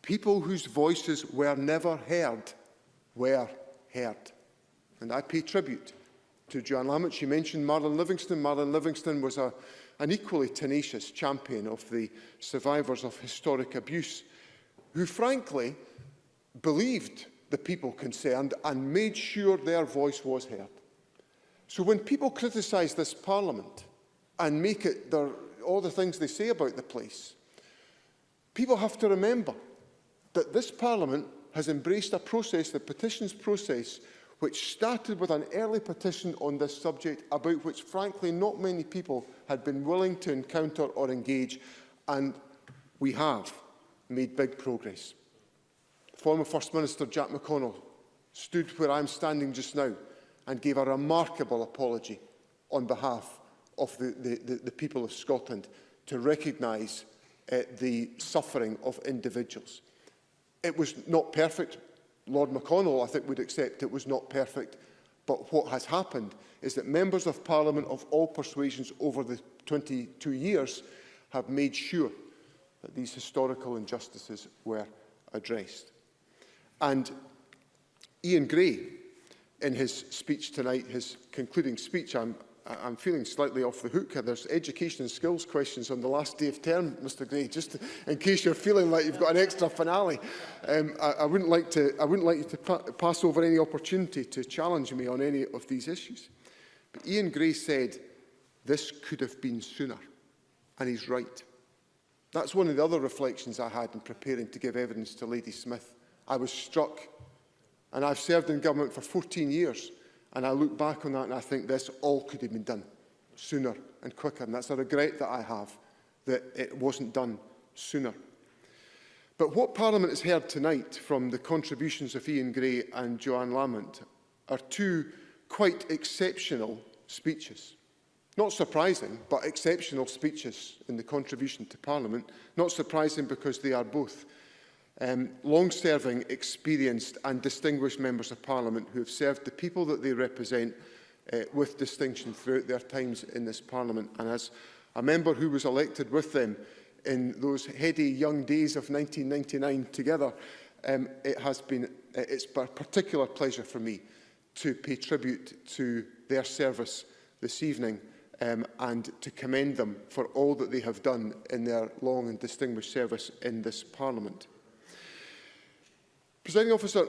people whose voices were never heard were heard. And I pay tribute to Joanne Lamont. She mentioned Marlon Livingston. Marlon Livingston was an equally tenacious champion of the survivors of historic abuse, who frankly believed the people concerned and made sure their voice was heard. So when people criticise this Parliament and make it all the things they say about the place, people have to remember that this Parliament has embraced a process, the petitions process, which started with an early petition on this subject, about which, frankly, not many people had been willing to encounter or engage, and we have made big progress. Former First Minister Jack McConnell stood where I'm standing just now and gave a remarkable apology on behalf of the people of Scotland to recognise the suffering of individuals. It was not perfect. Lord McConnell, I think, would accept it was not perfect. But what has happened is that members of Parliament of all persuasions over the 22 years have made sure that these historical injustices were addressed. And Ian Gray, in his speech tonight, his concluding speech, I'm feeling slightly off the hook here. There's education and skills questions on the last day of term, Mr Gray, just in case you're feeling like you've got an extra finale. I wouldn't like you to pass over any opportunity to challenge me on any of these issues. But Ian Gray said this could have been sooner, and he's right. That's one of the other reflections I had in preparing to give evidence to Lady Smith. I was struck, and I've served in government for 14 years, and I look back on that and I think this all could have been done sooner and quicker. And that's a regret that I have, that it wasn't done sooner. But what Parliament has heard tonight from the contributions of Ian Gray and Joanne Lamont are two quite exceptional speeches. Not surprising, but exceptional speeches in the contribution to Parliament. Not surprising because they are both long-serving, experienced and distinguished members of Parliament who have served the people that they represent with distinction throughout their times in this Parliament. And as a member who was elected with them in those heady young days of 1999 together, it's a particular pleasure for me to pay tribute to their service this evening and to commend them for all that they have done in their long and distinguished service in this Parliament. Presiding Officer,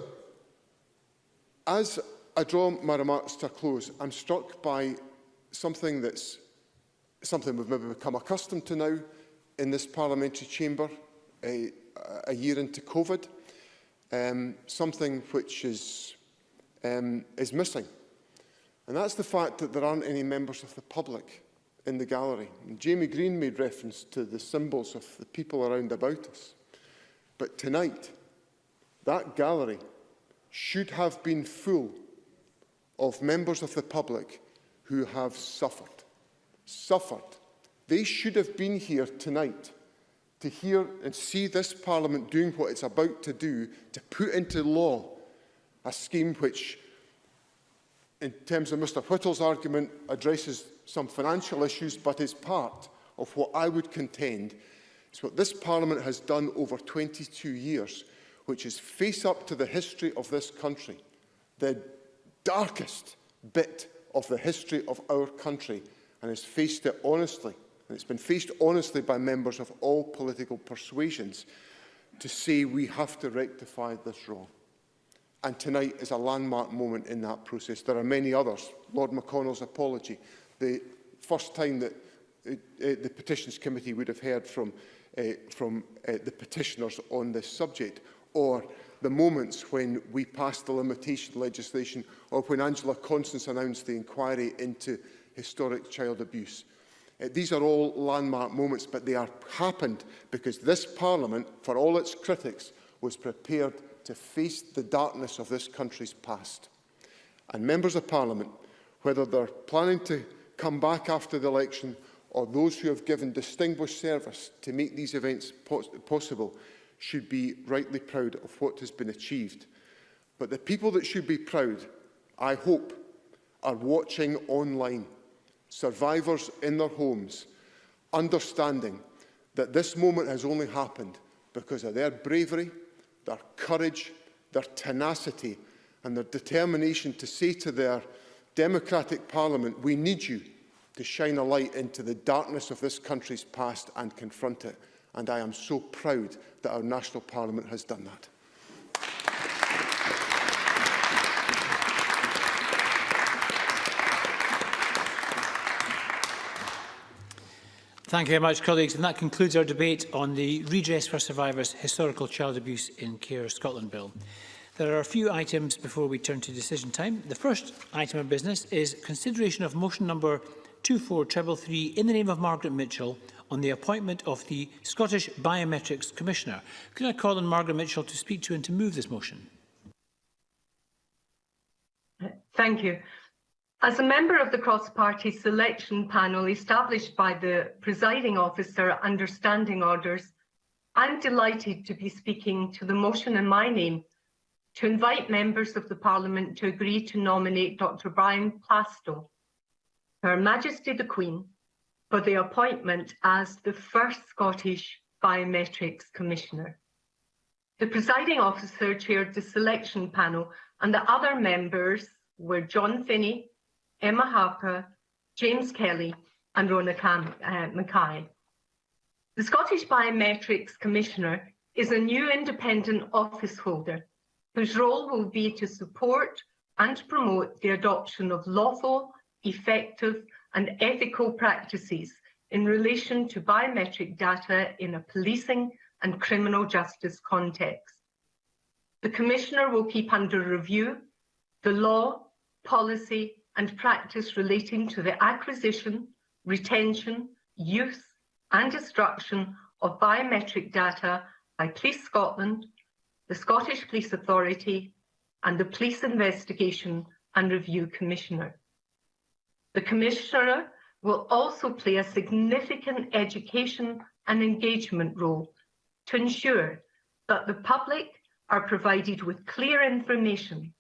as I draw my remarks to a close, I'm struck by something we've maybe become accustomed to now in this parliamentary chamber a year into COVID, something which is missing. And that's the fact that there aren't any members of the public in the gallery. And Jamie Green made reference to the symbols of the people around about us. But tonight, that gallery should have been full of members of the public who have suffered. They should have been here tonight to hear and see this Parliament doing what it's about to do, to put into law a scheme which, in terms of Mr Whittle's argument, addresses some financial issues, but is part of what I would contend is what this Parliament has done over 22 years, which is face up to the history of this country, the darkest bit of the history of our country, and has faced it honestly. And it's been faced honestly by members of all political persuasions to say we have to rectify this wrong. And tonight is a landmark moment in that process. There are many others. Lord McConnell's apology, the first time that the Petitions Committee would have heard from the petitioners on this subject, or the moments when we passed the limitation legislation, or when Angela Constance announced the inquiry into historic child abuse. These are all landmark moments, but they are happened because this Parliament, for all its critics, was prepared to face the darkness of this country's past. And members of Parliament, whether they're planning to come back after the election or those who have given distinguished service to make these events possible, should be rightly proud of what has been achieved. But the people that should be proud, I hope, are watching online, survivors in their homes, understanding that this moment has only happened because of their bravery, their courage, their tenacity and their determination to say to their democratic Parliament, we need you to shine a light into the darkness of this country's past and confront it. And I am so proud that our national Parliament has done that. Thank you very much, colleagues. And that concludes our debate on the Redress for Survivors Historical Child Abuse in Care Scotland Bill. There are a few items before we turn to decision time. The first item of business is consideration of motion number 24333 in the name of Margaret Mitchell on the appointment of the Scottish Biometrics Commissioner. Could I call on Margaret Mitchell to speak to and to move this motion? Thank you. As a member of the cross-party selection panel established by the presiding officer under standing orders, I'm delighted to be speaking to the motion in my name to invite members of the Parliament to agree to nominate Dr. Brian Plastow, Her Majesty the Queen, for the appointment as the first Scottish Biometrics Commissioner. The presiding officer chaired the selection panel, and the other members were John Finney, Emma Harper, James Kelly and Rona Mackay. The Scottish Biometrics Commissioner is a new independent office holder whose role will be to support and promote the adoption of lawful, effective and ethical practices in relation to biometric data in a policing and criminal justice context. The Commissioner will keep under review the law, policy and practice relating to the acquisition, retention, use and destruction of biometric data by Police Scotland, the Scottish Police Authority and the Police Investigation and Review Commissioner. The Commissioner will also play a significant education and engagement role to ensure that the public are provided with clear information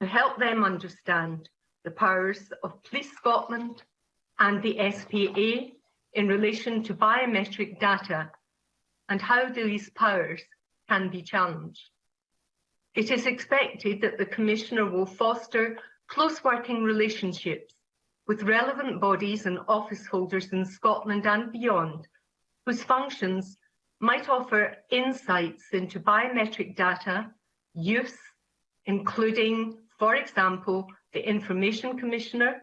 to help them understand the powers of Police Scotland and the SPA in relation to biometric data and how these powers can be challenged. It is expected that the Commissioner will foster close working relationships with relevant bodies and office holders in Scotland and beyond, whose functions might offer insights into biometric data, use, including, for example, the Information Commissioner,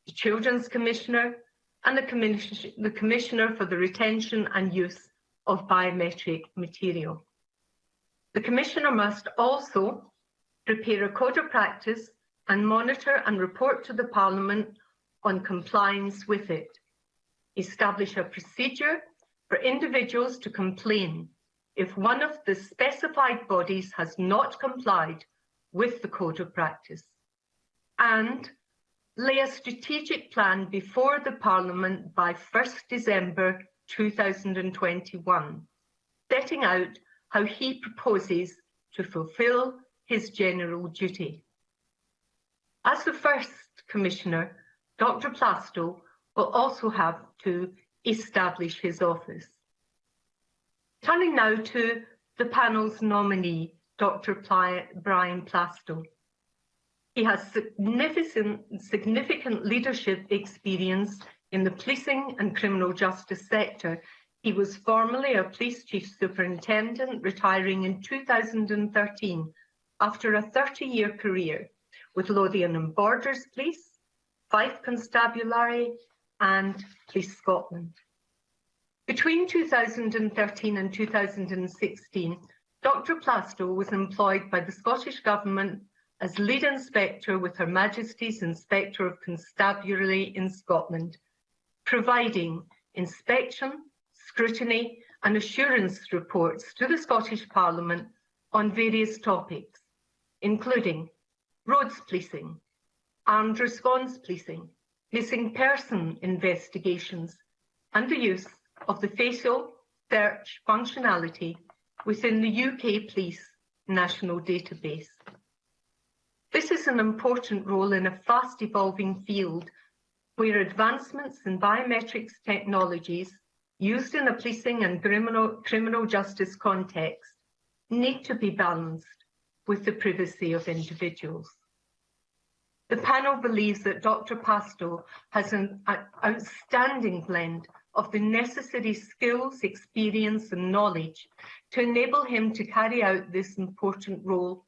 the Children's Commissioner, and the Commissioner for the Retention and Use of Biometric Material. The Commissioner must also prepare a code of practice and monitor and report to the Parliament on compliance with it, establish a procedure for individuals to complain if one of the specified bodies has not complied with the code of practice, and lay a strategic plan before the Parliament by 1st December 2021, setting out how he proposes to fulfil his general duty. As the first Commissioner, Dr. Plastow will also have to establish his office. Turning now to the panel's nominee, Dr. Brian Plastow. He has significant leadership experience in the policing and criminal justice sector. He was formerly a police chief superintendent, retiring in 2013 after a 30-year career with Lothian and Borders Police, Fife Constabulary and Police Scotland. Between 2013 and 2016, Dr. Plastow was employed by the Scottish Government as lead inspector with Her Majesty's Inspector of Constabulary in Scotland, providing inspection, scrutiny and assurance reports to the Scottish Parliament on various topics, including roads policing, armed response policing, missing person investigations, and the use of the facial search functionality within the UK Police National Database. This is an important role in a fast-evolving field where advancements in biometrics technologies used in a policing and criminal justice context need to be balanced with the privacy of individuals. The panel believes that Dr. Plastow has an outstanding blend of the necessary skills, experience and knowledge to enable him to carry out this important role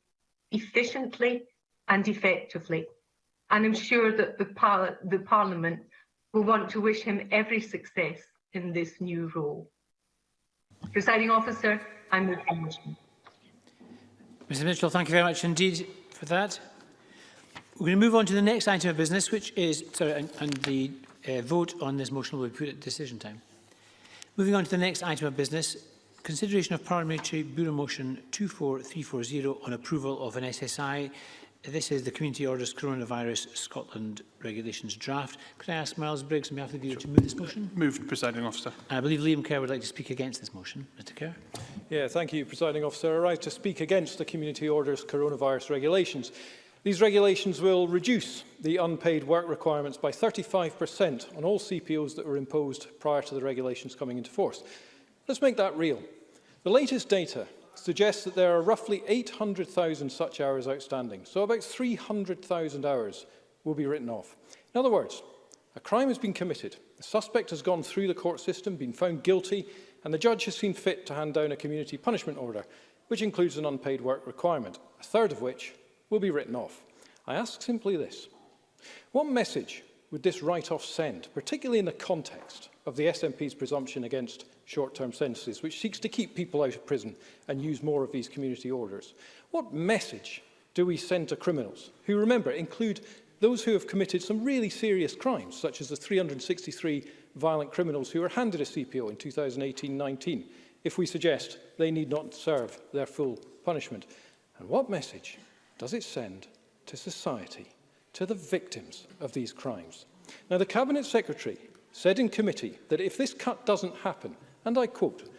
efficiently and effectively. And I'm sure that the Parliament will want to wish him every success in this new role. Presiding Officer, I move the motion. Mr Mitchell, thank you very much indeed for that. We're going to move on to the next item of business, which is, and the vote on this motion will be put at decision time. Moving on to the next item of business, consideration of Parliamentary Bureau Motion 24340 on approval of an SSI This is the Community Orders Coronavirus Scotland Regulations draft. Could I ask Miles Briggs on behalf of the Bureau to move this motion? Moved, Presiding Officer. I believe Liam Kerr would like to speak against this motion. Mr Kerr. Yeah, thank you, Presiding Officer. I rise to speak against the Community Orders Coronavirus Regulations. These regulations will reduce the unpaid work requirements by 35% on all CPOs that were imposed prior to the regulations coming into force. Let's make that real. The latest data suggests that there are roughly 800,000 such hours outstanding, so about 300,000 hours will be written off. In other words, a crime has been committed, the suspect has gone through the court system, been found guilty, and the judge has seen fit to hand down a community punishment order, which includes an unpaid work requirement, a third of which will be written off. I ask simply this: what message would this write-off send, particularly in the context of the SNP's presumption against short-term sentences, which seeks to keep people out of prison and use more of these community orders? What message do we send to criminals who, remember, include those who have committed some really serious crimes, such as the 363 violent criminals who were handed a CPO in 2018-19, if we suggest they need not serve their full punishment? And what message does it send to society, to the victims of these crimes? Now, the Cabinet Secretary said in committee that if this cut doesn't happen, and I quote,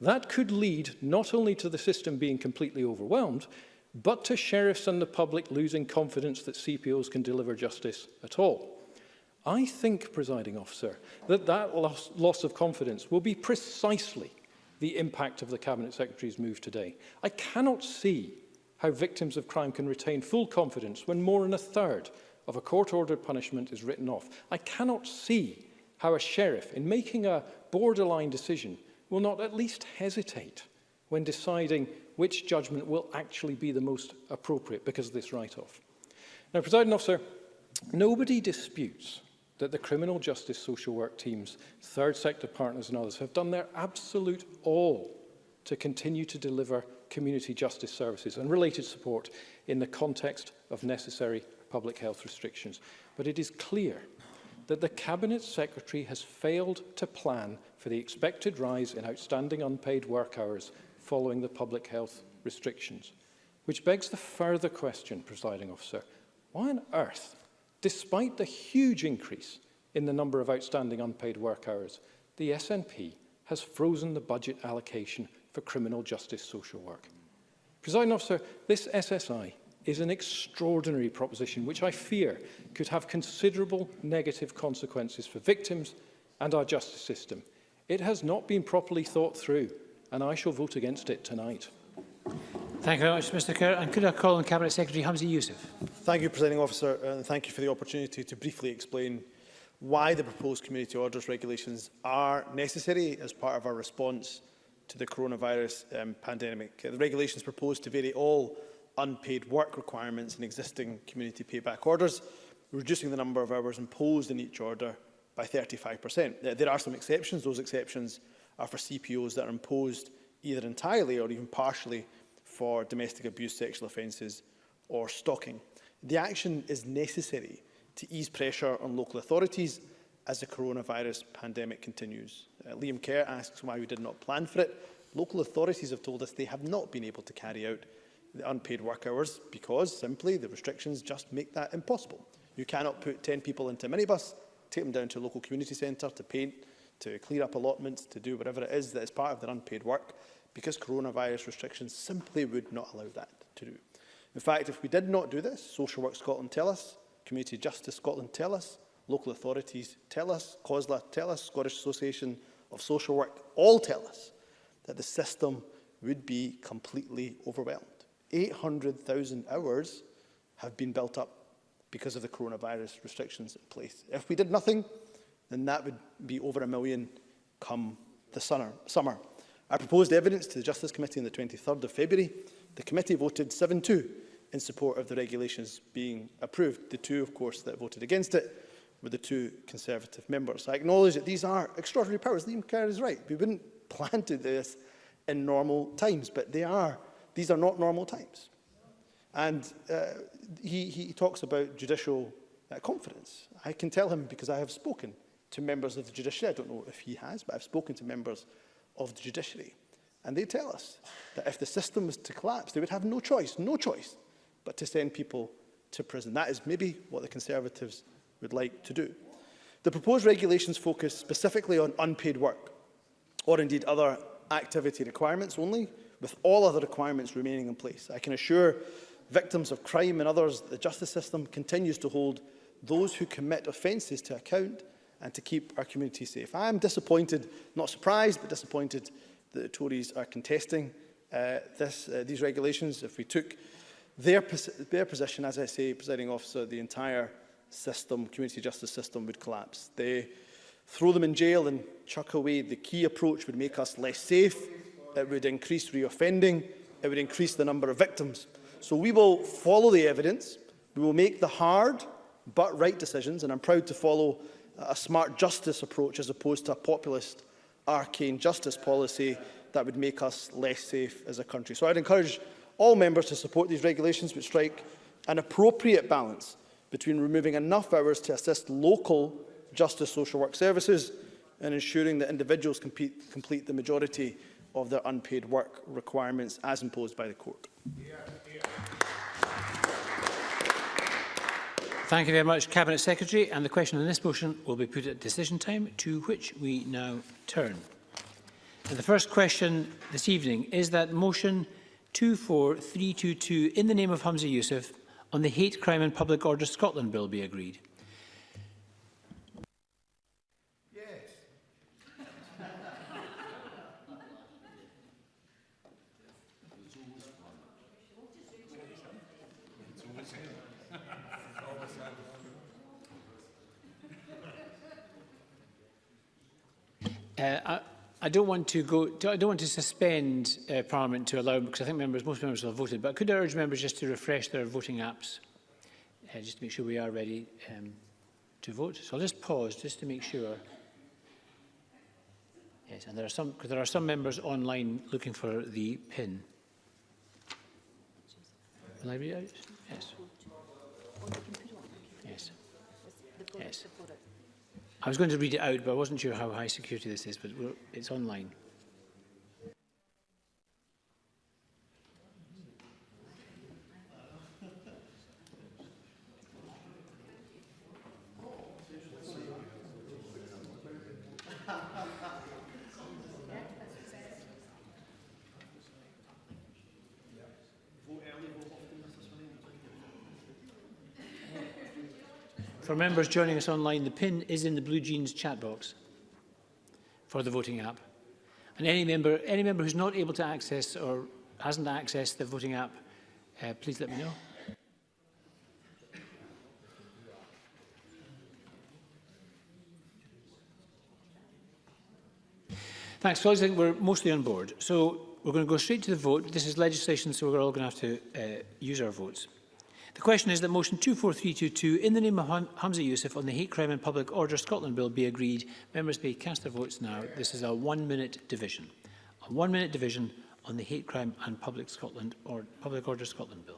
that could lead not only to the system being completely overwhelmed, but to sheriffs and the public losing confidence that CPOs can deliver justice at all. I think, Presiding Officer, that loss of confidence will be precisely the impact of the Cabinet Secretary's move today. I cannot see how victims of crime can retain full confidence when more than a third of a court-ordered punishment is written off. I cannot see how a sheriff, in making a borderline decision, will not at least hesitate when deciding which judgment will actually be the most appropriate because of this write-off. Now, Presiding Officer, nobody disputes that the criminal justice social work teams, third sector partners and others have done their absolute all to continue to deliver community justice services and related support in the context of necessary public health restrictions. But it is clear that the Cabinet Secretary has failed to plan for the expected rise in outstanding unpaid work hours following the public health restrictions. Which begs the further question, Presiding Officer, why on earth, despite the huge increase in the number of outstanding unpaid work hours, the SNP has frozen the budget allocation for criminal justice social work? Presiding Officer, this SSI is an extraordinary proposition which I fear could have considerable negative consequences for victims and our justice system. It has not been properly thought through, and I shall vote against it tonight. Thank you very much, Mr Kerr. And could I call on Cabinet Secretary Hamza Youssef? Thank you, Presiding Officer, and thank you for the opportunity to briefly explain why the proposed community orders regulations are necessary as part of our response to the coronavirus pandemic. The regulations propose to vary all unpaid work requirements in existing community payback orders, reducing the number of hours imposed in each order by 35%. There are some exceptions. Those exceptions are for CPOs that are imposed either entirely or even partially for domestic abuse, sexual offences or stalking. The action is necessary to ease pressure on local authorities as the coronavirus pandemic continues. Liam Kerr asks why we did not plan for it. Local authorities have told us they have not been able to carry out the unpaid work hours because simply the restrictions just make that impossible. You cannot put 10 people into a minibus, take them down to a local community centre to paint, to clear up allotments, to do whatever it is that is part of their unpaid work, because coronavirus restrictions simply would not allow that to do. In fact, if we did not do this, Social Work Scotland tell us, Community Justice Scotland tell us, local authorities tell us, COSLA tell us, Scottish Association of Social Work all tell us that the system would be completely overwhelmed. 800,000 hours have been built up because of the coronavirus restrictions in place. If we did nothing, then that would be over 1 million come the summer. I proposed evidence to the Justice Committee on the 23rd of February. The committee voted 7-2 in support of the regulations being approved. The two, of course, that voted against it were the two Conservative members. I acknowledge that these are extraordinary powers. Liam Kerr is right. We wouldn't plan to do this in normal times, but these are not normal times. And he talks about judicial confidence. I can tell him because I have spoken to members of the judiciary. I don't know if he has, but I've spoken to members of the judiciary. And they tell us that if the system was to collapse, they would have no choice but to send people to prison. That is maybe what the Conservatives would like to do. The proposed regulations focus specifically on unpaid work, or indeed other activity requirements only, with all other requirements remaining in place. I can assure victims of crime and others that the justice system continues to hold those who commit offences to account and to keep our community safe. I am disappointed, not surprised, but disappointed that the Tories are contesting these regulations. If we took their position, as I say, Presiding Officer, the entire system, community justice system, would collapse. They throw them in jail and chuck away. The key approach would make us less safe. It would increase reoffending. It would increase the number of victims. So we will follow the evidence. We will make the hard but right decisions, and I'm proud to follow a smart justice approach as opposed to a populist, arcane justice policy that would make us less safe as a country. So I'd encourage all members to support these regulations, which strike an appropriate balance between removing enough hours to assist local justice social work services and ensuring that individuals complete the majority of their unpaid work requirements as imposed by the court. Thank you very much, Cabinet Secretary. And the question on this motion will be put at decision time, to which we now turn. And the first question this evening is that motion 24322 in the name of Humza Yousaf on the Hate Crime and Public Order Scotland Bill be agreed. I don't want to suspend Parliament to allow, because I think most members will have voted, but could I urge members just to refresh their voting apps, just to make sure we are ready to vote. So I'll just pause just to make sure. Yes, and because there are some members online looking for the PIN. Will I read it out? Yes. Yes. Yes. I was going to read it out, but I wasn't sure how high security this is, but it's online. For members joining us online, the PIN is in the Blue Jeans chat box for the voting app. And any member who's not able to access or hasn't accessed the voting app, please let me know. Thanks, colleagues. I think we're mostly on board. So we're going to go straight to the vote. This is legislation, so we're all going to have to use our votes. The question is that motion 24322 in the name of Humza Yousaf on the Hate Crime and Public Order Scotland Bill be agreed. Members may cast their votes now. This is a 1-minute division. A 1-minute division on the Hate Crime and Public Order Scotland Bill.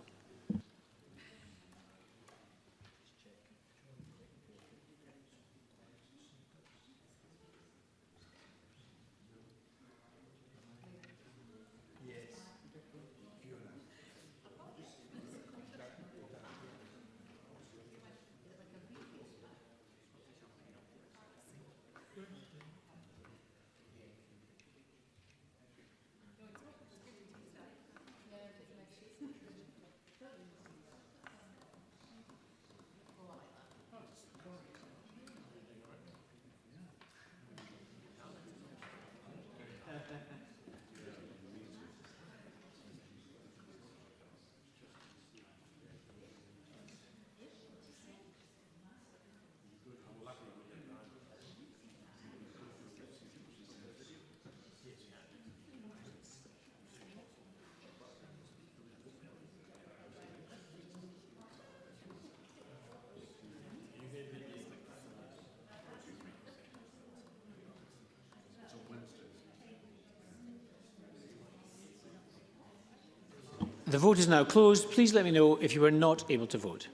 The vote is now closed. Please let me know if you are not able to vote.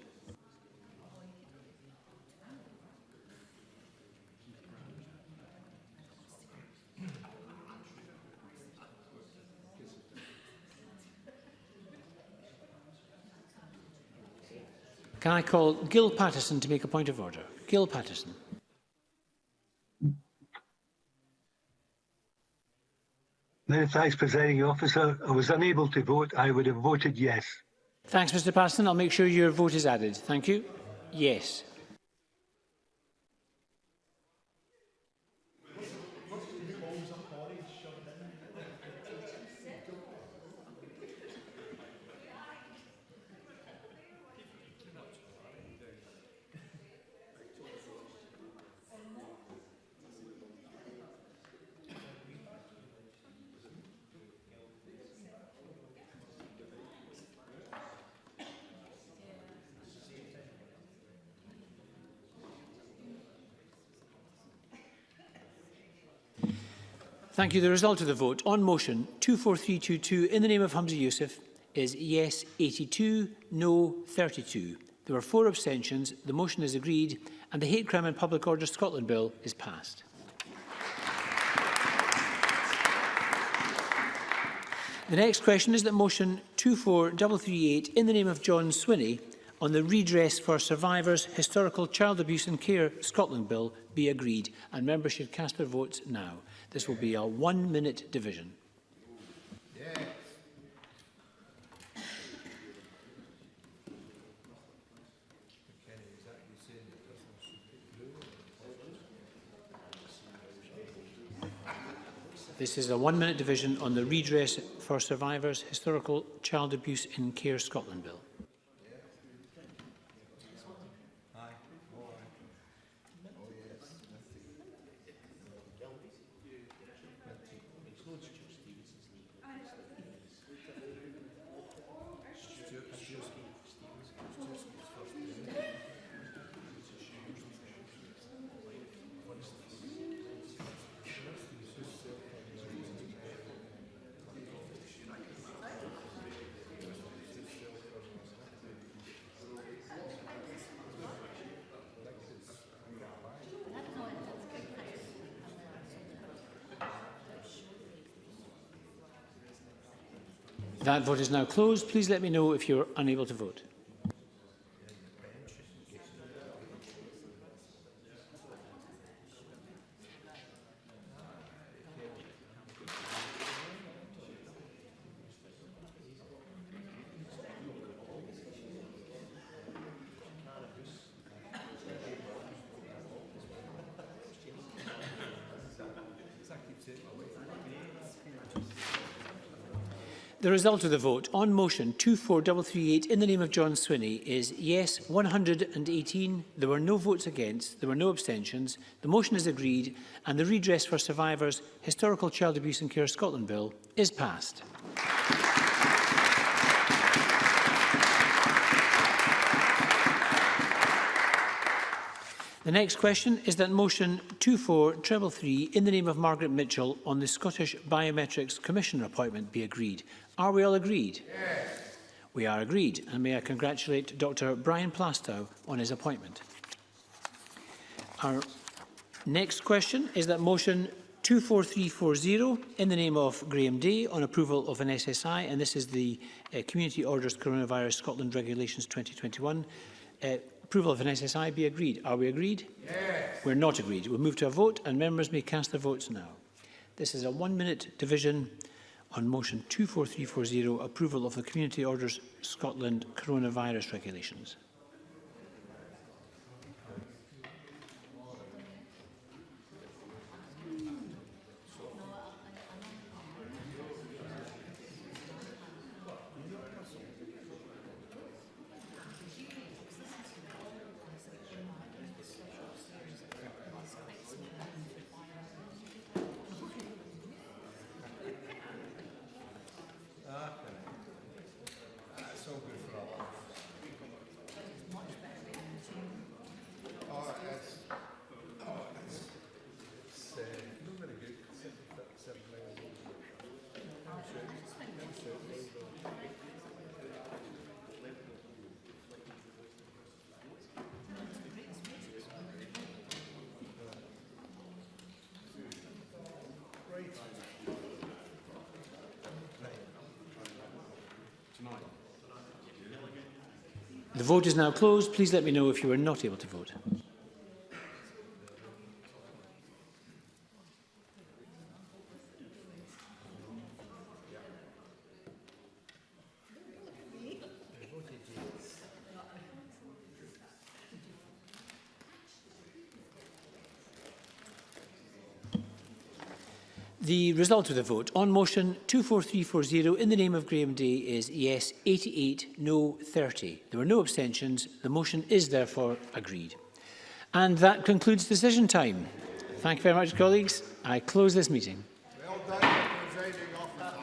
Can I call Gil Patterson to make a point of order? Gil Patterson. Many thanks, Presiding Officer. I was unable to vote. I would have voted yes. Thanks, Mr Patterson. I'll make sure your vote is added. Thank you. Yes. Thank you. The result of the vote on motion 24322 in the name of Humza Yousaf is yes 82, no 32. There were 4 abstentions. The motion is agreed and the Hate Crime and Public Order Scotland Bill is passed. The next question is that motion 24338 in the name of John Swinney on the Redress for Survivors Historical Child Abuse and Care Scotland Bill be agreed, and members should cast their votes now. This will be a 1-minute division. This is a 1-minute division on the Redress for Survivors Historical Child Abuse in Care Scotland Bill. That vote is now closed. Please let me know if you're unable to vote. The result of the vote on motion 24338 in the name of John Swinney is yes 118. There were no votes against. There were no abstentions. The motion is agreed and the Redress for Survivors Historical Child Abuse and Care Scotland Bill is passed. The next question is that motion 24333 in the name of Margaret Mitchell on the Scottish Biometrics Commissioner appointment be agreed. Are we all agreed? Yes. We are agreed, and may I congratulate Dr Brian Plastow on his appointment. Our next question is that motion 24340 in the name of Graham Day on approval of an SSI, and this is the Community Orders Coronavirus Scotland Regulations 2021. Approval of an SSI be agreed. Are we agreed? Yes. We're not agreed. We'll move to a vote and members may cast their votes now. This is a 1-minute division on motion 24340, approval of the Community Orders Scotland Coronavirus Regulations. The vote is now closed. Please let me know if you are not able to vote. The result of the vote on motion 24340 in the name of Graham Day is yes 88, no 30. There were no abstentions. The motion is therefore agreed. And that concludes decision time. Thank you very much, colleagues. I close this meeting. Well done, Presiding Officer.